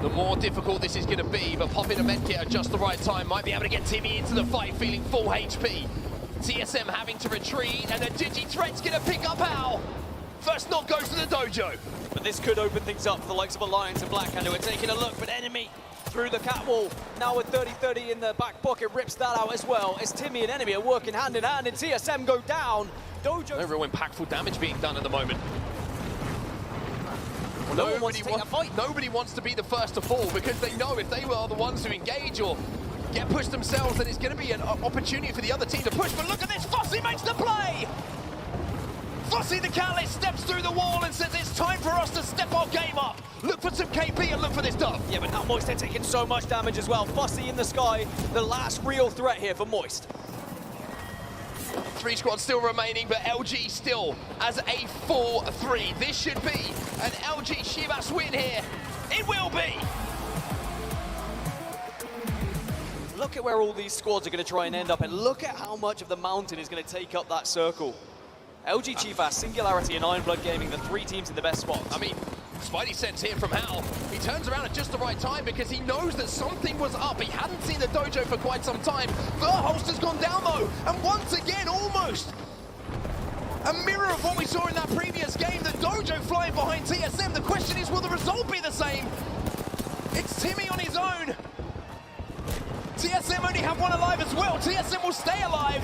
the more difficult this is going to be, but popping a medkit at just the right time might be able to get Timmy into the fight feeling full HP. TSM having to retreat, and the Digi-Threat's going to pick up Al. First knock goes to the Dojo. But this could open things up for the likes of Alliance and Blackhand, who are taking a look, but enemy through the catwall. Now with 30-30 in the back pocket, rips that out as well, as Timmy and enemy are working hand in hand, and TSM go down. Dojo... No real impactful damage being done at the moment. Well, nobody wants to be the first to fall, because they know if they were the ones who engage or get pushed themselves, then it's going to be an opportunity for the other team to push. But look at this, Fossey makes the play! Fossey the Catalyst steps through the wall and says it's time for us to step our game up. Look for some KP and look for this dub. Yeah, but now Moist, they're taking so much damage as well. Fossey in the sky, the last real threat here for Moist. 3 squads still remaining, but LG still as a 4-3. This should be an LG Shivas win here. It will be. Look at where all these squads are going to try and end up, and look at how much of the mountain is going to take up that circle. LG Chivas, Singularity and Ironblood Gaming, the 3 teams in the best spots. I mean, Spidey sense here from Hal. He turns around at just the right time because he knows that something was up. He hadn't seen the Dojo for quite some time. Verholster's gone down though, and once again, almost a mirror of what we saw in that previous game. The Dojo flying behind TSM. The question is, will the result be the same? It's Timmy on his own. TSM only have 1 alive as well. TSM will stay alive.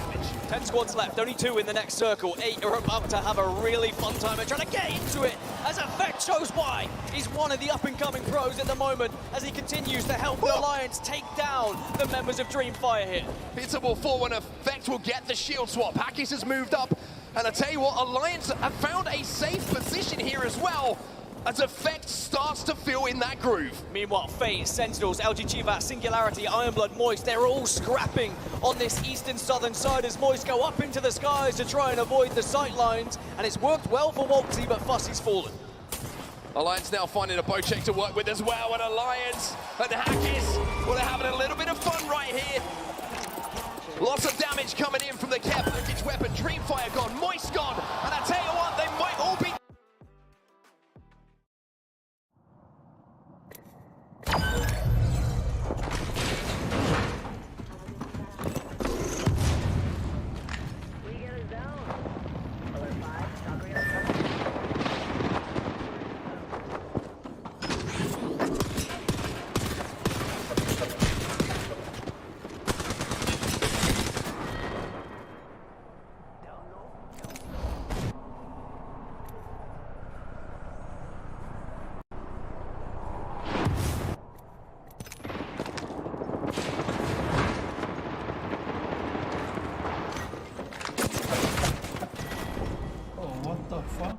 10 squads left, only 2 in the next circle. 8 are about to have a really fun time and trying to get into it, as Effect shows why. He's one of the up-and-coming pros at the moment, as he continues to help the Alliance take down the members of Dreamfire here. It's a ball 4 and Effect will get the shield swap. Hackis has moved up, and I tell you what, Alliance have found a safe position here as well, as Effect starts to feel in that groove. Meanwhile, FaZe, Sentinels, LG Chivas, Singularity, Ironblood, Moist, they're all scrapping on this eastern southern side as Moist go up into the skies to try and avoid the sight lines, and it's worked well for Waltzy, but Fussey's fallen. Alliance now finding a Bocek to work with as well, and Alliance and Hackis, well, they're having a little bit of fun right here. Lots of damage coming in from the Cap Linkage weapon. Dreamfire gone, Moist gone, and I tell you what, they might all be... What the fuck?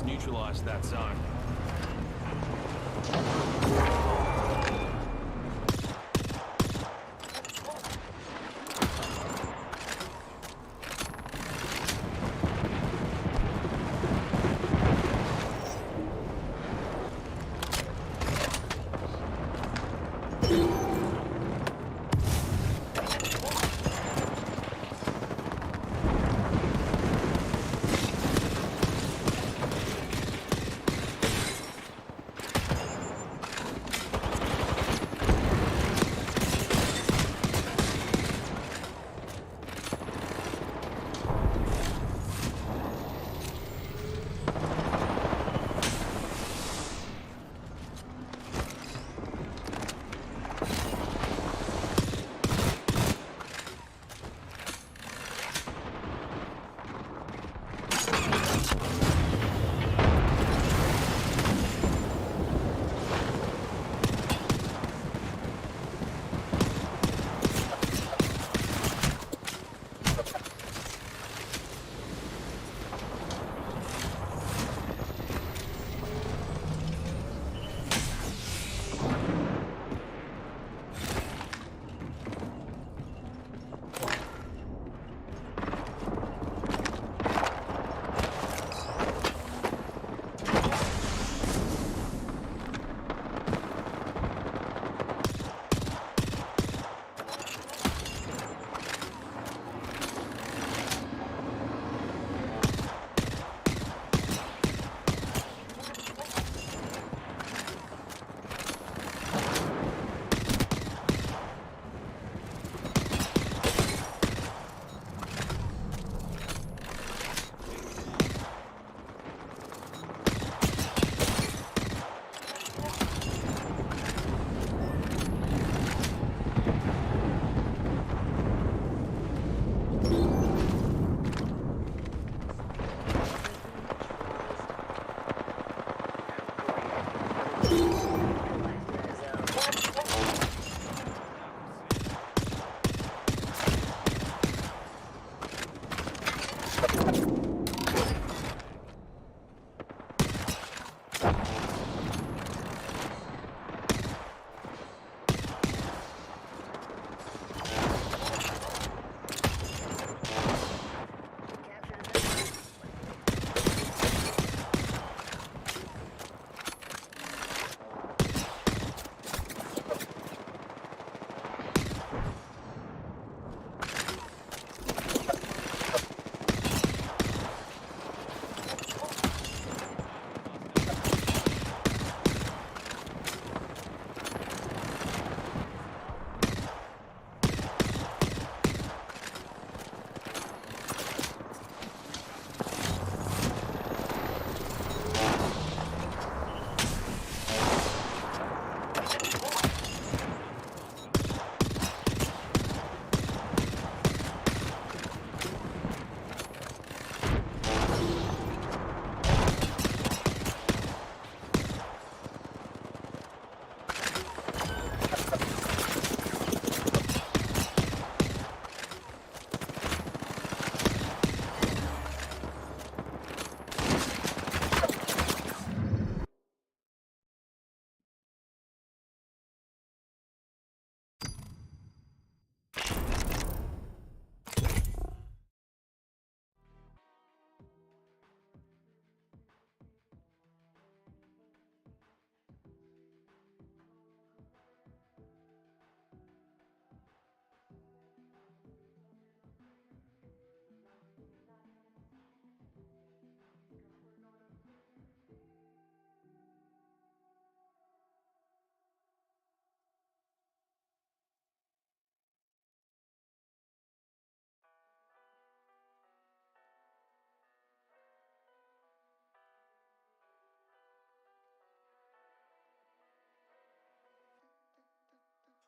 just neutralized that zone.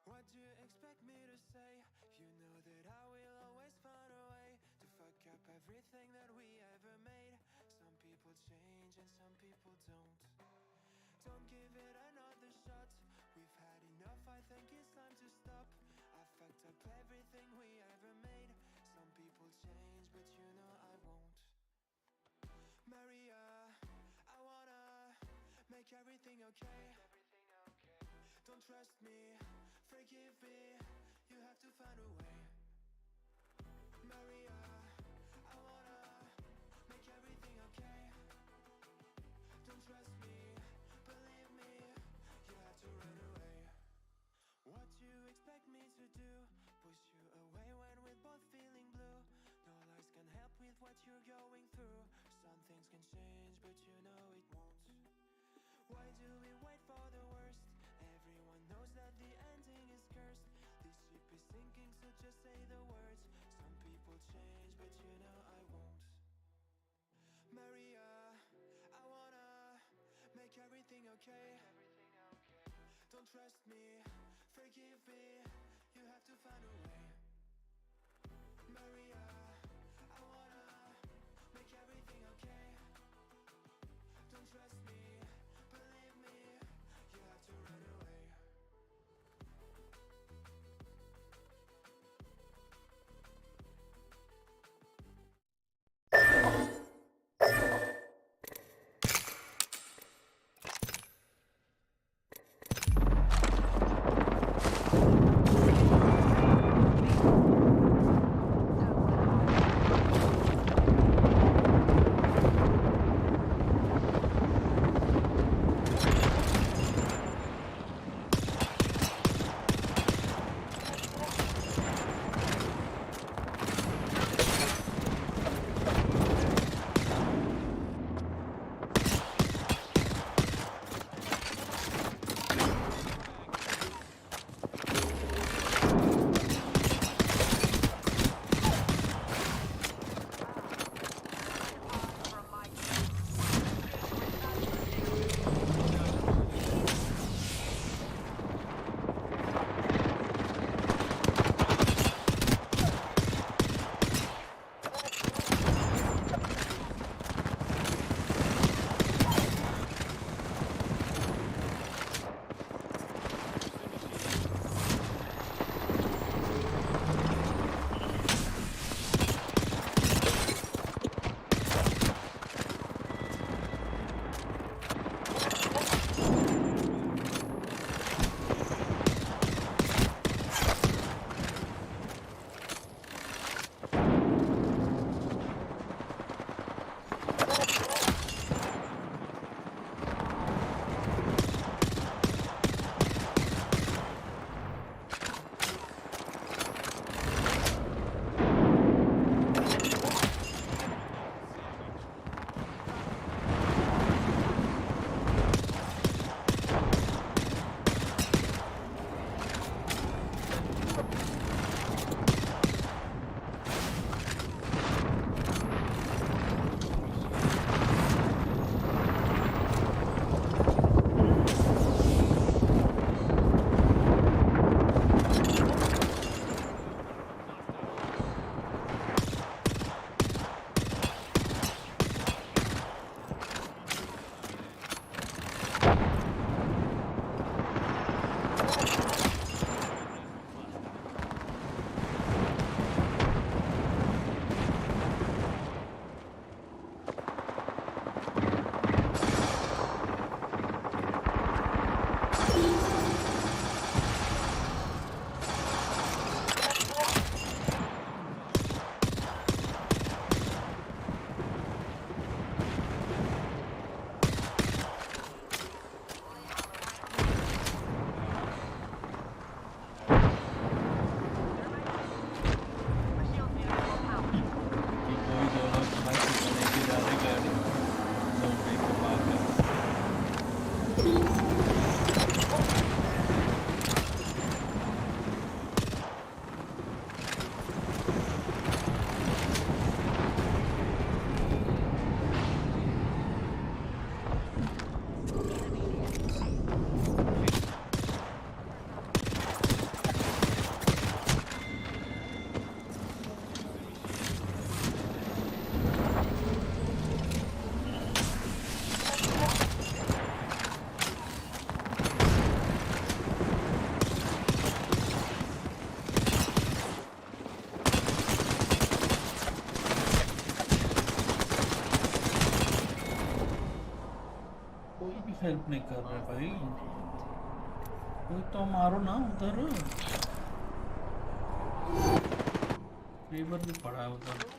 What do you expect me to say? You know that I will always find a way to fuck up everything that we ever made. Some people change and some people don't. Don't give it another shot. We've had enough, I think it's time to stop. I fucked up everything we ever made. Some people change, but you know I won't. Maria, everything okay. Don't trust me, forgive me, you have to find a way. Maria, I wanna make everything okay. Don't trust me, believe me, you have to run away. What you expect me to do? Push you away when we're both feeling blue. No lies can help with what you're going through. Some things can change, but you know it won't. Why do we wait for the worst? Everyone knows that the ending is cursed. This ship is sinking, so just say the words. Some people change, but you know I won't. Maria, I wanna make everything okay. Don't trust me, forgive me, you have to find a way. Maria, I wanna make everything okay. Don't trust me, believe me, you have to run away. Help नहीं कर रहे भाई, कोई तो मारो ना उधर, favour भी पड़ा है उधर।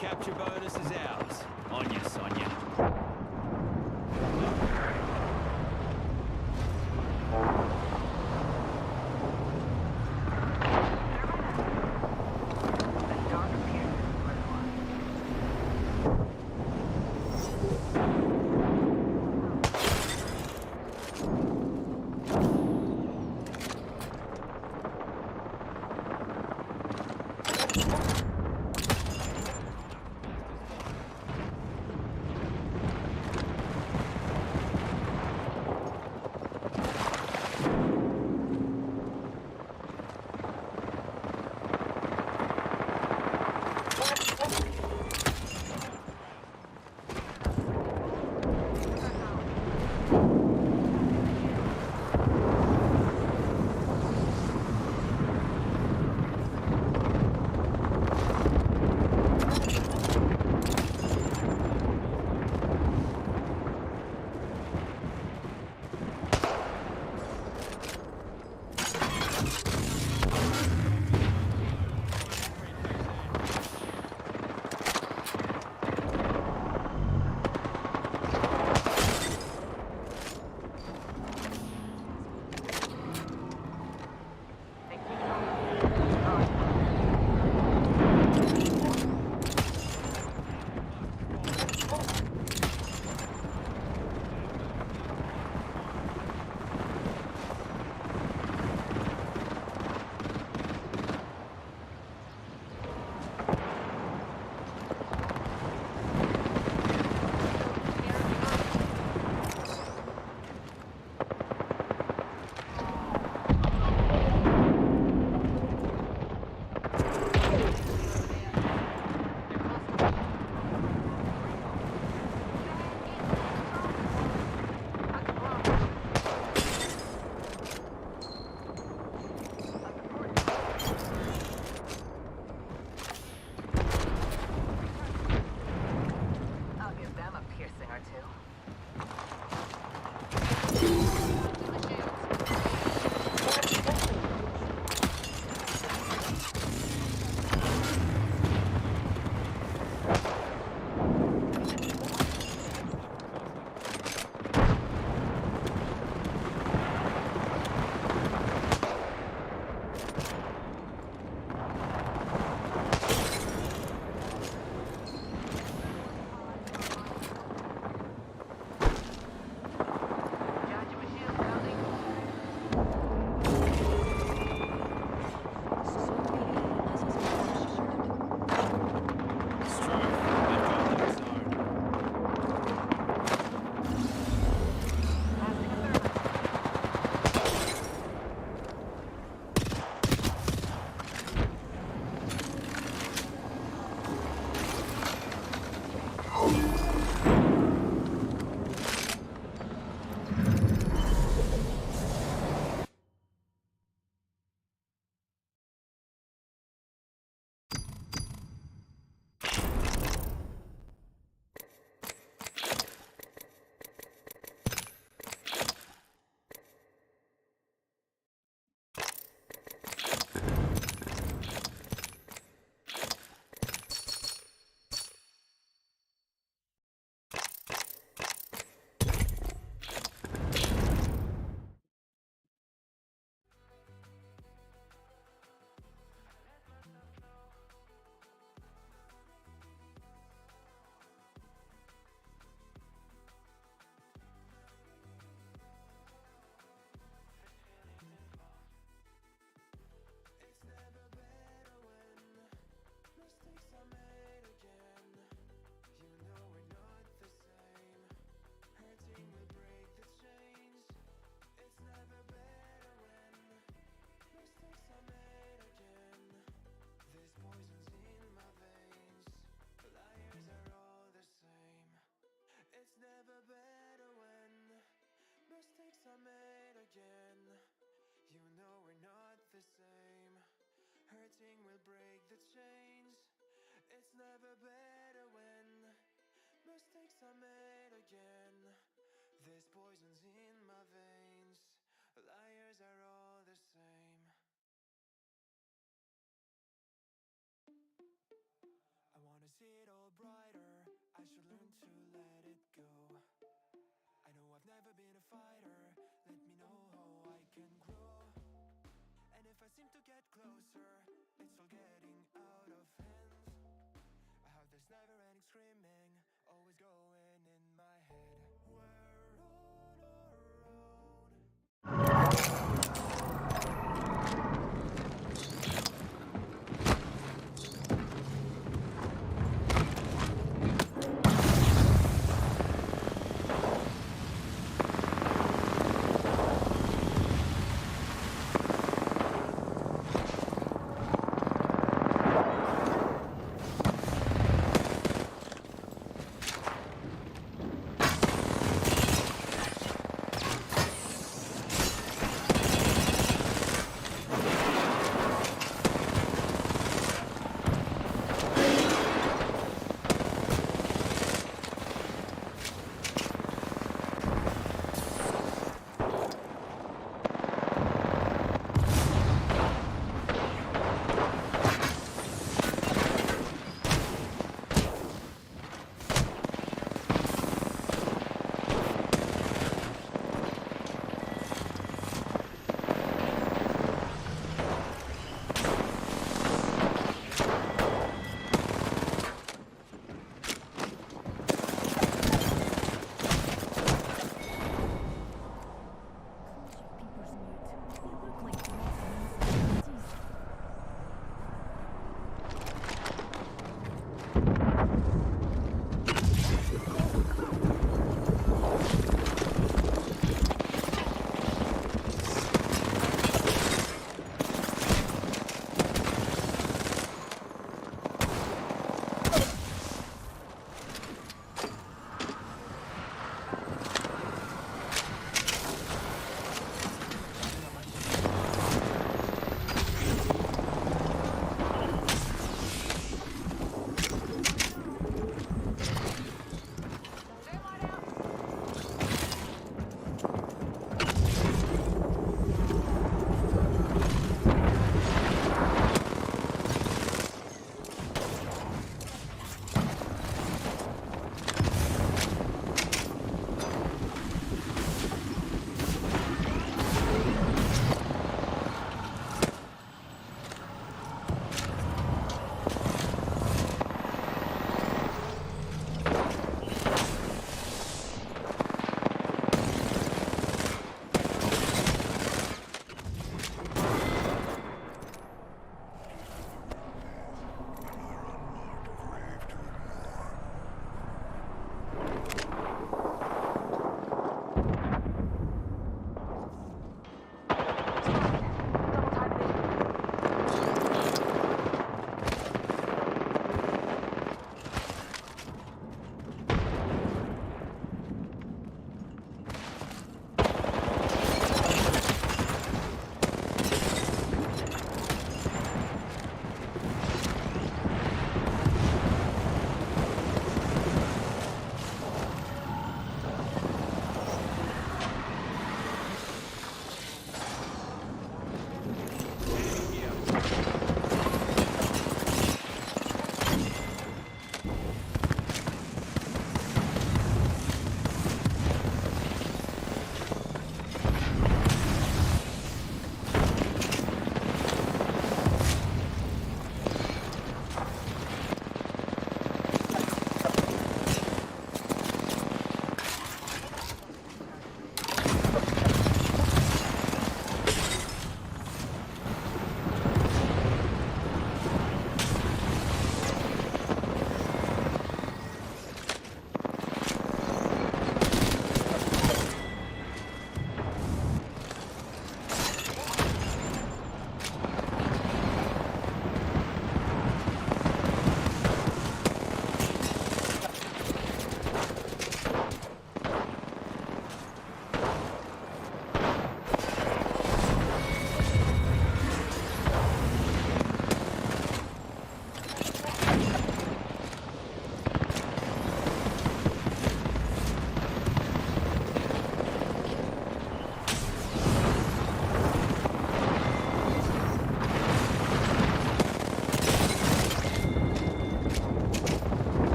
Capture bonus is ours. On you, Sonia. Mistakes I made again. You know we're not the same. Hurting will break the chains. It's never better when mistakes I made again. There's poisons in my veins. Liars are all the same. I wanna see it all brighter. I should learn to let it go. I know I've never been a fighter. Let me know how I can grow. And if I seem to get closer, it's all getting out of hand. I have this never-ending screaming, always going in my head. We're on our own.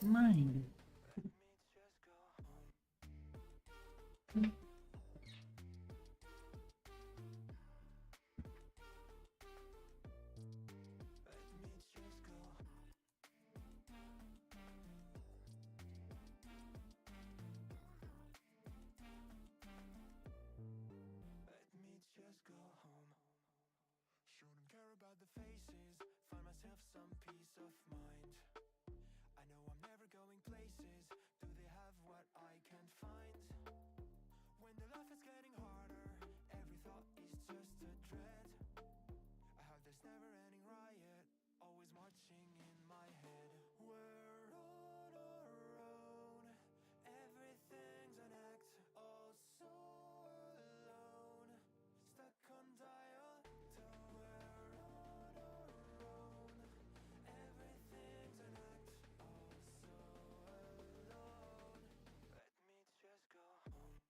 Nine. Shouldn't care about the faces, find myself some peace of mind. I know I'm never going places, do they have what I can't find? When the life is getting harder, every thought is just a dread. I have this never-ending riot, always marching in my head. We're on our own, everything's an act, all so alone, stuck on dial tone. We're on our own, everything's an act, all so alone. Let me just go home.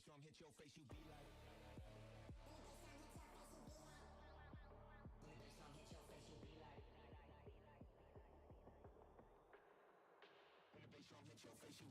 Drum hit your face, you be like. When the bass drum hit your face, you be like. When the bass drum hit your face, you.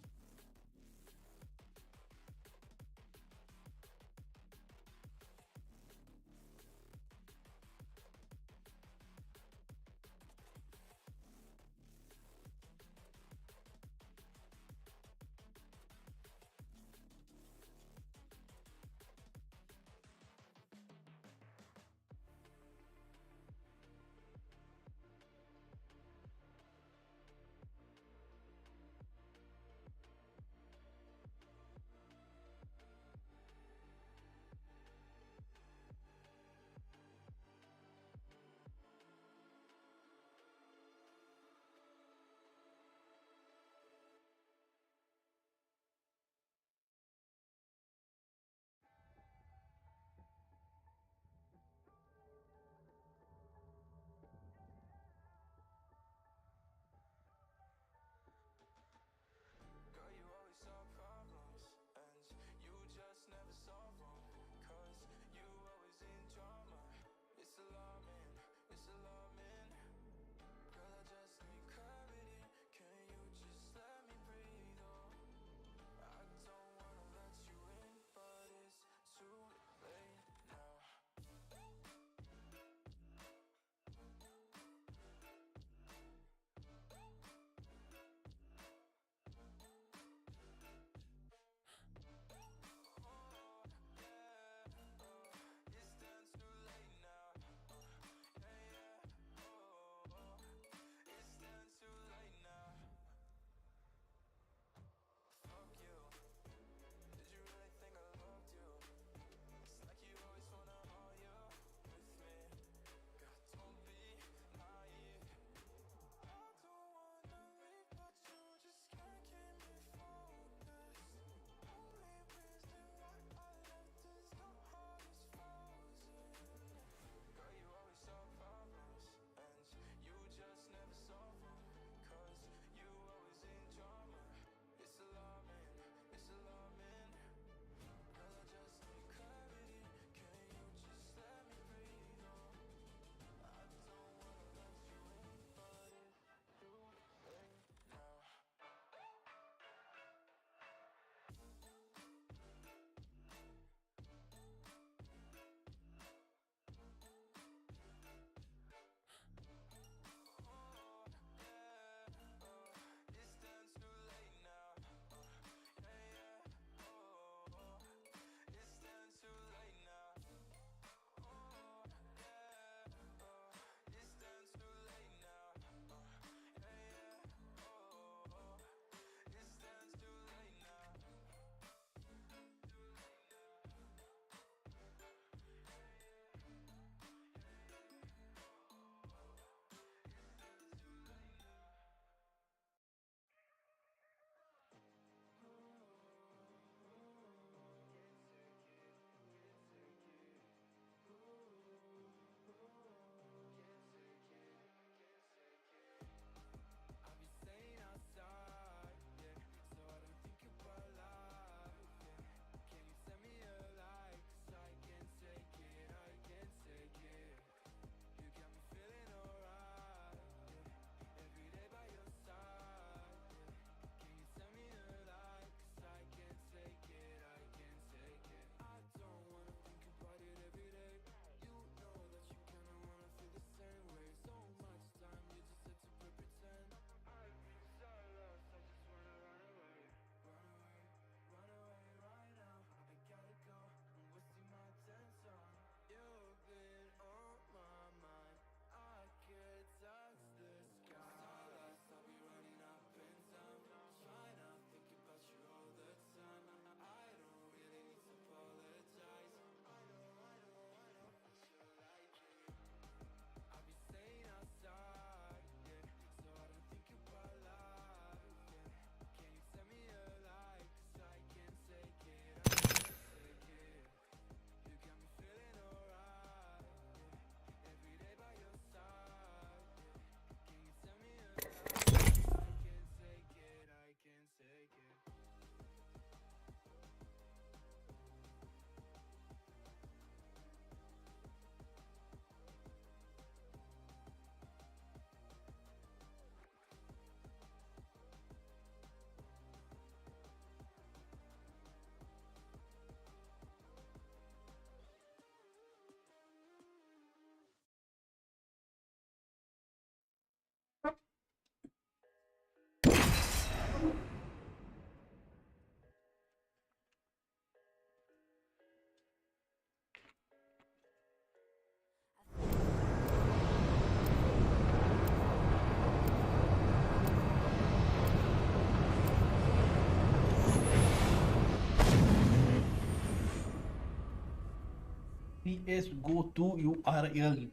FPS go to URL.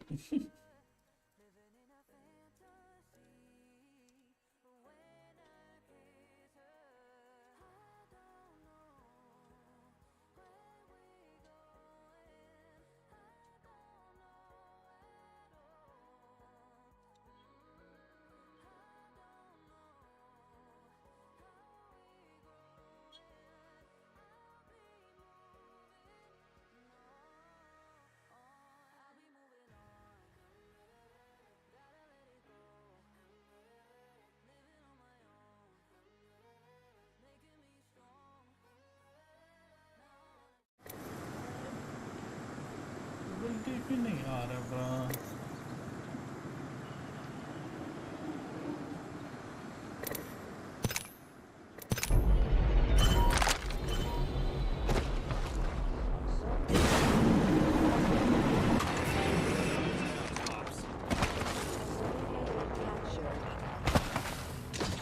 नहीं आ रहा bro.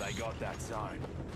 They got that zone.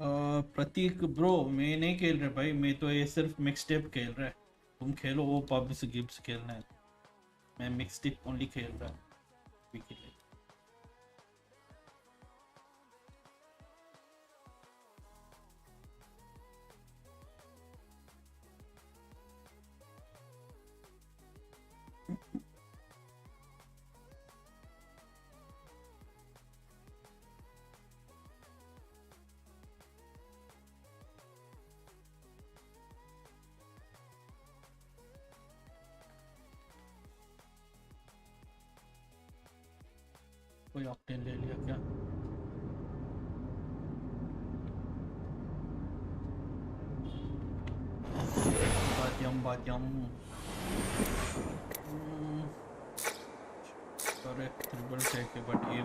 Prateek bro मैं नहीं खेल रहा भाई, मैं तो ये सिर्फ मिक्स टेप खेल रहा है। तुम खेलो वो पब्स गिब्स खेलना है, मैं मिक्स टेप ओनली खेल रहा हूँ अभी के लिए। कोई ऑक्टेन ले लिया क्या? बाद्यम करेक्ट ट्रिपल टेक है बट ये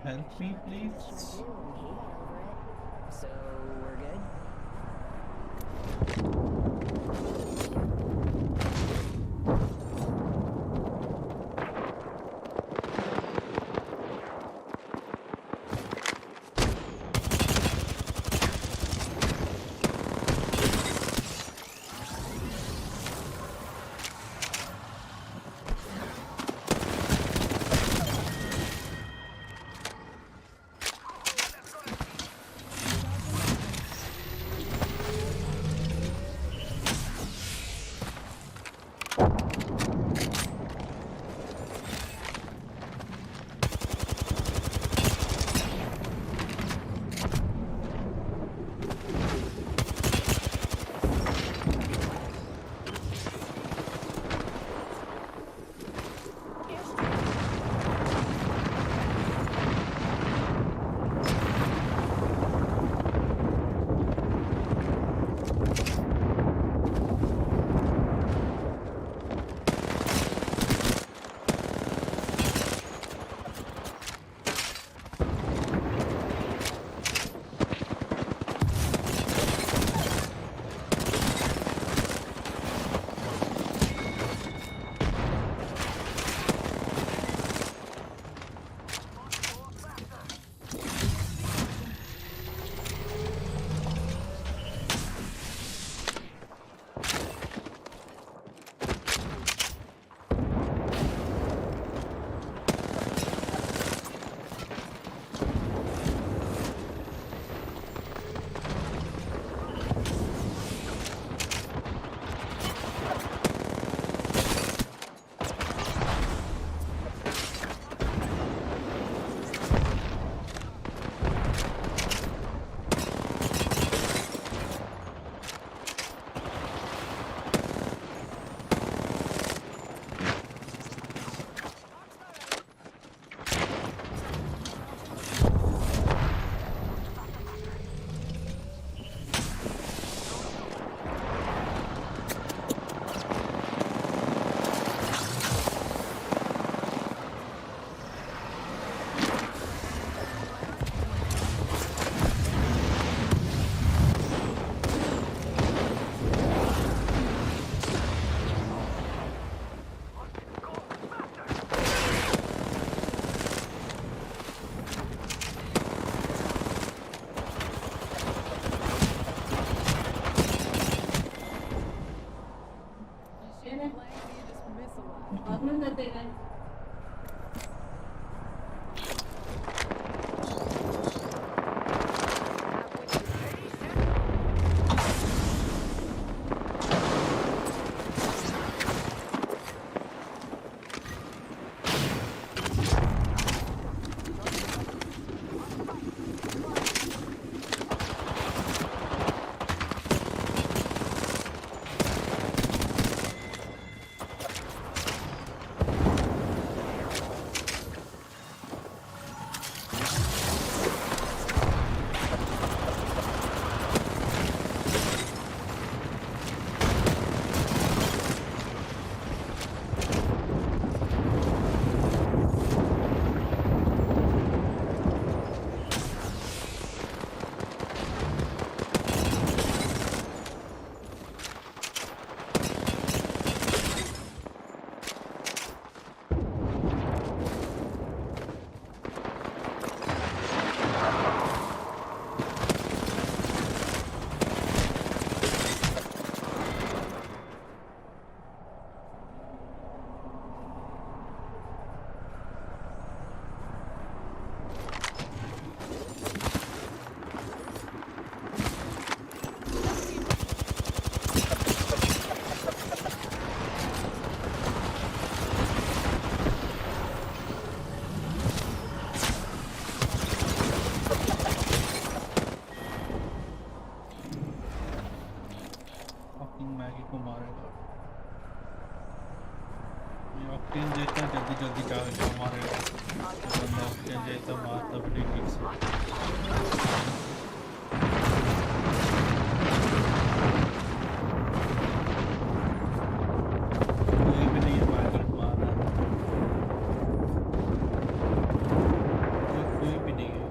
help me, please? So we're good? Octane देखता जल्दी जल्दी जाएगा मारेगा बंदा ऑक्टेन देखता मारता बड़ी ठीक से कोई भी नहीं है पायलट मार रहा कोई भी नहीं है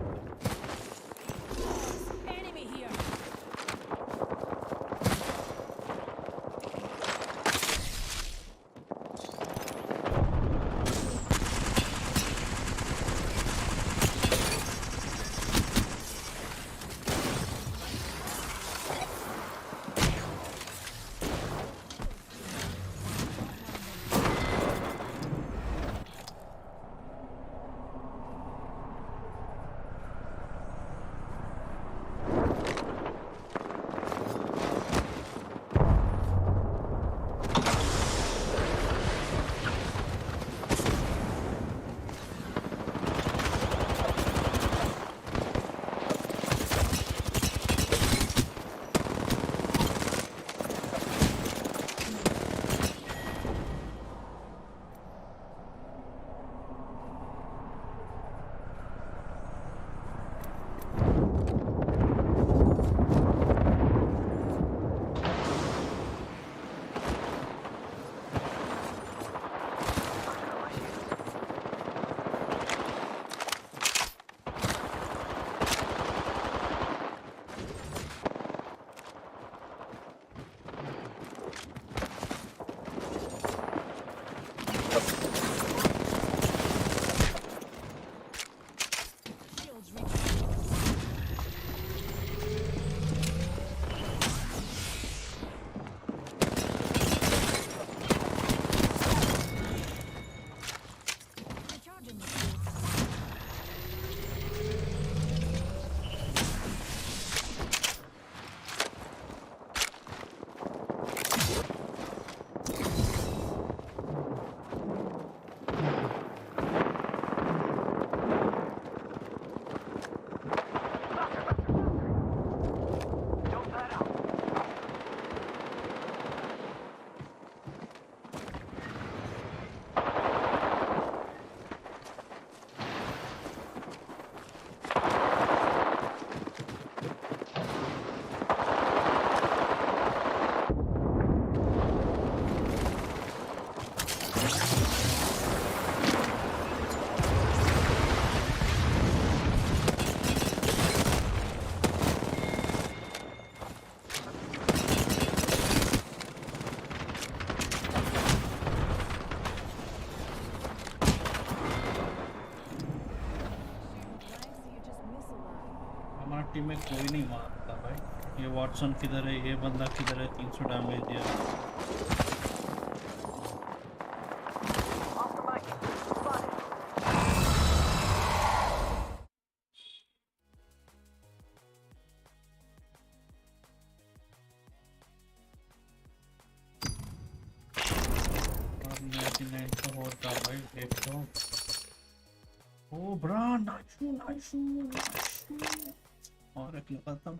टीम में कोई नहीं मारता भाई ये वॉटसन किधर है ये बंदा किधर है 300 डैमेज दिया 9 तो होता भाई एक तो ओ ब्रा नाइस और एक लगाता हूँ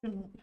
Malas.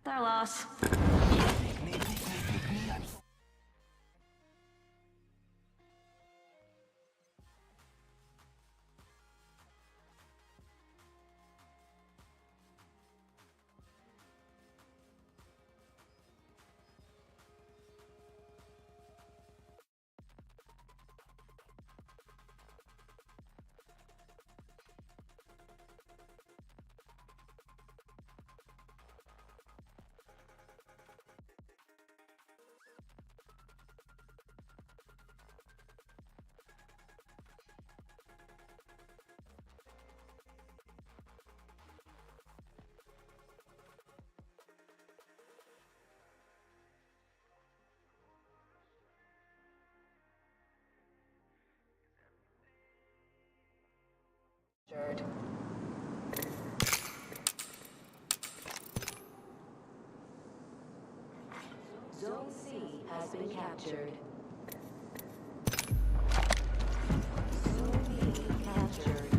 Their loss. Zone C has been captured. Zone B captured.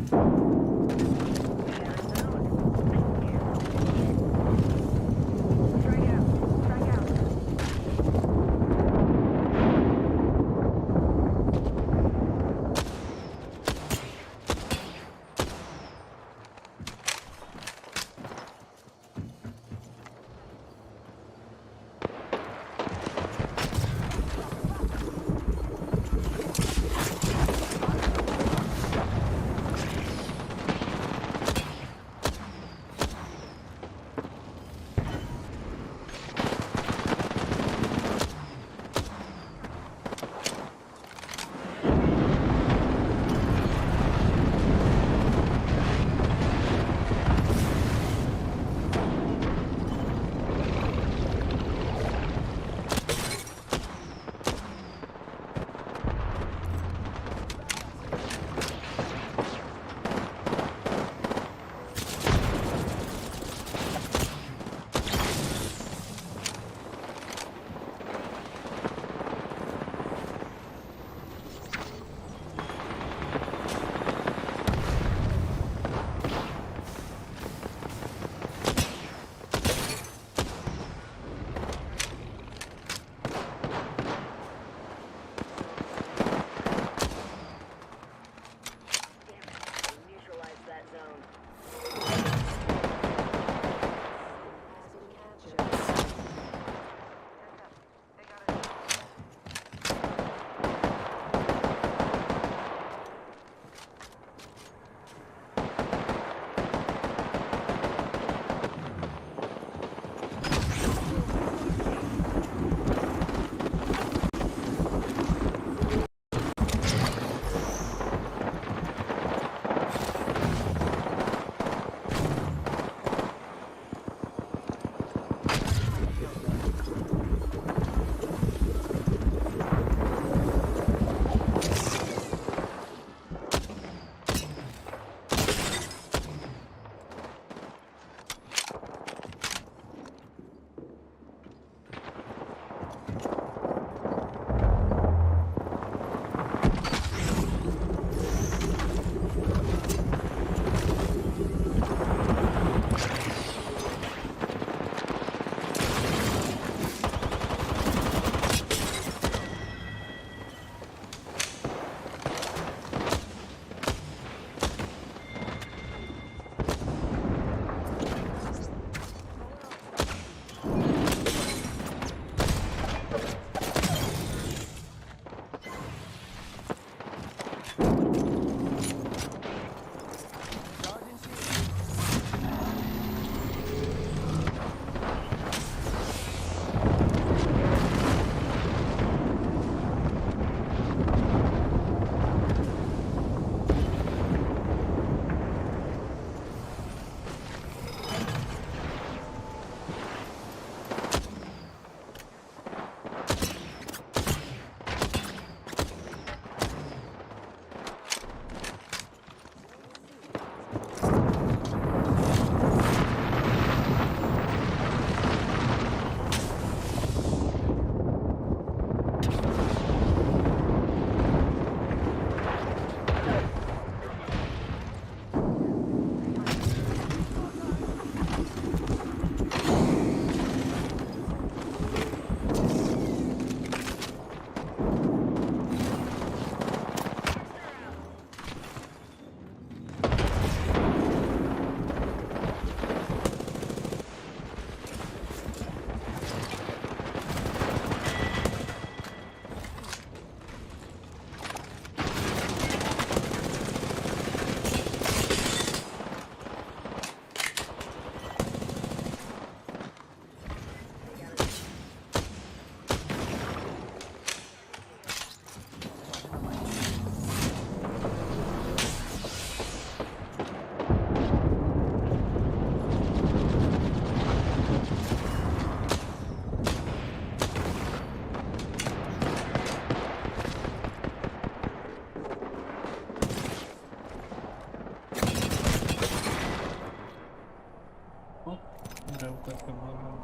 Drive करके बोल रहा हूँ।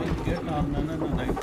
right, get on, no, right.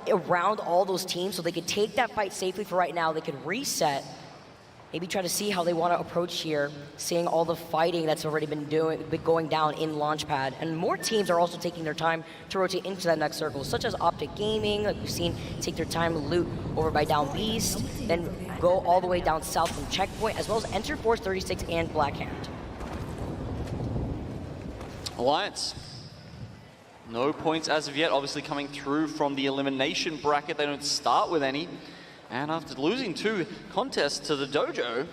Around all those teams so they could take that fight safely for right now. They could reset, maybe try to see how they want to approach here, seeing all the fighting that's already been going down in Launchpad. And more teams are also taking their time to rotate into that next circle, such as Optic Gaming, like we've seen, take their time to loot over by Down Beast, then go all the way down south from Checkpoint, as well as enter Force 36 and Blackhand. Alliance. No points as of yet, obviously coming through from the elimination bracket. They don't start with any. And after losing 2 contests to the Dojo,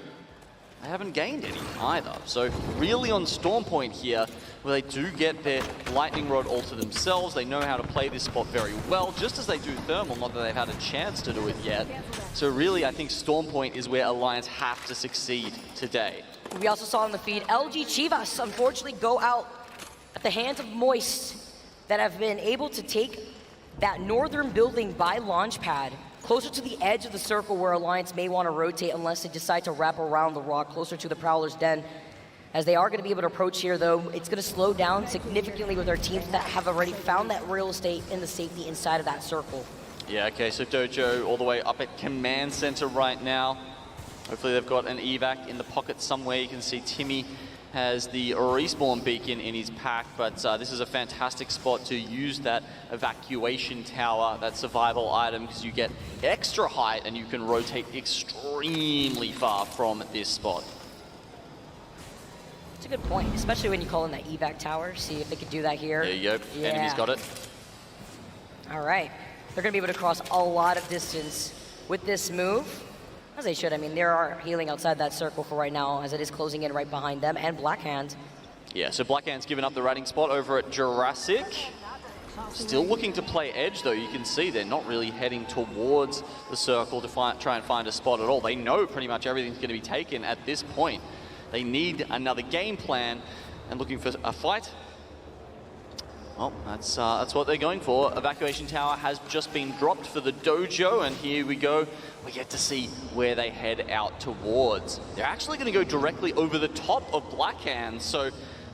they haven't gained any either. So really on Storm Point here, where they do get their Lightning Rod all to themselves. They know how to play this spot very well, just as they do Thermal, not that they've had a chance to do it yet. So really, I think Storm Point is where Alliance have to succeed today. We also saw in the feed, LG Chivas unfortunately go out at the hands of Moist, that have been able to take that northern building by Launchpad closer to the edge of the circle where Alliance may want to rotate unless they decide to wrap around the rock closer to the Prowler's Den. As they are going to be able to approach here, though, it's going to slow down significantly with our teams that have already found that real estate in the safety inside of that circle. Yeah, okay, so Dojo all the way up at Command Center right now. Hopefully they've got an evac in the pocket somewhere. You can see Timmy has the respawn beacon in his pack, but this is a fantastic spot to use that evacuation tower, that survival item, because you get extra height and you can rotate extremely far from this spot. That's a good point, especially when you call in that evac tower. See if they could do that here. There you go. Yeah. Enemy's got it. All right. They're going to be able to cross a lot of distance with this move. As they should. I mean, they are healing outside that circle for right now, as it is closing in right behind them, and Blackhand. Yeah, so Blackhand's given up the ratting spot over at Jurassic. Still looking to play edge, though. You can see they're not really heading towards the circle to try and find a spot at all. They know pretty much everything's going to be taken at this point. They need another game plan, and looking for a fight. Well, that's what they're going for. Evacuation tower has just been dropped for the dojo, and here we go. We get to see where they head out towards. They're actually going to go directly over the top of Blackhand, so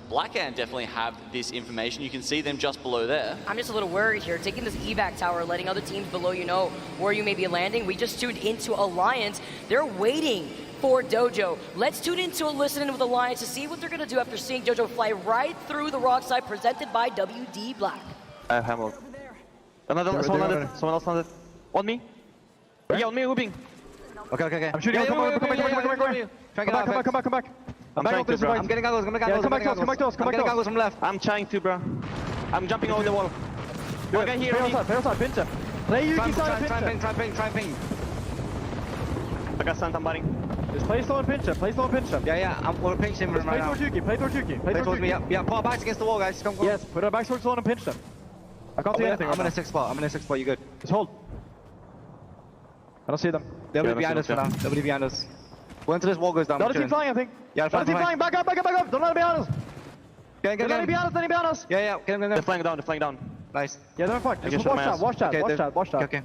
Blackhand definitely have this information. You can see them just below there. I'm just a little worried here. Taking this evac tower, letting other teams below you know where you may be landing. We just tuned into Alliance. They're waiting for Dojo. Let's tune into a listen with Alliance to see what they're going to do after seeing Dojo fly right through the rock side presented by WD Black. I have hammer. Another, someone else landed. On me? Yeah, on me, looping. Okay. I'm shooting. Come back. I'm trying to, bro. I'm getting goggles, come back to us. From left. I'm trying to, bro. I'm jumping over the wall. Okay, here. Play outside, pinch him. Play Yuki side, pinch him. Try and ping. I got sent, I'm biting. Just play slow and pinch him. Yeah, we're pinching him right now. Play towards Yuki. Play towards me, yeah. Put our backs against the wall, guys. Come. Yes, put our backs towards the wall and pinch them. I can't see anything. I'm in a 6 spot, you good. Just hold. I don't see them. They'll be behind us for now. They'll be behind us. Go into this wall, goes down. The other team flying, I think. Yeah, the other team flying. Back up. Don't let them behind us. Get him behind us. Yeah. Get him. They're flying down. Nice. Yeah, they're fine. Just watch that. Okay.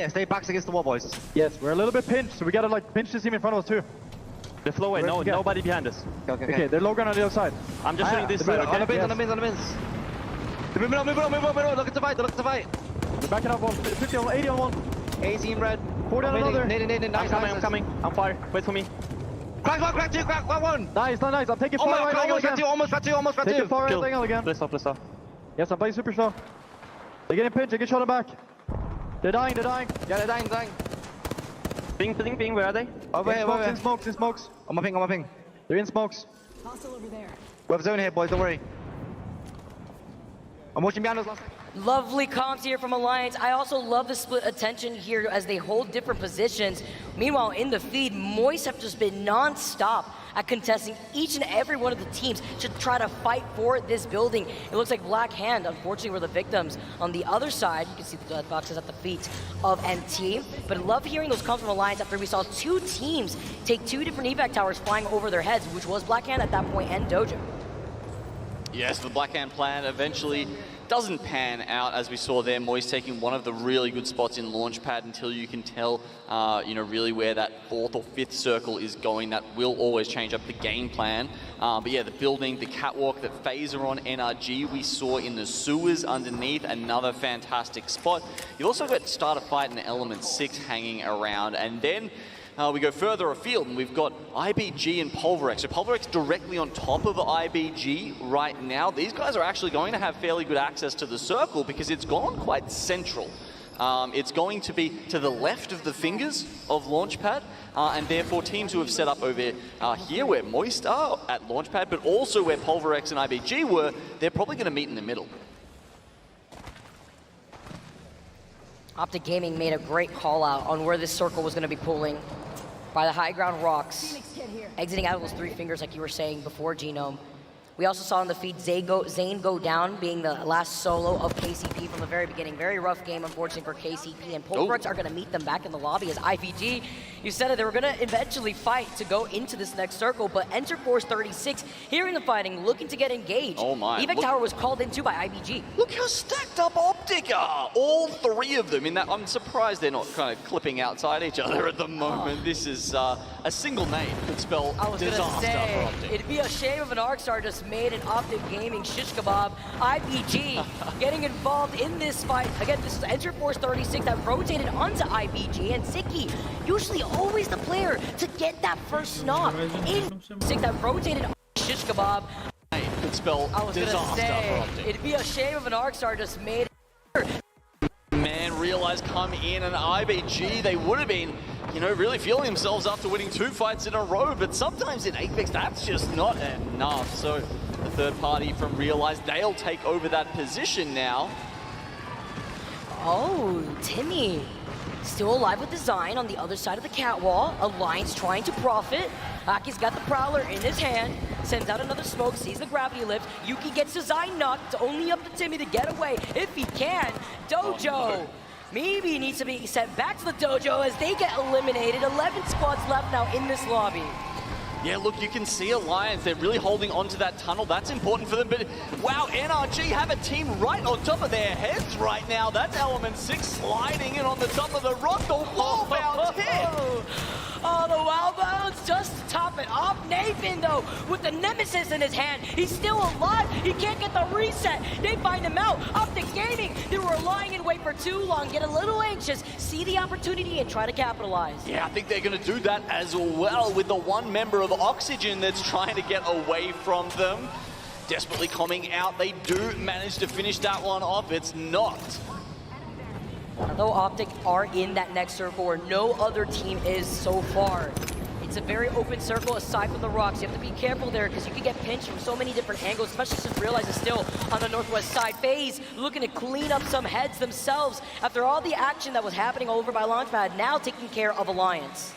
Stay backs against the wall, boys. Yes, we're a little bit pinched, so we gotta like pinch this team in front of us too. They flow away. Nobody behind us. Okay, they're low ground on the other side. I'm just shooting this side. Okay. On the bins. They're moving on. Look at the fight. They're backing up on 50 on 80 on one. 80 in red. 40 on another. I'm coming. I'm fire. Wait for me. Crack one. Nice. I'm taking fire right angle again. Almost got two. Taking fire right angle again. Let's stop. Yes, I'm playing super slow. They're getting pinched. They get shot in back. They're dying. Yeah, they're dying. Ping. Where are they? Over here. In smokes. On my ping. They're in smokes. Hostile over there. We have a zone here, boys. Don't worry. I'm watching behind us last. Lovely comps here from Alliance. I also love the split attention here as they hold different positions. Meanwhile, in the feed, Moist have just been non-stop at contesting each and every one of the teams to try to fight for this building. It looks like Black Hand, unfortunately, were the victims. On the other side, you can see the blood boxes at the feet of MT. But I love hearing those comps from Alliance after we saw two teams take two different evac towers flying over their heads, which was Black Hand at that point and Dojo. Yes, the Blackhand plan eventually doesn't pan out, as we saw there. Moist taking one of the really good spots in Launchpad until you can tell, really where that 4th or 5th circle is going. That will always change up the game plan. But yeah, the building, the catwalk that Phaser on NRG we saw in the sewers underneath, another fantastic spot. You also got Start a Fight in Element 6 hanging around, and then we go further afield and we've got IBG and Pulverex. So Pulverex directly on top of IBG right now. These guys are actually going to have fairly good access to the circle because it's gone quite central. It's going to be to the left of the fingers of Launchpad, and therefore teams who have set up over here where Moist are at Launchpad, but also where Pulverex and IBG were, they're probably going to meet in the middle. Optic Gaming made a great call out on where this circle was going to be pulling by the high ground rocks, exiting out of those 3 fingers like you were saying before, Genome. We also saw in the feed Zane go down, being the last solo of KCP from the very beginning. Very rough game, unfortunately, for KCP. And Pulverex are going to meet them back in the lobby as IVG. You said it, they were going to eventually fight to go into this next circle, but Enter Force 36, hearing the fighting, looking to get engaged. Oh my. Evac Tower was called into by IVG. Look how stacked up Optic are. All 3 of them in that. I'm surprised they're not kind of clipping outside each other at the moment. This is a single name could spell disaster for Optic. It'd be a shame if an Arc Star just just made an Optic Gaming shish kebab. IBG getting involved in this fight. Again, this is Enter Force 36 that rotated onto IBG, and Ziki, usually always the player to get that first knock. In 6 that rotated on shish kebab. Could spell disaster for Optic. It'd be a shame if an Arcstar just made it. Man, Realize come in, and IBG, they would have been, you know, really feeling themselves after winning 2 fights in a row, but sometimes in Apex, that's just not enough. So the third party from Realize, they'll take over that position now. Oh, Timmy. Still alive with Design on the other side of the catwall. Alliance trying to profit. Aki's got the Prowler in his hand. Sends out another smoke, sees the gravity lift. Yuki gets Design knocked. It's only up to Timmy to get away if he can. Dojo. Maybe needs to be sent back to the dojo as they get eliminated. 11 squads left now in this lobby. Yeah, look, you can see Alliance, they're really holding on to that tunnel. That's important for them, but wow, NRG have a team right on top of their heads right now. That's Element 6 sliding in on the top of the rock. The wall bounce hit. Oh, the wall bounce just to top it off. Nathan, though, with the Nemesis in his hand. He's still alive. He can't get the reset. They find him out. Optic Gaming, they were lying in wait for too long, get a little anxious, see the opportunity, and try to capitalize. Yeah, I think they're going to do that as well with the one member of Oxygen that's trying to get away from them. Desperately coming out, they do manage to finish that one off. It's not. Although Optic are in that next circle where no other team is so far. It's a very open circle aside from the rocks. You have to be careful there because you can get pinched from so many different angles, especially since Realize is still on the northwest side. FaZe looking to clean up some heads themselves after all the action that was happening over by Launchpad, now taking care of Alliance.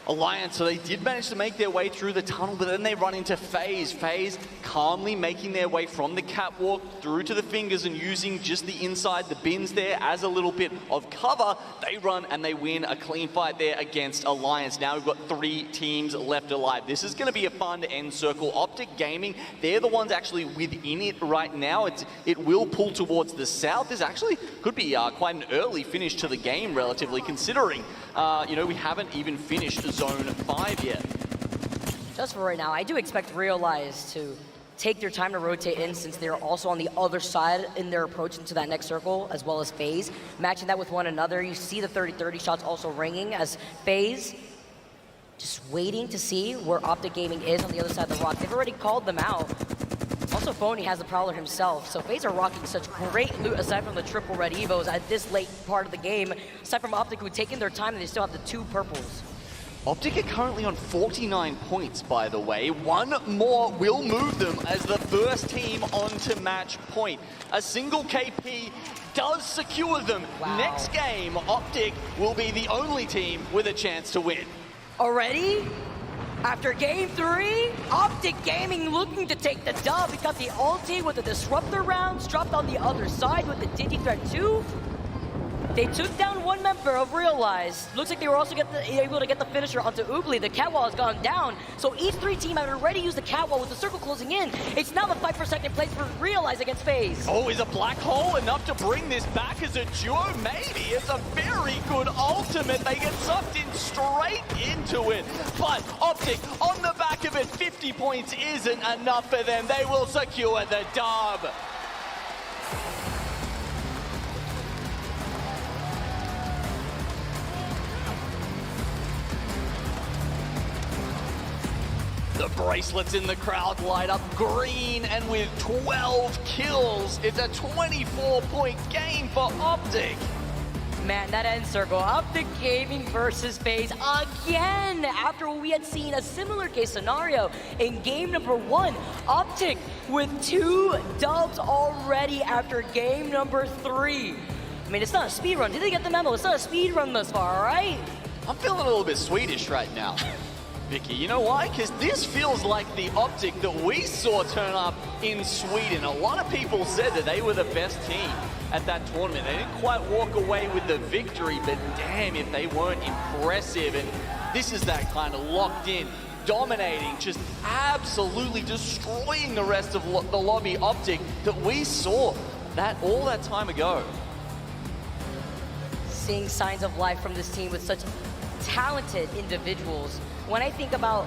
Alliance, so they did manage to make their way through the tunnel, but then they run into FaZe. FaZe calmly making their way from the catwalk through to the fingers and using just the inside, the bins there as a little bit of cover. They run and they win a clean fight there against Alliance. Now we've got 3 teams left alive. This is going to be a fun end circle. Optic Gaming, they're the ones actually within it right now. It will pull towards the south. This actually could be quite an early finish to the game, relatively, considering, you know, we haven't even finished Zone 5 yet. Just for right now, I do expect Realize to take their time to rotate in since they're also on the other side in their approach into that next circle, as well as FaZe. Matching that with one another, you see the 30-30 shots also ringing as FaZe just waiting to see where Optic Gaming is on the other side of the rock. They've already called them out. Also, Phony has the Prowler himself, so FaZe are rocking such great loot aside from the triple red Evos at this late part of the game. Aside from Optic, who've taken their time and they still have the 2 purples. Optic are currently on 49 points, by the way. One more will move them as the first team onto match point. A single KP does secure them. Wow. Next game, Optic will be the only team with a chance to win. Already? After game 3, Optic Gaming looking to take the dub. We got the ulti with the Disruptor rounds dropped on the other side with the Digi Threat 2. They took down one member of Realize. Looks like they were also able to get the finisher onto Oogly. The catwall has gone down. So each 3 team have already used the catwall with the circle closing in. It's now the fight for second place for Realize against FaZe. Oh, is a black hole enough to bring this back as a duo? Maybe. It's a very good ultimate. They get sucked in straight into it. But Optic, on the back of it, 50 points isn't enough for them. They will secure the dub. The bracelets in the crowd light up green, and with 12 kills, it's a 24-point game for Optic. Man, that end circle, Optic Gaming versus FaZe again, after we had seen a similar case scenario in game number 1. Optic with 2 dubs already after game number 3. I mean, it's not a speed run. Did they get the memo? It's not a speed run thus far, right? I'm feeling a little bit Swedish right now, Vicky. You know why? Because this feels like the Optic that we saw turn up in Sweden. A lot of people said that they were the best team at that tournament. They didn't quite walk away with the victory, but damn if they weren't impressive. And this is that kind of locked in, dominating, just absolutely destroying the rest of the lobby Optic that we saw that all that time ago. Seeing signs of life from this team with such talented individuals. When I think about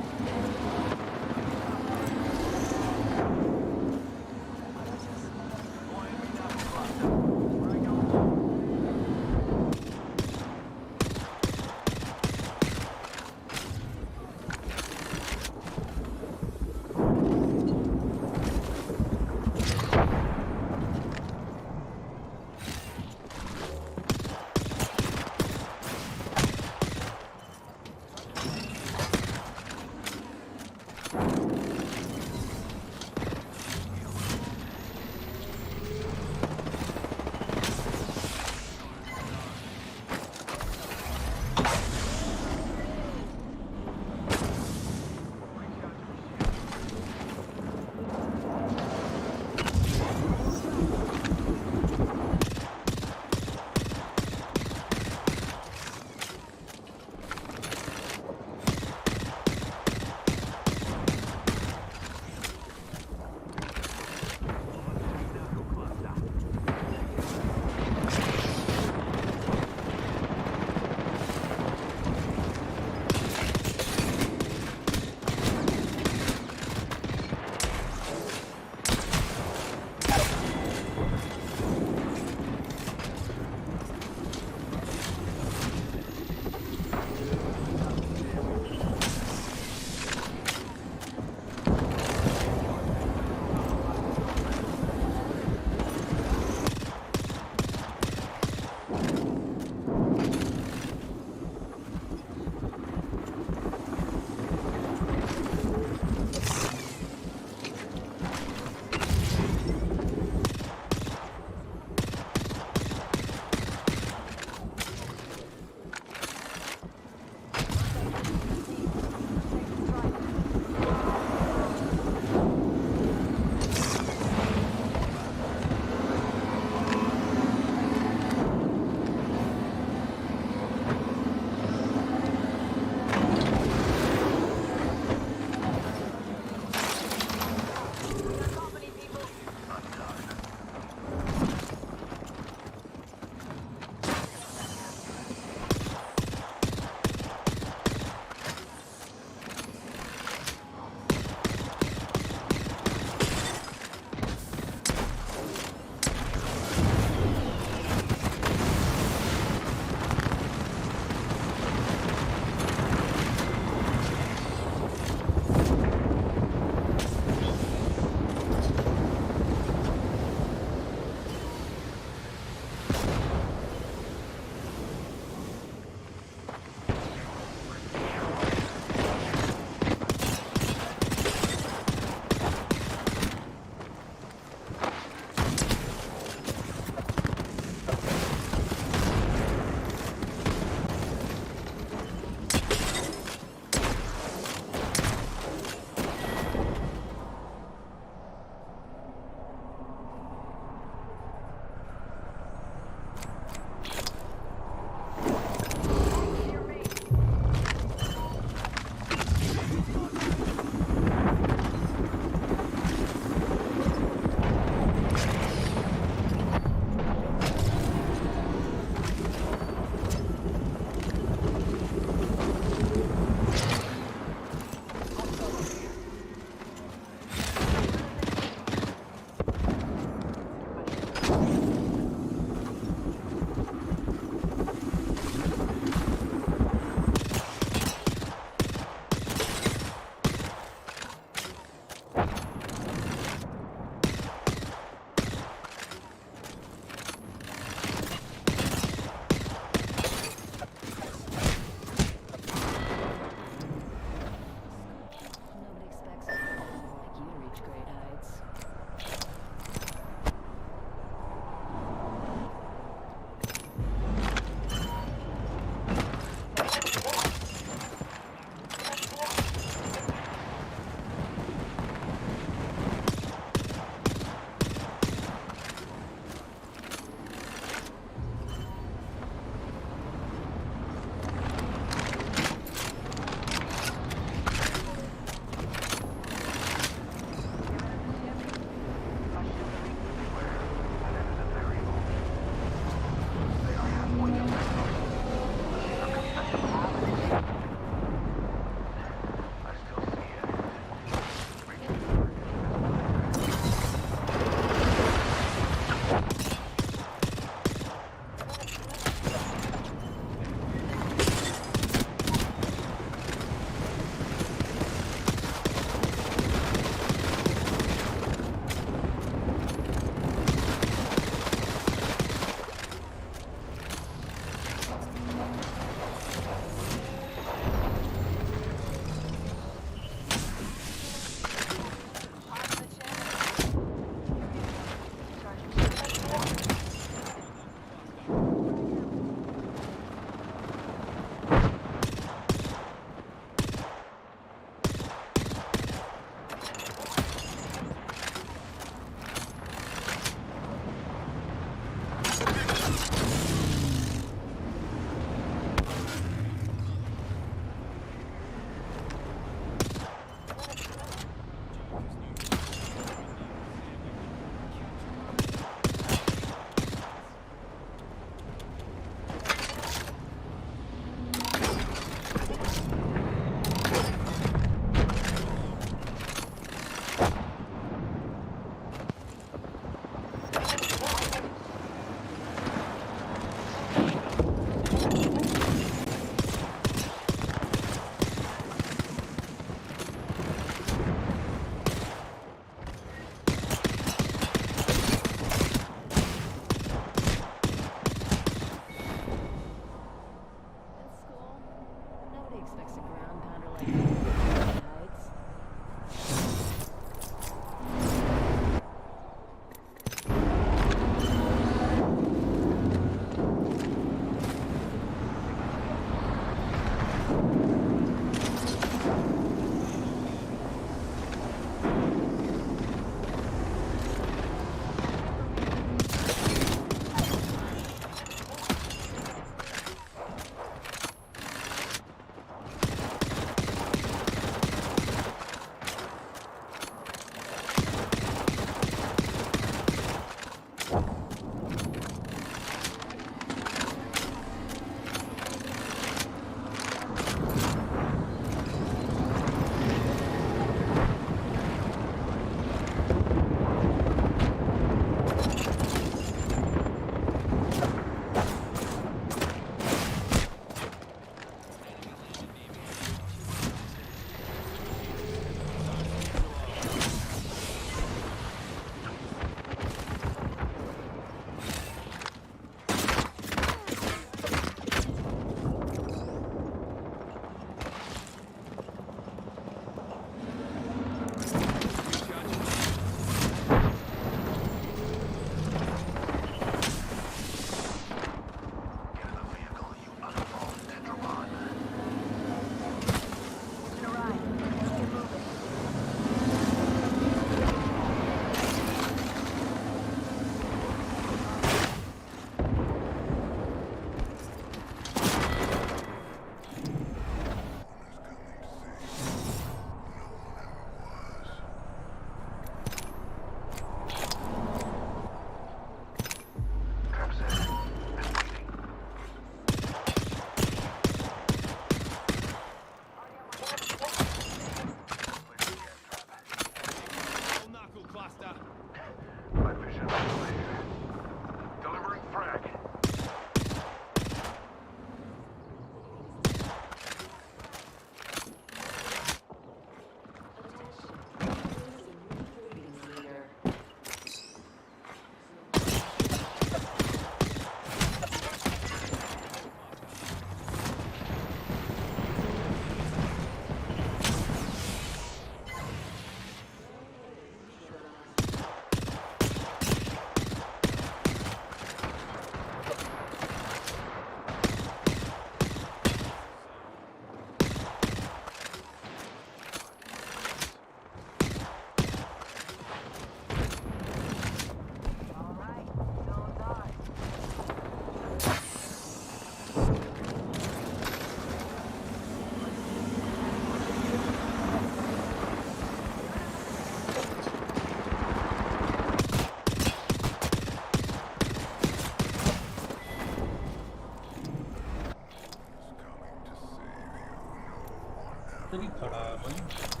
इधर ही खड़ा है भाई.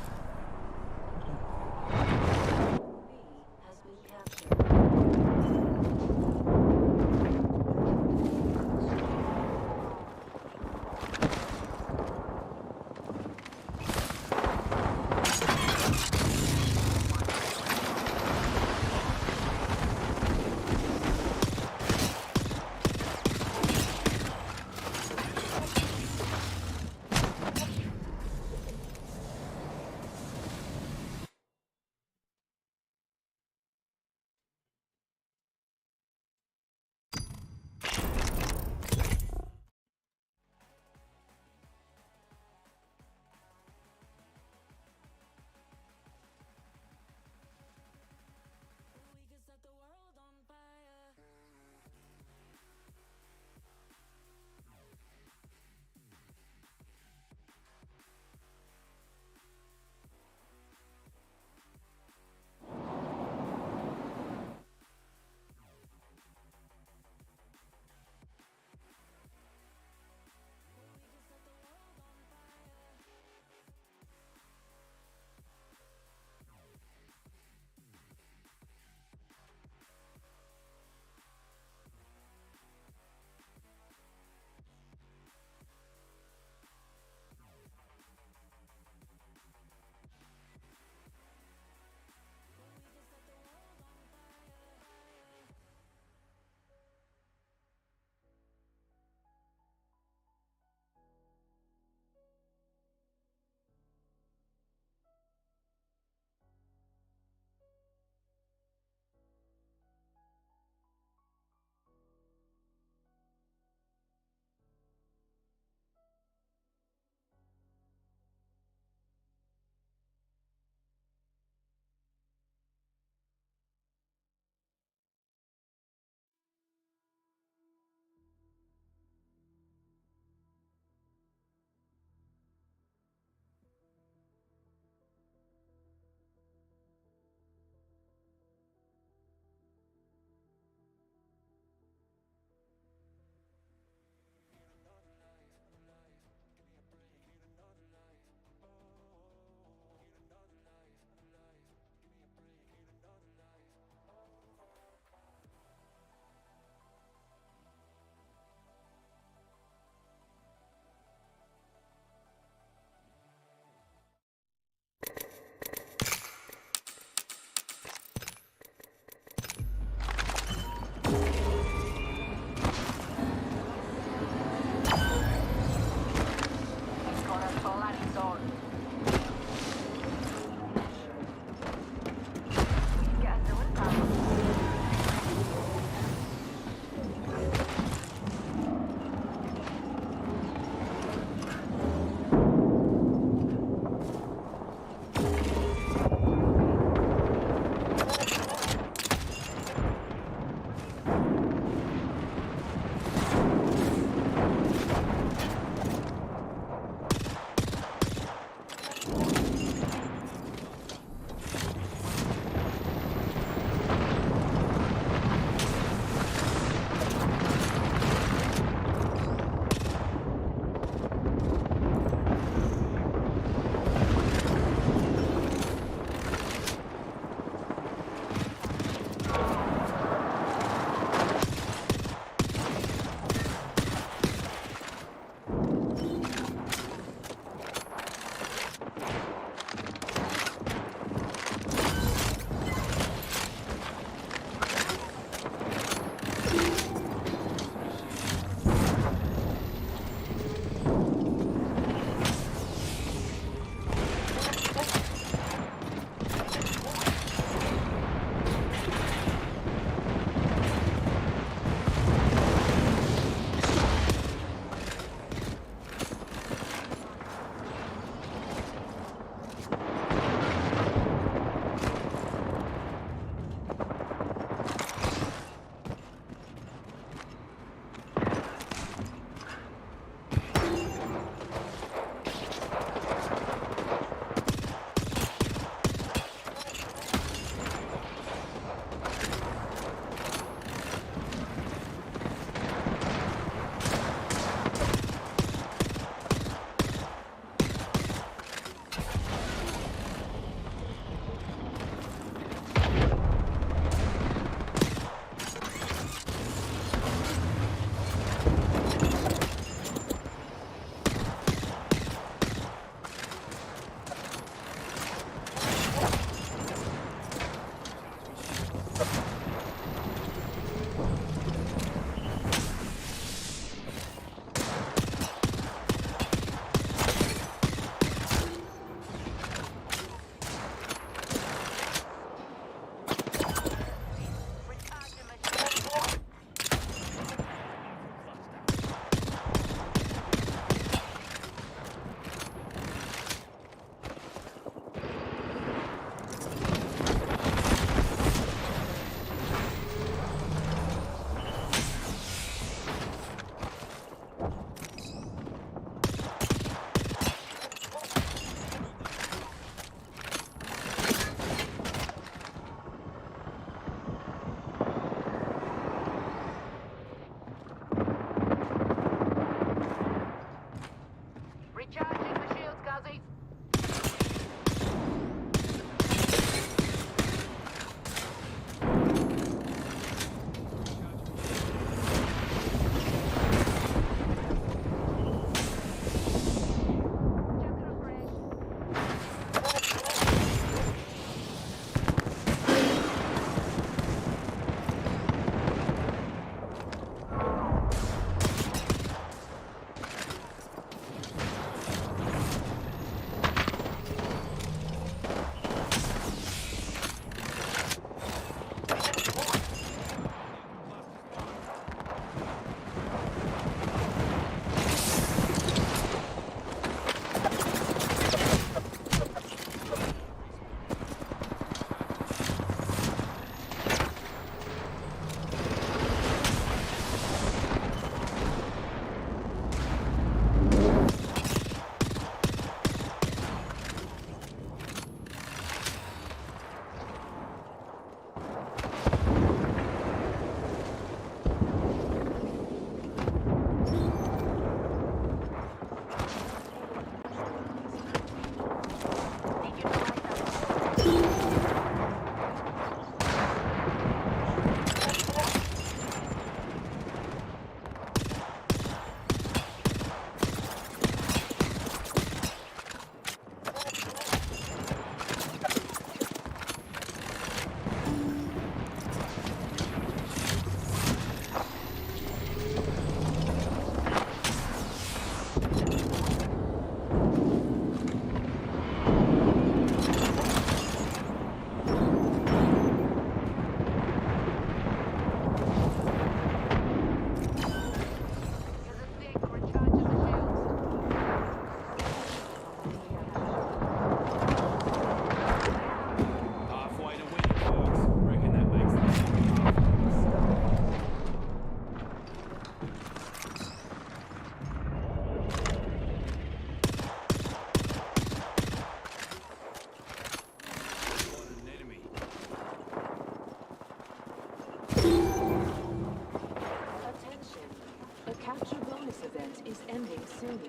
A capture bonus event is ending soon.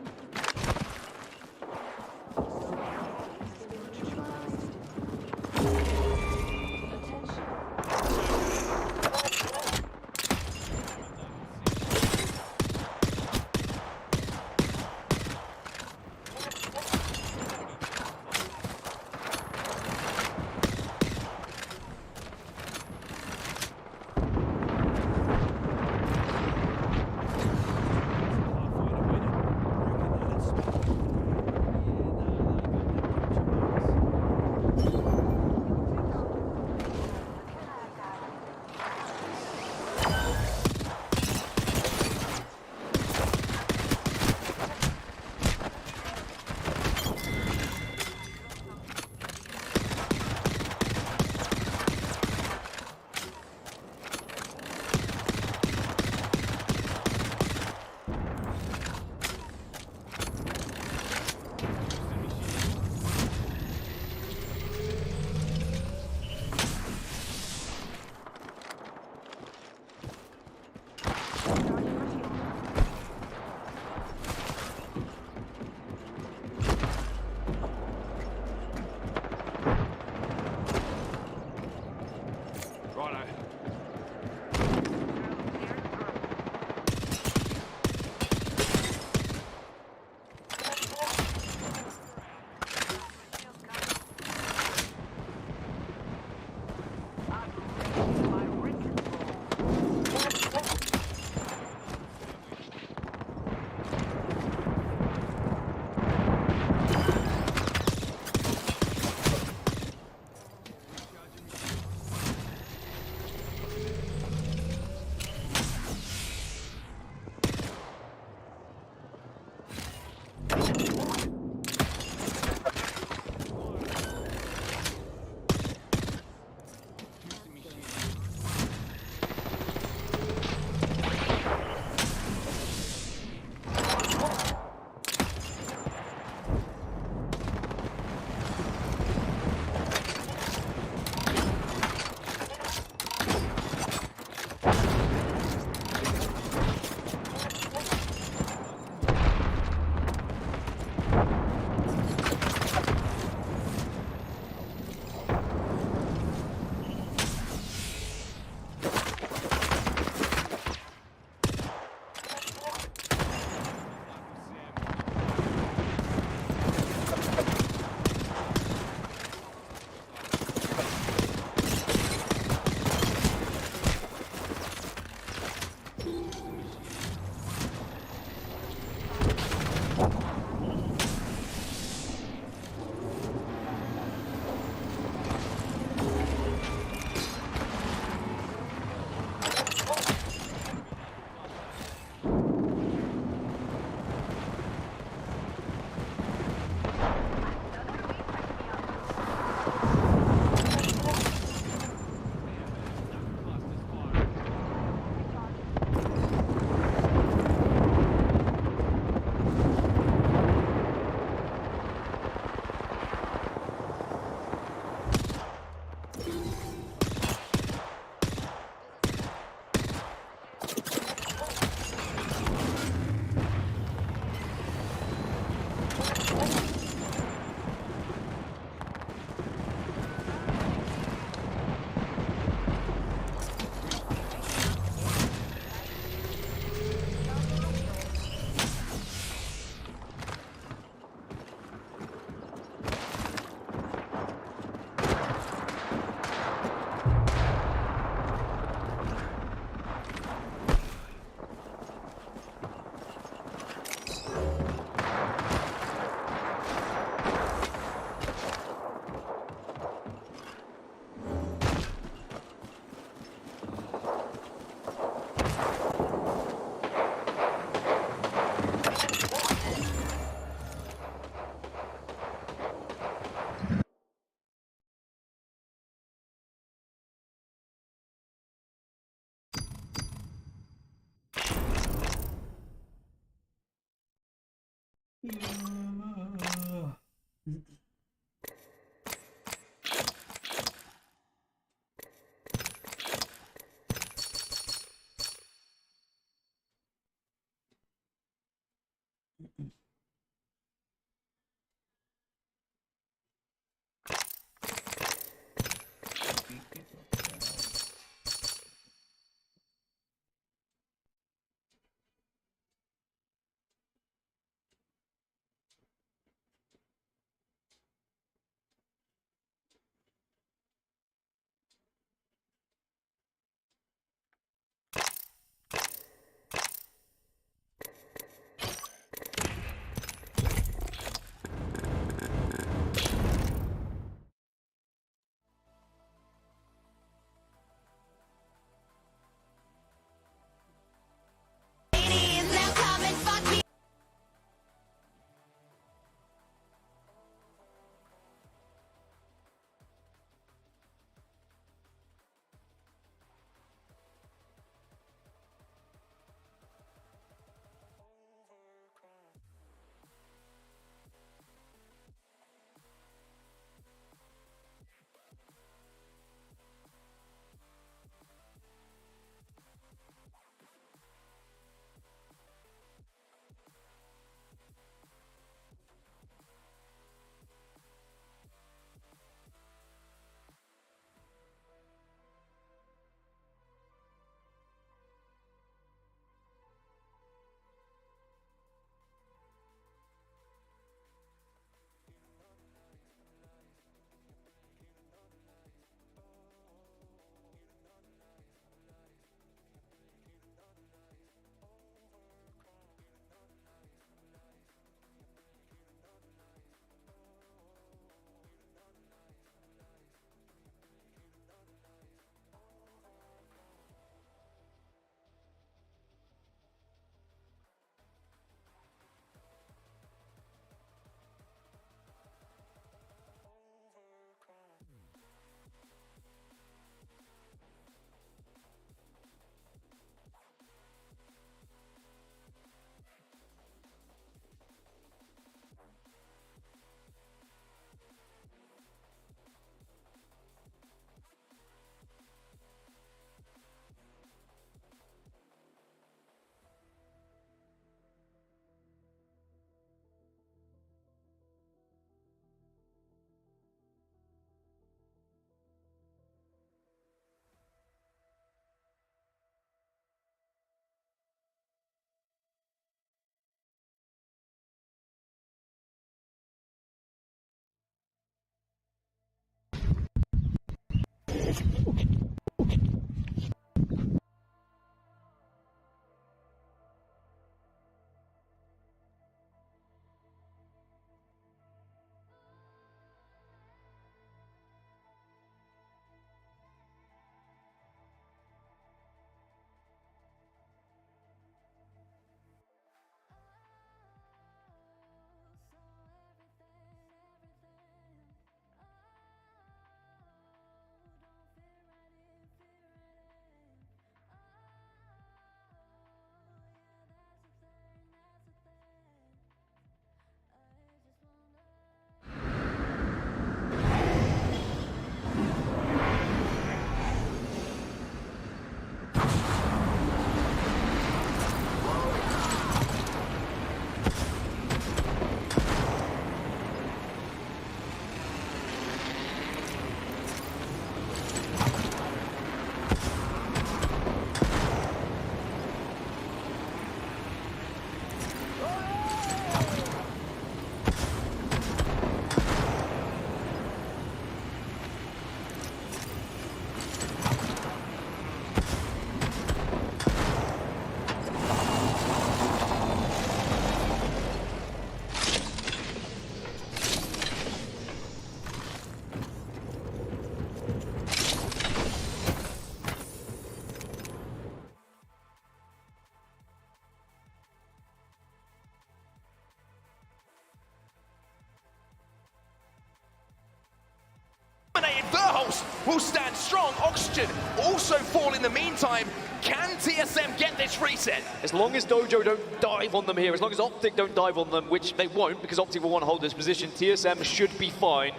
eliminated. Verholst will stand strong. Oxygen also fall in the meantime. Can TSM get this reset? As long as Dojo don't dive on them here, as long as Optic don't dive on them, which they won't because Optic will want to hold this position, TSM should be fine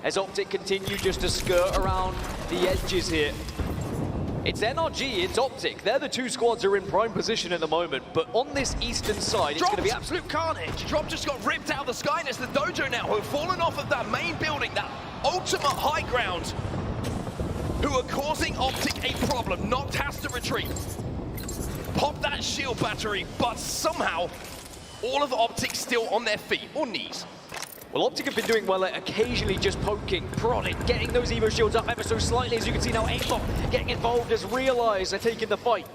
as Optic continue just to skirt around the edges here. It's NRG, it's Optic. They're the two squads who are in prime position at the moment, but on this eastern side, it's going to be absolute carnage. Drop just got ripped out of the sky, and it's the Dojo now who have fallen off of that main building, that ultimate high ground, who are causing Optic a problem. Noct has to retreat. Pop that shield battery, but somehow all of Optic still on their feet, or knees. Well, Optic have been doing well at occasionally just poking, prodding, getting those Evo shields up ever so slightly. As you can see now, Aimbot getting involved as Realize they're taking the fight.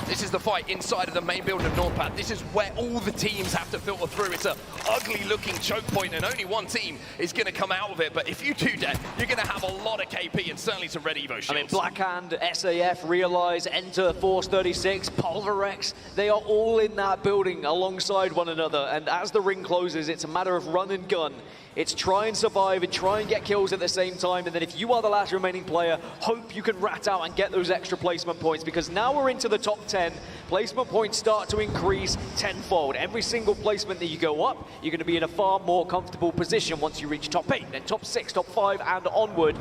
This is the fight inside of the main building of Northpad. This is where all the teams have to filter through. It's an ugly-looking choke point, and only one team is going to come out of it. But if you do that, you're going to have a lot of KP and certainly some red Evo shields. I mean, Blackhand, SAF, Realize, Enter, Force 36, Pulverex, they are all in that building alongside one another. And as the ring closes, it's a matter of run and gun. It's try and survive and try and get kills at the same time, and then if you are the last remaining player, hope you can rat out and get those extra placement points, because now we're into the top 10. Placement points start to increase tenfold. Every single placement that you go up, you're going to be in a far more comfortable position once you reach top 8, then top 6, top 5, and onward.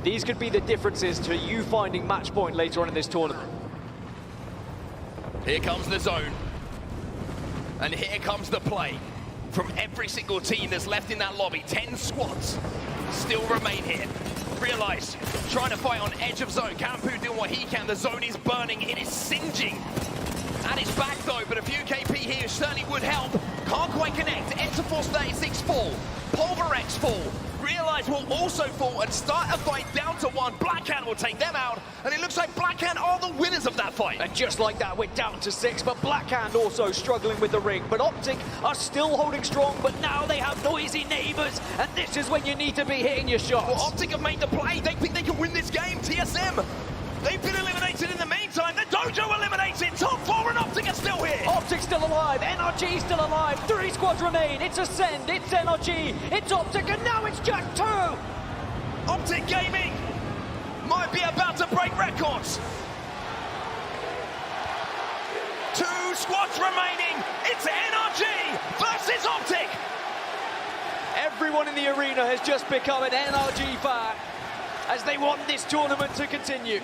These could be the differences to you finding match point later on in this tournament. Here comes the zone, and here comes the play. From every single team that's left in that lobby, 10 squads still remain here. Realize, trying to fight on edge of zone. Kampu doing what he can. The zone is burning, it is singeing at his back though, but a few KP here certainly would help. Can't quite connect. Enter Force 36 fall. Pulverex fall. Realize will also fall and start a fight down to 1. Blackhand will take them out, and it looks like Blackhand are the winners of that fight. And just like that, we're down to 6, but Blackhand also struggling with the ring. But Optic are still holding strong, but now they have noisy neighbors, and this is when you need to be hitting your shots. Well, Optic have made the play. They think they can win this game. TSM, they've been eliminated in the meantime. The Dojo eliminated. Top 4 and Optic are still here. Optic's still alive. NRG still alive. 3 squads remain. It's Ascend, it's NRG, it's Optic, and now it's just 2. Optic Gaming might be about to break records. 2 squads remaining. It's NRG versus Optic. Everyone in the arena has just become an NRG fan as they want this tournament to continue.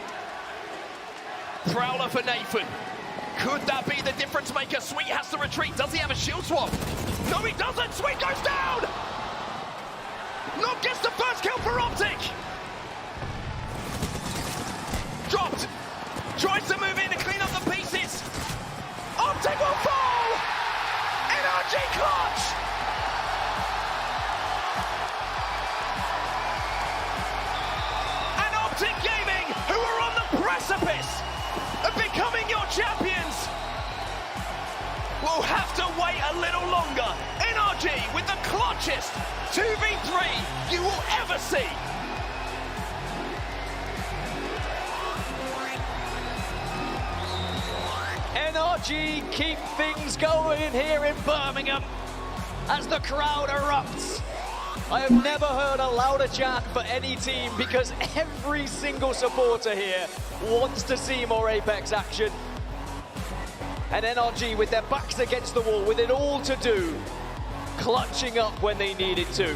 Prowler for Nathan. Could that be the difference maker? Sweet has to retreat. Does he have a shield swap? No, he doesn't. Sweet goes down. Noct gets the first kill for Optic. Dropped. Tries to move in to clean up the pieces. Optic will fall. NRG clutch. And Optic Gaming, who are on the precipice of becoming your champions, will have to wait a little longer. NRG with the clutchest 2v3 you will ever see. NRG keep things going here in Birmingham as the crowd erupts. I have never heard a louder chant for any team because every single supporter here wants to see more Apex action. And NRG with their backs against the wall, with it all to do, clutching up when they needed to.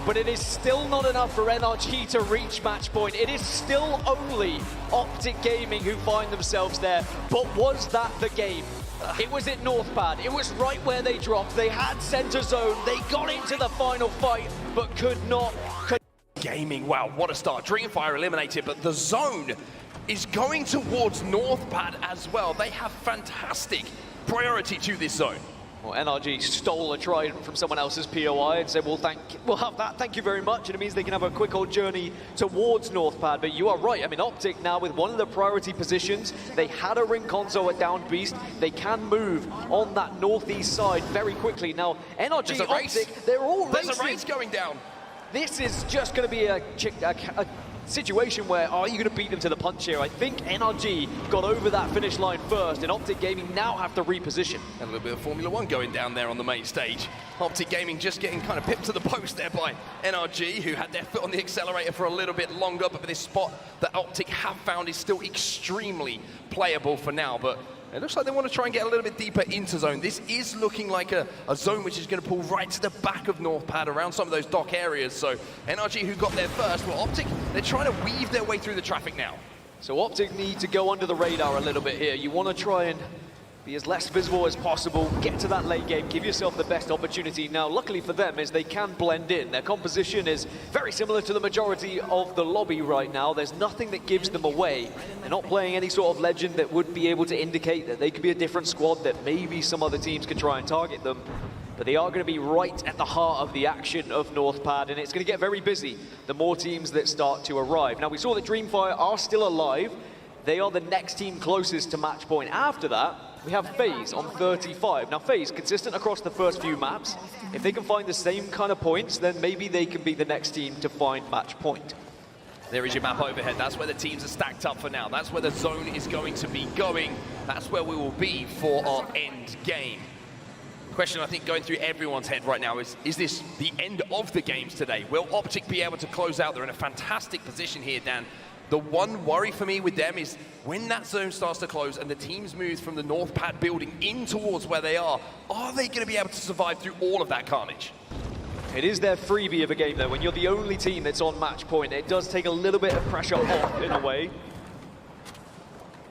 But it is still not enough for NRG to reach match point. It is still only Optic Gaming who find themselves there. But was that the game? It was at Northpad. It was right where they dropped. They had center zone. They got into the final fight, but could not. Gaming, wow, what a start. Dreamfire eliminated, but the zone is going towards Northpad as well. They have fantastic priority to this zone. Well, NRG stole a trident from someone else's POI and said, we'll have that, thank you very much. And it means they can have a quick old journey towards Northpad. But you are right, I mean, Optic now with one of the priority positions, they had a ring console at Down Beast. They can move on that northeast side very quickly. Now, NRG, Optic, they're all racing. There's a race going down. This is just going to be a situation where, are you going to beat them to the punch here? I think NRG got over that finish line first, and Optic Gaming now have to reposition. And a little bit of Formula 1 going down there on the main stage. Optic Gaming just getting kind of pipped to the post there by NRG, who had their foot on the accelerator for a little bit longer, but this spot that Optic have found is still extremely playable for now. But it looks like they want to try and get a little bit deeper into zone. This is looking like a zone which is going to pull right to the back of Northpad around some of those dock areas. So NRG, who got there first, well, Optic, they're trying to weave their way through the traffic now. So Optic need to go under the radar a little bit here. You want to try and be as less visible as possible, get to that late game, give yourself the best opportunity. Now, luckily for them, is they can blend in. Their composition is very similar to the majority of the lobby right now. There's nothing that gives them away. They're not playing any sort of legend that would be able to indicate that they could be a different squad, that maybe some other teams could try and target them. But they are going to be right at the heart of the action of Northpad, and it's going to get very busy the more teams that start to arrive. Now, we saw that Dreamfire are still alive. They are the next team closest to match point. After that, we have FaZe on 35. Now, FaZe, consistent across the first few maps. If they can find the same kind of points, then maybe they can be the next team to find match point. There is your map overhead. That's where the teams are stacked up for now. That's where the zone is going to be going. That's where we will be for our end game. Question I think going through everyone's head right now is this the end of the games today? Will Optic be able to close out? They're in a fantastic position here, Dan. The one worry for me with them is when that zone starts to close and the teams move from the Northpad building in towards where they are they going to be able to survive through all of that carnage? It is their freebie of a game, though. When you're the only team that's on match point, it does take a little bit of pressure off in a way.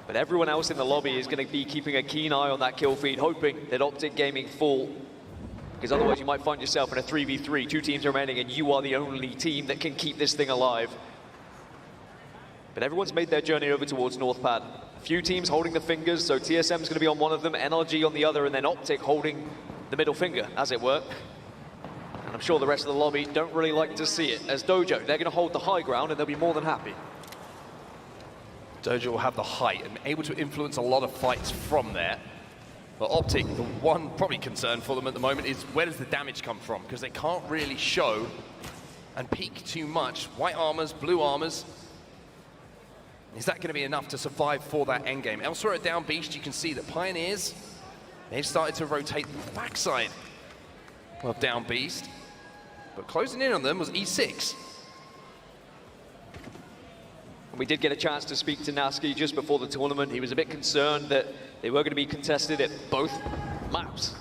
But everyone else in the lobby is going to be keeping a keen eye on that kill feed, hoping that Optic Gaming fall. Because otherwise you might find yourself in a 3v3, 2 teams remaining, and you are the only team that can keep this thing alive. But everyone's made their journey over towards Northpad. A few teams holding the fingers, so TSM is going to be on one of them, NRG on the other, and then Optic holding the middle finger, as it were. And I'm sure the rest of the lobby don't really like to see it. As Dojo, they're going to hold the high ground, and they'll be more than happy. Dojo will have the height and able to influence a lot of fights from there. But Optic, the one probably concern for them at the moment is where does the damage come from? Because they can't really show and peek too much. White armors, blue armors. Is that going to be enough to survive for that endgame? Elsewhere at Down Beast, you can see that Pioneers, they've started to rotate the backside of Down Beast. But closing in on them was E6. We did get a chance to speak to Naski just before the tournament. He was a bit concerned that they were going to be contested at both maps.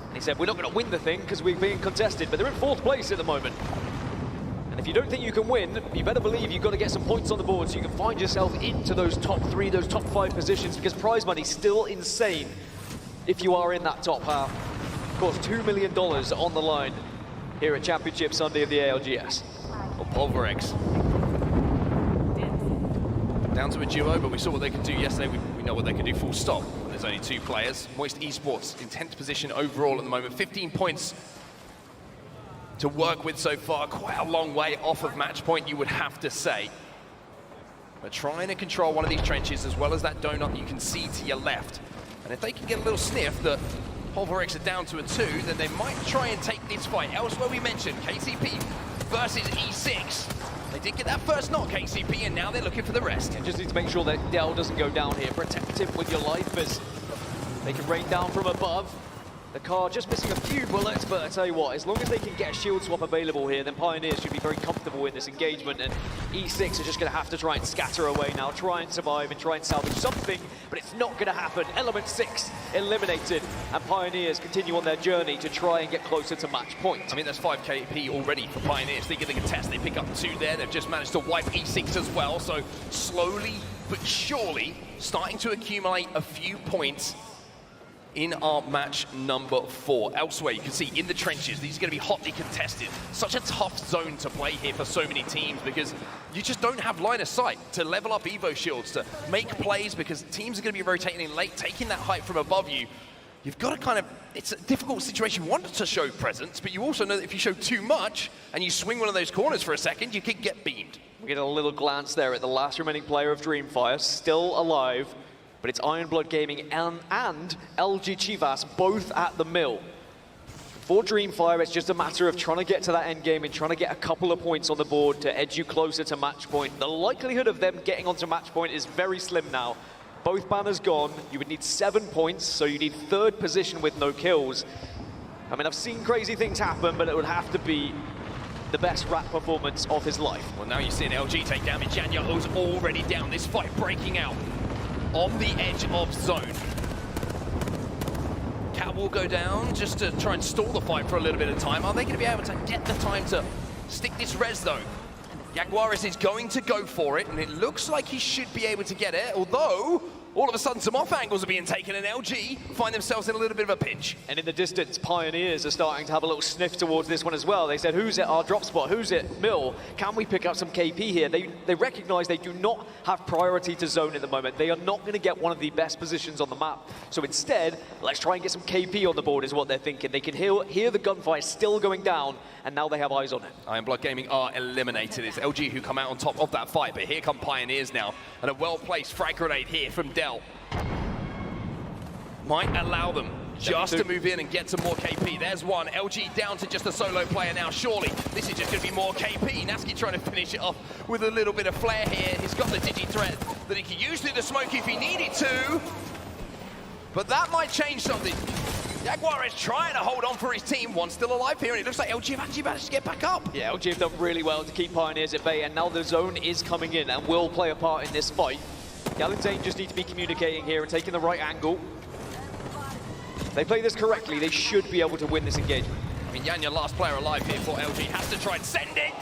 And he said, we're not going to win the thing because we're being contested, but they're in 4th place at the moment. And if you don't think you can win, you better believe you've got to get some points on the board so you can find yourself into those top 3, those top 5 positions, because prize money's still insane if you are in that top half. Of course, $2 million on the line here at Championship Sunday of the ALGS. Well, Pulverex down to a duo, but we saw what they could do yesterday. We know what they can do full stop when there's only 2 players. Moist Esports in 10th position overall at the moment. 15 points to work with so far. Quite a long way off of match point, you would have to say. But trying to control one of these trenches as well as that donut you can see to your left. And if they can get a little sniff that Pulverex are down to a 2, then they might try and take this fight. Elsewhere we mentioned KCP versus E6. They did get that first knock, KCP, and now they're looking for the rest. You just need to make sure that Dell doesn't go down here. Protect him with your life as they can rain down from above. The car just missing a few bullets, but I tell you what, as long as they can get a shield swap available here, then Pioneers should be very comfortable in this engagement, and E6 are just going to have to try and scatter away now, try and survive and try and salvage something, but it's not going to happen. Element 6 eliminated, and Pioneers continue on their journey to try and get closer to match point. I mean, there's 5 KP already for Pioneers. They get a test, they pick up 2 there. They've just managed to wipe E6 as well, so slowly but surely starting to accumulate a few points in our match number 4. Elsewhere, you can see in the trenches, these are going to be hotly contested. Such a tough zone to play here for so many teams because you just don't have line of sight to level up Evo shields, to make plays, because teams are going to be rotating in late, taking that height from above you. You've got to kind of, it's a difficult situation. You want to show presence, but you also know that if you show too much and you swing one of those corners for a second, you could get beamed. We get a little glance there at the last remaining player of Dreamfire, still alive. But it's Ironblood Gaming and LG Chivas both at the mill. For Dreamfire, it's just a matter of trying to get to that end game and trying to get a couple of points on the board to edge you closer to match point. The likelihood of them getting onto match point is very slim now. Both banners gone, you would need 7 points, so you need 3rd position with no kills. I mean, I've seen crazy things happen, but it would have to be the best rat performance of his life. Well, now you're seeing LG take damage. Janyaho's already down. This fight breaking out on the edge of zone. Cat will go down just to try and stall the fight for a little bit of time. Are they going to be able to get the time to stick this res, though? Jaguares is going to go for it, and it looks like he should be able to get it, although all of a sudden some off angles are being taken, and LG find themselves in a little bit of a pinch. And in the distance, Pioneers are starting to have a little sniff towards this one as well. They said, who's at our drop spot? Who's at Mill? Can we pick up some KP here? They recognize they do not have priority to zone at the moment. They are not going to get one of the best positions on the map. So instead, let's try and get some KP on the board is what they're thinking. They can hear the gunfire still going down, and now they have eyes on it. Iron Blood Gaming are eliminated. It's LG who come out on top of that fight, but here come Pioneers now, and a well-placed frag grenade here from Dell might allow them just to move in and get some more KP. There's one. LG down to just a solo player now. Surely this is just going to be more KP. Naski trying to finish it off with a little bit of flair here. He's got the digi threat that he can use through the smoke if he needed to, but that might change something. Jaguar is trying to hold on for his team. One still alive here, and it looks like LG have actually managed to get back up. Yeah, LG have done really well to keep Pioneers at bay, and now the zone is coming in and will play a part in this fight. Galantine just need to be communicating here and taking the right angle. If they play this correctly, they should be able to win this engagement. I mean, Yanya, last player alive here for LG, has to try and send it.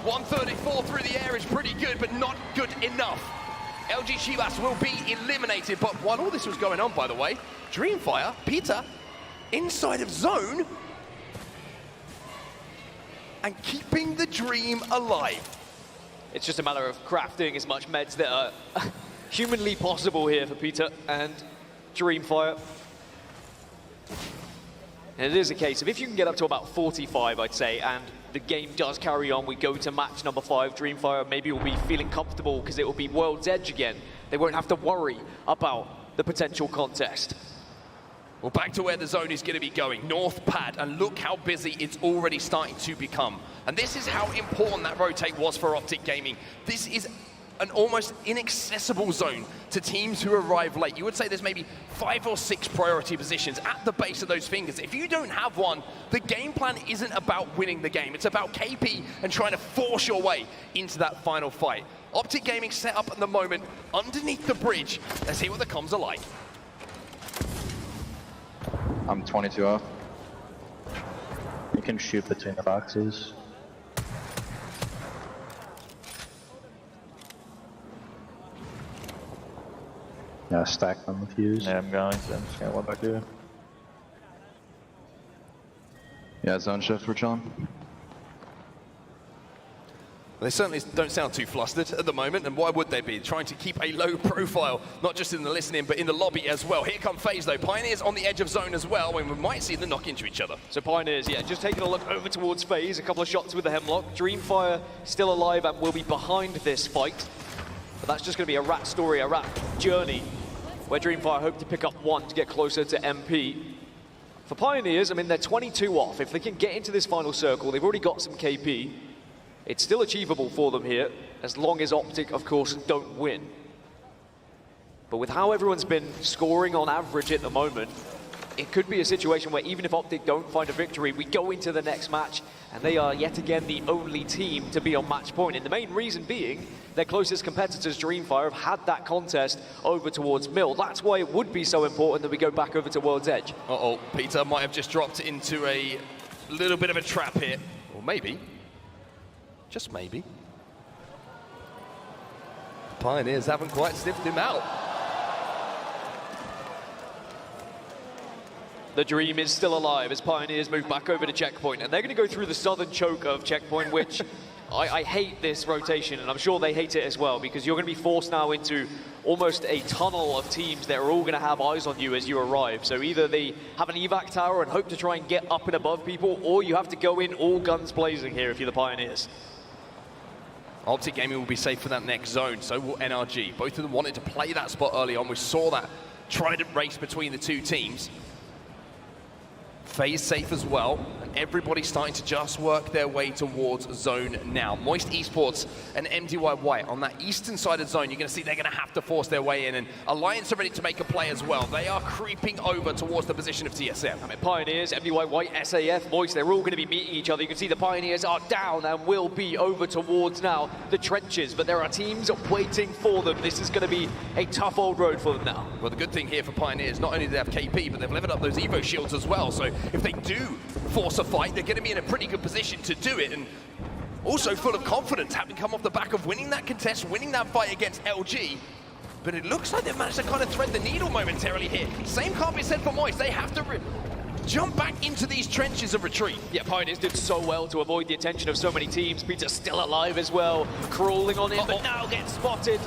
134 through the air is pretty good, but not good enough. LG Chivas will be eliminated, but while all this was going on, by the way, Dreamfire, Peter, inside of zone, and keeping the dream alive. It's just a matter of crafting as much meds that are humanly possible here for Peter and Dreamfire. And it is a case of if you can get up to about 45, I'd say, and the game does carry on, we go to match number 5, Dreamfire maybe will be feeling comfortable because it will be World's Edge again. They won't have to worry about the potential contest. Well, back to where the zone is going to be going, North Pad, and look how busy it's already starting to become. And this is how important that rotate was for Optic Gaming. This is an almost inaccessible zone to teams who arrive late. You would say there's maybe 5 or 6 priority positions at the base of those fingers. If you don't have one, the game plan isn't about winning the game. It's about KP and trying to force your way into that final fight. Optic Gaming set up at the moment underneath the bridge. Let's see what the comms are like. I'm 22 off. You can shoot between the boxes. Yeah, stack on the fuse. Yeah, I'm going, so I'm just gonna one back here. Yeah, zone shift, we're chilling. They certainly don't sound too flustered at the moment, and why would they be? Trying to keep a low profile, not just in the listening, but in the lobby as well. Here come FaZe though, Pioneers on the edge of zone as well, when we might see them knock into each other. So Pioneers, yeah, just taking a look over towards FaZe, a couple of shots with the Hemlock. Dreamfire still alive and will be behind this fight. But that's just going to be a rat story, a rat journey, where Dreamfire hope to pick up 1 to get closer to MP. For Pioneers, I mean, they're 22 off. If they can get into this final circle, they've already got some KP. It's still achievable for them here, as long as Optic, of course, don't win. But with how everyone's been scoring on average at the moment, it could be a situation where even if Optic don't find a victory, we go into the next match, and they are yet again the only team to be on match point. And the main reason being, their closest competitors, Dreamfire, have had that contest over towards Mill. That's why it would be so important that we go back over to World's Edge. Uh-oh, Peter might have just dropped into a little bit of a trap here, or maybe. Just maybe. Pioneers haven't quite sniffed him out. The dream is still alive as Pioneers move back over to checkpoint, and they're going to go through the southern choke of checkpoint, which I hate this rotation, and I'm sure they hate it as well, because you're going to be forced now into almost a tunnel of teams that are all going to have eyes on you as you arrive. So either they have an evac tower and hope to try and get up and above people, or you have to go in all guns blazing here if you're the Pioneers. Optic Gaming will be safe for that next zone, so will NRG. Both of them wanted to play that spot early on. We saw that trident race between the two teams. FaZe safe as well, and everybody's starting to just work their way towards zone now. Moist Esports and MDY White on that eastern side of zone, you're going to see they're going to have to force their way in, and Alliance are ready to make a play as well. They are creeping over towards the position of TSM. I mean, Pioneers, MDY White, SAF, Moist, they're all going to be meeting each other. You can see the Pioneers are down and will be over towards now the trenches, but there are teams waiting for them. This is going to be a tough old road for them now. Well, the good thing here for Pioneers, not only do they have KP, but they've leveled up those Evo shields as well, so if they do force a fight, they're going to be in a pretty good position to do it, and also full of confidence, having come off the back of winning that contest, winning that fight against LG. But it looks like they've managed to kind of thread the needle momentarily here. Same can't be said for Moist. They have to jump back into these trenches of retreat. Yeah, Pioneers did so well to avoid the attention of so many teams. Peter's still alive as well, crawling on in, but now gets spotted.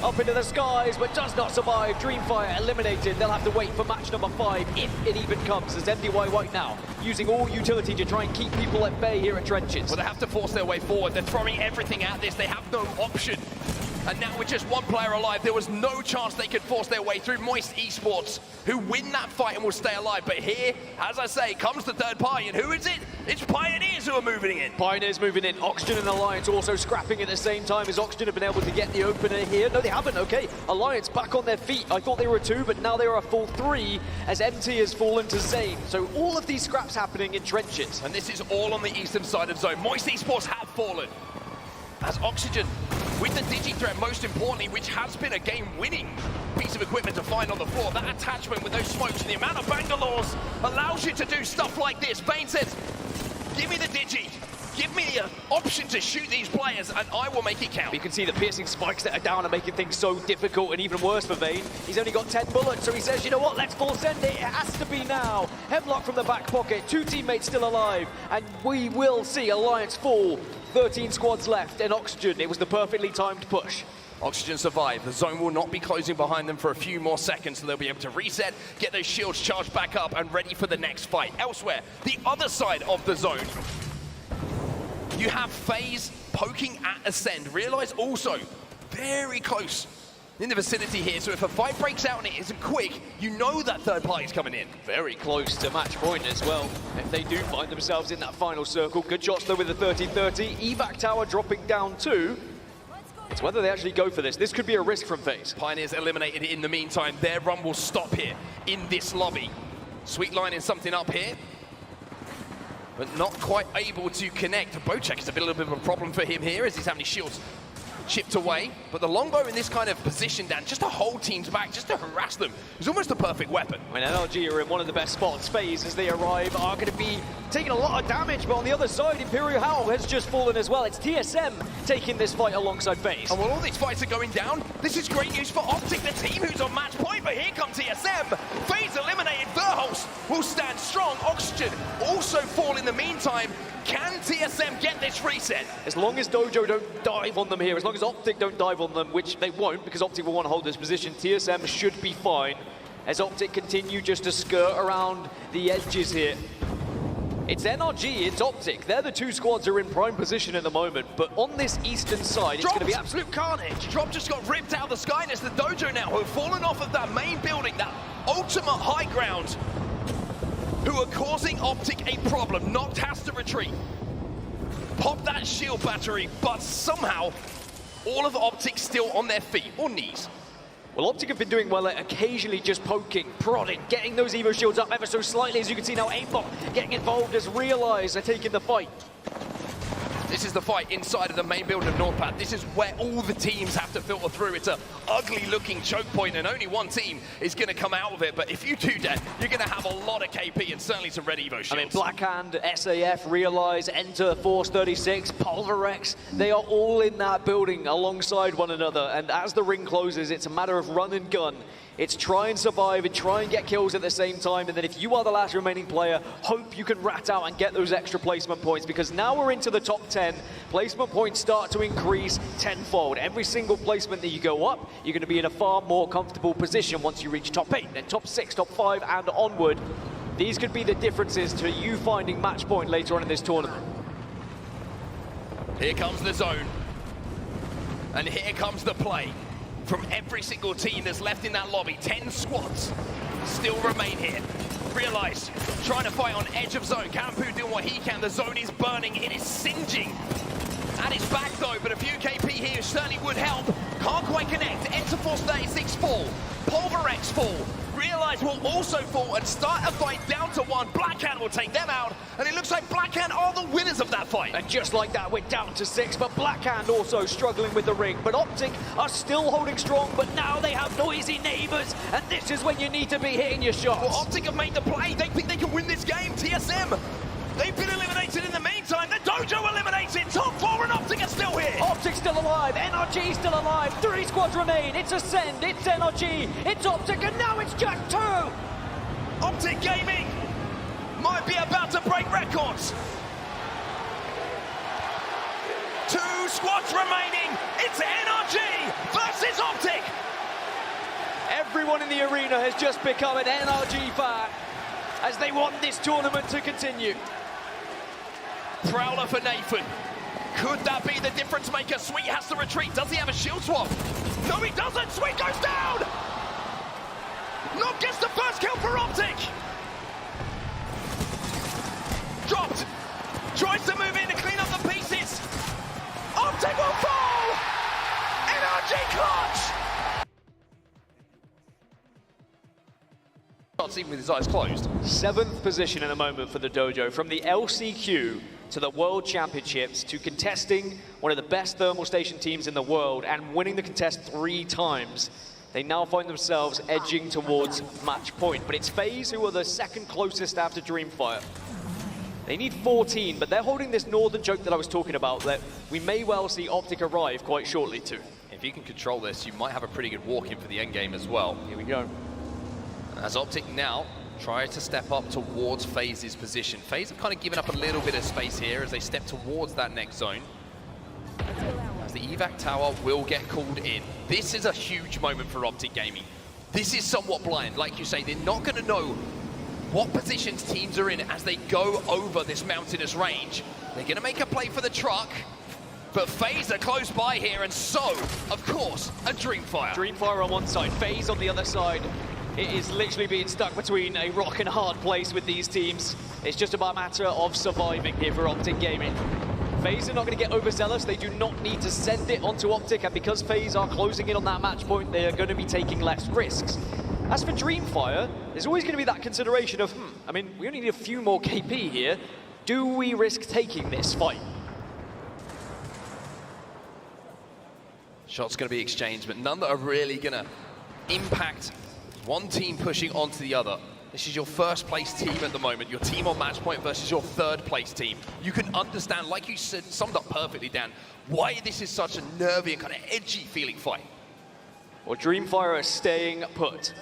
Up into the skies, but does not survive. Dreamfire eliminated. They'll have to wait for match number 5, if it even comes, as MDY White now using all utility to try and keep people at bay here at trenches. Well, they have to force their way forward. They're throwing everything at this. They have no option. And now with just one player alive, there was no chance they could force their way through. Moist Esports, who win that fight and will stay alive. But here, as I say, comes the third party. And who is it? It's Pioneers who are moving in. Pioneers moving in. Oxygen and Alliance also scrapping at the same time, as Oxygen have been able to get the opener here. No, they haven't. Okay, Alliance back on their feet. I thought they were a 2, but now they are a full 3, as MT has fallen to Zane. So all of these scraps happening in trenches. And this is all on the eastern side of zone. Moist Esports have fallen. As Oxygen, with the Digi-threat, most importantly, which has been a game-winning piece of equipment to find on the floor. That attachment with those smokes and the amount of Bangalores allows you to do stuff like this. Vayne says, give me the Digi. Give me the option to shoot these players, and I will make it count. You can see the piercing spikes that are down are making things so difficult, and even worse for Vayne. He's only got 10 bullets, so he says, you know what, let's full send it. It has to be now. Hemlock from the back pocket, 2 teammates still alive, and we will see Alliance fall. 13 squads left, and Oxygen, it was the perfectly timed push. Oxygen survive. The zone will not be closing behind them for a few more seconds, so they'll be able to reset, get those shields charged back up, and ready for the next fight. Elsewhere, the other side of the zone, you have FaZe poking at Ascend. Realize also, very close in the vicinity here, so if a fight breaks out and it isn't quick, you know that third party's coming in. Very close to match point as well, if they do find themselves in that final circle. Good shots though with the 30-30. Evac tower dropping down 2. It's whether they actually go for this. This could be a risk from FaZe. Pioneers eliminated in the meantime. Their run will stop here in this lobby. Sweet lining something up here, but not quite able to connect. Bocek is a little bit of a problem for him here, as he's having his shields chipped away. But the longbow in this kind of position, Dan, just to hold teams back, just to harass them, is almost a perfect weapon. I mean, NLG are in one of the best spots. FaZe, as they arrive, are going to be taking a lot of damage, but on the other side, Imperial Howl has just fallen as well. It's TSM taking this fight alongside FaZe. And while all these fights are going down, this is great news for Optic, the team who's on match point, but here come TSM. FaZe eliminated, the host will stand strong. Oxygen also fall in the meantime. Can TSM get this reset? As long as Dojo don't dive on them here, as long as Optic don't dive on them, which they won't, because Optic will want to hold this position, TSM should be fine, as Optic continue just to skirt around the edges here. It's NRG, it's Optic. They're the 2 squads who are in prime position at the moment, but on this eastern side, it's going to be absolute carnage. Drop just got ripped out of the sky, and it's the Dojo now who have fallen off of that main building, that ultimate high ground, who are causing Optic a problem. Noct has to retreat. Pop that shield battery, but somehow all of Optic still on their feet, or knees. Well, Optic have been doing well at occasionally just poking, prodding, getting those Evo shields up ever so slightly. As you can see now, Aimbot getting involved as Realize are taking the fight. This is the fight inside of the main building of Northpad. This is where all the teams have to filter through. It's an ugly-looking choke point, and only one team is going to come out of it. But if you do that, you're going to have a lot of KP and certainly some red Evo shields. I mean, Blackhand, SAF, Realize, Enter, Force 36, Pulverex, they are all in that building alongside one another. And as the ring closes, it's a matter of run and gun. It's try and survive and try and get kills at the same time, and then if you are the last remaining player, hope you can rat out and get those extra placement points, because now we're into the top 10. Placement points start to increase tenfold. Every single placement that you go up, you're going to be in a far more comfortable position once you reach top 8, then top 6, top 5, and onward. These could be the differences to you finding match point later on in this tournament. Here comes the zone, and here comes the play. From every single team that's left in that lobby, 10 squads still remain here. Realize, trying to fight on edge of zone. Kampu doing what he can. The zone is burning. It is singeing at his back though, but a few KP here certainly would help. Can't quite connect. Enter Force 36 fall. Pulverex fall. Realize will also fall and start a fight down to 1. Blackhand will take them out, and it looks like Blackhand are the winners of that fight. And just like that, we're down to 6, but Blackhand also struggling with the ring. But Optic are still holding strong, but now they have noisy neighbors, and this is when you need to be hitting your shots. Well, Optic have made the play. They think they can win this game. TSM, they've been eliminated in the meantime. The Dojo eliminated. Top 4 and Optic are still here. Optic still alive. NRG still alive. 3 squads remain. It's Ascend. It's NRG. It's Optic, and now it's just 2. Optic Gaming might be about to break records. 2 squads remaining. It's NRG versus Optic. Everyone in the arena has just become an NRG fan as they want this tournament to continue. Prowler for Nathan. Could that be the difference maker? Sweet has to retreat. Does he have a shield swap? No, he doesn't. Sweet goes down. Nob gets the first kill for Optic. Dropped. Tries to move in to clean up the pieces. Optic will fall. NRG clutch. Even with his eyes closed. 7th position in a moment for the Dojo, from the LCQ to the World Championships to contesting one of the best thermal station teams in the world and winning the contest 3 times. They now find themselves edging towards match point, but it's FaZe who are the 2nd closest after Dreamfire. They need 14, but they're holding this northern choke that I was talking about that we may well see Optic arrive quite shortly too. If you can control this, you might have a pretty good walk in for the end game as well. Here we go. As Optic now try to step up towards FaZe's position. FaZe have kind of given up a little bit of space here as they step towards that next zone. As the evac tower will get called in. This is a huge moment for Optic Gaming. This is somewhat blind. Like you say, they're not going to know what positions teams are in as they go over this mountainous range. They're going to make a play for the truck, but FaZe are close by here, and so, of course, a Dreamfire. Dreamfire on one side, FaZe on the other side. It is literally being stuck between a rock and a hard place with these teams. It's just about a matter of surviving here for Optic Gaming. FaZe are not going to get overzealous. They do not need to send it onto Optic, and because FaZe are closing in on that match point, they are going to be taking less risks. As for Dreamfire, there's always going to be that consideration of, I mean, we only need a few more KP here. Do we risk taking this fight? Shots going to be exchanged, but none that are really going to impact one team pushing onto the other. This is your 1st place team at the moment, your team on match point versus your 3rd place team. You can understand, like you said, summed up perfectly, Dan, why this is such a nervy and kind of edgy feeling fight. Well, Dreamfire are staying put.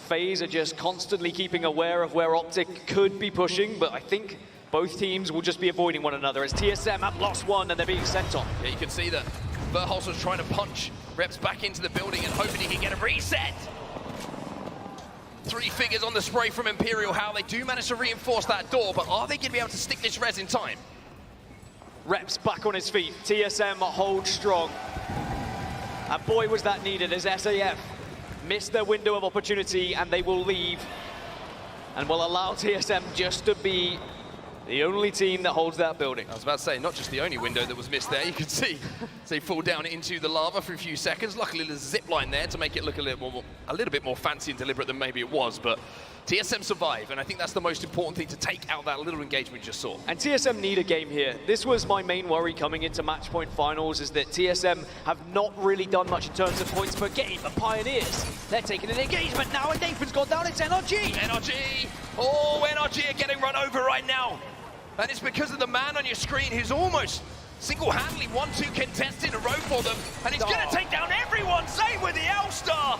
FaZe are just constantly keeping aware of where Optic could be pushing, but I think both teams will just be avoiding one another as TSM have lost 1 and they're being sent on. Yeah, you can see that Verholz was trying to punch Reps back into the building and hoping he can get a reset. 3 figures on the spray from Imperial How. They do manage to reinforce that door, but are they going to be able to stick this res in time? Reps back on his feet. TSM hold strong. And boy, was that needed as SAF missed their window of opportunity, and they will leave and will allow TSM just to be the only team that holds that building. I was about to say, not just the only window that was missed there. You can see they fall down into the lava for a few seconds. Luckily, there's a zip line there to make it look a little bit more fancy and deliberate than maybe it was. But TSM survive, and I think that's the most important thing to take out that little engagement you just saw. And TSM need a game here. This was my main worry coming into match point finals, is that TSM have not really done much in terms of points per game. But Pioneers, they're taking an engagement now, and Nathan's gone down. It's NRG. NRG. Oh, NRG are getting run over right now. And it's because of the man on your screen who's almost single-handedly 1-2 contests in a row for them. And he's going to take down everyone. Same with the L-Star.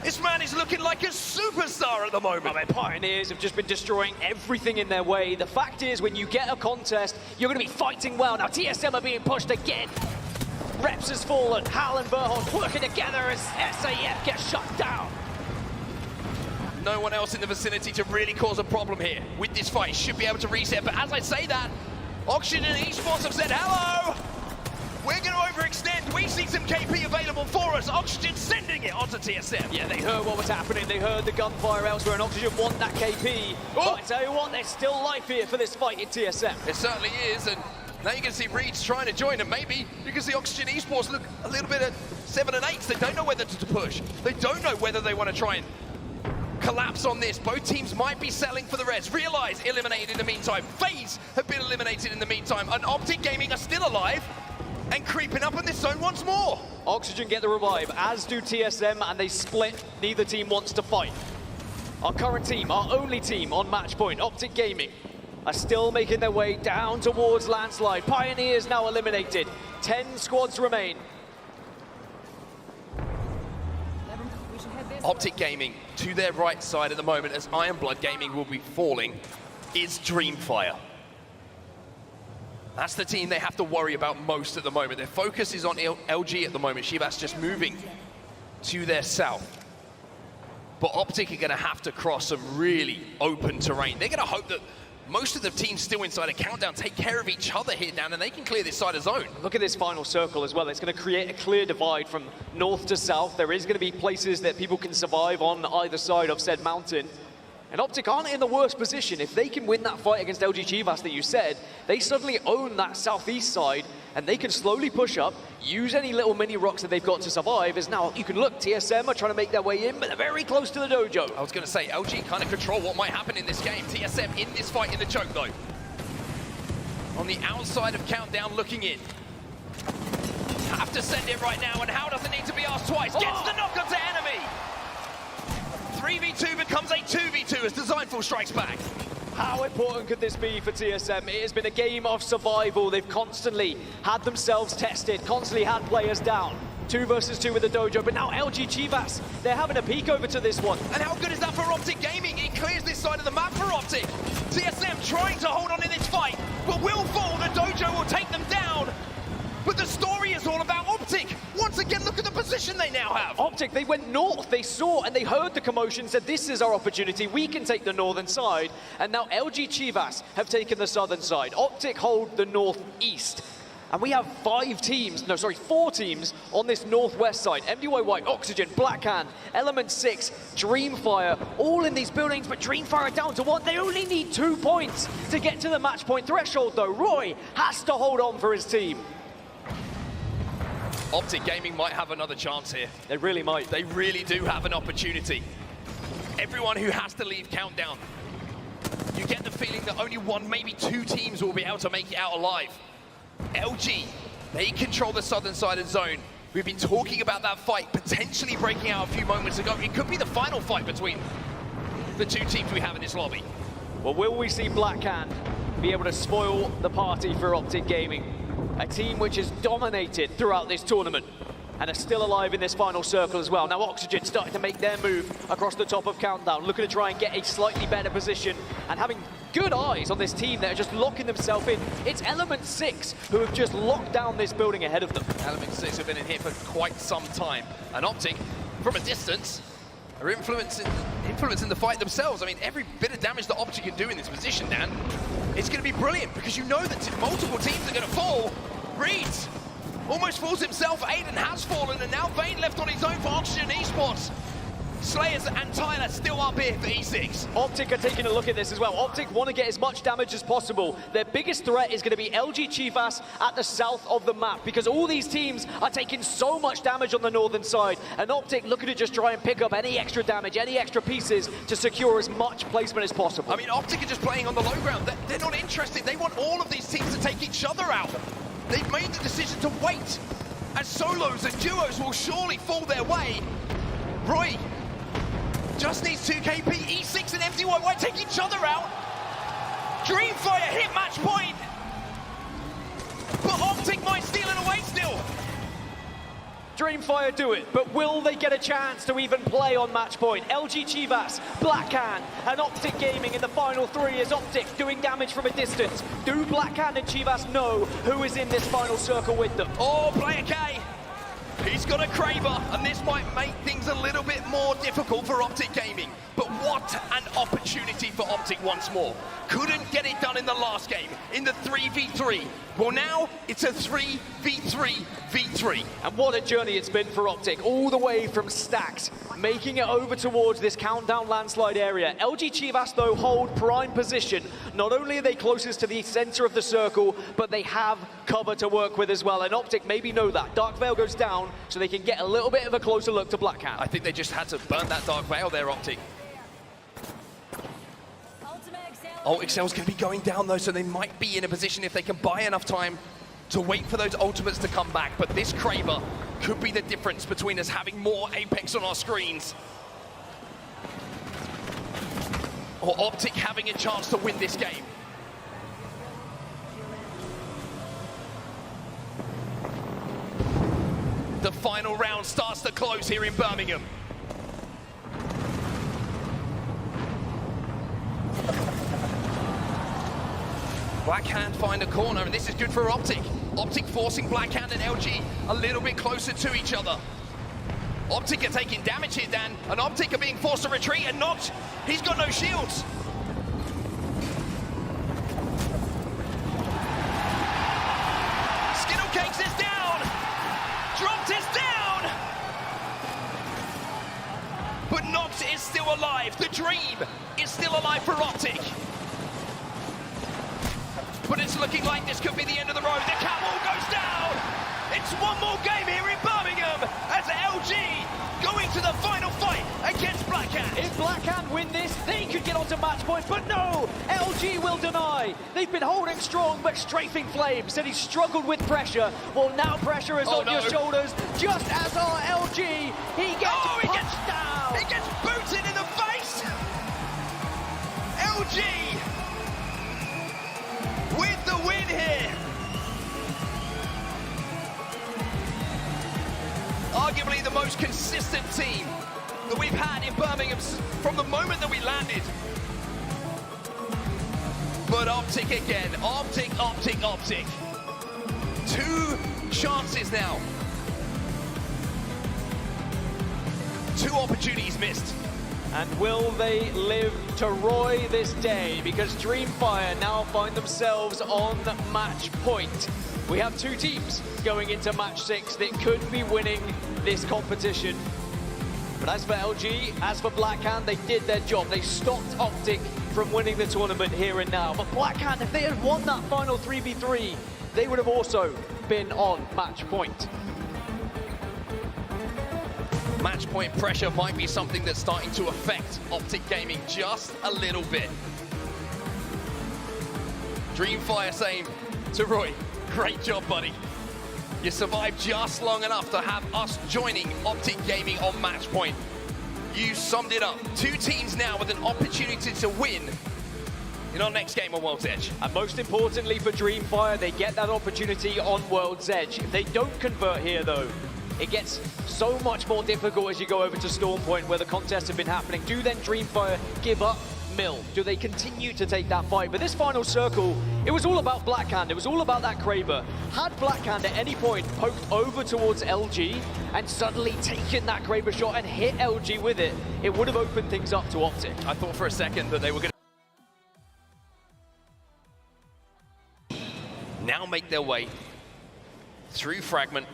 This man is looking like a superstar at the moment. I mean, Pioneers have just been destroying everything in their way. The fact is, when you get a contest, you're going to be fighting well. Now, TSM are being pushed again. Reps has fallen. Hal and Verholz working together as SAF gets shut down. No one else in the vicinity to really cause a problem here with this fight. Should be able to reset, but as I say that, Oxygen and Esports have said, hello! We're going to overextend. we see some KP available for us. Oxygen sending it onto TSM. Yeah, they heard what was happening. They heard the gunfire elsewhere, and Oxygen want that KP. But I tell you what, there's still life here for this fight in TSM. It certainly is, and now you can see Reeds trying to join, and maybe you can see Oxygen Esports look a little bit at 7 and 8. They don't know whether to push. They don't know whether they want to try and collapse on this. Both teams might be selling for the res. Realize eliminated in the meantime. FaZe have been eliminated in the meantime, and Optic Gaming are still alive and creeping up in this zone once more. Oxygen get the revive, as do TSM, and they split. Neither team wants to fight. Our current team, our only team on match point, Optic Gaming, are still making their way down towards landslide. Pioneers now eliminated. 10 squads remain. Optic Gaming to their right side at the moment, as Ironblood Gaming will be falling, is Dreamfire. That's the team they have to worry about most at the moment. Their focus is on LG at the moment. Chivas just moving to their south. But Optic are going to have to cross some really open terrain. They're going to hope that most of the teams still inside a countdown take care of each other here down, and they can clear this side of zone. Look at this final circle as well. It's going to create a clear divide from north to south. There is going to be places that people can survive on either side of said mountain. And Optic aren't in the worst position. If they can win that fight against LG Chivas that you said, they suddenly own that southeast side, and they can slowly push up, use any little mini rocks that they've got to survive. As now you can look, TSM are trying to make their way in, but they're very close to the dojo. I was going to say, LG kind of control what might happen in this game. TSM in this fight in the choke though. On the outside of countdown looking in. Have to send it right now, and how does it need to be asked twice? Gets the knock onto enemy! 3v2 becomes a 2v2 as Designful strikes back. How important could this be for TSM? It has been a game of survival. They've constantly had themselves tested, constantly had players down. 2 versus 2 with the dojo, but now LG Chivas, they're having a peek over to this one. And how good is that for Optic Gaming? It clears this side of the map for Optic. TSM trying to hold on in this fight, but will fall. The dojo will take them down. But the story is all about Optic. Once again, look at the position they now have. Optic, they went north, they saw and they heard the commotion, said this is our opportunity, we can take the northern side. And now LG Chivas have taken the southern side. Optic hold the northeast. And we have 4 teams on this northwest side. MDY White, Oxygen, Blackhand, Element 6, Dreamfire, all in these buildings, but Dreamfire are down to 1. They only need 2 points to get to the match point threshold though. Roy has to hold on for his team. Optic Gaming might have another chance here. They really might. They really do have an opportunity. Everyone who has to leave countdown, you get the feeling that only 1, maybe 2 teams will be able to make it out alive. LG, they control the southern side of zone. We've been talking about that fight potentially breaking out a few moments ago. It could be the final fight between the 2 teams we have in this lobby. Well, will we see Blackhand be able to spoil the party for Optic Gaming? A team which has dominated throughout this tournament and are still alive in this final circle as well. Now Oxygen starting to make their move across the top of countdown, looking to try and get a slightly better position and having good eyes on this team that are just locking themselves in. It's Element 6 who have just locked down this building ahead of them. Element 6 have been in here for quite some time. And Optic, from a distance, are influencing the fight themselves. I mean, every bit of damage that Optic can do in this position, Dan, it's going to be brilliant because you know that multiple teams are going to fall. Reeds almost falls himself. Aiden has fallen, and now Vayne left on his own for Oxygen Esports. Slayers and Tyler still up here for E6. Optic are taking a look at this as well. Optic want to get as much damage as possible. Their biggest threat is going to be LG Chivas at the south of the map because all these teams are taking so much damage on the northern side. And Optic looking to just try and pick up any extra damage, any extra pieces to secure as much placement as possible. I mean, Optic are just playing on the low ground. They're not interested. They want all of these teams to take each other out. They've made the decision to wait, as solos and duos will surely fall their way. Roy just needs 2 KP, E6 and MDY take each other out. Dreamfire hit match point, but Optic might steal it away still. Dreamfire do it, but will they get a chance to even play on match point? LG Chivas, Blackhand, and Optic Gaming in the final 3 as Optic doing damage from a distance. Do Blackhand and Chivas know who is in this final circle with them? Oh, player K, he's got a Kraber, and this might make things a little bit more difficult for Optic Gaming. But what an opportunity for Optic once more. Couldn't get it done done in the last game, in the 3v3. Well, now it's a 3v3v3. And what a journey it's been for Optic, all the way from stacks, making it over towards this countdown landslide area. LG Chivas, though, hold prime position. Not only are they closest to the center of the circle, but they have cover to work with as well. And Optic maybe know that. Dark Veil goes down, so they can get a little bit of a closer look to Blackhand. I think they just had to burn that Dark Veil there, Optic. Ult Excel's going to be going down, though, so they might be in a position, if they can buy enough time, to wait for those ultimates to come back. But this Kraber could be the difference between us having more Apex on our screens, or Optic having a chance to win this game. The final round starts to close here in Birmingham. Blackhand find a corner, and this is good for Optic. Optic forcing Blackhand and LG a little bit closer to each other. Optic are taking damage here, Dan, and Optic are being forced to retreat, and Noct, he's got no shields. Skittlecakes is down! Dropped is down! But Noct is still alive. The dream is still alive for Optic. But it's looking like this could be the end of the road. The catwalk goes down! It's one more game here in Birmingham as LG going to the final fight against Blackhand. If Blackhand win this, they could get onto match point, but no! LG will deny. They've been holding strong, but Strafing Flame said he struggled with pressure. Well, now pressure is on your shoulders, just as our LG. He gets punched down. He gets booted in the face! LG with the win here. Arguably the most consistent team that we've had in Birmingham from the moment that we landed. But Optic again, Optic. 2 chances now. 2 opportunities missed. And will they live to roy this day? Because Dreamfire now find themselves on match point. We have 2 teams going into match 6 that could be winning this competition. But as for LG, as for Blackhand, they did their job. They stopped Optic from winning the tournament here and now. But Blackhand, if they had won that final 3v3, they would have also been on match point. Match point pressure might be something that's starting to affect Optic Gaming just a little bit. Dreamfire saying to Roy, great job, buddy. You survived just long enough to have us joining Optic Gaming on match point. You summed it up. 2 teams now with an opportunity to win in our next game on World's Edge. And most importantly for Dreamfire, they get that opportunity on World's Edge. If they don't convert here, though, it gets so much more difficult as you go over to Storm Point, where the contests have been happening. Do then Dreamfire give up Mill? Do they continue to take that fight? But this final circle, it was all about Blackhand. It was all about that Kraber. Had Blackhand at any point poked over towards LG and suddenly taken that Kraber shot and hit LG with it, it would have opened things up to Optic. I thought for a second that they were going to now make their way through Fragment,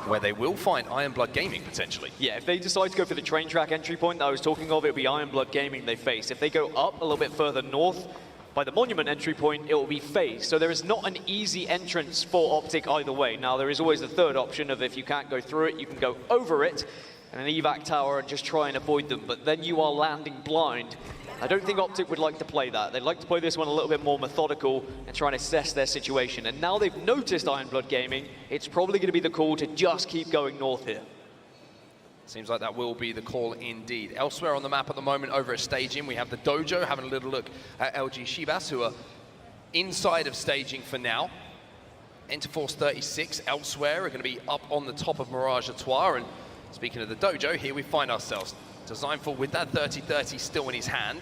where they will find Iron Blood Gaming, potentially. Yeah, if they decide to go for the train track entry point that I was talking of, it'll be Iron Blood Gaming they face. If they go up a little bit further north, by the Monument entry point, it will be FaZe. So there is not an easy entrance for Optic either way. Now, there is always the third option of if you can't go through it, you can go over it, and an evac tower and just try and avoid them. But then you are landing blind. I don't think Optic would like to play that. They'd like to play this one a little bit more methodical and try and assess their situation. And now they've noticed Iron Blood Gaming, it's probably going to be the call to just keep going north here. Seems like that will be the call indeed. Elsewhere on the map at the moment, over at staging, we have the Dojo having a little look at LG Chivas, who are inside of staging for now. Interforce 36 elsewhere are going to be up on the top of Mirage Etoile. And speaking of the Dojo, here we find ourselves. Designful with that 30-30 still in his hand.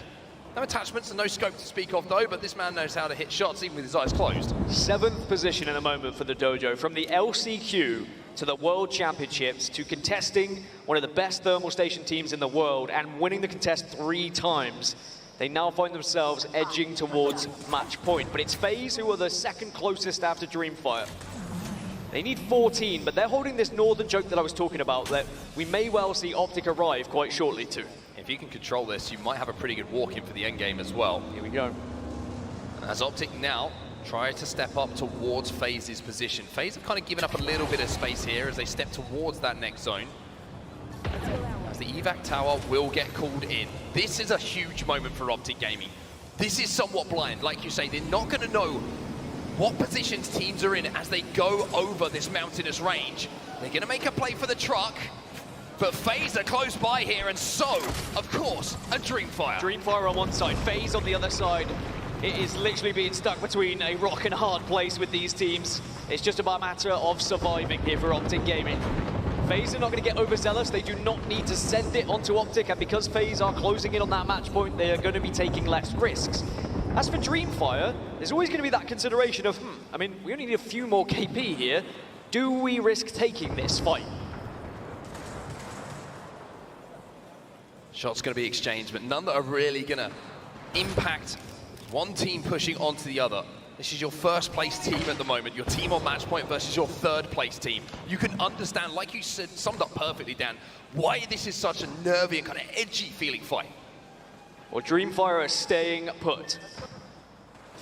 No attachments and no scope to speak of, though, but this man knows how to hit shots even with his eyes closed. 7th position at the moment for the Dojo. From the LCQ to the World Championships to contesting one of the best thermal station teams in the world and winning the contest 3 times. they now find themselves edging towards match point. But it's FaZe who are the second closest after Dreamfire. They need 14, but they're holding this northern choke that I was talking about that we may well see Optic arrive quite shortly too. If you can control this, you might have a pretty good walk-in for the end game as well. Here we go. As Optic now try to step up towards FaZe's position. FaZe have kind of given up a little bit of space here as they step towards that next zone. As the evac tower will get called in. This is a huge moment for Optic Gaming. This is somewhat blind. Like you say, they're not going to know what positions teams are in as they go over this mountainous range. They're going to make a play for the truck, but FaZe are close by here, and so, of course, a Dreamfire. Dreamfire on one side, FaZe on the other side. It is literally being stuck between a rock and a hard place with these teams. It's just about a matter of surviving here for Optic Gaming. FaZe are not going to get overzealous. They do not need to send it onto Optic, and because FaZe are closing in on that match point, they are going to be taking less risks. As for Dreamfire, there's always going to be that consideration of, I mean, we only need a few more KP here. Do we risk taking this fight? Shots going to be exchanged, but none that are really going to impact one team pushing onto the other. This is your first place team at the moment, your team on match point versus your third place team. You can understand, like you said, summed up perfectly, Dan, why this is such a nervy and kind of edgy feeling fight. Well, Dreamfire are staying put.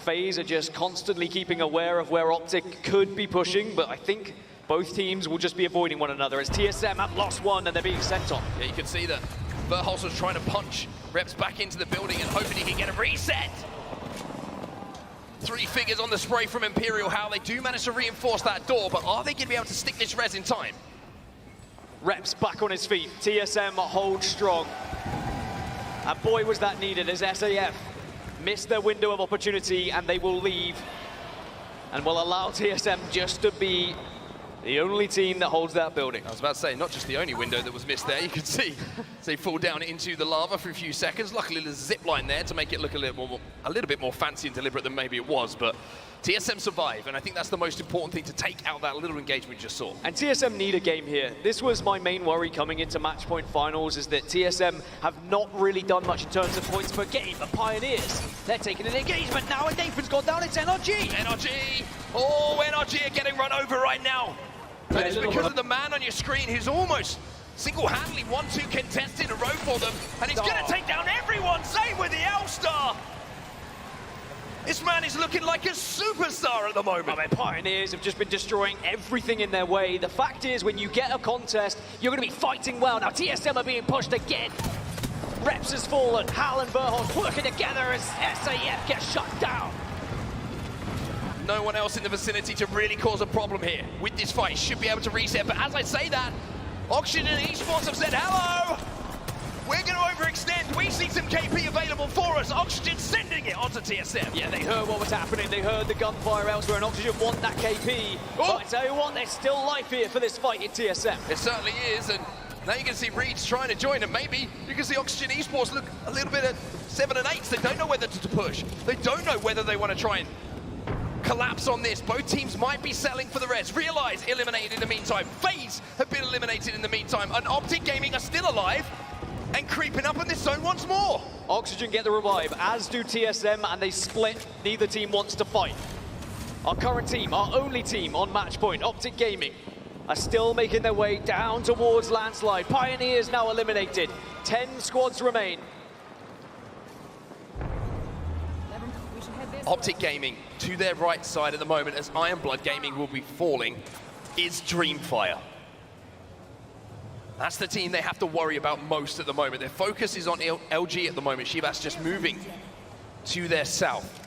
FaZe are just constantly keeping aware of where Optic could be pushing, but I think both teams will just be avoiding one another as TSM have lost one and they're being sent on. Yeah, you can see that Verholz was trying to punch Reps back into the building and hoping he can get a reset. 3 figures on the spray from Imperial. How they do manage to reinforce that door, but are they going to be able to stick this res in time? Reps back on his feet. TSM hold strong. And boy, was that needed as SAF missed their window of opportunity and they will leave and will allow TSM just to be the only team that holds that building. I was about to say, not just the only window that was missed there. You can see they fall down into the lava for a few seconds. Luckily, there's a zip line there to make it look a little bit more fancy and deliberate than maybe it was. But TSM survive, and I think that's the most important thing to take out that little engagement we just saw. And TSM need a game here. This was my main worry coming into match point finals, is that TSM have not really done much in terms of points per game. The Pioneers, they're taking an engagement now, and Nathan's gone down. It's NRG. NRG. Oh, NRG are getting run over right now. But it's because of the man on your screen who's almost single-handedly 1-2 contested in a row for them, and he's going to take down everyone. Same with the L-Star. This man is looking like a superstar at the moment. I mean, Pioneers have just been destroying everything in their way. The fact is, when you get a contest, you're going to be fighting well. Now, TSM are being pushed again. Reps has fallen. Hal and Verholz working together as SAF gets shut down. No one else in the vicinity to really cause a problem here with this fight. Should be able to reset, but as I say that, Oxygen and Esports have said, hello! We're going to overextend. We see some KP available for us. Oxygen sending it onto TSM. Yeah, they heard what was happening. They heard the gunfire elsewhere, and Oxygen want that KP. Oh. But I tell you what, there's still life here for this fight in TSM. It certainly is, and now you can see Reeds trying to join, and maybe you can see Oxygen Esports look a little bit at 7 and 8s. They don't know whether to push. They don't know whether they want to try and collapse on this. Both teams might be selling for the res. Realize eliminated in the meantime. FaZe have been eliminated in the meantime, and Optic Gaming are still alive and creeping up in this zone once more. Oxygen get the revive, as do TSM, and they split. Neither team wants to fight. Our current team, our only team on match point, Optic Gaming, are still making their way down towards Landslide. Pioneers now eliminated. 10 squads remain. Optic Gaming to their right side at the moment, as Iron Blood Gaming will be falling, is Dreamfire. That's the team they have to worry about most at the moment. Their focus is on LG at the moment. Shivas just moving to their south.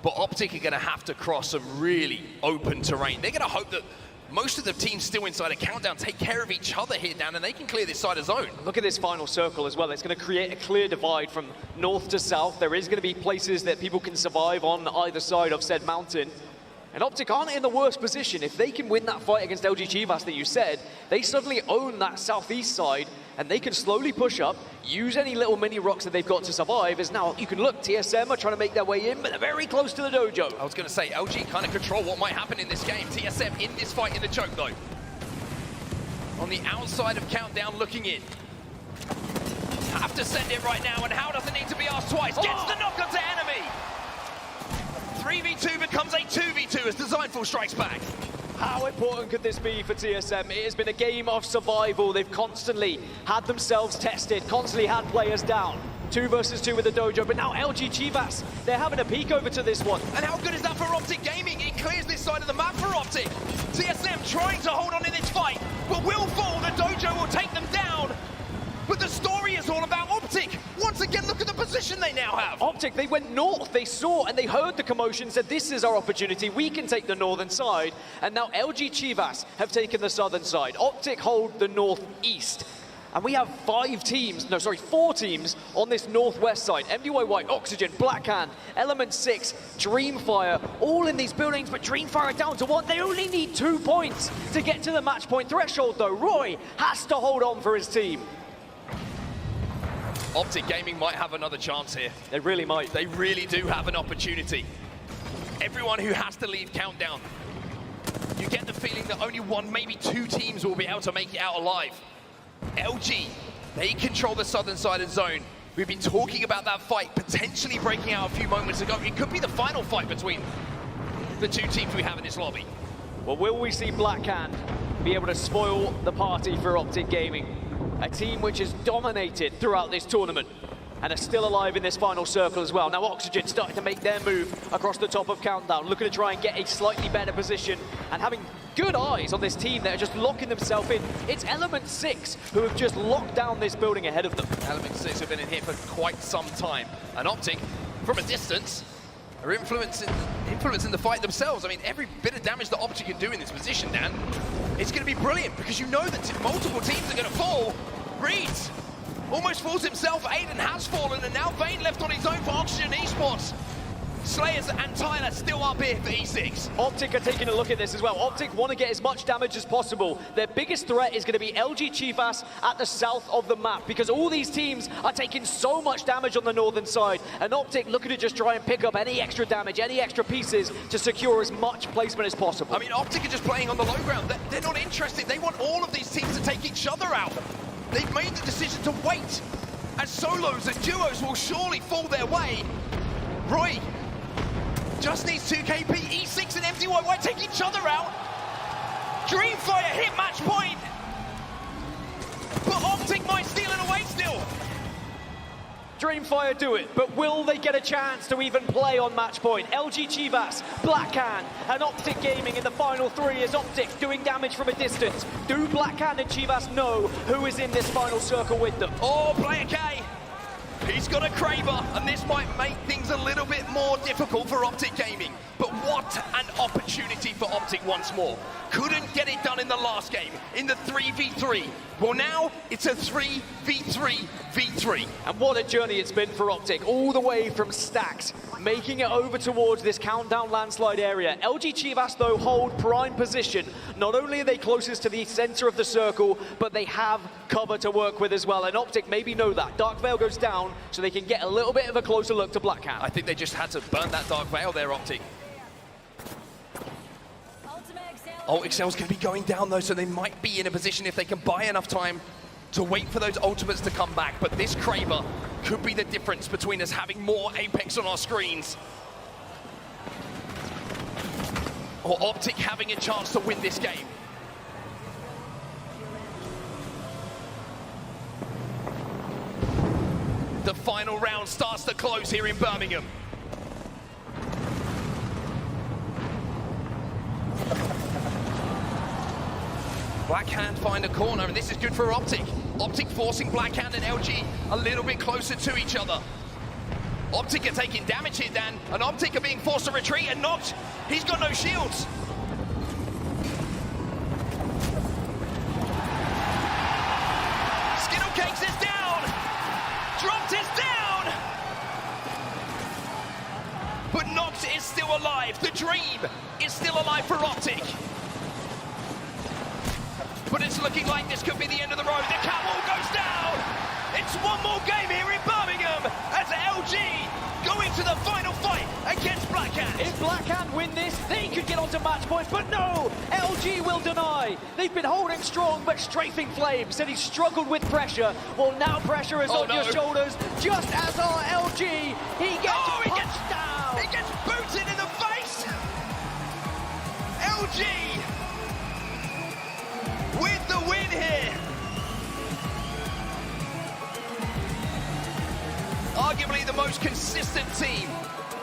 But Optic are going to have to cross some really open terrain. They're going to hope that most of the teams still inside a countdown take care of each other here, Dan, and they can clear this side of zone. Look at this final circle as well. It's going to create a clear divide from north to south. There is going to be places that people can survive on either side of said mountain. And Optic aren't in the worst position. If they can win that fight against LG Chivas that you said, they suddenly own that southeast side, and they can slowly push up, use any little mini rocks that they've got to survive, as now you can look, TSM are trying to make their way in, but they're very close to the dojo. I was going to say, LG kind of control what might happen in this game. TSM in this fight in the choke, though. On the outside of Countdown, looking in. have to send it right now, and how does it need to be asked twice? Gets the knock onto enemy! 3v2 becomes a 2v2 as Designful strikes back. How important could this be for TSM? It has been a game of survival. They've constantly had themselves tested, constantly had players down. 2 versus 2 with the Dojo, but now LG Chivas, they're having a peek over to this one. And how good is that for Optic Gaming? It clears this side of the map for Optic. TSM trying to hold on in this fight, but will fall. The Dojo will take them down. But the story is all about Optic. Once again, look at the position they now have. Optic, they went north. They saw and they heard the commotion, said this is our opportunity. We can take the northern side. And now LG Chivas have taken the southern side. Optic hold the northeast. And we have 4 teams on this northwest side. MDY White, Oxygen, Blackhand, Element 6, Dreamfire, all in these buildings, but Dreamfire down to 1. They only need 2 points to get to the match point threshold, though. Roy has to hold on for his team. Optic Gaming might have another chance here. They really might. They really do have an opportunity. Everyone who has to leave Countdown, you get the feeling that only 1, maybe 2 teams will be able to make it out alive. LG, they control the southern side of zone. We've been talking about that fight potentially breaking out a few moments ago. It could be the final fight between the 2 teams we have in this lobby. Well, will we see Blackhand be able to spoil the party for Optic Gaming? A team which has dominated throughout this tournament and are still alive in this final circle as well. Now Oxygen starting to make their move across the top of Countdown, looking to try and get a slightly better position and having good eyes on this team that are just locking themselves in. It's Element 6 who have just locked down this building ahead of them. Element 6 have been in here for quite some time. And Optic, from a distance, are influencing the fight themselves. I mean, every bit of damage that Optic can do in this position, Dan, it's going to be brilliant because you know that multiple teams are going to fall. Reeds almost falls himself. Aiden has fallen, and now Vane left on his own for Oxygen Esports. Slayers and Tyler still up here for E6. Optic are taking a look at this as well. Optic want to get as much damage as possible. Their biggest threat is going to be LG Chivas at the south of the map because all these teams are taking so much damage on the northern side. And Optic looking to just try and pick up any extra damage, any extra pieces to secure as much placement as possible. I mean, Optic are just playing on the low ground. They're not interested. They want all of these teams to take each other out. They've made the decision to wait, as solos and duos will surely fall their way. Roy just needs 2 KP, E6 and MDY White take each other out. Dreamfire hit match point, but Optic might steal it away still. Dreamfire do it, but will they get a chance to even play on match point? LG Chivas, Blackhand, and Optic Gaming in the final 3 as Optic doing damage from a distance. Do Blackhand and Chivas know who is in this final circle with them? Oh, Player K, he's got a Kraber, and this might make things a little bit more difficult for Optic Gaming. But what an opportunity for Optic once more. Couldn't get it done in the last game, in the 3v3. Well, now it's a 3v3v3. And what a journey it's been for Optic, all the way from Stacks, making it over towards this Countdown landslide area. LG Chivas, though, hold prime position. Not only are they closest to the center of the circle, but they have cover to work with as well. And Optic maybe know that. Dark Veil goes down, so they can get a little bit of a closer look to Blackhand. I think they just had to burn that Dark Veil there, Optic. Oh, Excel's going to be going down, though, so they might be in a position, if they can buy enough time, to wait for those ultimates to come back. But this Kraber could be the difference between us having more Apex on our screens, or Optic having a chance to win this game. The final round starts to close here in Birmingham. Blackhand find a corner, and this is good for Optic. Optic forcing Blackhand and LG a little bit closer to each other. Optic are taking damage here, Dan, and Optic are being forced to retreat and knocked. He's got no shields. Skittlecakes is down. Dropped is down. But Nox is still alive. The dream is still alive for Optic. But it's looking like this could be the end of the road. The catwalk goes down. It's one more game here in Birmingham as LG going to the final fight against Blackhand. If Blackhand win this, they could get onto match point, but no! LG will deny. They've been holding strong, but Strafing Flame said he struggled with pressure. Well, now pressure is on your shoulders, just as our LG. He gets punched down. He gets booted in the face. LG with the win here. Arguably the most consistent team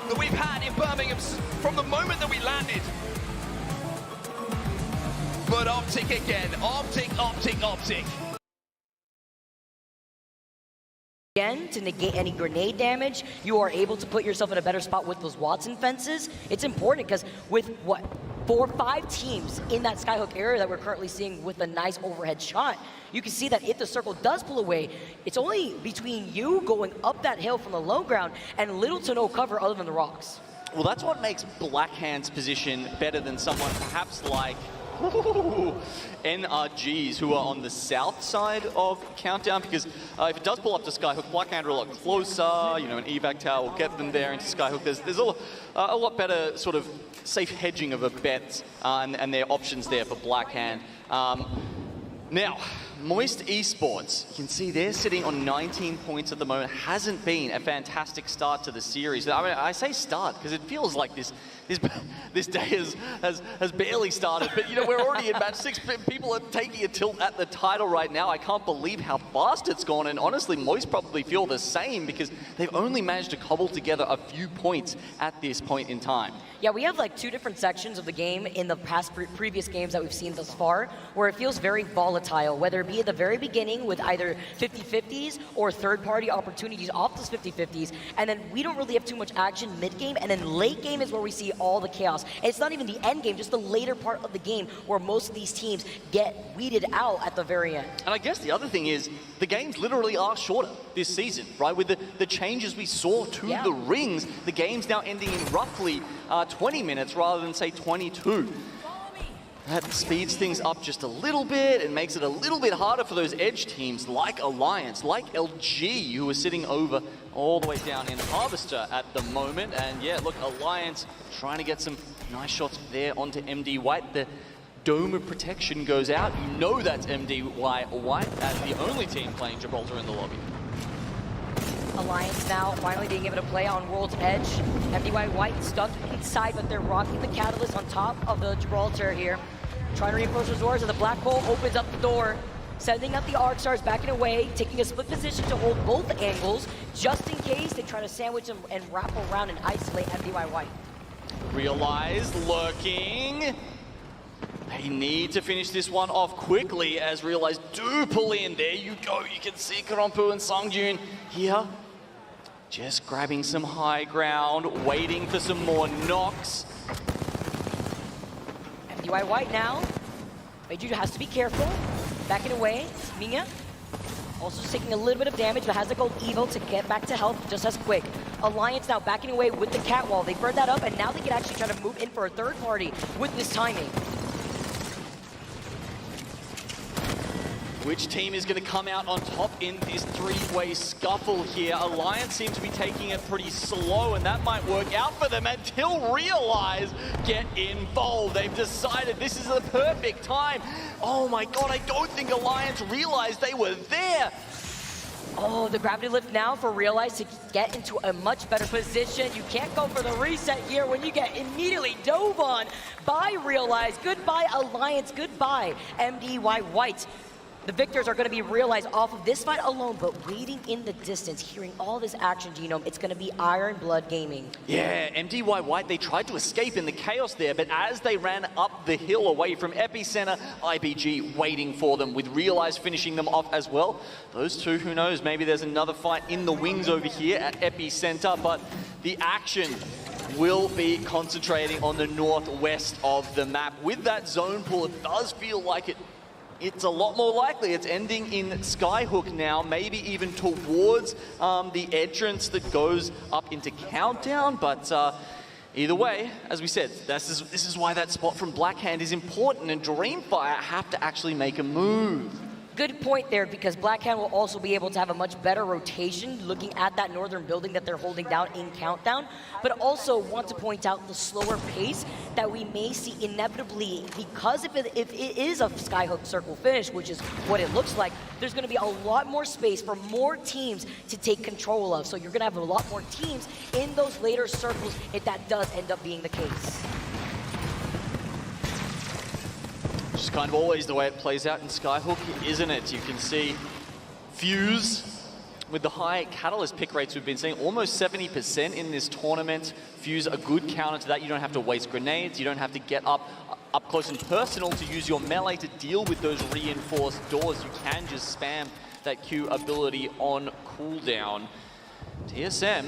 that we've had in Birmingham from the moment that we landed. But Optic again, Optic. Again, to negate any grenade damage, you are able to put yourself in a better spot with those Watson fences. It's important because with 4 or 5 teams in that skyhook area that we're currently seeing with a nice overhead shot, you can see that if the circle does pull away, it's only between you going up that hill from the low ground and little to no cover other than the rocks. Well, that's what makes Blackhand's position better than someone perhaps like NRGs, who are on the south side of Countdown, because if it does pull up to Skyhook, Blackhand are a lot closer, you know, an evac tower will get them there into Skyhook. There's a lot better sort of safe hedging of a bet, and there are options there for Blackhand. Now, Moist Esports, you can see they're sitting on 19 points at the moment. Hasn't been a fantastic start to the series. I mean, I say start because it feels like this day has barely started. But you know, we're already in match 6. People are taking a tilt at the title right now. I can't believe how fast it's gone. And honestly, Moist probably feel the same because they've only managed to cobble together a few points at this point in time. Yeah, we have like 2 different sections of the game in the past previous games that we've seen thus far, where it feels very volatile, whether it be at the very beginning with either 50-50s or third-party opportunities off those 50-50s, and then we don't really have too much action mid-game, and then late game is where we see all the chaos. And it's not even the end game, just the later part of the game where most of these teams get weeded out at the very end. And I guess the other thing is, the games literally are shorter this season, right? With the changes we saw to the rings, the game's now ending in roughly 20 minutes rather than, say, 22. That speeds things up just a little bit and makes it a little bit harder for those edge teams like Alliance, like LG, who are sitting over all the way down in Harvester at the moment. And yeah, look, Alliance trying to get some nice shots there onto MD White. The dome of protection goes out. You know that's MD White as the only team playing Gibraltar in the lobby. Alliance now finally being able to play on World's Edge. MDY White stuck inside, but they're rocking the Catalyst on top of the Gibraltar here. Trying to reinforce those doors, and the Black Hole opens up the door, sending out the Arc Stars, backing away, taking a split position to hold both angles, just in case they try to sandwich them and wrap around and isolate MDY White. Realize, lurking. They need to finish this one off quickly as Realize do pull in. There you go. You can see Karompu and Songjun here. Just grabbing some high ground, waiting for some more knocks. MDY White now. Meiju has to be careful. Backing away. Minya also taking a little bit of damage, but has to go Evo to get back to health just as quick. Alliance now backing away with the Catwall. They burned that up, and now they can actually try to move in for a third party with this timing. Which team is going to come out on top in this 3-way scuffle here? Alliance seems to be taking it pretty slow, and that might work out for them until Realize get involved. They've decided this is the perfect time. Oh my god, I don't think Alliance realized they were there. Oh, the gravity lift now for Realize to get into a much better position. You can't go for the reset here when you get immediately dove on by Realize. Goodbye, Alliance. Goodbye, MDY White. The victors are going to be Realized off of this fight alone, but waiting in the distance, hearing all this action, Genome, it's going to be Iron Blood Gaming. Yeah, MDY White, they tried to escape in the chaos there, but as they ran up the hill away from Epicenter, IBG waiting for them, with Realize finishing them off as well. Those two, who knows, maybe there's another fight in the wings over here at Epicenter, but the action will be concentrating on the northwest of the map. With that zone pull, it does feel like it's a lot more likely it's ending in Skyhook now, maybe even towards the entrance that goes up into Countdown. But either way, as we said, this is why that spot from Blackhand is important, and Dreamfire have to actually make a move. Good point there, because Blackhand will also be able to have a much better rotation looking at that northern building that they're holding down in Countdown, but also want to point out the slower pace that we may see inevitably, because if it is a Skyhook circle finish, which is what it looks like, there's going to be a lot more space for more teams to take control of. So you're going to have a lot more teams in those later circles if that does end up being the case. Just kind of always the way it plays out in Skyhook, isn't it? You can see Fuse with the high catalyst pick rates we've been seeing, almost 70% in this tournament. Fuse a good counter to that. You don't have to waste grenades. You don't have to get up close and personal to use your melee to deal with those reinforced doors. You can just spam that Q ability on cooldown. TSM,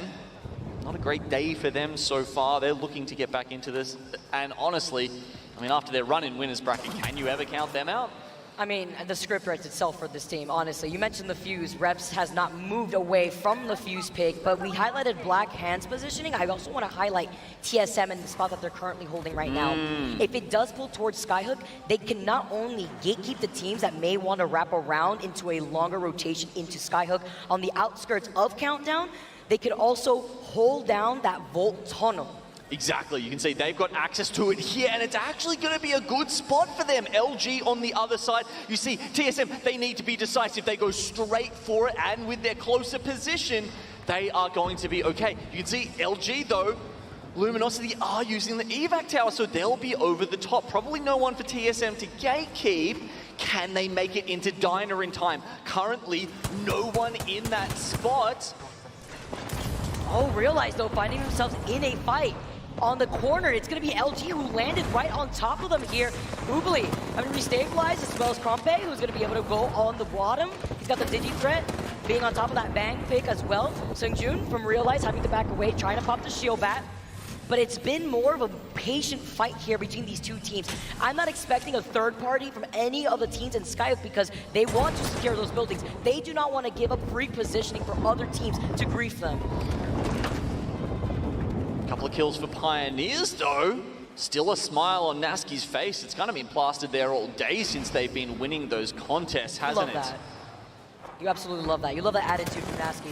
not a great day for them so far. They're looking to get back into this. And honestly, I mean, after their run in winners bracket, can you ever count them out? I mean, the script writes itself for this team, honestly. You mentioned the Fuse. Reps has not moved away from the Fuse pick, but we highlighted Blackhand's positioning. I also want to highlight TSM in the spot that they're currently holding right now. If it does pull towards Skyhook, they can not only gatekeep the teams that may want to wrap around into a longer rotation into Skyhook on the outskirts of Countdown, they could also hold down that Volt tunnel. Exactly, you can see they've got access to it here, and it's actually going to be a good spot for them. LG on the other side. You see, TSM, they need to be decisive. They go straight for it, and with their closer position, they are going to be okay. You can see LG, though, Luminosity are using the evac tower, so they'll be over the top. Probably no one for TSM to gatekeep. Can they make it into Diner in time? Currently, no one in that spot. Oh, realize, though, finding themselves in a fight. On the corner, it's going to be LG who landed right on top of them here. Oobly having to restabilize, as well as Krompe, who's going to be able to go on the bottom. He's got the Digi threat, being on top of that Bang pick as well. Seungjun from Realize having to back away, trying to pop the shield bat. But it's been more of a patient fight here between these two teams. I'm not expecting a third party from any of the teams in Skyhook because they want to secure those buildings. They do not want to give up free positioning for other teams to grief them. Couple of kills for Pioneers, though. Still a smile on Naski's face. It's kind of been plastered there all day since they've been winning those contests, hasn't it? That. You absolutely love that. You love that attitude from Naski.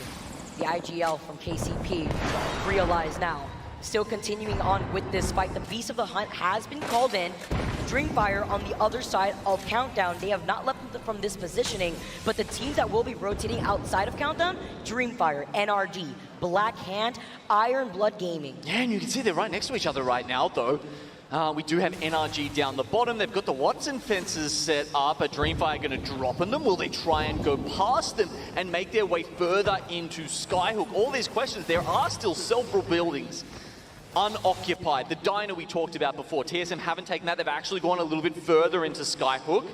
The IGL from KCP. Realize now. Still continuing on with this fight. The Beast of the Hunt has been called in. Dreamfire on the other side of Countdown. They have not left from this positioning, but the teams that will be rotating outside of Countdown, Dreamfire, NRG, Black Hand, Iron Blood Gaming. Yeah, and you can see they're right next to each other right now, though. We do have NRG down the bottom. They've got the Watson fences set up. Are Dreamfire going to drop on them? Will they try and go past them and make their way further into Skyhook? All these questions. There are still several buildings unoccupied. The diner we talked about before, TSM haven't taken that. They've actually gone a little bit further into Skyhook.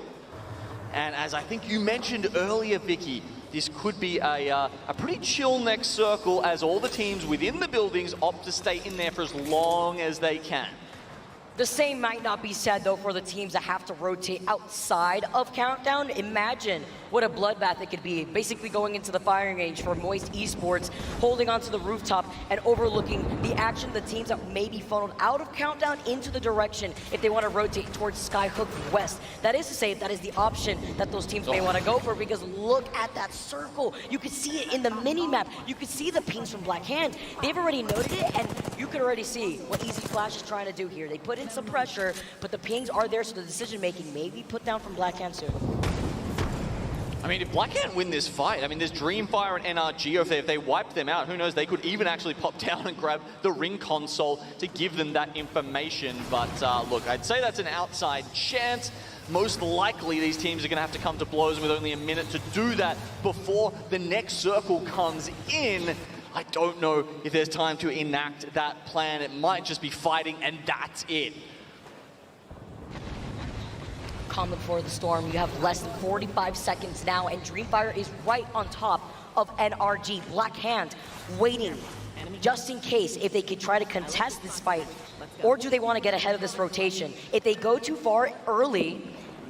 And as I think you mentioned earlier, Vicky, this could be a pretty chill next circle as all the teams within the buildings opt to stay in there for as long as they can. The same might not be said, though, for the teams that have to rotate outside of Countdown. Imagine what a bloodbath it could be. Basically going into the firing range for Moist Esports, holding onto the rooftop and overlooking the action of the teams that may be funneled out of Countdown into the direction if they want to rotate towards Skyhook West. That is to say, that is the option that those teams may want to go for, because look at that circle. You could see it in the mini-map. You could see the pings from Black Hand. They've already noted it, and you could already see what Easy Flash is trying to do here. They put in some pressure, but the pings are there, so the decision-making may be put down from Black Hand soon. I mean, if Black Hand win this fight, I mean, there's Dreamfire and NRG. If they wipe them out, who knows? They could even actually pop down and grab the ring console to give them that information. But look, I'd say that's an outside chance. Most likely, these teams are going to have to come to blows with only a minute to do that before the next circle comes in. I don't know if there's time to enact that plan. It might just be fighting, and that's it. Calm before the storm. You have less than 45 seconds now, and Dreamfire is right on top of NRG. Black Hand waiting just in case if they could try to contest this fight, or do they want to get ahead of this rotation? If they go too far early,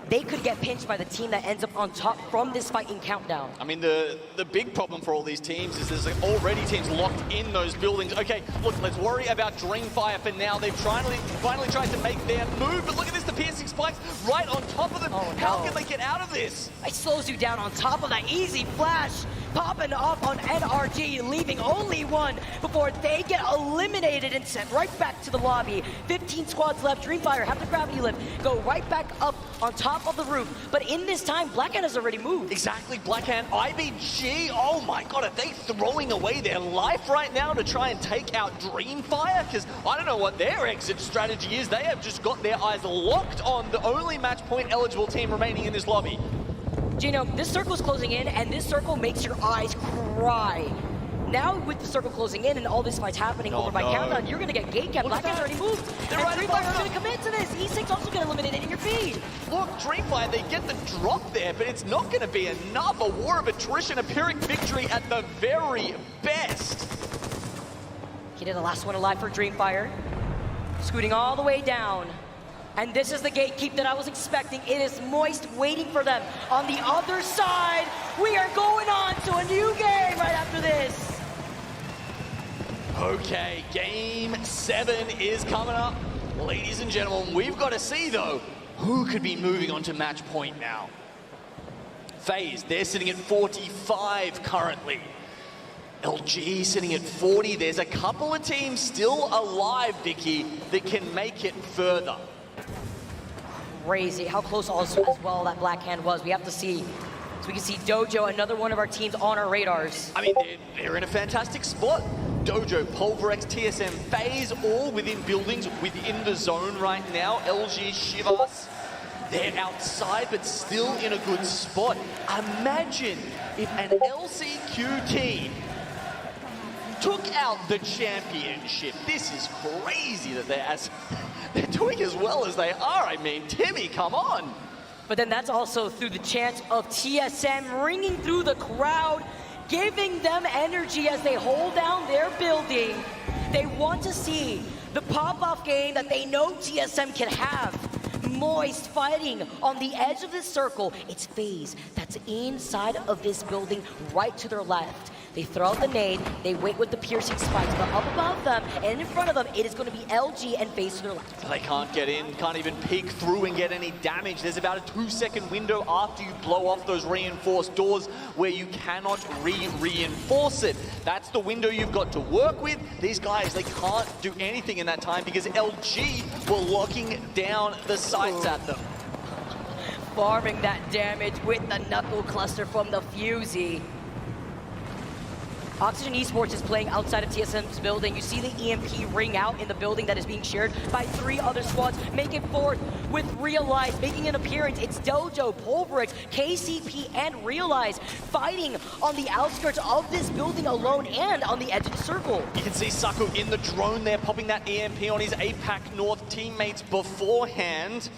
they could get pinched by the team that ends up on top from this fight in Countdown. I mean, the big problem for all these teams is there's already teams locked in those buildings. Okay, look, let's worry about Dreamfire for now. They've finally tried to make their move, but look at this, the piercing spikes right on top of them. Oh, no. How can they get out of this? It slows you down on top of that easy flash. Popping off on NRG, leaving only one before they get eliminated and sent right back to the lobby. 15 squads left. Dreamfire have the gravity lift, go right back up on top of the roof. But in this time, Blackhand has already moved. Exactly, Blackhand, IBG, oh my god, are they throwing away their life right now to try and take out Dreamfire? Because I don't know what their exit strategy is. They have just got their eyes locked on the only match point eligible team remaining in this lobby. Gino, this circle's closing in, and this circle makes your eyes cry. Now, with the circle closing in and all this fights happening over by Countdown, you're going to get gate capped. Blackhand's already moved. They're and right Dreamfire are going to commit to this. E6 also get eliminated in your feed. Look, Dreamfire, they get the drop there, but it's not going to be enough. A war of attrition, a Pyrrhic victory at the very best. He did the last one alive for Dreamfire. Scooting all the way down. And this is the gatekeep that I was expecting. It is Moist waiting for them. On the other side, we are going on to a new game right after this. Okay, game 7 is coming up. Ladies and gentlemen, we've got to see, though, who could be moving on to match point now. FaZe, they're sitting at 45 currently. LG sitting at 40. There's a couple of teams still alive, Vicky, that can make it further. Crazy how close also as well that Blackhand was. We have to see. So we can see Dojo, another one of our teams on our radars. I mean, they're in a fantastic spot. Dojo, Pulverex, TSM, FaZe, all within buildings, within the zone right now. LG, Shivas, they're outside, but still in a good spot. Imagine if an LCQ team took out the championship. This is crazy that they're doing as well as they are. I mean, Timmy, come on. But then that's also through the chance of TSM ringing through the crowd, giving them energy as they hold down their building. They want to see the pop-off game that they know TSM can have. Moist fighting on the edge of this circle. It's FaZe that's inside of this building right to their left. They throw out the nade, they wait with the piercing spikes, but up above them and in front of them, it is going to be LG and FaZe to their left. They can't get in, can't even peek through and get any damage. There's about a 2-second window after you blow off those reinforced doors where you cannot reinforce it. That's the window you've got to work with. These guys, they can't do anything in that time because LG were locking down the sights at them. Farming that damage with the knuckle cluster from the Fusey. Oxygen Esports is playing outside of TSM's building. You see the EMP ring out in the building that is being shared by 3 other squads. Make it forth with Realize making an appearance. It's Dojo, Pulverex, KCP, and Realize fighting on the outskirts of this building alone and on the edge of the circle. You can see Saku in the drone there, popping that EMP on his APAC North teammates beforehand.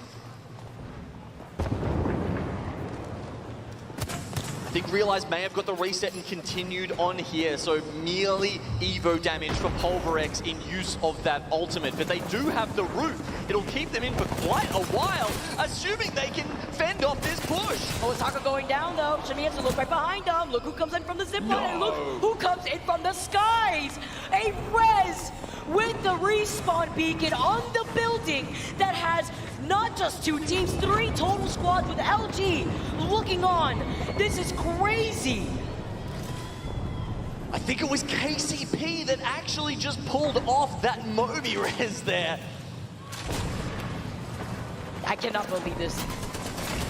I think Realize may have got the reset and continued on here, so merely Evo damage from Pulverex in use of that ultimate. But they do have the root. It'll keep them in for quite a while, assuming they can fend off this push. Oh, Osaka going down though. Shimi has to look right behind him. Look who comes in from the zip line, and look who comes in from the skies. A res with the respawn beacon on the building that has not just 2 teams, 3 total squads with LG looking on. This is crazy. I think it was KCP that actually just pulled off that Moby res there. I cannot believe this.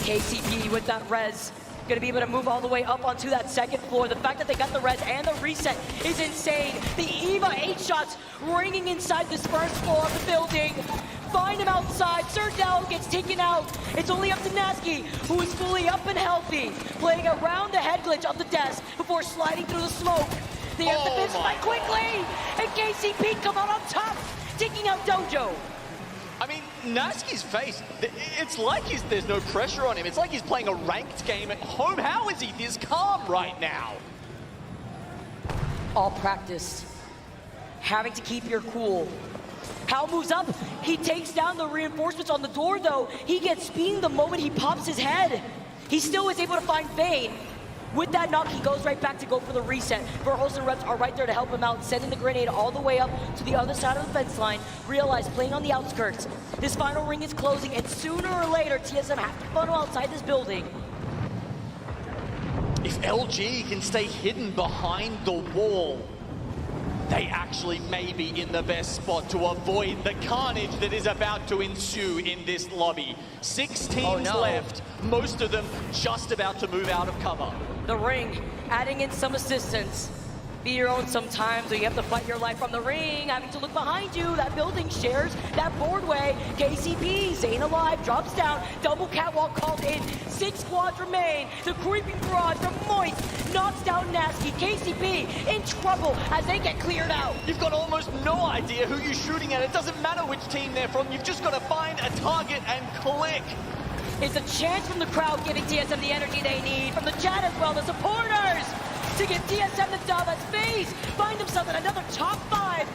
KCP with that res. Gonna be able to move all the way up onto that 2nd floor. The fact that they got the res and the reset is insane. The EVA 8 shots ringing inside this 1st floor of the building. Find him outside. Serdell gets taken out. It's only up to Nasky, who is fully up and healthy, playing around the head glitch of the desk before sliding through the smoke. They have the fifth fight quickly, and KCP come out on top, taking out Dojo. I mean, Nasky's face, it's like there's no pressure on him. It's like he's playing a ranked game at home. How is he this calm right now? All practice. Having to keep your cool. Hal moves up. He takes down the reinforcements on the door, though. He gets beamed the moment he pops his head. He still is able to find Vayne. With that knock, he goes right back to go for the reset. Verhulst and Reps are right there to help him out, sending the grenade all the way up to the other side of the fence line. Realize playing on the outskirts. His final ring is closing, and sooner or later, TSM have to funnel outside this building. If LG can stay hidden behind the wall, they actually may be in the best spot to avoid the carnage that is about to ensue in this lobby. 6 teams left, most of them just about to move out of cover. The ring, adding in some assistance. Be your own sometimes, so you have to fight your life from the ring, having to look behind you. That building shares that boardway. KCP, Zane alive, drops down, double catwalk called in. 6 squads remain. The creeping barrage from Moist knocks down Nasky. KCP in trouble as they get cleared out. You've got almost no idea who you're shooting at. It doesn't matter which team they're from. You've just got to find a target and click. It's a chance from the crowd giving TSM the energy they need. From the chat as well, the supporters, to give TSM the dub as FaZe find themselves in another top 5.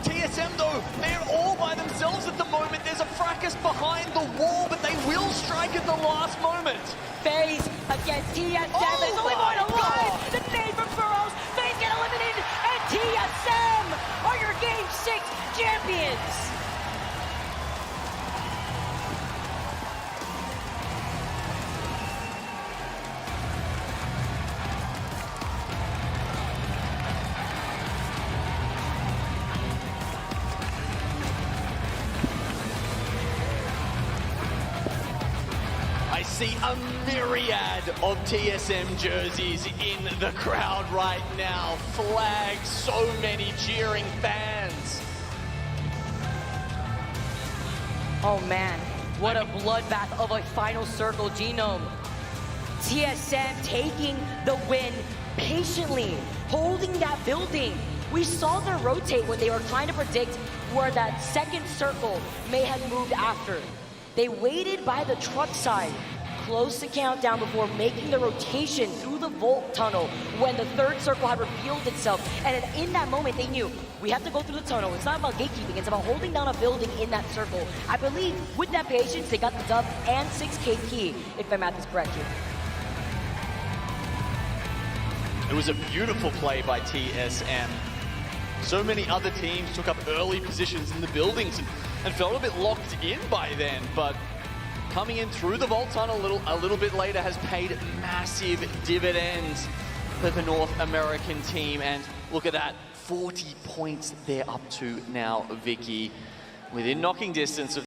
TSM though, they're all by themselves at the moment. There's a fracas behind the wall, but they will strike at the last moment. FaZe against TSM, but it's only one alive. The nade from Burrows, FaZe get eliminated, and TSM are your Game 6 champions. I see a myriad of TSM jerseys in the crowd right now. Flags, so many cheering fans. Oh man, what a bloodbath of a final circle, Genome. TSM taking the win patiently, holding that building. We saw them rotate when they were trying to predict where that second circle may have moved after. They waited by the truck side, close the countdown before making the rotation through the vault tunnel when the third circle had revealed itself. And in that moment, they knew, we have to go through the tunnel. It's not about gatekeeping, it's about holding down a building in that circle. I believe with that patience, they got the dub and 6 KP, if my math is correct here. It was a beautiful play by TSM. So many other teams took up early positions in the buildings and felt a bit locked in by then, but coming in through the vault tunnel a little bit later has paid massive dividends for the North American team. And look at that, 40 points they're up to now, Vicky, within knocking distance of